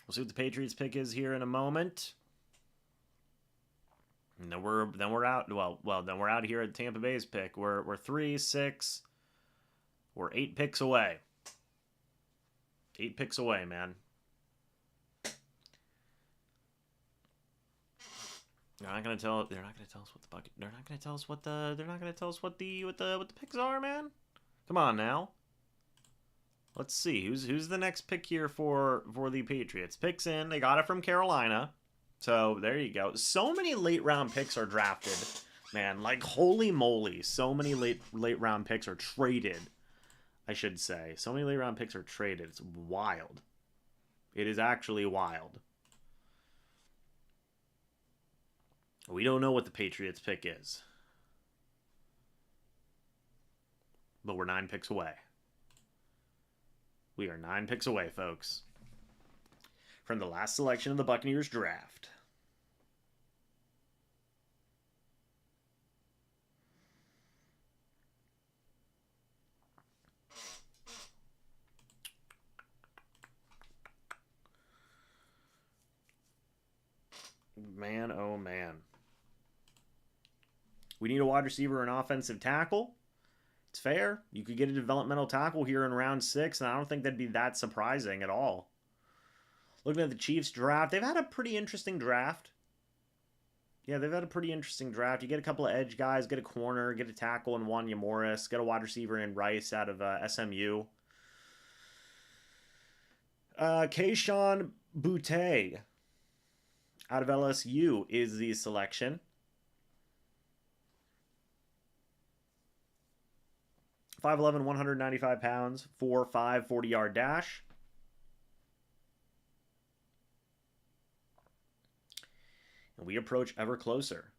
We'll see what the Patriots pick is here in a moment. And then we're out. Well, then we're out here at Tampa Bay's pick. We're 3, 6. We're 8 picks away. 8 picks away, man. They're not gonna tell us what the bucket. They're not gonna tell us what the. They're not gonna tell us what the picks are, man. Come on now. Let's see who's the next pick here for the Patriots. Picks in. They got it from Carolina. So there you go. So many late round picks are drafted, man. Like holy moly, so many late round picks are traded. I should say. So many late round picks are traded. It's wild. It is actually wild. We don't know what the Patriots pick is. But we're 9 picks away. We are 9 picks away, folks, from the last selection of the Buccaneers draft. Man, oh man. We need a wide receiver and offensive tackle. It's fair. You could get a developmental tackle here in round 6, and I don't think that'd be that surprising at all. Looking at the Chiefs draft, they've had a pretty interesting draft. Yeah, they've had a pretty interesting draft. You get a couple of edge guys, get a corner, get a tackle in Wanya Morris, get a wide receiver in Rice out of SMU. Kayshon Boutte out of LSU is the selection. 5'11", 195 pounds, 4.5, 40-yard dash. And we approach ever closer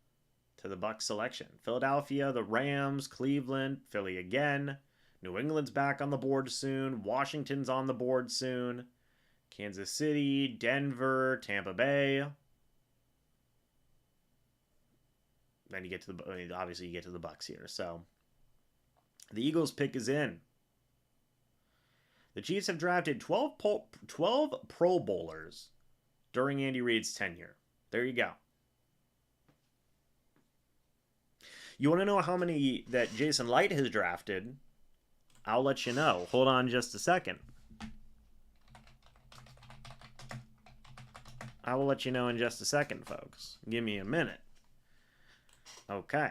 to the Bucs selection. Philadelphia, the Rams, Cleveland, Philly again. New England's back on the board soon. Washington's on the board soon. Kansas City, Denver, Tampa Bay. Then you get to the, obviously you get to the Bucs here. So the Eagles pick is in. The Chiefs have drafted 12 Pro Bowlers during Andy Reid's tenure. There you go. You want to know how many that Jason Light has drafted? I'll let you know. Hold on just a second. I will let you know in just a second, folks. Give me a minute. Okay.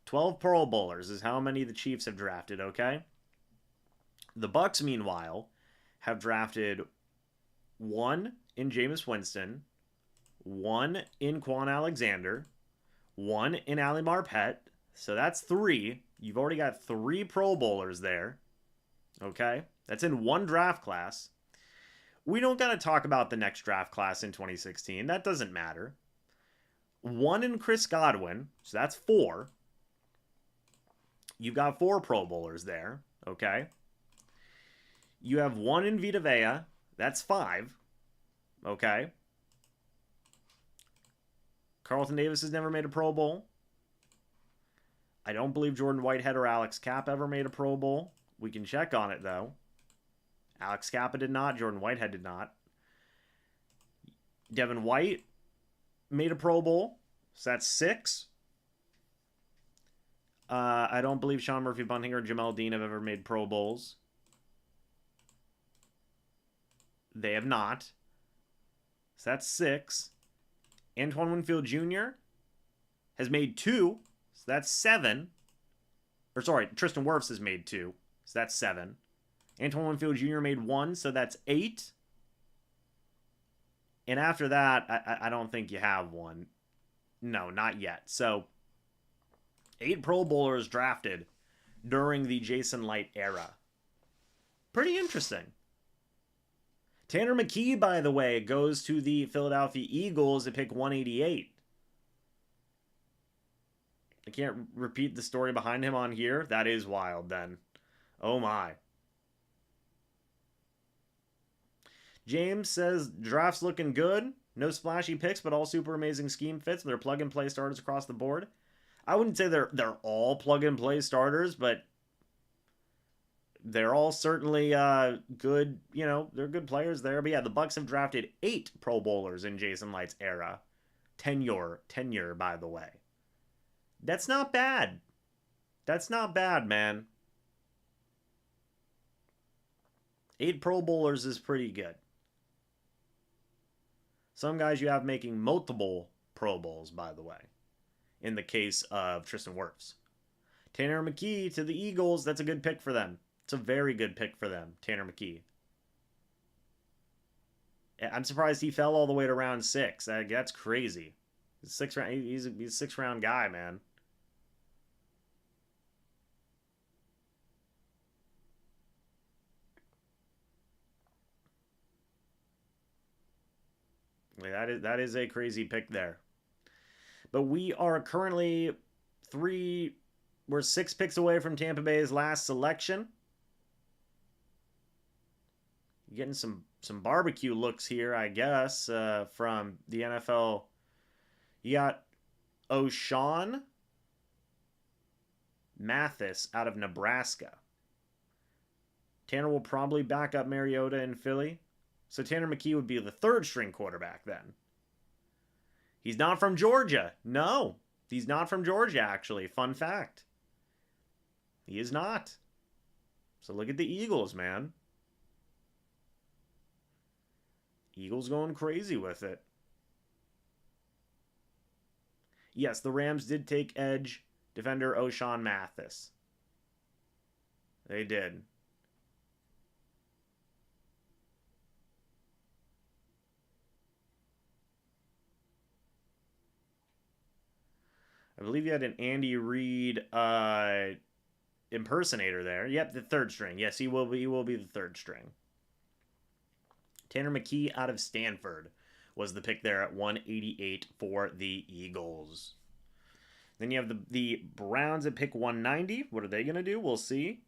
12 Pro Bowlers is how many the Chiefs have drafted, okay? The Bucs, meanwhile, have drafted 1 in Jameis Winston, 1 in Quan Alexander, 1 in Ali Marpet. So that's 3. You've already got 3 Pro Bowlers there. Okay? That's in one draft class. We don't got to talk about the next draft class in 2016. That doesn't matter. 1 in Chris Godwin. So that's 4. You've got 4 Pro Bowlers there. Okay? You have 1 in Vita Vea. That's 5. Okay? Carlton Davis has never made a Pro Bowl. I don't believe Jordan Whitehead or Alex Kapp ever made a Pro Bowl. We can check on it, though. Alex Kappa did not. Jordan Whitehead did not. Devin White made a Pro Bowl. So that's 6. I don't believe Sean Murphy-Bunting or Jamel Dean have ever made Pro Bowls. They have not. So that's 6. Antoine Winfield Jr. has made 2. So that's 7. Or sorry, Tristan Wirfs has made 2. So that's 7. Antoine Winfield Jr. made 1. So that's 8. And after that, I don't think you have one. No, not yet. So 8 Pro Bowlers drafted during the Jason Light era. Pretty interesting. Tanner McKee, by the way, goes to the Philadelphia Eagles at pick 188. I can't repeat the story behind him on here. That is wild, then. Oh, my. James says, draft's looking good. No splashy picks, but all super amazing scheme fits. They're plug-and-play starters across the board. I wouldn't say they're all plug-and-play starters, but they're all certainly good. You know, they're good players there. But yeah, the Bucs have drafted 8 Pro Bowlers in Jason Light's era. Tenure, by the way. That's not bad. That's not bad, man. 8 Pro Bowlers is pretty good. Some guys you have making multiple Pro Bowls, by the way, in the case of Tristan Wirfs. Tanner McKee to the Eagles, that's a good pick for them. It's a very good pick for them, Tanner McKee. I'm surprised he fell all the way to round 6. That's crazy. He's a 6-round guy, man. That is a crazy pick there. But we are currently we're 6 picks away from Tampa Bay's last selection. Getting some barbecue looks here, I guess, from the NFL. You got O'Shawn Mathis out of Nebraska. Tanner will probably back up Mariota in Philly. So Tanner McKee would be the 3rd string quarterback then. He's not from Georgia. No, he's not from Georgia, actually. Fun fact. He is not. So look at the Eagles, man. Eagles going crazy with it. Yes, the Rams did take edge defender O'Shawn Mathis. They did. I believe you had an Andy Reid impersonator there. Yep, the 3rd string. Yes, he will be the 3rd string. Tanner McKee out of Stanford was the pick there at 188 for the Eagles. Then you have the Browns at pick 190. What are they going to do? We'll see.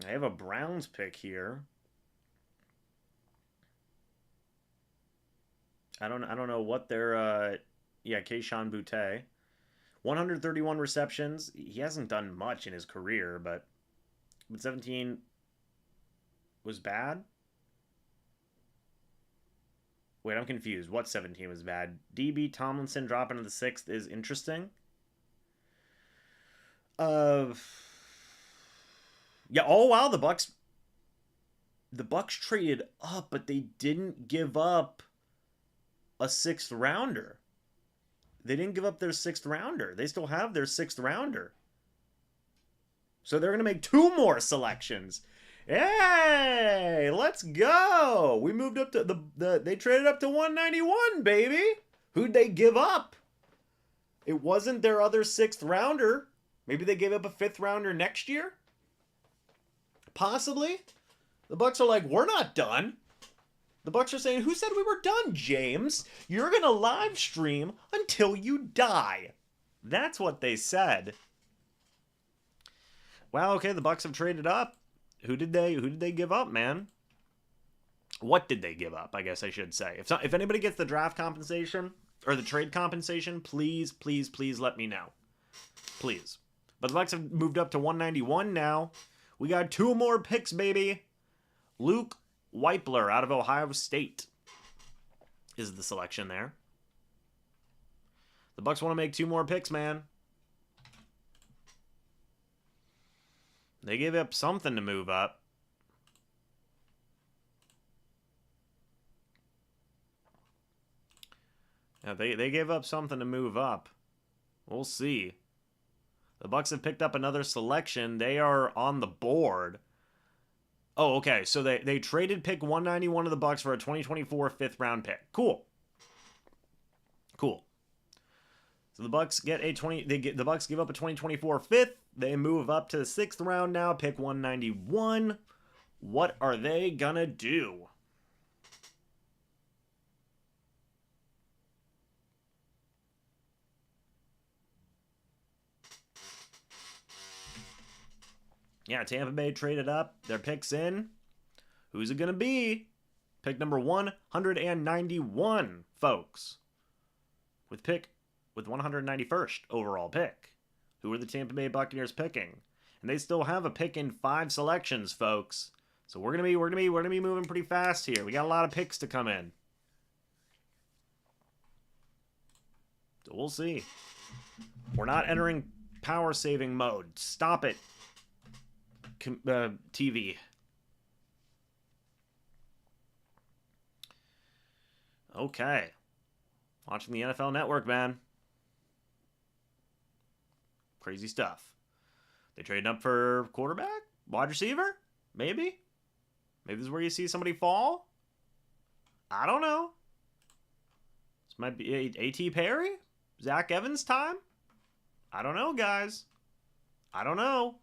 I have a Browns pick here. I don't know what their yeah, Keyshawn Boutte. 131 receptions. He hasn't done much in his career, but 17 was bad. Wait, I'm confused. What 17 was bad? DB Tomlinson dropping to the 6th is interesting. Uh Yeah, oh wow, the Bucs traded up, but they didn't give up a 6th rounder. They didn't give up their 6th rounder. They still have their 6th rounder. So they're going to make 2 more selections. Hey, let's go. We moved up to they traded up to 191, baby. Who'd they give up? It wasn't their other 6th rounder. Maybe they gave up a 5th rounder next year? Possibly. The Bucs are like, we're not done. The Bucs are saying, who said we were done, James? You're going to live stream until you die. That's what they said. Well, okay, the Bucs have traded up. Who did they give up, man? What did they give up, I guess I should say. If anybody gets the draft compensation or the trade compensation, please let me know. Please. But the Bucs have moved up to 191 now. We got 2 more picks, baby. Luke Weipler out of Ohio State is the selection there. The Bucs want to make 2 more picks, man. They gave up something to move up. Yeah, they gave up something to move up. We'll see. The Bucs have picked up another selection. They are on the board. Oh, okay. So they traded pick 191 of the Bucs for a 2024 5th round pick. Cool. Cool. So the Bucs get a the Bucs give up a 2024 5th. They move up to the 6th round now, pick 191. What are they gonna do? Yeah, Tampa Bay traded up. Their pick's in. Who's it going to be? Pick number 191, folks. With 191st overall pick. Who are the Tampa Bay Buccaneers picking? And they still have a pick in 5 selections, folks. So we're gonna be moving pretty fast here. We got a lot of picks to come in. So we'll see. We're not entering power saving mode. Stop it. TV. Okay. Watching the NFL Network, man. Crazy stuff. They traded up for quarterback? Wide receiver? Maybe? Maybe this is where you see somebody fall? I don't know. This might be A.T. Perry? Zach Evans time? I don't know, guys. I don't know.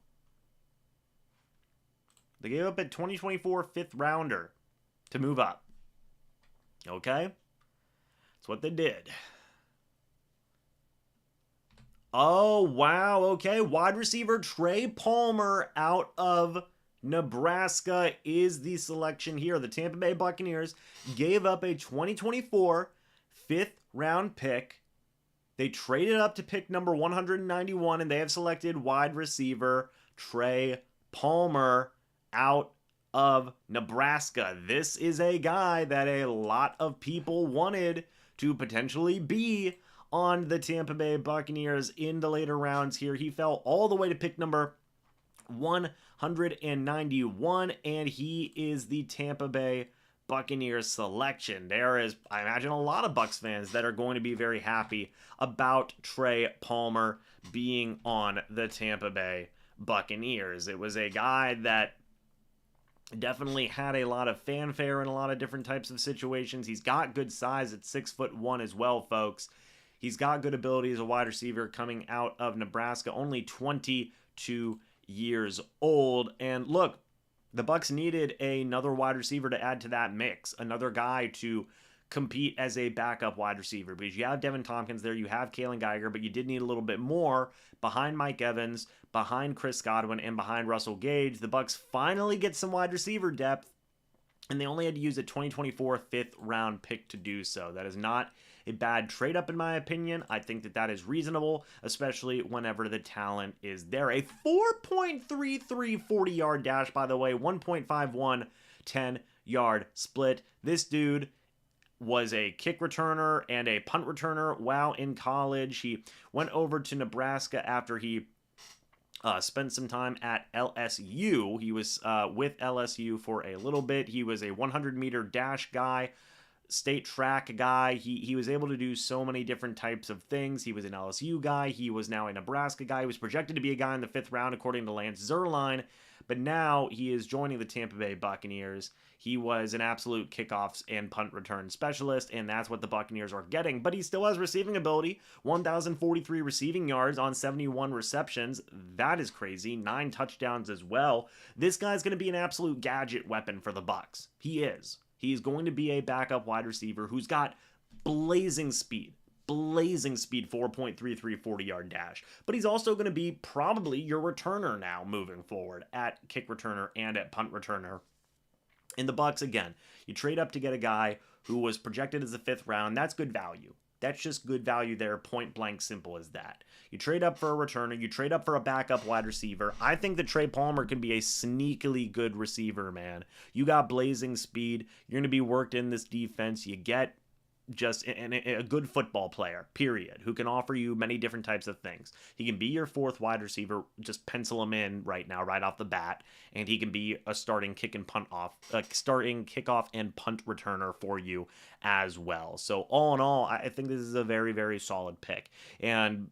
They gave up a 2024 5th rounder to move up. Okay? That's what they did. Oh, wow. Okay. Wide receiver Trey Palmer out of Nebraska is the selection here. The Tampa Bay Buccaneers gave up a 2024 5th round pick. They traded up to pick number 191, and they have selected wide receiver Trey Palmer out of Nebraska. This is a guy that a lot of people wanted to potentially be on the Tampa Bay Buccaneers in the later rounds here. He fell all the way to pick number 191, and he is the Tampa Bay Buccaneers selection. There is, I imagine, a lot of Bucs fans that are going to be very happy about Trey Palmer being on the Tampa Bay Buccaneers. It was a guy that definitely had a lot of fanfare in a lot of different types of situations. He's got good size at 6'1" as well, folks. He's got good ability as a wide receiver coming out of Nebraska, only 22 years old. And look, the Bucs needed another wide receiver to add to that mix, another guy to compete as a backup wide receiver because you have Devin Tompkins there, you have Kalen Geiger, but you did need a little bit more behind Mike Evans, behind Chris Godwin, and behind Russell Gage. The Bucs finally get some wide receiver depth, and they only had to use a 2024 fifth round pick to do so. That is not a bad trade up in my opinion. I think that that is reasonable, especially whenever the talent is there. A 4.33 40-yard dash, by the way, 1.51 10-yard split. This dude was a kick returner and a punt returner while in college. He went over to Nebraska after he spent some time at LSU. He was with LSU for a little bit. He was a 100-meter dash guy, state track guy. He was able to do so many different types of things. He was an LSU guy. He was now a Nebraska guy. He was projected to be a guy in the 5th round, according to Lance Zierlein. But now he is joining the Tampa Bay Buccaneers. He was an absolute kickoffs and punt return specialist, and that's what the Buccaneers are getting. But he still has receiving ability, 1,043 receiving yards on 71 receptions. That is crazy. 9 touchdowns as well. This guy's going to be an absolute gadget weapon for the Bucs. He is. He's going to be a backup wide receiver who's got blazing speed. 4.33 40-yard dash. But he's also going to be probably your returner now moving forward at kick returner and at punt returner. In the Bucs, again, you trade up to get a guy who was projected as a 5th round. That's good value. That's just good value there, point blank, simple as that. You trade up for a returner. You trade up for a backup wide receiver. I think that Trey Palmer can be a sneakily good receiver, man. You got blazing speed. You're going to be worked in this defense. You get just a good football player, period, who can offer you many different types of things. He can be your 4th wide receiver, just pencil him in right now, right off the bat, and he can be a starting kickoff and punt returner for you as well. So all in all, I think this is a very, very solid pick, and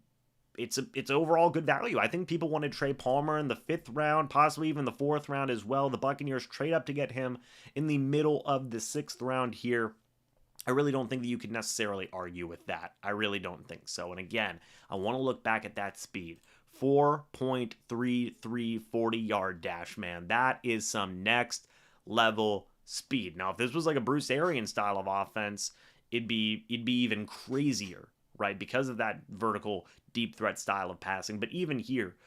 it's overall good value. I think people wanted Trey Palmer in the 5th round, possibly even the 4th round as well. The Buccaneers trade up to get him in the middle of the 6th round here. I really don't think that you can necessarily argue with that. I really don't think so. And again, I want to look back at that speed. 4.33 40-yard dash, man. That is some next level speed. Now, if this was like a Bruce Arians style of offense, it'd be even crazier, right? Because of that vertical deep threat style of passing. But even here,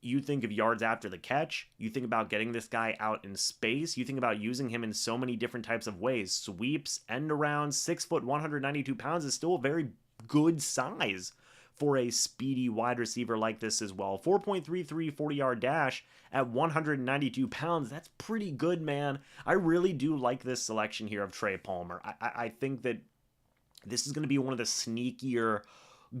you think of yards after the catch, you think about getting this guy out in space, you think about using him in so many different types of ways. Sweeps, end around, 6 foot, 192 pounds is still a very good size for a speedy wide receiver like this as well. 4.33 40-yard dash at 192 pounds, that's pretty good, man. I really do like this selection here of Trey Palmer. I think that this is going to be one of the sneakier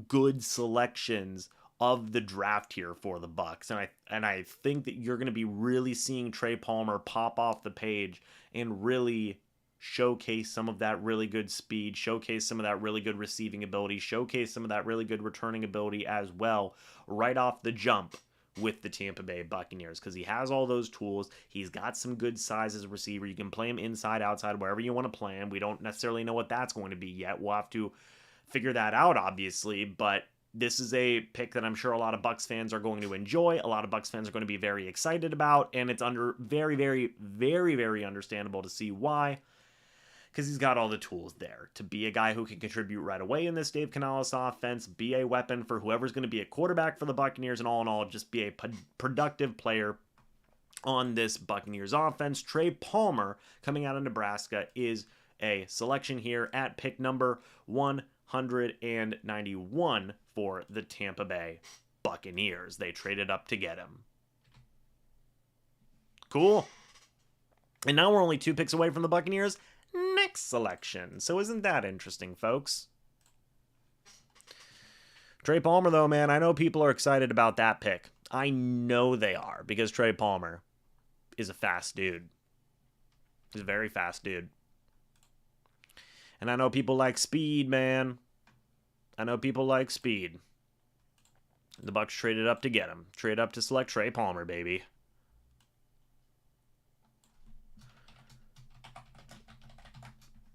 good selections of the draft here for the Bucs, and I think that you're going to be really seeing Trey Palmer pop off the page and really showcase some of that really good speed, showcase some of that really good receiving ability, showcase some of that really good returning ability as well right off the jump with the Tampa Bay Buccaneers, because he has all those tools. He's got some good size as a receiver. You can play him inside, outside, wherever you want to play him. We don't necessarily know what that's going to be yet. We'll have to figure that out, obviously, but this is a pick that I'm sure a lot of Bucs fans are going to enjoy. A lot of Bucs fans are going to be very excited about, and it's very, very, very, very understandable to see why, because he's got all the tools there to be a guy who can contribute right away in this Dave Canales offense, be a weapon for whoever's going to be a quarterback for the Buccaneers, and all in all, just be a productive player on this Buccaneers offense. Trey Palmer, coming out of Nebraska, is a selection here at pick number 191 for the Tampa Bay Buccaneers. They traded up to get him. Cool. And now we're only 2 picks away from the Buccaneers' next selection. So isn't that interesting, folks? Trey Palmer, though, man, I know people are excited about that pick. I know they are, because Trey Palmer is a fast dude. He's a very fast dude. And I know people like speed, man. I know people like speed. The Bucs traded up to get him. Trade up to select Trey Palmer, baby.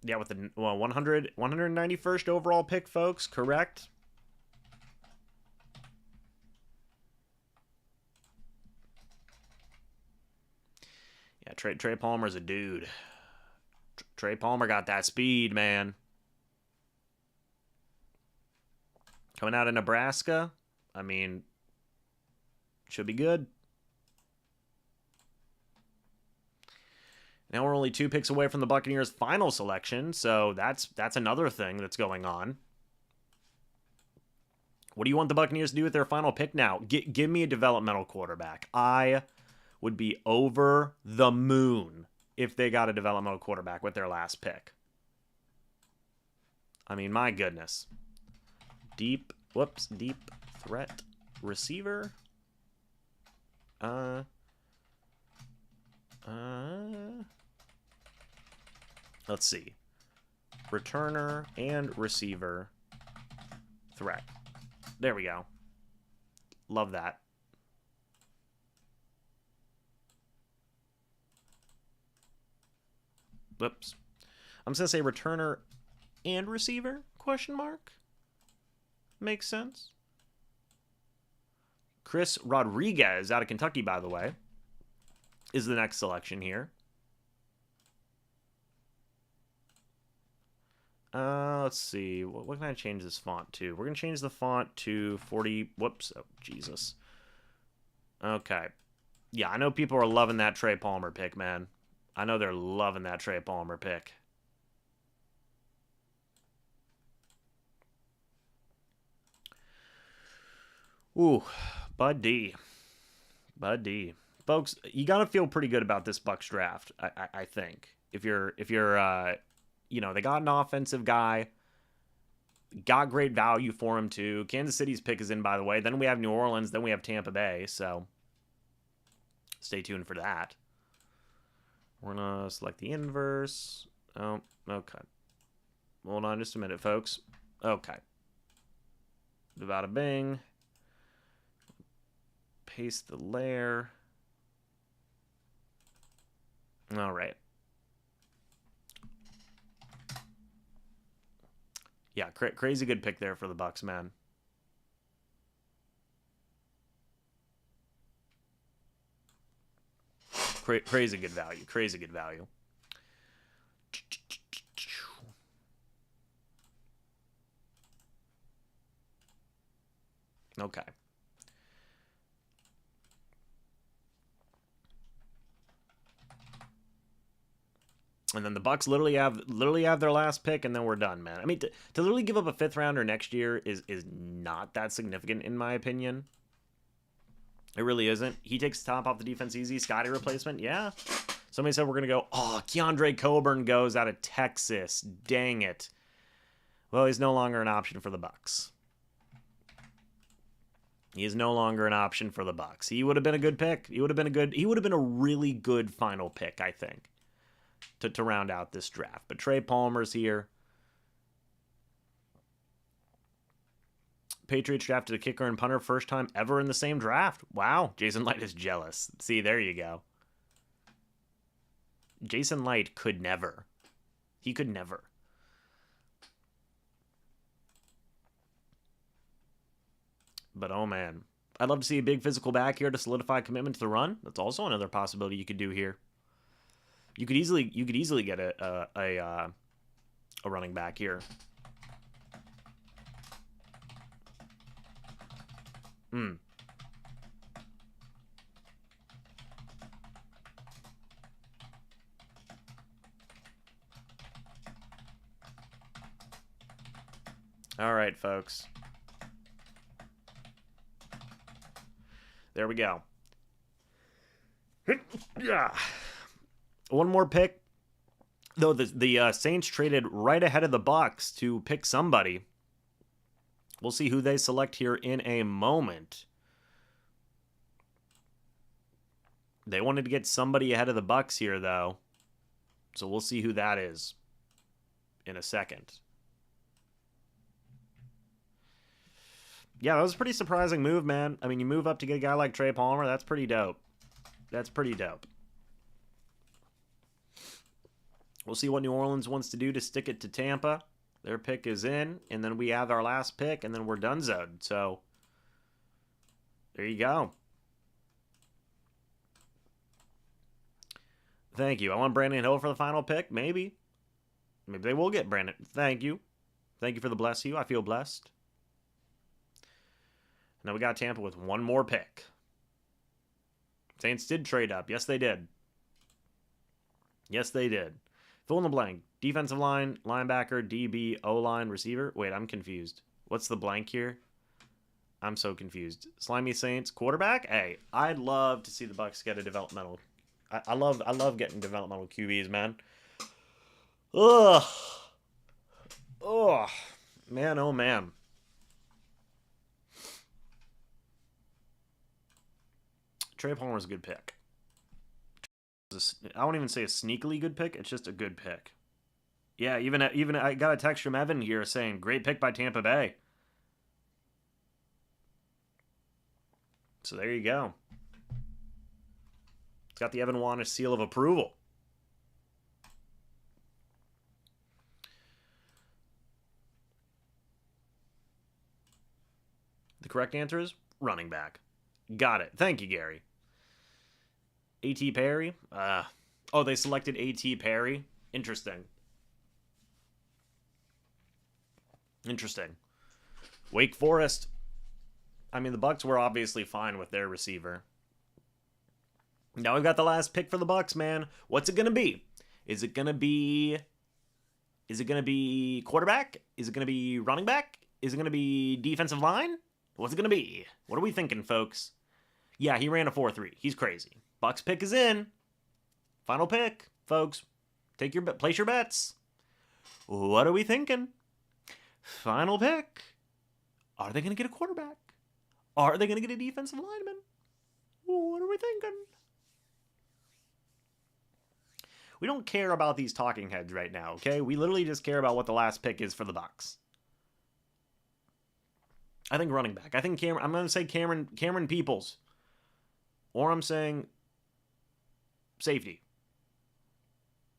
Yeah, with the 191st overall pick, folks, correct? Yeah, Trey Palmer's a dude. Trey Palmer got that speed, man. Coming out of Nebraska, I mean, should be good. Now we're only 2 picks away from the Buccaneers' final selection, so that's another thing that's going on. What do you want the Buccaneers to do with their final pick now? Give me a developmental quarterback. I would be over the moon if they got a developmental quarterback with their last pick. I mean, my goodness. Deep threat receiver. Let's see. Returner and receiver threat. There we go. Love that. Whoops. I'm just going to say returner and receiver? Question mark. Makes sense. Chris Rodriguez, out of Kentucky, by the way, is the next selection here. Let's see. What can I change this font to? We're going to change the font to 40. Whoops. Oh, Jesus. Okay. Yeah, I know people are loving that Trey Palmer pick, man. I know they're loving that Trey Palmer pick. Ooh, Bud D. Bud D. Folks, you got to feel pretty good about this Bucs draft, I think. If you're you know, they got an offensive guy, got great value for him too. Kansas City's pick is in, by the way. Then we have New Orleans, then we have Tampa Bay, so stay tuned for that. We're going to select the inverse. Oh, okay. Hold on just a minute, folks. Okay. Bada bing. Paste the layer. All right. Yeah, crazy good pick there for the Bucs, man. Crazy good value. Crazy good value. Okay. And then the Bucs literally have their last pick, and then we're done, man. I mean, to literally give up a 5th rounder next year is not that significant in my opinion. It really isn't. He takes the top off the defense easy. Scotty replacement, yeah. Somebody said we're gonna go. Oh, Keandre Coburn goes out of Texas. Dang it. Well, he's no longer an option for the Bucs. He is no longer an option for the Bucs. He would have been a good pick. He would have been a really good final pick, I think, to round out this draft. But Trey Palmer's here. Patriots drafted a kicker and punter first time ever in the same draft. Wow, Jason Light is jealous. See, there you go. Jason Light could never. He could never. But oh man, I'd love to see a big physical back here to solidify commitment to the run. That's also another possibility you could do here. You could easily get a running back here. All right, folks. There we go. Yeah. One more pick. Though the Saints traded right ahead of the Bucs to pick somebody. We'll see who they select here in a moment. They wanted to get somebody ahead of the Bucs here, though. So we'll see who that is in a second. Yeah, that was a pretty surprising move, man. I mean, you move up to get a guy like Trey Palmer. That's pretty dope. That's pretty dope. We'll see what New Orleans wants to do to stick it to Tampa. Their pick is in, and then we have our last pick, and then we're donezoed. So, there you go. Thank you. I want Brandon Hill for the final pick. Maybe. Maybe they will get Brandon. Thank you. Thank you for the bless you. I feel blessed. Now we got Tampa with one more pick. Saints did trade up. Yes, they did. Yes, they did. Fill in the blank. Defensive line, linebacker, DB, O-line, receiver. Wait, I'm confused. What's the blank here? I'm so confused. Slimy Saints, quarterback? Hey, I'd love to see the Bucs get a developmental. I love getting developmental QBs, man. Ugh. Ugh. Man, oh man. Trey Palmer's a good pick. I won't even say a sneakily good pick. It's just a good pick. Yeah, even I got a text from Evan here saying, great pick by Tampa Bay. So there you go. It's got the Evan Wanish seal of approval. The correct answer is running back. Got it. Thank you, Gary. A.T. Perry? Oh, they selected A.T. Perry? Interesting. Interesting. Wake Forest. I mean, the Bucs were obviously fine with their receiver. Now we've got the last pick for the Bucs, man. What's it going to be? Is it going to be quarterback? Is it going to be running back? Is it going to be defensive line? What's it going to be? What are we thinking, folks? Yeah, he ran a 4.3. He's crazy. Bucs pick is in. Final pick, folks. Place your bets. What are we thinking? Final pick. Are they going to get a quarterback? Are they going to get a defensive lineman? What are we thinking? We don't care about these talking heads right now, okay? We literally just care about what the last pick is for the Bucs. I think running back. I think I'm going to say Cameron Peoples. Or I'm saying safety.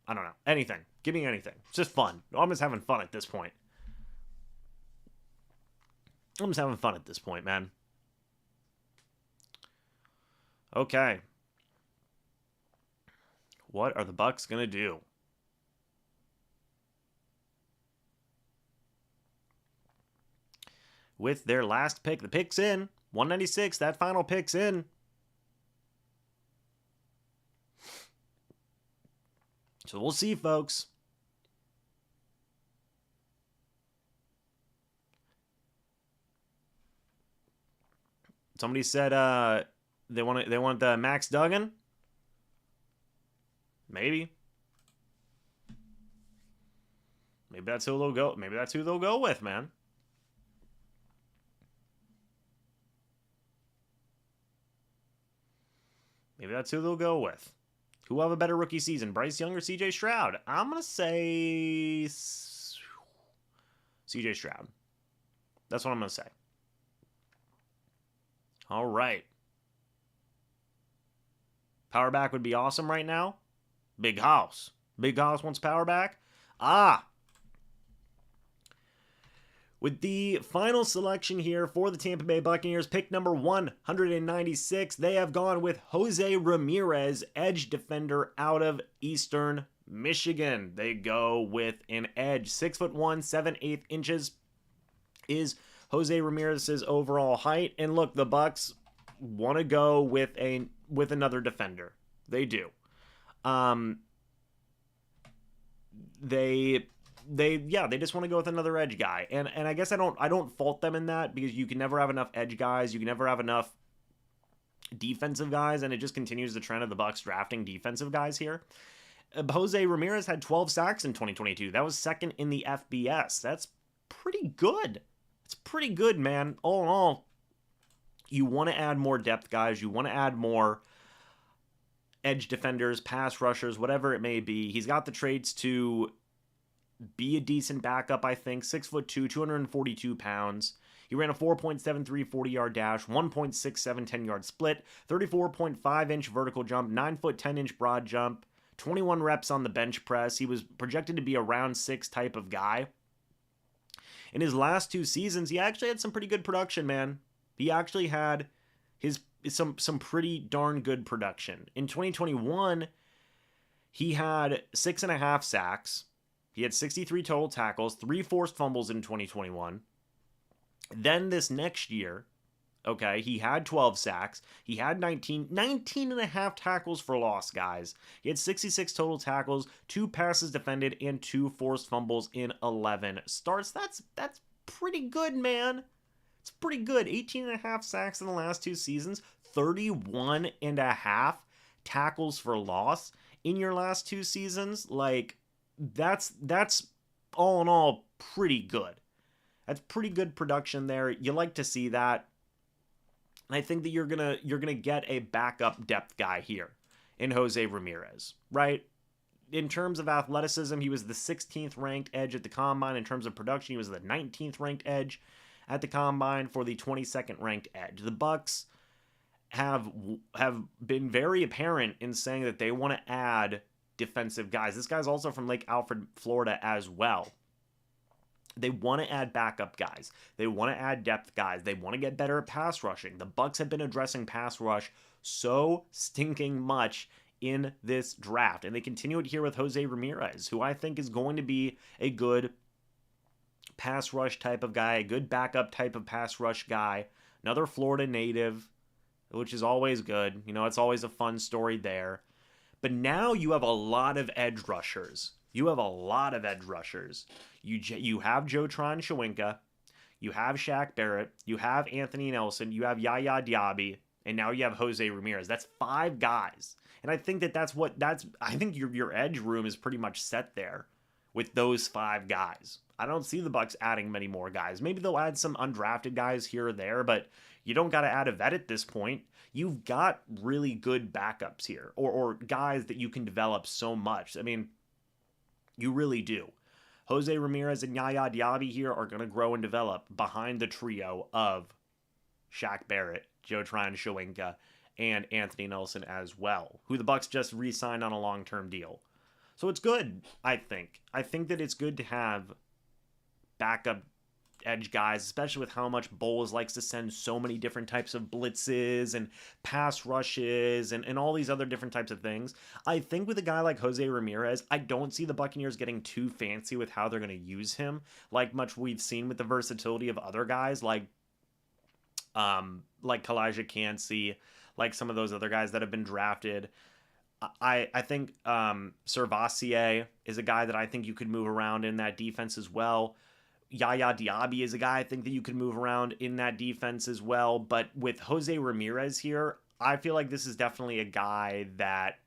I don't know. Anything. Give me anything. It's just fun. I'm just having fun at this point. I'm just having fun at this point, man. Okay. What are the Bucs going to do? With their last pick. The pick's in. 196. That final pick's in. So we'll see, folks. Somebody said they want Max Duggan. Maybe that's who they'll go. Maybe that's who they'll go with, man. Maybe that's who they'll go with. Who will have a better rookie season, Bryce Young or C.J. Stroud? I'm gonna say C.J. Stroud. That's what I'm gonna say. All right. Power back would be awesome right now. Big House. Big House wants power back. With the final selection here for the Tampa Bay Buccaneers, pick number 196, they have gone with Jose Ramirez, edge defender out of Eastern Michigan. They go with an edge. 6'1", 7/8 inches is Jose Ramirez's overall height. And look, the Bucs want to go with another defender. They do. They just want to go with another edge guy. And I guess I don't fault them in that, because you can never have enough edge guys. You can never have enough defensive guys, and it just continues the trend of the Bucs drafting defensive guys here. Jose Ramirez had 12 sacks in 2022. That was second in the FBS. That's pretty good. It's pretty good, man. All in all, you want to add more depth guys. You want to add more edge defenders, pass rushers, whatever it may be. He's got the traits to be a decent backup, I think. 6'2", 242 pounds. He ran a 4.73 40-yard dash, 1.67 10-yard split, 34.5-inch vertical jump, 9-foot 10-inch broad jump, 21 reps on the bench press. He was projected to be a round 6 type of guy. In his last 2 seasons, he actually had some pretty good production, man. He actually had some pretty darn good production. In 2021, he had 6.5 sacks. He had 63 total tackles, 3 forced fumbles in 2021. Then this next year, Okay, he had 12 sacks. He had 19 and a half tackles for loss, guys. He had 66 total tackles, 2 passes defended, and 2 forced fumbles in 11 starts. That's pretty good, man. It's pretty good. 18 and a half sacks in the last 2 seasons, 31 and a half tackles for loss in your last 2 seasons. Like, that's all in all pretty good. That's pretty good production there. You like to see that. And I think that you're gonna get a backup depth guy here in Jose Ramirez, right? In terms of athleticism, he was the 16th ranked edge at the combine. In terms of production, he was the 19th ranked edge at the combine for the 22nd ranked edge. The Bucs have been very apparent in saying that they want to add defensive guys. This guy's also from Lake Alfred, Florida as well. They want to add backup guys. They want to add depth guys. They want to get better at pass rushing. The Bucs have been addressing pass rush so stinking much in this draft, and they continue it here with Jose Ramirez, who I think is going to be a good pass rush type of guy, a good backup type of pass rush guy. Another Florida native, which is always good. You know, it's always a fun story there. But now you have a lot of edge rushers. You have a lot of edge rushers. You have Jotron Shawinka, you have Shaq Barrett, you have Anthony Nelson, you have Yaya Diaby, and now you have Jose Ramirez. That's 5 guys. And I think I think your edge room is pretty much set there with those 5 guys. I don't see the Bucs adding many more guys. Maybe they'll add some undrafted guys here or there, but you don't got to add a vet at this point. You've got really good backups here, or guys that you can develop so much. I mean, you really do. Jose Ramirez and Yaya Diaby here are going to grow and develop behind the trio of Shaq Barrett, Jotron Shawinka, and Anthony Nelson as well, who the Bucs just re-signed on a long-term deal. So it's good, I think. I think that it's good to have backup edge guys, especially with how much Bowles likes to send so many different types of blitzes and pass rushes and all these other different types of things. I think with a guy like Jose Ramirez, I don't see the Buccaneers getting too fancy with how they're going to use him, like much we've seen with the versatility of other guys like Kalijah Cansey, like some of those other guys that have been drafted. I think Servassier is a guy that I think you could move around in that defense as well. Yaya Diaby is a guy I think that you can move around in that defense as well. But with Jose Ramirez here, I feel like this is definitely a guy that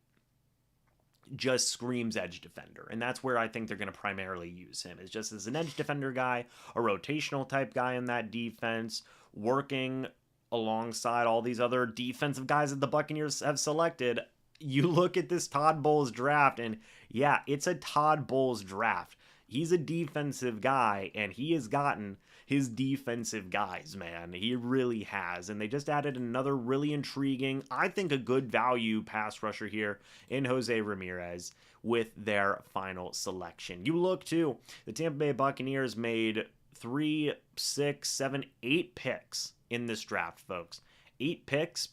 just screams edge defender. And that's where I think they're going to primarily use him, is just as an edge defender guy, a rotational type guy in that defense, working alongside all these other defensive guys that the Buccaneers have selected. You look at this Todd Bowles draft, and yeah, it's a Todd Bowles draft. He's a defensive guy, and he has gotten his defensive guys, man. He really has. And they just added another really intriguing, I think a good value pass rusher here in Jose Ramirez with their final selection. You look, too, the Tampa Bay Buccaneers made 3, 6, 7, 8 picks in this draft, folks. 8 picks,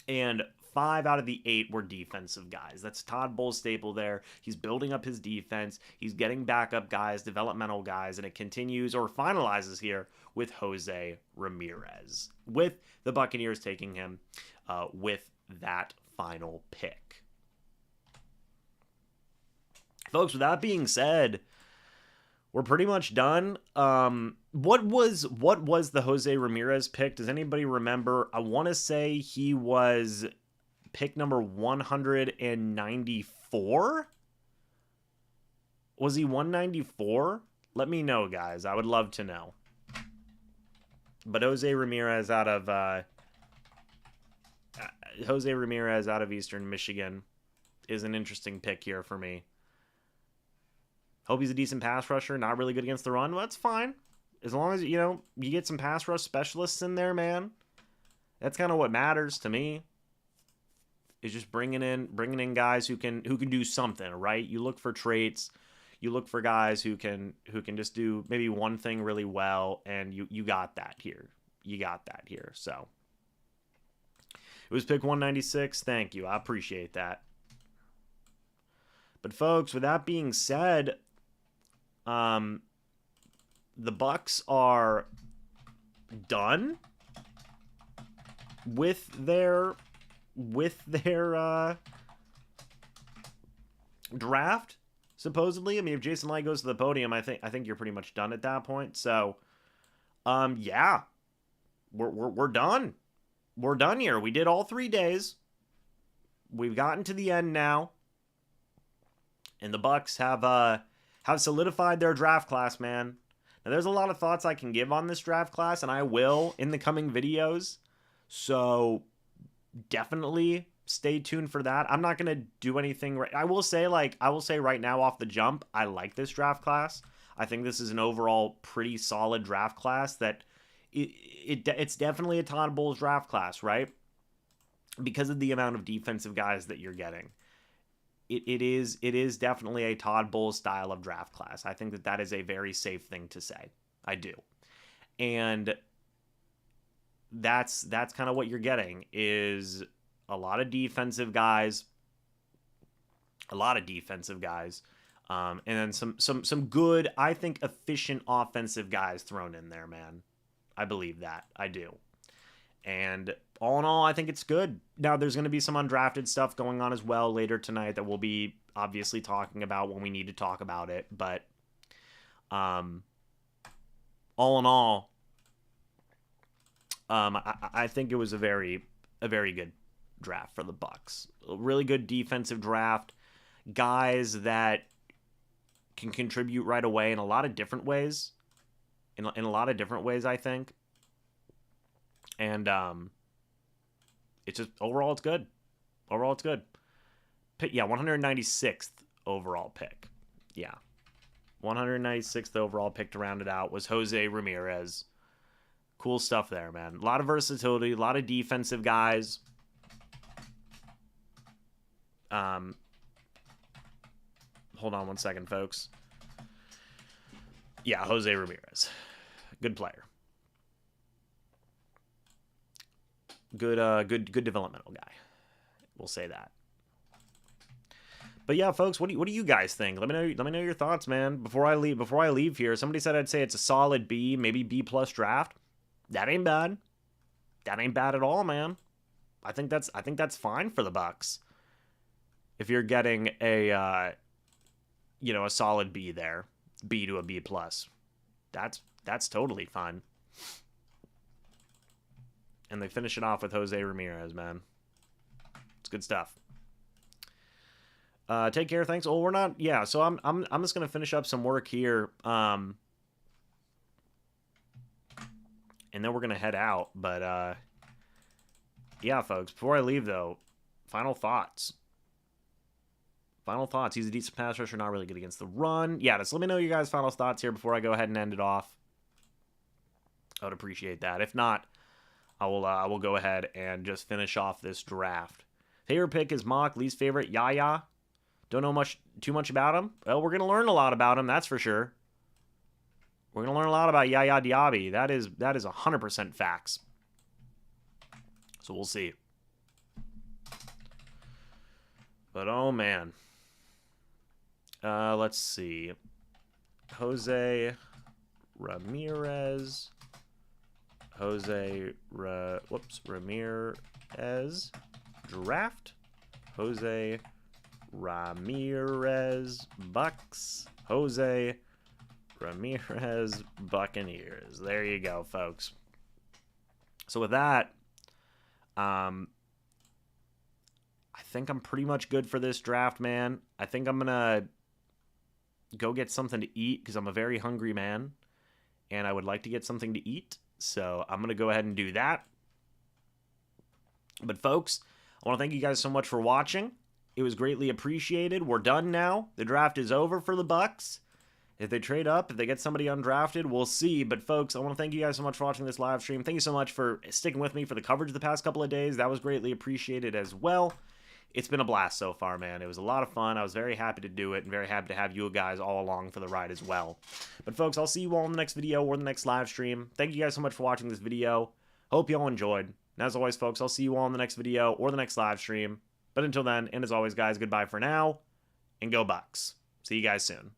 and 5 out of the 8 were defensive guys. That's Todd Bowles' staple there. He's building up his defense. He's getting backup guys, developmental guys, and it continues or finalizes here with Jose Ramirez, with the Buccaneers taking him with that final pick. Folks, with that being said, we're pretty much done. What was the Jose Ramirez pick? Does anybody remember? I want to say he was pick number 194. Was he 194? Let me know, guys. I would love to know. But Jose Ramirez out of Eastern Michigan is an interesting pick here for me. Hope he's a decent pass rusher, not really good against the run. Well, that's fine. As long as, you get some pass rush specialists in there, man. That's kind of what matters to me. Is just bringing in guys who can do something, right? You look for traits. You look for guys who can just do maybe one thing really well, and you got that here. You got that here. So it was pick 196. Thank you. I appreciate that. But folks, with that being said, the Bucs are done. with their draft, supposedly. I mean, if Jason Light goes to the podium, I think you're pretty much done at that point. So, yeah, we're done. We're done here. We did all 3 days. We've gotten to the end now, and the Bucs have solidified their draft class, man. Now, there's a lot of thoughts I can give on this draft class, and I will in the coming videos. So, definitely stay tuned for that. I'm not gonna do anything right. I will say right now off the jump, I like this draft class. I think this is an overall pretty solid draft class. That it's definitely a Todd Bowles draft class, right? Because of the amount of defensive guys that you're getting. It is definitely a Todd Bowles style of draft class. I think that is a very safe thing to say. I do. And that's kind of what you're getting, is a lot of defensive guys, and then some good, I think, efficient offensive guys thrown in there, man. I believe that. I do. And all in all, I think it's good. Now, there's going to be some undrafted stuff going on as well later tonight that we'll be obviously talking about when we need to talk about it. But all in all, I think it was a very good draft for the Bucs. A really good defensive draft. Guys that can contribute right away in a lot of different ways. In a lot of different ways, I think. And it's just overall it's good. Overall it's good. Yeah, 196th overall pick. Yeah. 196th overall pick to round it out was Jose Ramirez. Cool stuff there, man. A lot of versatility, a lot of defensive guys. Hold on one second, folks. Yeah, Jose Ramirez. Good player. Good developmental guy. We'll say that. But yeah, folks, what do you guys think? Let me know your thoughts, man. Before I leave here, somebody said I'd say it's a solid B, maybe B+ draft. That ain't bad. That ain't bad at all, man. I think that's fine for the Bucs. If you're getting a solid B there, B to a B+, that's totally fine. And they finish it off with Jose Ramirez, man. It's good stuff. Take care, thanks. Oh, we're not. Yeah, so I'm just gonna finish up some work here, and then we're gonna head out. But yeah, folks. Before I leave, though, final thoughts. Final thoughts. He's a decent pass rusher, not really good against the run. Yeah, just let me know your guys' final thoughts here before I go ahead and end it off. I would appreciate that. If not, I will go ahead and just finish off this draft. Favorite pick is Mock. Least favorite, Yaya. Don't know too much about him. Well, we're gonna learn a lot about him. That's for sure. We're gonna learn a lot about Yaya Diaby. That is 100% facts. So we'll see. But oh man. Let's see. Jose Ramirez. Ramirez draft. Jose Ramirez Bucs. Jose Ramirez Buccaneers. There you go, folks. So with that, I think I'm pretty much good for this draft, man. I think I'm gonna go get something to eat because I'm a very hungry man and I would like to get something to eat. So I'm going to go ahead and do that. But folks, I want to thank you guys so much for watching. It was greatly appreciated. We're done now. The draft is over for the Bucs. If they trade up, if they get somebody undrafted, we'll see. But folks, I want to thank you guys so much for watching this live stream. Thank you so much for sticking with me for the coverage the past couple of days. That was greatly appreciated as well. It's been a blast so far, man. It was a lot of fun. I was very happy to do it and very happy to have you guys all along for the ride as well. But folks, I'll see you all in the next video or the next live stream. Thank you guys so much for watching this video. Hope you all enjoyed. And as always, folks, I'll see you all in the next video or the next live stream. But until then, and as always, guys, goodbye for now, and go Bucs. See you guys soon.